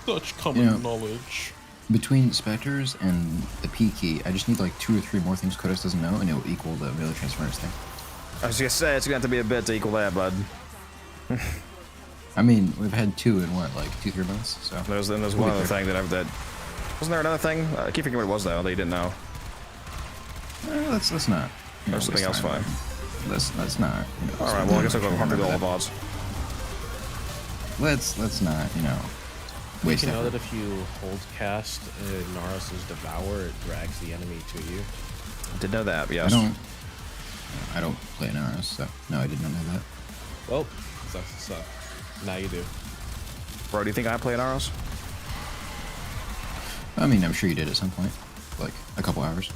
Such common knowledge. Between Spectres and the P key, I just need like 2 or 3 more things Kodos doesn't know, and it will equal the melee transference thing. I was gonna say it's gonna have to be a bit to equal that, bud. I mean, we've had 2 in what, like 2-3 months. So there's one other thing that wasn't there another thing? I keep forgetting what it was though that you didn't know. Let's not. Or something else fine. Let's not. All right. Well, I guess I'll go hunt through all the bots. Let's not. Waste you know effort. that if you hold cast Narus's Devour, it drags the enemy to you. I did know that. Yes. I don't play Narus, so no, I did not know that. Well, sucks to suck. Now you do. Bro, do you think I play Inaros? I mean, I'm sure you did at some point, like a couple hours.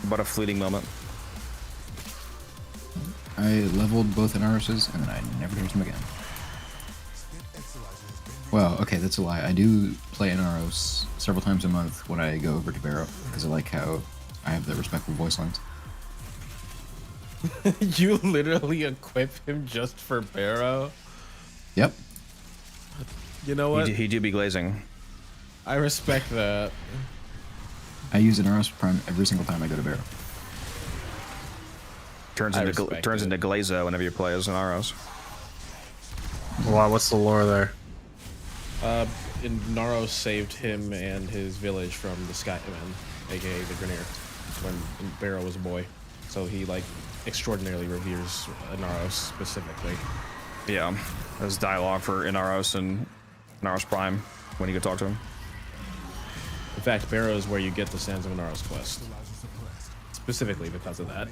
But a fleeting moment. I leveled both Inaroses, and then I never touched them again. Well, okay, that's a lie. I do play Inaros several times a month when I go over to Barrow, because I like how I have the respectful voice lines. You literally equip him just for Barrow? Yep. You know what? He do be glazing. I respect that. I use Inaros Prime every single time I go to Barrow. Turns into Glazo whenever you play as Inaros. Wow, what's the lore there? Naros saved him and his village from the Skymen, aka the Grineer, when Barrow was a boy. So he like extraordinarily reveres Naros specifically. Yeah, there's dialogue for Inaros and Inaros Prime when you go talk to him. In fact, Barrow is where you get the Sands of Inaros quest, specifically because of that.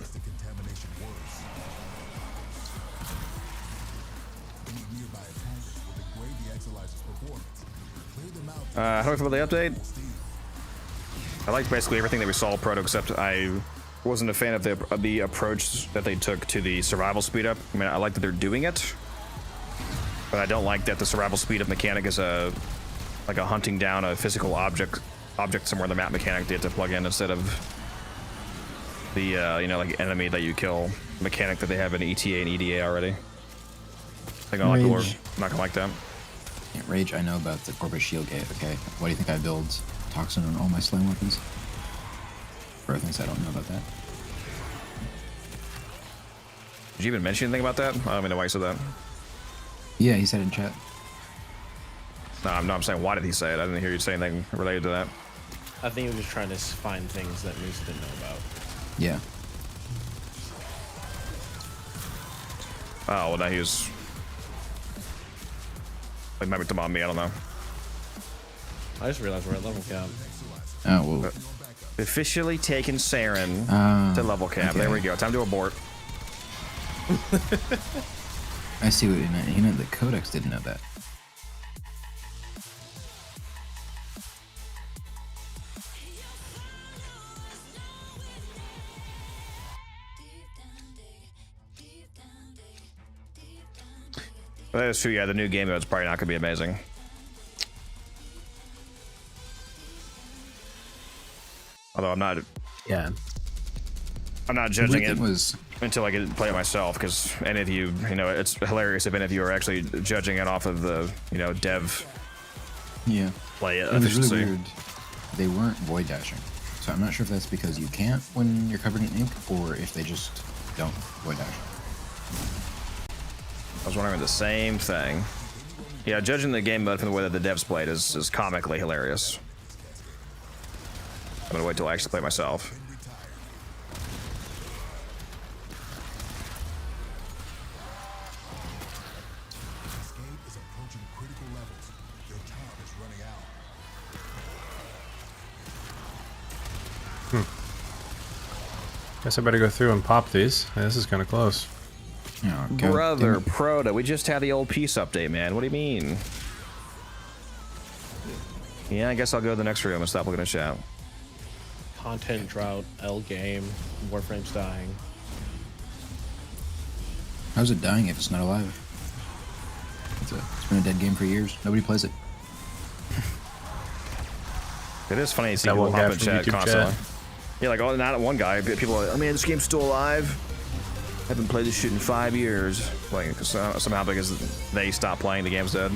How do I feel about the update? I liked basically everything that we saw proto, except I wasn't a fan of the approach that they took to the survival speed up. I mean, I like that they're doing it, but I don't like that the survival speed up mechanic is like a hunting down a physical object somewhere in the map mechanic they have to plug in instead of the you know, like enemy that you kill mechanic that they have in ETA and EDA already. I think a lot of people are not gonna like that. Yeah, Rage, I know about the Corvus Shield Gate, okay? Why do you think I build Toxin on all my slam weapons? Bro thinks I don't know about that. Did you even mention anything about that? I don't even know why you said that. Yeah, he said in chat. No, I'm saying, why did he say it? I didn't hear you say anything related to that. I think he was just trying to find things that Moose didn't know about. Yeah. Oh, well, now he was... Like, might be talking about me, I don't know. I just realized we're at level cap. Oh, well. Officially taken Saren to level cap. Okay. There we go. Time to abort. I see what he meant. He meant the Codex didn't know that. That is true, yeah, the new game mode's probably not going to be amazing. Although I'm not... Yeah. I'm not judging it was... until I get to play it myself, because any of you, you know, it's hilarious if any of you are actually judging it off of the, you know, dev play It was efficiency. really weird. They weren't void dashing. So I'm not sure if that's because you can't when you're covered in ink, or if they just don't void dash. I was wondering the same thing. Yeah, judging the game mode from the way that the devs played is comically hilarious. I'm gonna wait till I actually play it myself. Guess I better go through and pop these. This is kind of close. Yeah, Brother, Proto, we just had the old peace update, man. What do you mean? Yeah, I guess I'll go to the next room and stop looking at chat. Content drought, L game, Warframe's dying. How's it dying if it's not alive? It's been a dead game for years. Nobody plays it. It is funny to see That people one guy hop in from chat YouTube constantly. chat. Yeah, like, oh, not one guy. People are like, oh man, this game's still alive. I haven't played this shit in 5 years. Like, somehow because they stopped playing, the game's dead.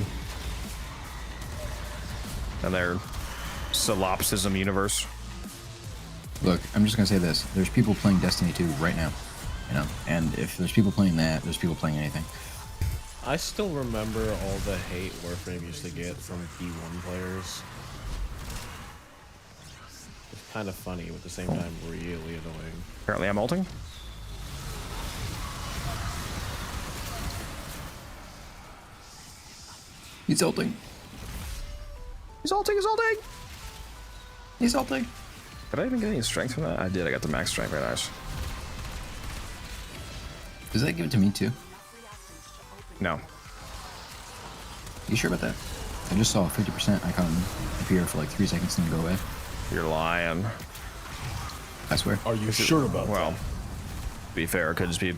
And their solipsism universe. Look, I'm just gonna say this. There's people playing Destiny 2 right now. You know? And if there's people playing that, there's people playing anything. I still remember all the hate Warframe used to get from B1 players. It's kind of funny, but at the same time really annoying. Apparently I'm ulting. He's ulting. He's ulting, he's ulting! He's ulting. Did I even get any strength from that? I did, I got the max strength, very nice. Does that give it to me too? No. You sure about that? I just saw a 50% icon appear for like 3 seconds and then go away. You're lying. I swear. Are you sure about Well, to be fair, it could just be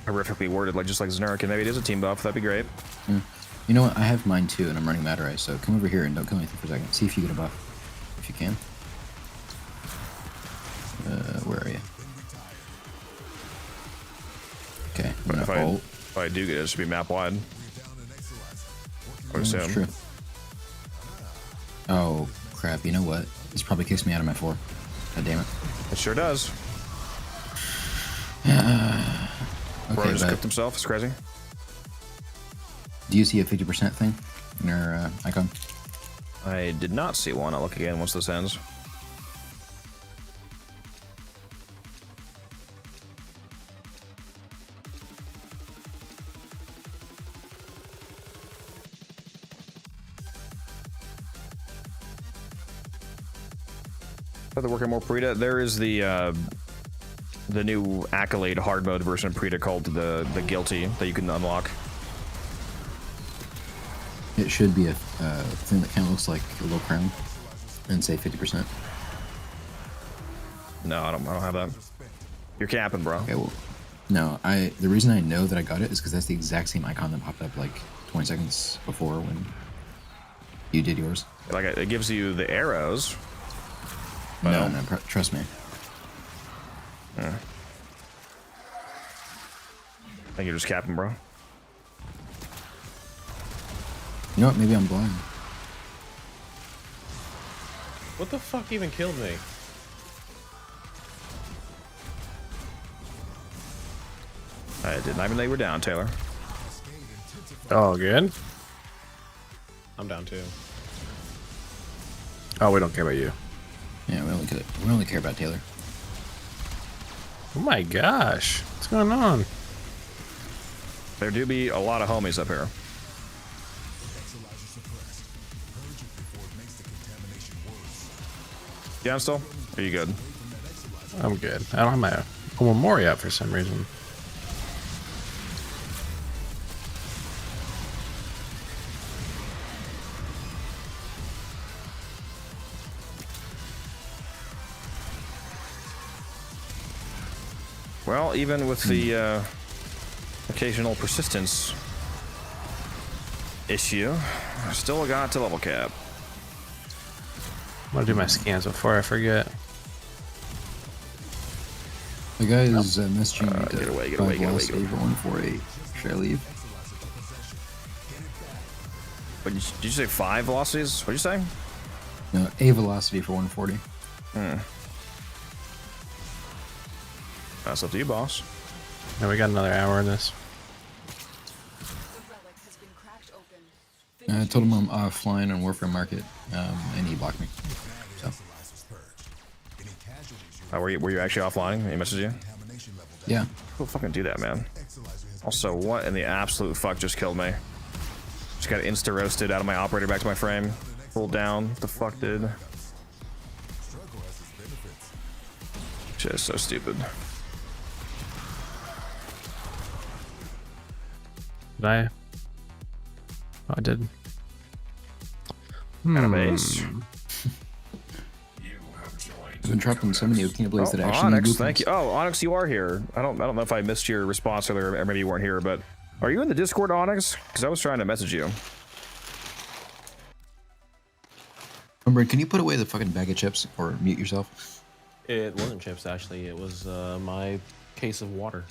horrifically worded, like just like Znurk, and maybe it is a team buff. That'd be great. Mm. You know what? I have mine too, and I'm running Mad Eye, so come over here and don't kill anything for a second. See if you get a buff. If you can. Where are you? Okay, But I'm if gonna ult. if I do get it, it should be map wide. I would That's assume. true. Oh, crap. You know what? This probably kicks me out of my 4. God damn it. It sure does. Bro Okay, just but cooked himself. It's crazy. do you see a 50% thing in your icon? I did not see one. I'll look again once this ends. They're working more Preta. There is the new accolade hard mode version of Preta called the Guilty that you can unlock. It should be a thing that kind of looks like a little crown and say 50%. No, I don't have that. You're capping, bro. Okay, well, no, the reason I know that I got it is because that's the exact same icon that popped up like 20 seconds before when you did yours. Like it gives you the arrows. No, trust me. I think you're just capping, bro. You know what? Maybe I'm blind. What the fuck even killed me? I did not even know you were down, Taylor. Oh, good. I'm down too. Oh, we don't care about you. Yeah, we only care about Taylor. Oh my gosh. What's going on? There do be a lot of homies up here. Yeah, I'm still? Are you good? I'm good. I don't have my Omamori out for some reason. Well, even with the occasional persistence issue, I still got to level cap. I'm gonna do my scans before I forget. The guy is messaging me to Get away, get 5 away, get away, velocity get for 148. Should I leave? What, did you say 5 velocities? What'd you say? No, a velocity for 140. That's up to you, boss. Now we got another hour in this. I told him I'm offline on Warframe Market, and he blocked me. So. Were you actually offline? He messaged you? Yeah. Who'll fucking do that, man? Also, what in the absolute fuck just killed me? Just got insta-roasted out of my operator back to my frame. Pulled down. What the fuck, dude? Just so stupid. Did I? Oh, I did. Base. I've been dropping so many Okina Blades that I actually Onyx, need thank you. Oh, Onyx, you are here. I don't know if I missed your response earlier, or maybe you weren't here, but are you in the Discord, Onyx? Because I was trying to message you. Remember, can you put away the fucking bag of chips or mute yourself? It wasn't chips, actually. It was my case of water.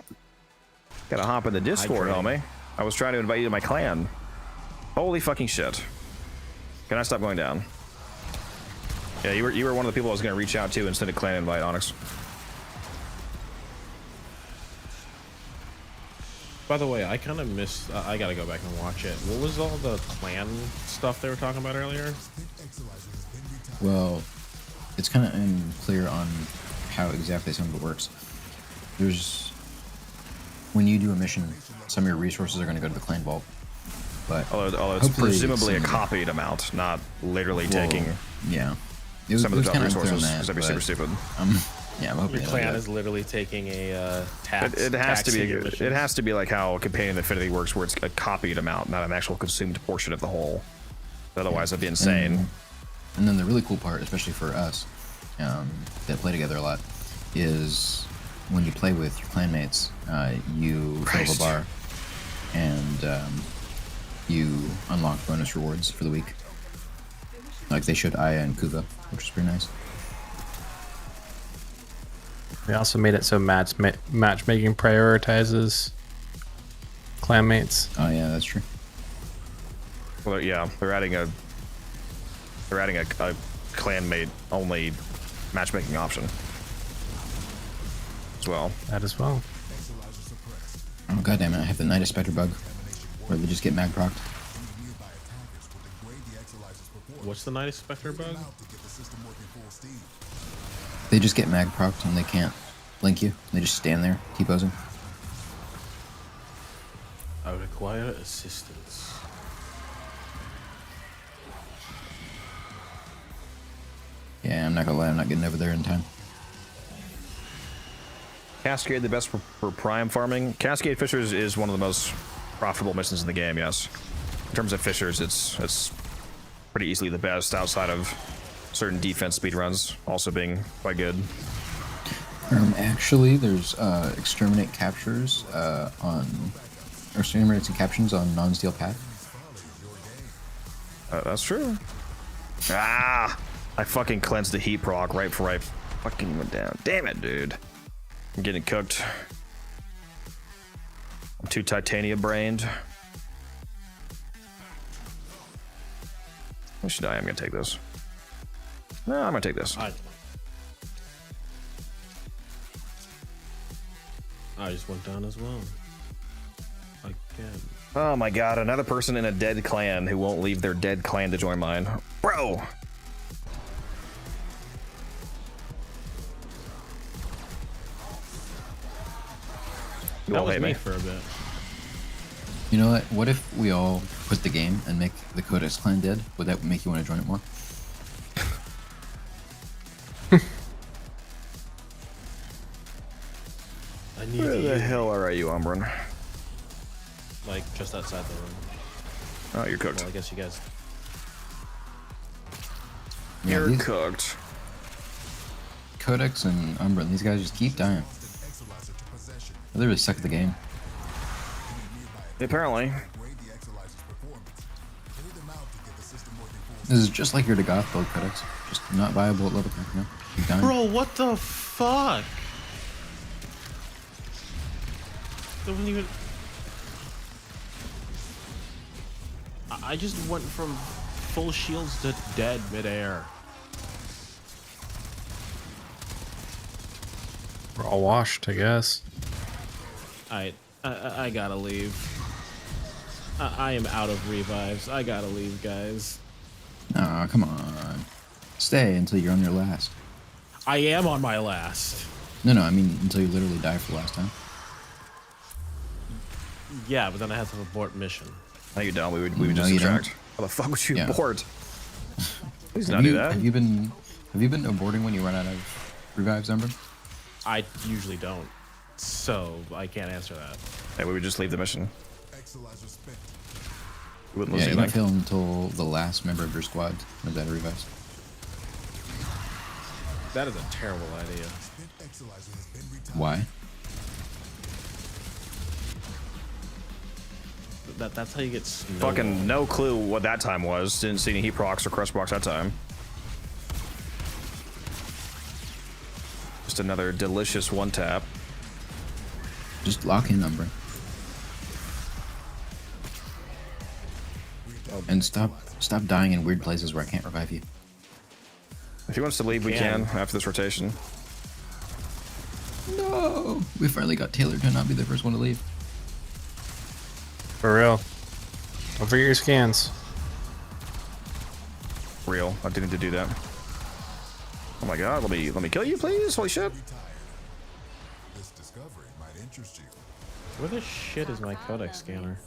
Gotta hop in the Discord, homie. I was trying to invite you to my clan. Holy fucking shit. Can I stop going down? Yeah, you were one of the people I was gonna reach out to and send a clan invite, Onyx. By the way, I kind of missed. I gotta go back and watch it. What was all the clan stuff they were talking about earlier? Well, it's kind of unclear on how exactly some of it works. When you do a mission, some of your resources are going to go to the clan vault. But although it's presumably a copied amount, not literally taking yeah. some of the top resources, that, because that'd be super stupid. Yeah, I'm hoping Your they don't clan do that. is literally taking a tax. It has to be. taxing your It missions. has to be like how Companion Affinity works, where it's a copied amount, not an actual consumed portion of the whole. Otherwise, that'd be insane. And then the really cool part, especially for us that play together a lot, is when you play with your clanmates, you fill up a bar, and you unlock bonus rewards for the week. Like they showed Aya and Kuva, which is pretty nice. They also made it so matchmaking prioritizes clanmates. Oh yeah, that's true. Well, yeah, they're adding a clanmate only matchmaking option as well. That as well. Oh goddammit, I have the Night of Spectre bug, where they just get mag procced. What's the Night Spectre bug? They just get mag procced and they can't link you. They just stand there, T-posing. I require assistance. Yeah, I'm not gonna lie, I'm not getting over there in time. Cascade, the best for prime farming. Cascade Fishers is one of the most profitable missions in the game, yes. In terms of Fishers, it's pretty easily the best outside of certain defense speedruns also being quite good. Actually, there's exterminate captures exterminates and captions on non-steel path. That's true. Ah! I fucking cleansed the heat proc right before I fucking went down. Damn it, dude. I'm getting cooked. I'm too titania brained. I should die. I'm gonna take this. No, I'm gonna take this. I just went down as well. Again. Oh my god, another person in a dead clan who won't leave their dead clan to join mine. Bro! You That all was hate me me. for a bit. You know what? What if we all quit the game and make the Codex clan dead? Would that make you want to join it more? I need Where the you. hell are you, Umbran? Like, just outside the room. Oh, you're cooked. Well, I guess you guys... Yeah, You're these cooked. Codex and Umbra, these guys just keep dying. They really suck at the game. Apparently. This is just like your Dagoth build, Codex. Just not viable at level 10, you know? Keep dying. Bro, what the fuck? There wasn't even... I just went from full shields to dead midair. We're all washed, I guess. I gotta leave. I am out of revives. I gotta leave, guys. Aw, come on. Stay until you're on your last. I am on my last. No, I mean until you literally die for the last time. Yeah, but then I have to abort mission. No, you don't. We would No, just you distract. don't. How the fuck would you Yeah. abort? Please Have not you, do that. Have you been aborting when you run out of revives, Umbra? I usually don't, so I can't answer that. Hey, we would just leave the mission. We wouldn't lose Yeah, you don't anything. fail until the last member of your squad knows how to revive. That is a terrible idea. Why? That's how you get snowballed. Fucking no clue what that time was. Didn't see any heat procs or crush box that time. Just another delicious one tap. Just lock in, Umbra. And stop dying in weird places where I can't revive you. If he wants to leave, we can after this rotation. No! We finally got Taylor to not be the first one to leave. For real. Don't forget your scans. Real. I didn't need to do that. Oh my god, let me kill you, please. Holy shit. This discovery might interest you. Where the shit is my codex scanner?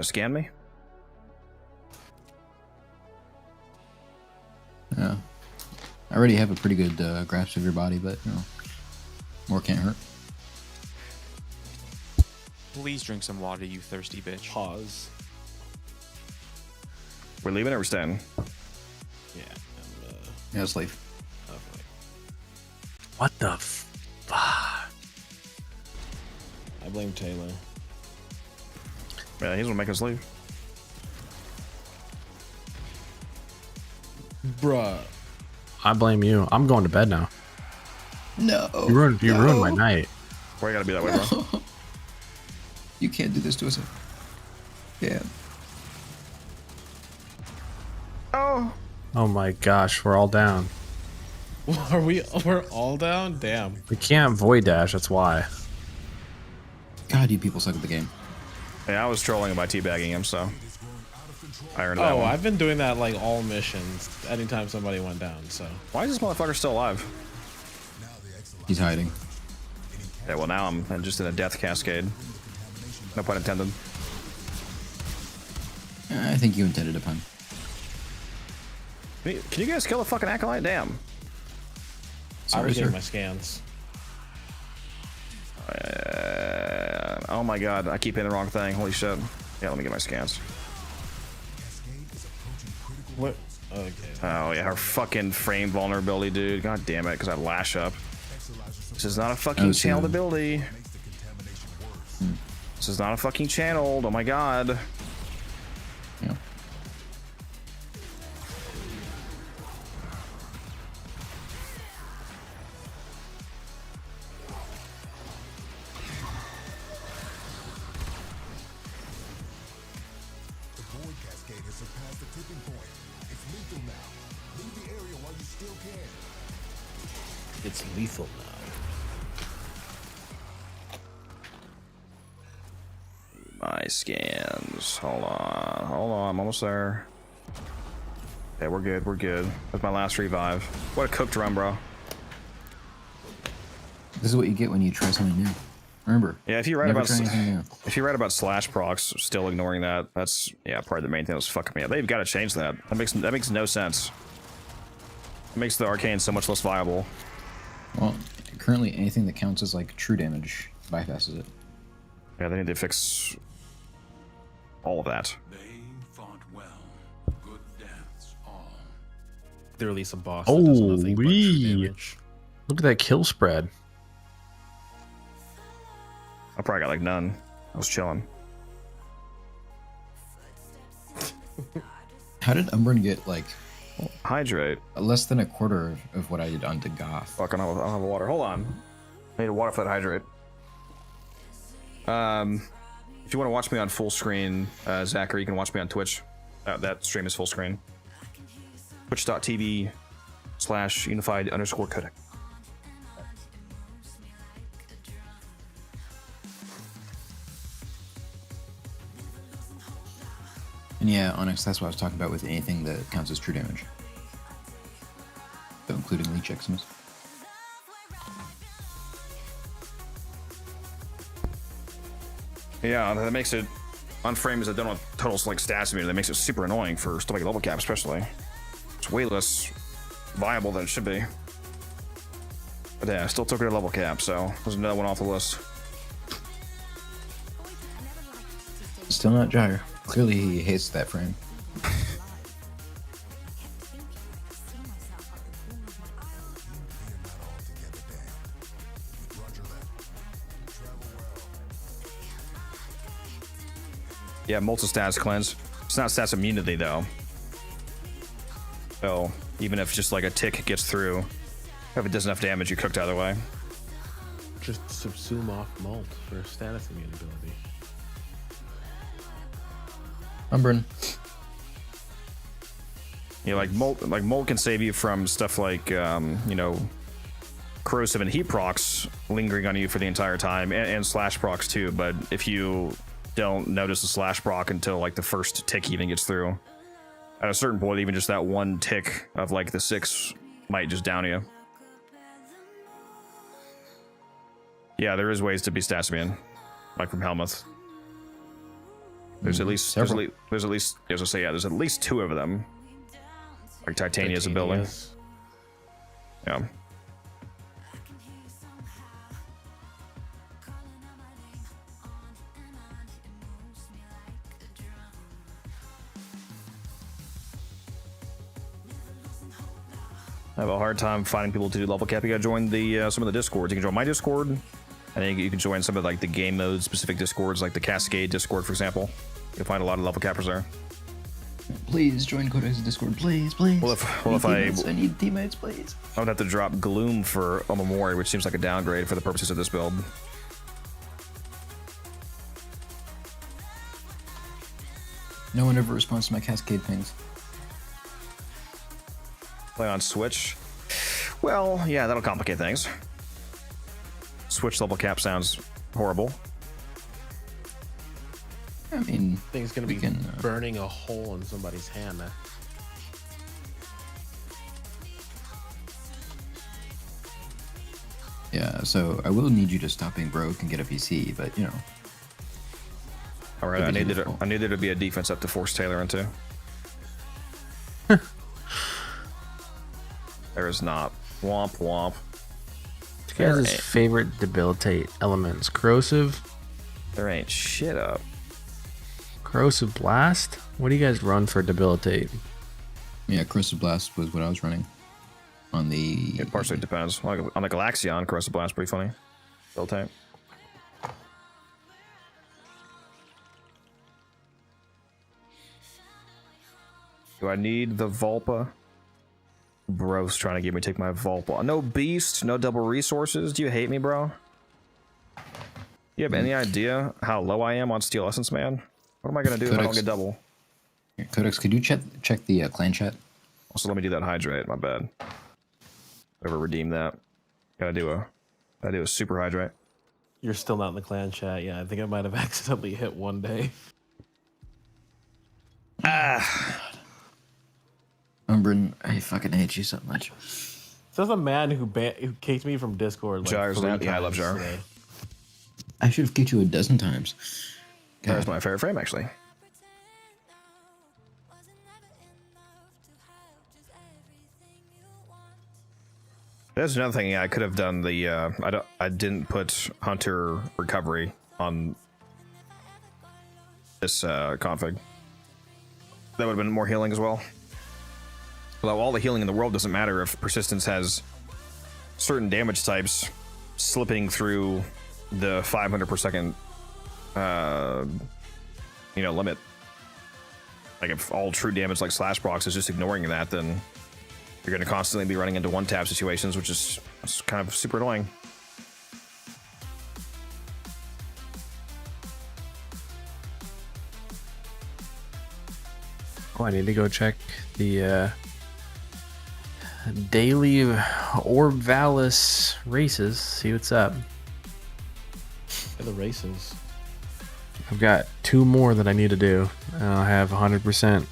Scan me. Yeah. I already have a pretty good grasp of your body, but you know, more can't hurt. Please drink some water, you thirsty bitch. Pause. We're leaving or we're staying? Yeah. Yeah, let's leave. Okay. What the fuck? I blame Taylor. Yeah, he's gonna make us leave. Bruh. I blame you. I'm going to bed now. No. You ruined my night. Why you gotta be that way, bro? You can't do this to us. Yeah. Oh. Oh my gosh, we're all down. Are we? We're all down? Damn. We can't void dash, that's why. God, you people suck at the game. Yeah, I was trolling him by teabagging him, so I earned that Oh, one. I've been doing that like all missions. Anytime somebody went down, so. Why is this motherfucker still alive? He's hiding. Yeah, well now I'm just in a death cascade. No pun intended. I think you intended a pun. Can you guys kill a fucking acolyte? Damn. I Sorry, was getting sir. my scans. Oh my god, I keep hitting the wrong thing. Holy shit. Yeah, let me get my scans. What? Okay. Oh yeah, her fucking frame vulnerability, dude. God damn it, because I lash up. This is not a fucking channeled ability. This is not a fucking channeled. Oh my god. Yeah. The void cascade has surpassed the tipping point. It's lethal now. Leave the area while you still can. It's lethal now. My scans. Hold on, I'm almost there. Yeah, we're good, we're good. That's my last revive. What a cooked run, bro. This is what you get when you try something new. Remember. Yeah, if you write never about try anything new. if you write about slash procs, still ignoring that, that's yeah, probably the main thing that's fucking me up. They've got to change that. That makes no sense. It makes the arcane so much less viable. Well, currently anything that counts as like true damage bypasses it. Yeah, they need to fix all of that. They release a boss that does nothing but true Holy. damage. Look at that kill spread. I probably got like none. I was chilling. How did Umbrin get like Hydrate? less than a quarter of what I did on Goth? Fuck, I don't have water. Hold on. I need a water for that hydrate. If you want to watch me on full screen, Zachary, you can watch me on Twitch. That stream is full screen. Twitch.tv/unified_codec. And yeah, Onyx, that's what I was talking about with anything that counts as true damage. So including Leech Xmas. Yeah, that makes it on frames that don't have total like stats meter. That makes it super annoying for stuff like level cap, especially. It's way less viable than it should be. But yeah, I still took it at level cap, so there's another one off the list. Still not Gyre. Clearly he hates that frame. Yeah, multi-stats cleanse. It's not stats immunity though. So even if just like a tick gets through, if it does enough damage, you cooked either way. Just subsume off Molt for status immune ability. Umbrin. Yeah, like Molt can save you from stuff like you know, corrosive and heat procs lingering on you for the entire time, and slash procs too. But if you don't notice the slash proc until like the first tick even gets through, at a certain point, even just that one tick of like the 6 might just down you. Yeah, there is ways to be stats immune, like from Helmuth. There's at least there's at least as I say, yeah, there's at least 2 of them. Like Titania's ability. Yeah. I have a hard time finding people to do level cap. You gotta join the some of the discords. You can join my Discord. I think you can join some of like the game mode specific discords, like the Cascade Discord, for example. You'll find a lot of level cappers there. Please join Codex Discord, please, please. Well, if I need teammates, please. I would have to drop Gloom for Omamori, which seems like a downgrade for the purposes of this build. No one ever responds to my Cascade pings. Play on Switch. Well, yeah, that'll complicate things. Switch level cap sounds horrible. I mean, thing's gonna be burning a hole in somebody's hand. Yeah, so I will need you to stop being broke and get a PC, but you know. All right, I need there to be a defense up to force Taylor into. There is not. Womp womp. Guys' favorite debilitate elements: corrosive. There ain't shit up. Corrosive blast. What do you guys run for debilitate? Yeah, corrosive blast was what I was running on the. It partially depends. On the Galaxion, corrosive blast pretty funny. Debilitate. Do I need the Volpa? Bro's trying to get me to take my Volpa. No beast, no double resources. Do you hate me, bro? You have any idea how low I am on Steel Essence, man? What am I gonna do if I don't get double? Codex, could you check the clan chat? Also, let me do that hydrate. My bad. Never redeem that. Gotta do a super hydrate. You're still not in the clan chat. Yeah, I think I might have accidentally hit one day. Umbrin, I fucking hate you so much. Says a man who kicked me from Discord. Like, Jar's down. Yeah, I love Jar. Today. I should have kicked you a dozen times. That's my favorite frame, actually. There's another thing. Yeah, I could have done the. I didn't put Hunter recovery on this config. That would have been more healing as well. Although all the healing in the world doesn't matter if persistence has certain damage types slipping through the 500 per second, limit. Like if all true damage like slash procs is just ignoring that, then you're going to constantly be running into one-tap situations, which is kind of super annoying. Oh, I need to go check the daily Orvalis races. See what's up. The races. I've got 2 more that I need to do. I'll have 100%.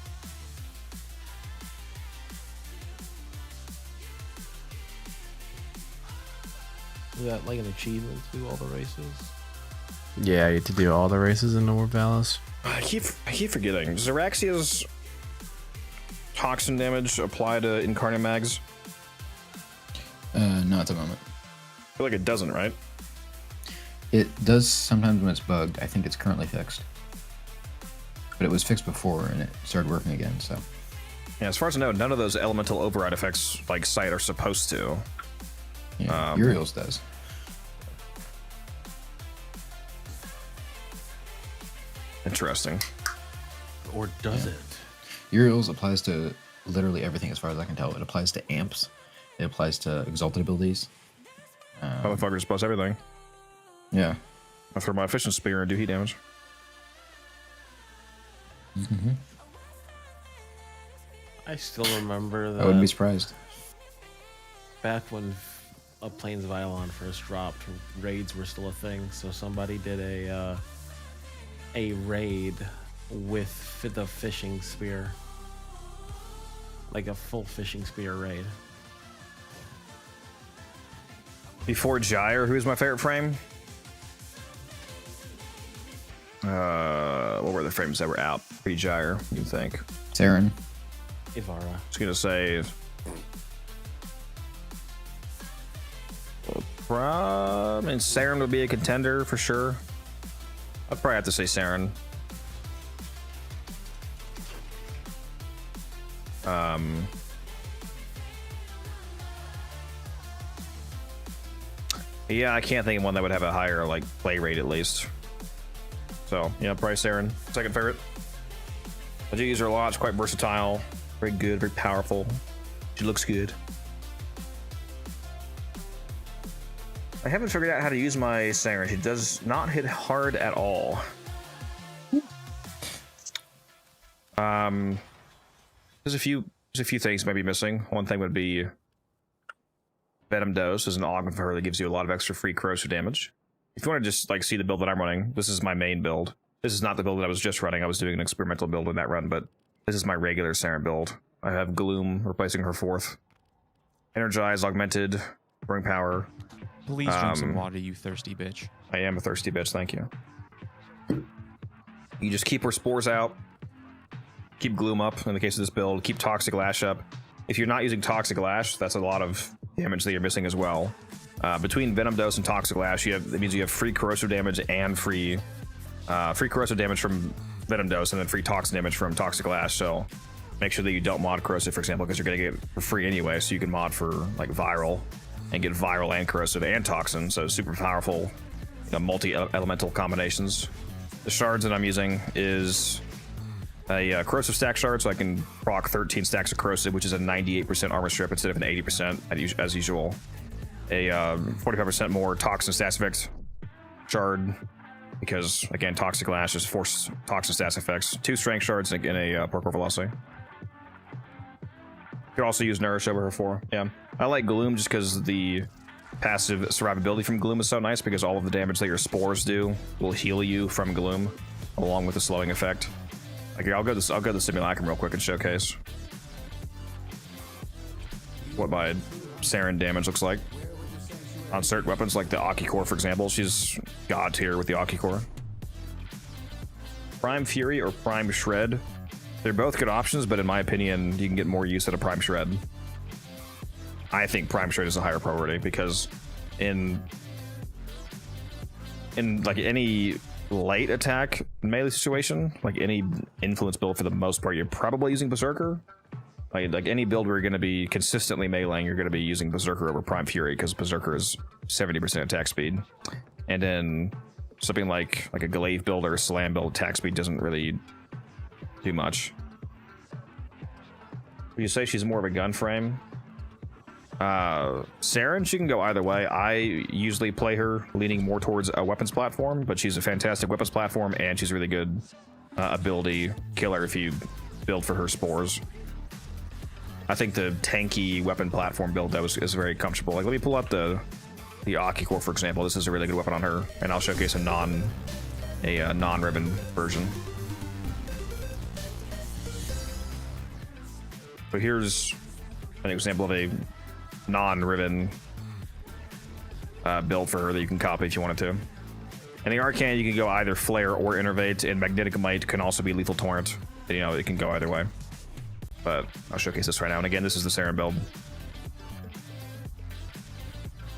Is that like an achievement to do all the races? Yeah, you have to do all the races in Orvalis. I keep forgetting. Does Araxia's toxin damage apply to Incarnate Mags? Not at the moment. I feel like it doesn't, right? It does sometimes when it's bugged. I think it's currently fixed. But it was fixed before and it started working again, so. Yeah, as far as I know, none of those elemental override effects like Sight are supposed to. Yeah, Uriel's does. Interesting. Or does it? Uriel's applies to literally everything as far as I can tell. It applies to amps. It applies to exalted abilities. Motherfuckers plus everything. Yeah. I throw my efficient spear and do heat damage. Mm-hmm. I still remember that. I wouldn't be surprised. Back when Plains of Ylon first dropped, raids were still a thing. So somebody did a raid with the fishing spear, like a full fishing spear raid. Before Gyre, who's my favorite frame? What were the frames that were out pre-Gyre, you think? Saren. Ivara. I was gonna say And Saren would be a contender for sure. I'd probably have to say Saren. Yeah, I can't think of one that would have a higher like play rate at least. So yeah, probably Saren, second favorite. I do use her a lot. She's quite versatile, very good, very powerful. She looks good. I haven't figured out how to use my Saren. She does not hit hard at all. There's a few things maybe missing. One thing would be Venom Dose is an augment for her that gives you a lot of extra free corrosive damage. If you want to just like see the build that I'm running, this is my main build. This is not the build that I was just running. I was doing an experimental build in that run, but this is my regular Saren build. I have Gloom replacing her 4th. Energize, Augmented, Bring Power. Please drink some water, you thirsty bitch. I am a thirsty bitch, thank you. You just keep her spores out. Keep Gloom up in the case of this build. Keep Toxic Lash up. If you're not using Toxic Lash, that's a lot of damage that you're missing as well. Between Venom Dose and Toxic Lash, that means you have free corrosive damage and free corrosive damage from Venom Dose, and then free toxic damage from Toxic Lash. So make sure that you don't mod corrosive, for example, because you're gonna get it for free anyway. So you can mod for like viral and get viral and corrosive and toxin. So super powerful, multi-elemental combinations. The shards that I'm using is a corrosive stack shard, so I can proc 13 stacks of corrosive, which is a 98% armor strip instead of an 80% as usual. A 45% more toxin status effect shard, because again, Toxic Lash is force toxin status effects. 2 strength shards and a parkour velocity. You can also use Nourish over her 4. Yeah, I like Gloom just because the passive survivability from Gloom is so nice, because all of the damage that your spores do will heal you from Gloom, along with the slowing effect. Okay, I'll go to the Simulacrum real quick and showcase what my Saren damage looks like on certain weapons, like the Aki Core, for example. She's god tier with the Aki Core. Prime Fury or Prime Shred, they're both good options, but in my opinion, you can get more use out of Prime Shred. I think Prime Shred is a higher priority, because in like any light attack melee situation, like any influence build, for the most part, you're probably using Berserker. Like any build where you're going to be consistently meleeing, you're going to be using Berserker over Prime Fury, because Berserker is 70% attack speed. And then something like a Glaive build or a Slam build, attack speed doesn't really do much. Would you say she's more of a gun frame? Saren, she can go either way. I usually play her leaning more towards a weapons platform, but she's a fantastic weapons platform, and she's a really good ability killer if you build for her spores. I think the tanky weapon platform build is very comfortable. Like, let me pull up the Aki Core, for example. This is a really good weapon on her, and I'll showcase a non-ribbon version. So here's an example of a non-ribbon build for her that you can copy if you wanted to. In the Arcane, you can go either Flare or Innervate, and Magnetic Might can also be Lethal Torrent. It can go either way. But I'll showcase this right now. And again, this is the Saren build.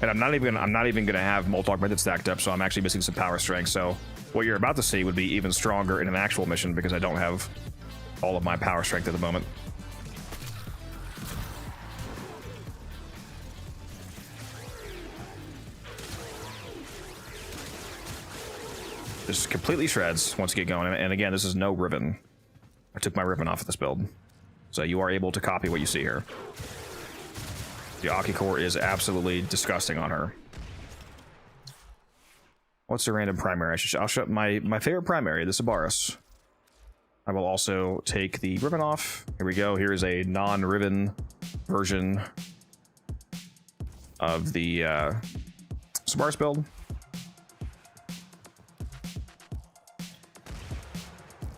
And I'm not even gonna have Molt Augmented stacked up, so I'm actually missing some power strength. So what you're about to see would be even stronger in an actual mission, because I don't have all of my power strength at the moment. Just completely shreds once you get going. And again, this is no ribbon. I took my ribbon off of this build. So you are able to copy what you see here. The Aki Core is absolutely disgusting on her. What's the random primary? I'll show my favorite primary, the Sabaris. I will also take the ribbon off. Here we go. Here is a non-ribbon version of the Sabaris build.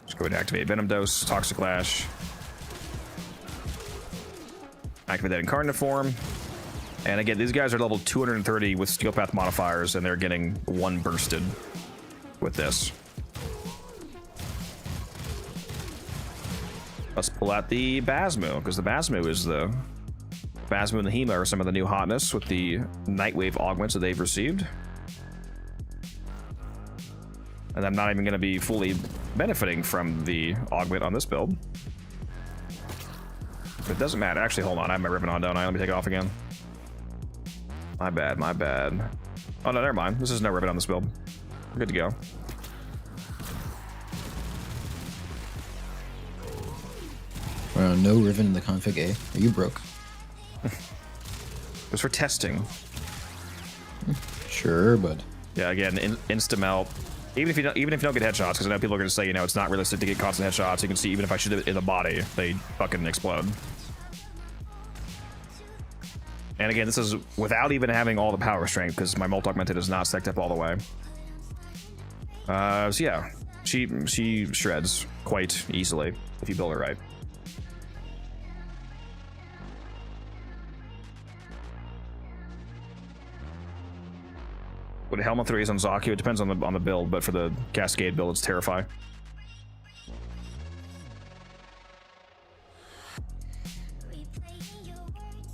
Just go ahead and activate Venom Dose, Toxic Lash. Activate that Incarnate form. And again, these guys are level 230 with Steel Path modifiers, and they're getting 1 bursted with this. Let's pull out the Basmu, because the Basmu is the Phasma and the Hema are some of the new hotness with the Nightwave augments that they've received. And I'm not even going to be fully benefiting from the augment on this build. But it doesn't matter. Actually, hold on. I have my ribbon on, don't I? Let me take it off again. My bad, my bad. Oh, no, never mind. This is no ribbon on this build. We're good to go. No ribbon in the config A. Are you broke? It was for testing. Sure, but yeah, again, insta melt. Even if you don't get headshots, because I know people are going to say, you know, it's not realistic to get constant headshots. You can see even if I shoot it in the body, they fucking explode. And again, this is without even having all the power strength, because my Molt Augmented is not stacked up all the way. So yeah, she shreds quite easily if you build her right. With Helmet 3 is on Zaku, it depends on the build, but for the Cascade build, it's Terrify.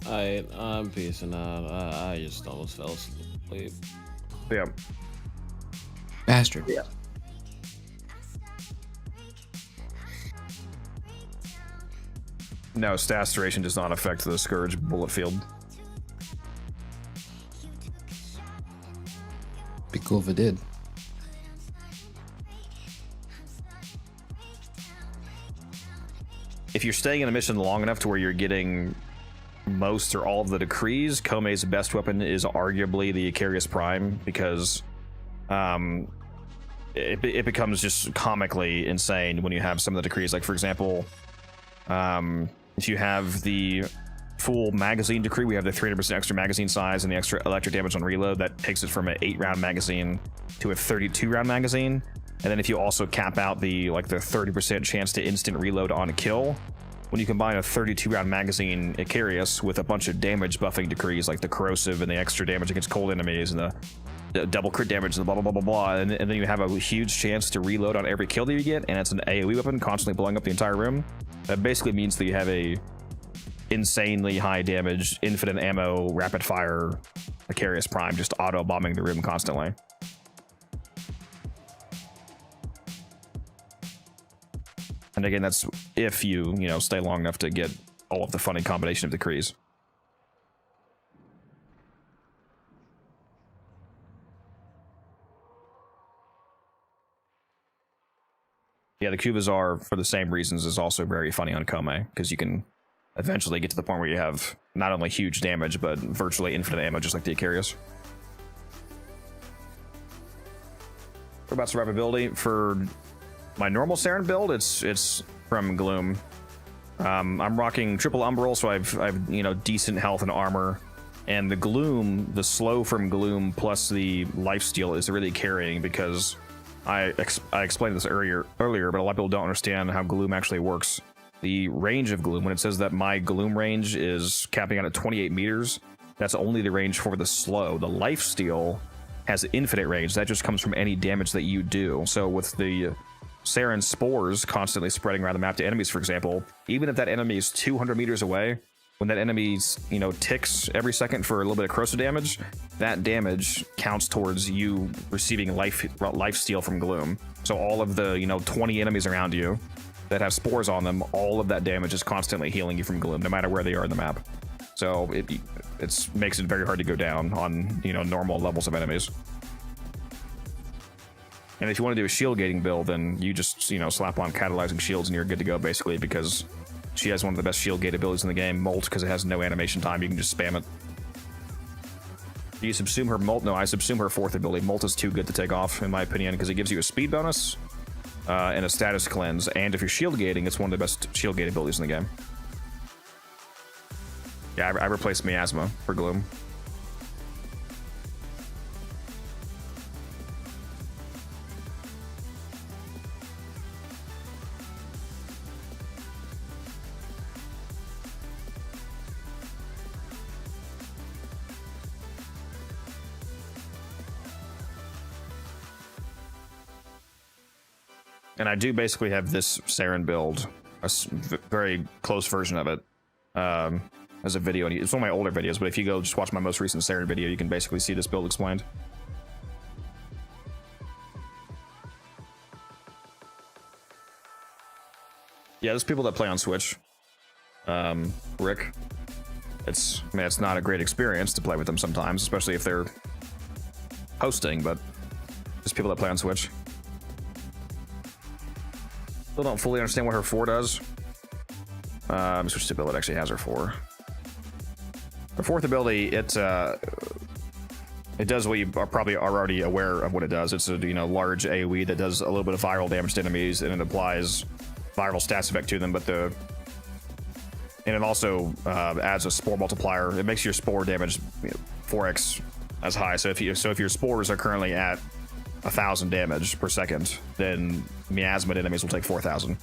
I'm peacing out. I just almost fell asleep. Yeah. Bastard. Yeah. No, Status Duration does not affect the Scourge bullet field. Be cool if it did. If you're staying in a mission long enough to where you're getting most or all of the decrees, Komei's best weapon is arguably the Icarius Prime, because it becomes just comically insane when you have some of the decrees. Like, for example, if you have the full magazine decree, we have the 300% extra magazine size and the extra electric damage on reload. That takes it from an 8-round magazine to a 32-round magazine. And then if you also cap out the 30% chance to instant reload on a kill, when you combine a 32-round magazine Icarius with a bunch of damage buffing decrees like the corrosive and the extra damage against cold enemies and the double crit damage and the blah blah blah blah blah, and then you have a huge chance to reload on every kill that you get, and it's an AoE weapon constantly blowing up the entire room. That basically means that you have a insanely high damage, infinite ammo, rapid fire Icarius Prime just auto bombing the room constantly. And again, that's if you stay long enough to get all of the funny combination of decrees. Yeah, the Kuvazar, for the same reasons, is also very funny on Komei, because you can eventually get to the point where you have not only huge damage, but virtually infinite ammo, just like the Icarius. What about survivability? For my normal Saren build, it's from Gloom. I'm rocking triple Umbral, so I've decent health and armor. And the Gloom, the slow from Gloom plus the lifesteal is really carrying, because I explained this earlier, but a lot of people don't understand how Gloom actually works. The range of Gloom, when it says that my Gloom range is capping out at 28 meters, that's only the range for the slow. The lifesteal has infinite range. That just comes from any damage that you do. So with the Saren spores constantly spreading around the map to enemies, for example, even if that enemy is 200 meters away, when that enemy ticks every second for a little bit of corrosive damage, that damage counts towards you receiving life steal from Gloom. So all of the 20 enemies around you that have spores on them, all of that damage is constantly healing you from Gloom, no matter where they are in the map. So it makes it very hard to go down on normal levels of enemies. And if you want to do a shield gating build, then you just slap on catalyzing shields and you're good to go, basically, because she has one of the best shield gate abilities in the game. Molt, because it has no animation time, you can just spam it. Do you subsume her Molt? No, I subsume her fourth ability. Molt is too good to take off, in my opinion, because it gives you a speed bonus and a status cleanse, and if you're shield gating, it's one of the best shield gate abilities in the game. Yeah, I replaced Miasma for Gloom. And I do basically have this Saren build, a very close version of it, as a video. It's one of my older videos, but if you go just watch my most recent Saren video, you can basically see this build explained. Yeah, there's people that play on Switch. Rick. It's not a great experience to play with them sometimes, especially if they're hosting, but there's people that play on Switch. Still don't fully understand what her 4 does. Switch to ability it actually has her 4. Her 4th ability, it does what you are probably already aware of what it does. It's a large AoE that does a little bit of viral damage to enemies, and it applies viral stats effect to them. And it also adds a spore multiplier. It makes your spore damage 4x as high. So if your spores are currently at 1,000 damage per second, then miasma enemies will take 4,000.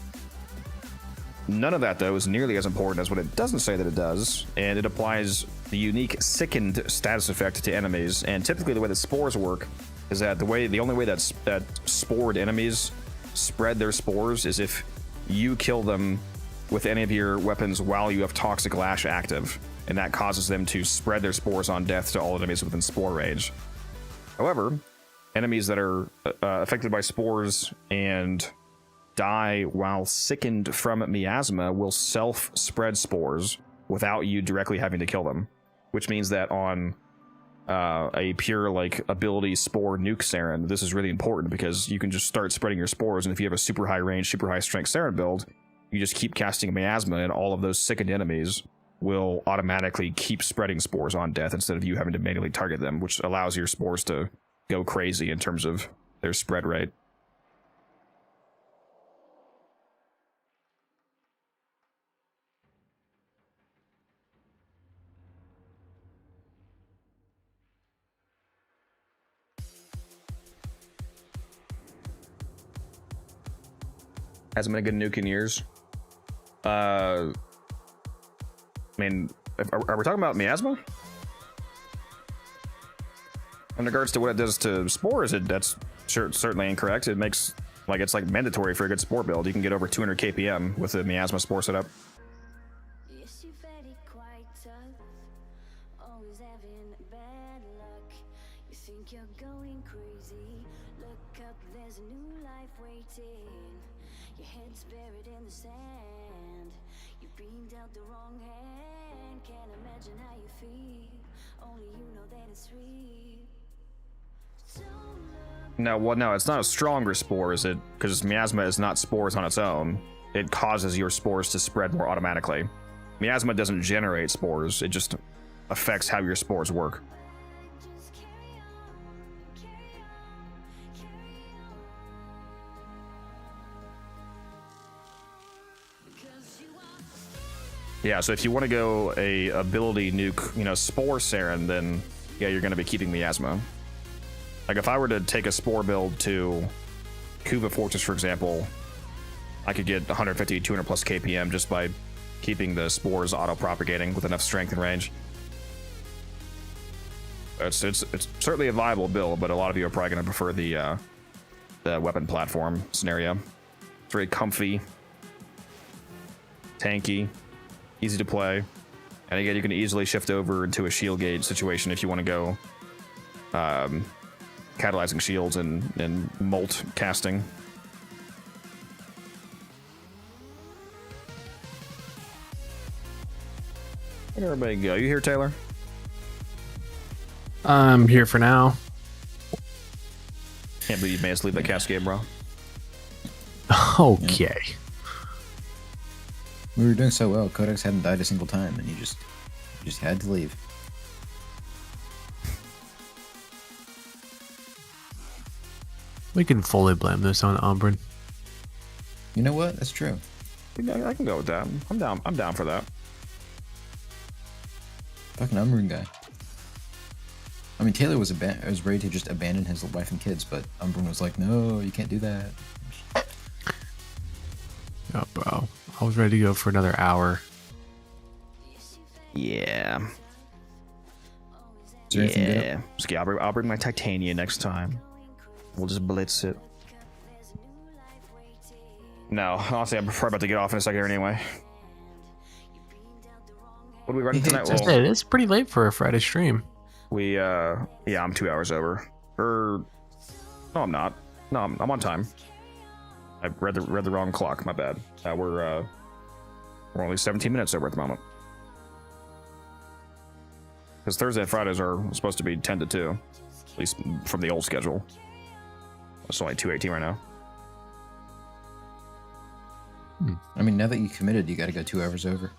None of that, though, is nearly as important as what it doesn't say that it does, and it applies the unique sickened status effect to enemies. And typically, the way that spores work is that the only way that spored enemies spread their spores is if you kill them with any of your weapons while you have Toxic Lash active, and that causes them to spread their spores on death to all enemies within spore range. However, enemies that are affected by spores and die while sickened from miasma will self-spread spores without you directly having to kill them, which means that on a pure ability spore nuke Saren, this is really important because you can just start spreading your spores, and if you have a super high range, super high strength Saren build, you just keep casting miasma, and all of those sickened enemies will automatically keep spreading spores on death instead of you having to manually target them, which allows your spores to go crazy in terms of their spread rate. Hasn't been a good nuke in years. I mean, are we talking about miasma? In regards to what it does to spores, that's certainly incorrect. It makes it's mandatory for a good spore build. You can get over 200 KPM with the miasma spore setup. No, it's not a stronger spore, is it? Because miasma is not spores on its own. It causes your spores to spread more automatically. Miasma doesn't generate spores, it just affects how your spores work. Yeah, so if you want to go a ability nuke, spore Saren, then yeah, you're going to be keeping miasma. If I were to take a spore build to Kuva Fortress, for example, I could get 150, 200 plus KPM just by keeping the spores auto-propagating with enough strength and range. It's certainly a viable build, but a lot of you are probably going to prefer the weapon platform scenario. It's very comfy, tanky, easy to play, and again, you can easily shift over into a shield gauge situation if you want to go catalyzing shields and molt casting. Where'd everybody go? You here, Taylor? I'm here for now. Can't believe you made us leave that cascade, bro. Okay. We were doing so well. Codex hadn't died a single time, and you just had to leave. We can fully blame this on Umbran. You know what? That's true. I can go with that. I'm down for that. Fucking Umbran guy. I mean, Taylor was ready to just abandon his wife and kids, but Umbran was like, "No, you can't do that." Oh, bro. I was ready to go for another hour. Yeah. Is there anything good Yeah. Okay, I'll bring my Titania next time. We'll just blitz it. No, honestly, I'm probably about to get off in a second here anyway. What are we running He tonight? hates Well, It's pretty late for a Friday stream. we yeah, I'm 2 hours over. Or no, I'm not. No, I'm on time. I read the wrong clock. My bad. We're only 17 minutes over at the moment. Because Thursday and Fridays are supposed to be 10 to 2, at least from the old schedule. It's only 2:18 right now. I mean, now that you committed, you got to go 2 hours over.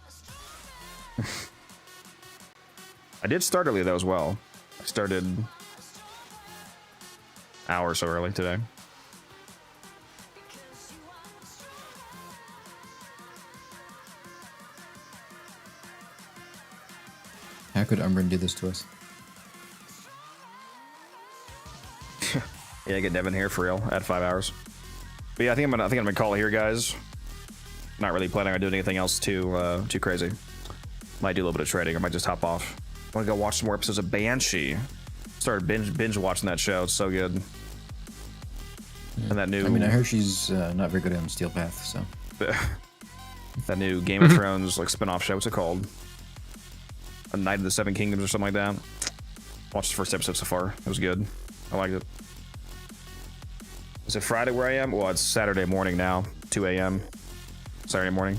I did start early though as well. I started an hour or so early today. How could Umbrin do this to us? Yeah, get Devin here for real at 5 hours. But yeah, I think I'm gonna call it here, guys. Not really planning on doing anything else too crazy. Might do a little bit of trading. I might just hop off. I want to go watch some more episodes of Banshee. Started binge watching that show. It's so good. And that new. I mean, I heard she's not very good on Steel Path, so. That new Game of Thrones like spin-off show. What's it called? A Night of the Seven Kingdoms or something like that. Watched the first episode so far. It was good. I liked it. Is it Friday where I am? Well, it's Saturday morning now. 2 a.m. Saturday morning.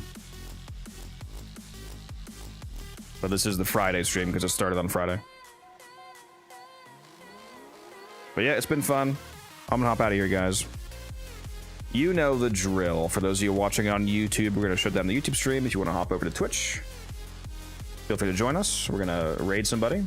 But this is the Friday stream because it started on Friday. But yeah, it's been fun. I'm gonna hop out of here, guys. You know the drill. For those of you watching on YouTube, we're gonna shut down the YouTube stream. If you want to hop over to Twitch, feel free to join us. We're gonna raid somebody.